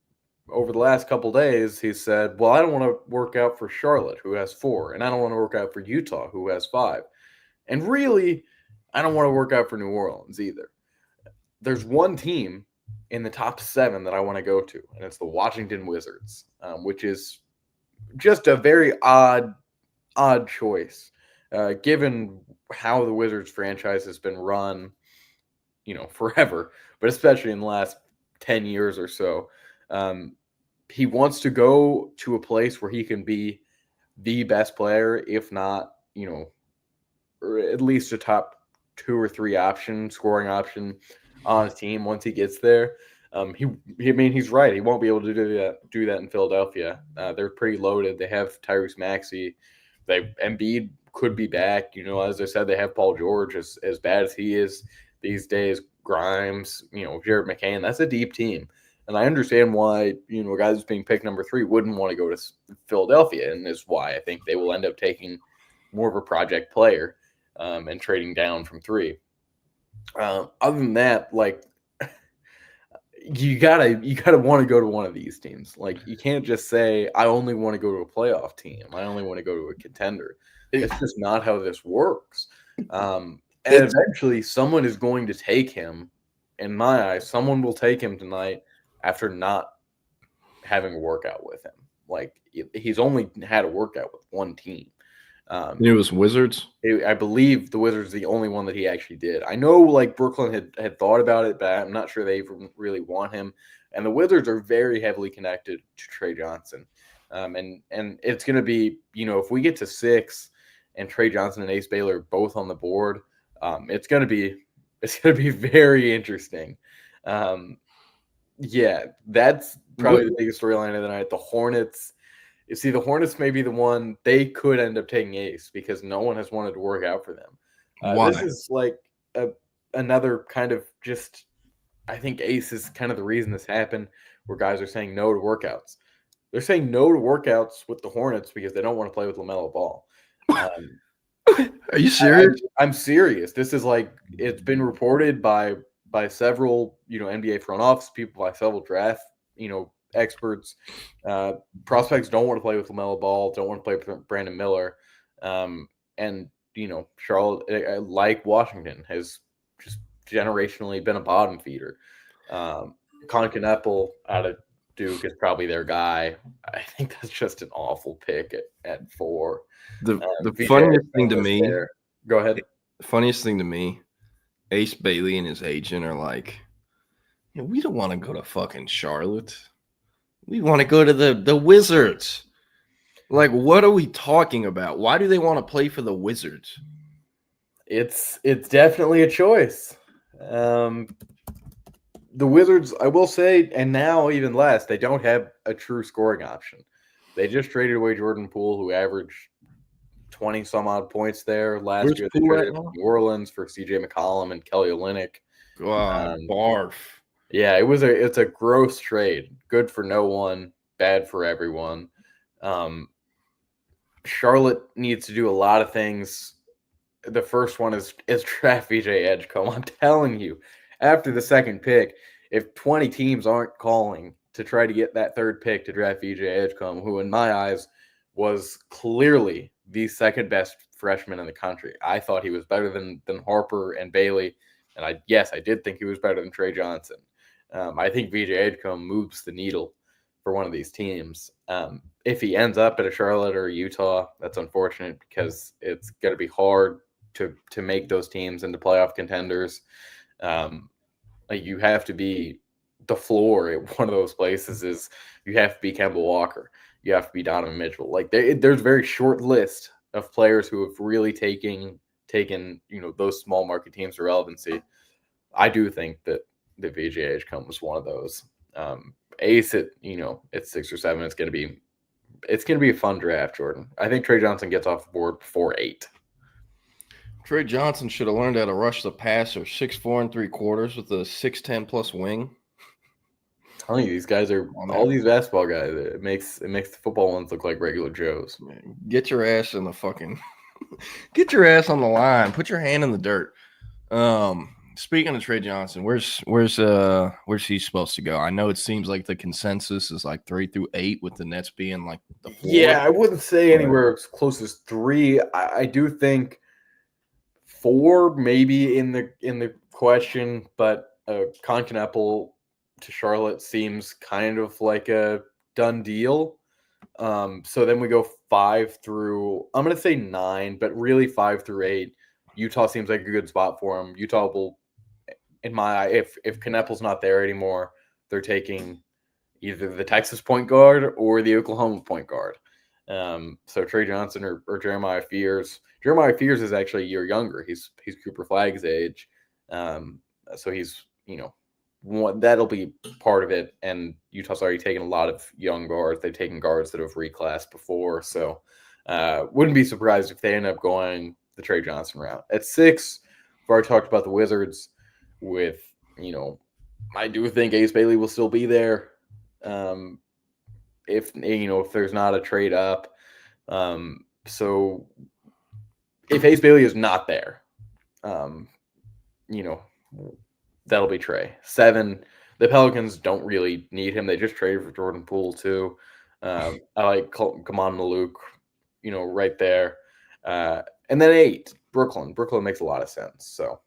over the last couple days, he said, well, I don't want to work out for Charlotte, who has 4, and I don't want to work out for Utah, who has 5. And really, I don't want to work out for New Orleans either. There's one team in the top 7 that I want to go to, and it's the Washington Wizards, which is just a very odd choice, given how the Wizards franchise has been run, forever, but especially in the last 10 years or so. He wants to go to a place where he can be the best player, if not, or at least a top 2 or 3 scoring option on his team once he gets there. He's right. He won't be able to do that in Philadelphia. They're pretty loaded. They have Tyrese Maxey. Embiid could be back. As I said, they have Paul George as bad as he is these days. Grimes, Jared McCain. That's a deep team. And I understand why, guys being picked number 3 wouldn't want to go to Philadelphia, and is why I think they will end up taking more of a project player and trading down from 3. Other than that, you gotta want to go to one of these teams. You can't just say, I only want to go to a playoff team. I only want to go to a contender. It's just not how this works. And eventually someone is going to take him. In my eyes, someone will take him tonight after not having a workout with him. He's only had a workout with one team. It was Wizards? I believe the Wizards the only one that he actually did. I know Brooklyn had thought about it, but I'm not sure they really want him. And the Wizards are very heavily connected to Trey Johnson. And it's going to be, if we get to 6 and Trey Johnson and Ace Bailey are both on the board, it's going to be very interesting. Yeah, that's probably the biggest storyline of the night. The Hornets. You see, the Hornets may be the one they could end up taking Ace because no one has wanted to work out for them. Why? This is another kind of just, I think Ace is kind of the reason this happened, where guys are saying no to workouts. They're saying no to workouts with the Hornets because they don't want to play with LaMelo Ball. Are you serious? I'm serious. This is like, it's been reported by several, NBA front office people, by several draft, experts. Prospects don't want to play with LaMelo Ball, don't want to play with Brandon Miller. And Charlotte, like Washington, has just generationally been a bottom feeder. Kneppel out of Duke is probably their guy. I think that's just an awful pick at 4. The funniest thing to me, go ahead. The funniest thing to me, Ace Bailey and his agent are like, we don't want to go to fucking Charlotte. We want to go to the Wizards. Like, what are we talking about? Why do they want to play for the Wizards? It's definitely a choice. The Wizards, I will say, and now even less, they don't have a true scoring option. They just traded away Jordan Poole, who averaged 20-some-odd points there last year. They traded New Orleans for CJ McCollum and Kelly Olynyk. Barf. Yeah, it's a gross trade. Good for no one, bad for everyone. Charlotte needs to do a lot of things. The first one is draft VJ Edgecombe. I'm telling you, after the second pick, if 20 teams aren't calling to try to get that third pick to draft VJ Edgecombe, who in my eyes was clearly the second best freshman in the country. I thought he was better than Harper and Bailey. And I did think he was better than Trey Johnson. I think VJ Edgecombe moves the needle for one of these teams. If he ends up at a Charlotte or a Utah, that's unfortunate because it's going to be hard to make those teams into playoff contenders. You have to be the floor at one of those places. Is you have to be Kemba Walker, you have to be Donovan Mitchell. Like there's a very short list of players who have really taken those small market teams to relevancy. I do think that the VJ Edgecombe was one of those. Ace at 6 or 7. It's gonna be a fun draft, Jordan. I think Trey Johnson gets off the board before 8. Trey Johnson should have learned how to rush the passer, 6'4" 3/4 with a 6'10" plus wing. I'm telling you, these guys are all these basketball guys. It makes the football ones look like regular Joes. Get your ass in the fucking get your ass on the line. Put your hand in the dirt. Speaking of Trey Johnson, where's he supposed to go? I know it seems like the consensus is like 3 through 8, with the Nets being like the 4. Yeah, I wouldn't say anywhere as close as 3. I do think 4 maybe in the question, but Kneppel to Charlotte seems kind of like a done deal. So then we go 5 through, I'm going to say 9, but really 5 through 8. Utah seems like a good spot for him. Utah will, in my eye, if Kneppel's not there anymore, they're taking either the Texas point guard or the Oklahoma point guard. So Trey Johnson or Jeremiah Fears. Jeremiah Fears is actually a year younger. He's Cooper Flagg's age. So he's, that'll be part of it. And Utah's already taken a lot of young guards. They've taken guards that have reclassed before. So wouldn't be surprised if they end up going the Trey Johnson route. At 6, I've already talked about the Wizards with, I do think Ace Bailey will still be there. If there's not a trade up. So if Ace Bailey is not there, that'll be Trey. 7, the Pelicans don't really need him. They just traded for Jordan Poole too. I like Kaman Maluk, right there. And then 8, Brooklyn. Brooklyn makes a lot of sense. So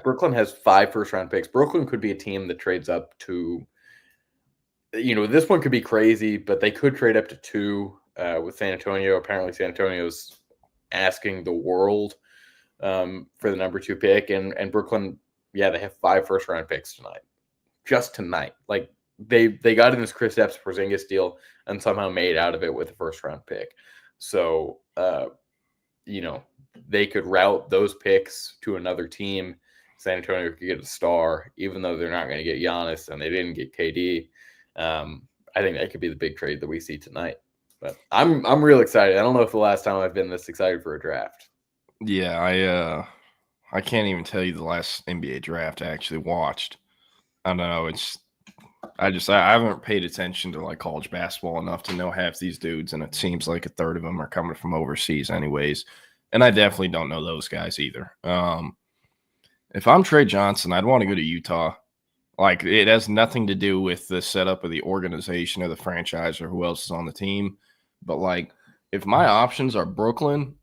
Brooklyn has 5 first-round picks. Brooklyn could be a team that trades up to, this one could be crazy, but they could trade up to 2 with San Antonio. Apparently San Antonio's asking the world for the number 2 pick. And Brooklyn, they have 5 first-round picks tonight. Just tonight. Like, they got in this Kristaps Porzingis deal and somehow made out of it with a first-round pick. So, they could route those picks to another team. San Antonio could get a star, even though they're not going to get Giannis and they didn't get KD. I think that could be the big trade that we see tonight. But I'm real excited. I don't know if the last time I've been this excited for a draft. Yeah, I can't even tell you the last NBA draft I actually watched. I don't know. I haven't paid attention to like college basketball enough to know half these dudes, and it seems like a third of them are coming from overseas anyways. And I definitely don't know those guys either. If I'm Trey Johnson, I'd want to go to Utah. Like, it has nothing to do with the setup of the organization or the franchise or who else is on the team. But, like, if my options are Brooklyn,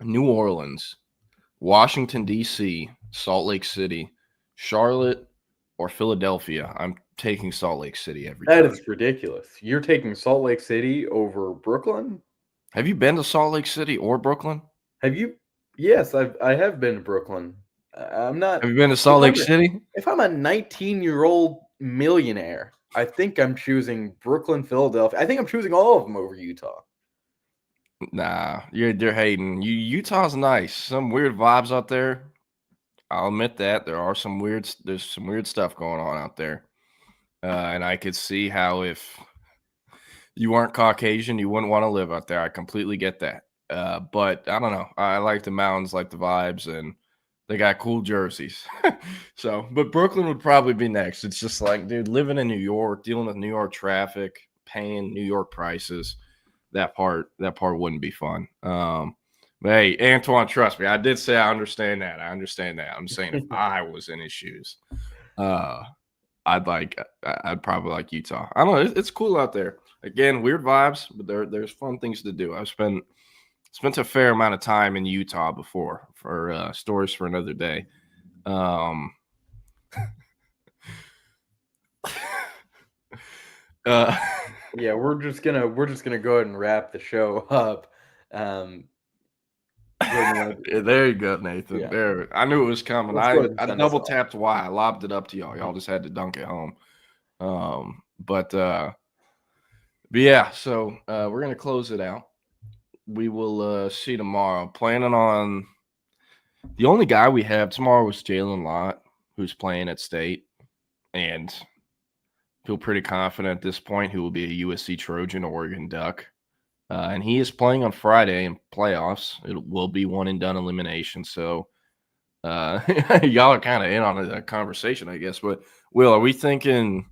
New Orleans, Washington, D.C., Salt Lake City, Charlotte, or Philadelphia, I'm taking Salt Lake City every time. That is ridiculous. You're taking Salt Lake City over Brooklyn? Have you been to Salt Lake City or Brooklyn? Have you? Yes, I have been to Brooklyn. I'm not. Have you been to Salt Lake City? If I'm a 19-year-old millionaire, I think I'm choosing Brooklyn, Philadelphia. I think I'm choosing all of them over Utah. Nah, you're hating. Utah's nice. Some weird vibes out there. I'll admit that there's some weird stuff going on out there. And I could see how if you weren't Caucasian, you wouldn't want to live out there. I completely get that. But I don't know. I like the mountains, like the vibes, and they got cool jerseys. But Brooklyn would probably be next. It's just like, dude, living in New York, dealing with New York traffic, paying New York prices, that part wouldn't be fun. But hey, Antoine, trust me, I did say I understand that. I'm saying if I was in his shoes, I'd probably like Utah. I don't know. It's cool out there. Again, weird vibes, but there's fun things to do. I've spent a fair amount of time in Utah before for stories for another day. Yeah, we're just gonna go ahead and wrap the show up. There you go, Nathan. Yeah. There, I knew it was coming. I double tapped Y. I lobbed it up to y'all. Y'all just had to dunk it home. But yeah. So we're gonna close it out. We will see you tomorrow. Planning on the only guy we have tomorrow is Jalen Lott, who's playing at State, and feel pretty confident at this point he will be a USC Trojan, Oregon Duck. And he is playing on Friday in playoffs. It will be one and done elimination. So y'all are kind of in on a conversation, I guess. But Will, are we thinking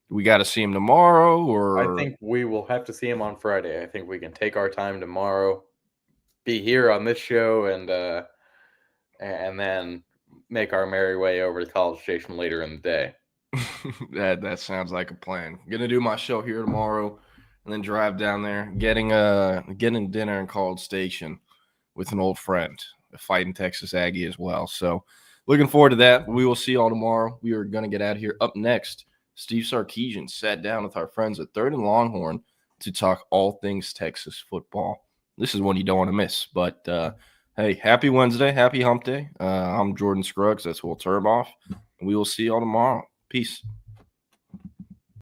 we got to see him tomorrow, or I think we will have to see him on Friday. I think we can take our time tomorrow, be here on this show, and then make our merry way over to College Station later in the day. That sounds like a plan. I'm gonna do my show here tomorrow, and then drive down there, getting dinner in College Station with an old friend, a fighting Texas Aggie as well. So looking forward to that. We will see y'all tomorrow. We are gonna get out of here. Up next, Steve Sarkisian sat down with our friends at Third and Longhorn to talk all things Texas football. This is one you don't want to miss. But hey, happy Wednesday, happy hump day. I'm Jordan Scruggs. That's Will Turboff. And we will see y'all tomorrow. Peace.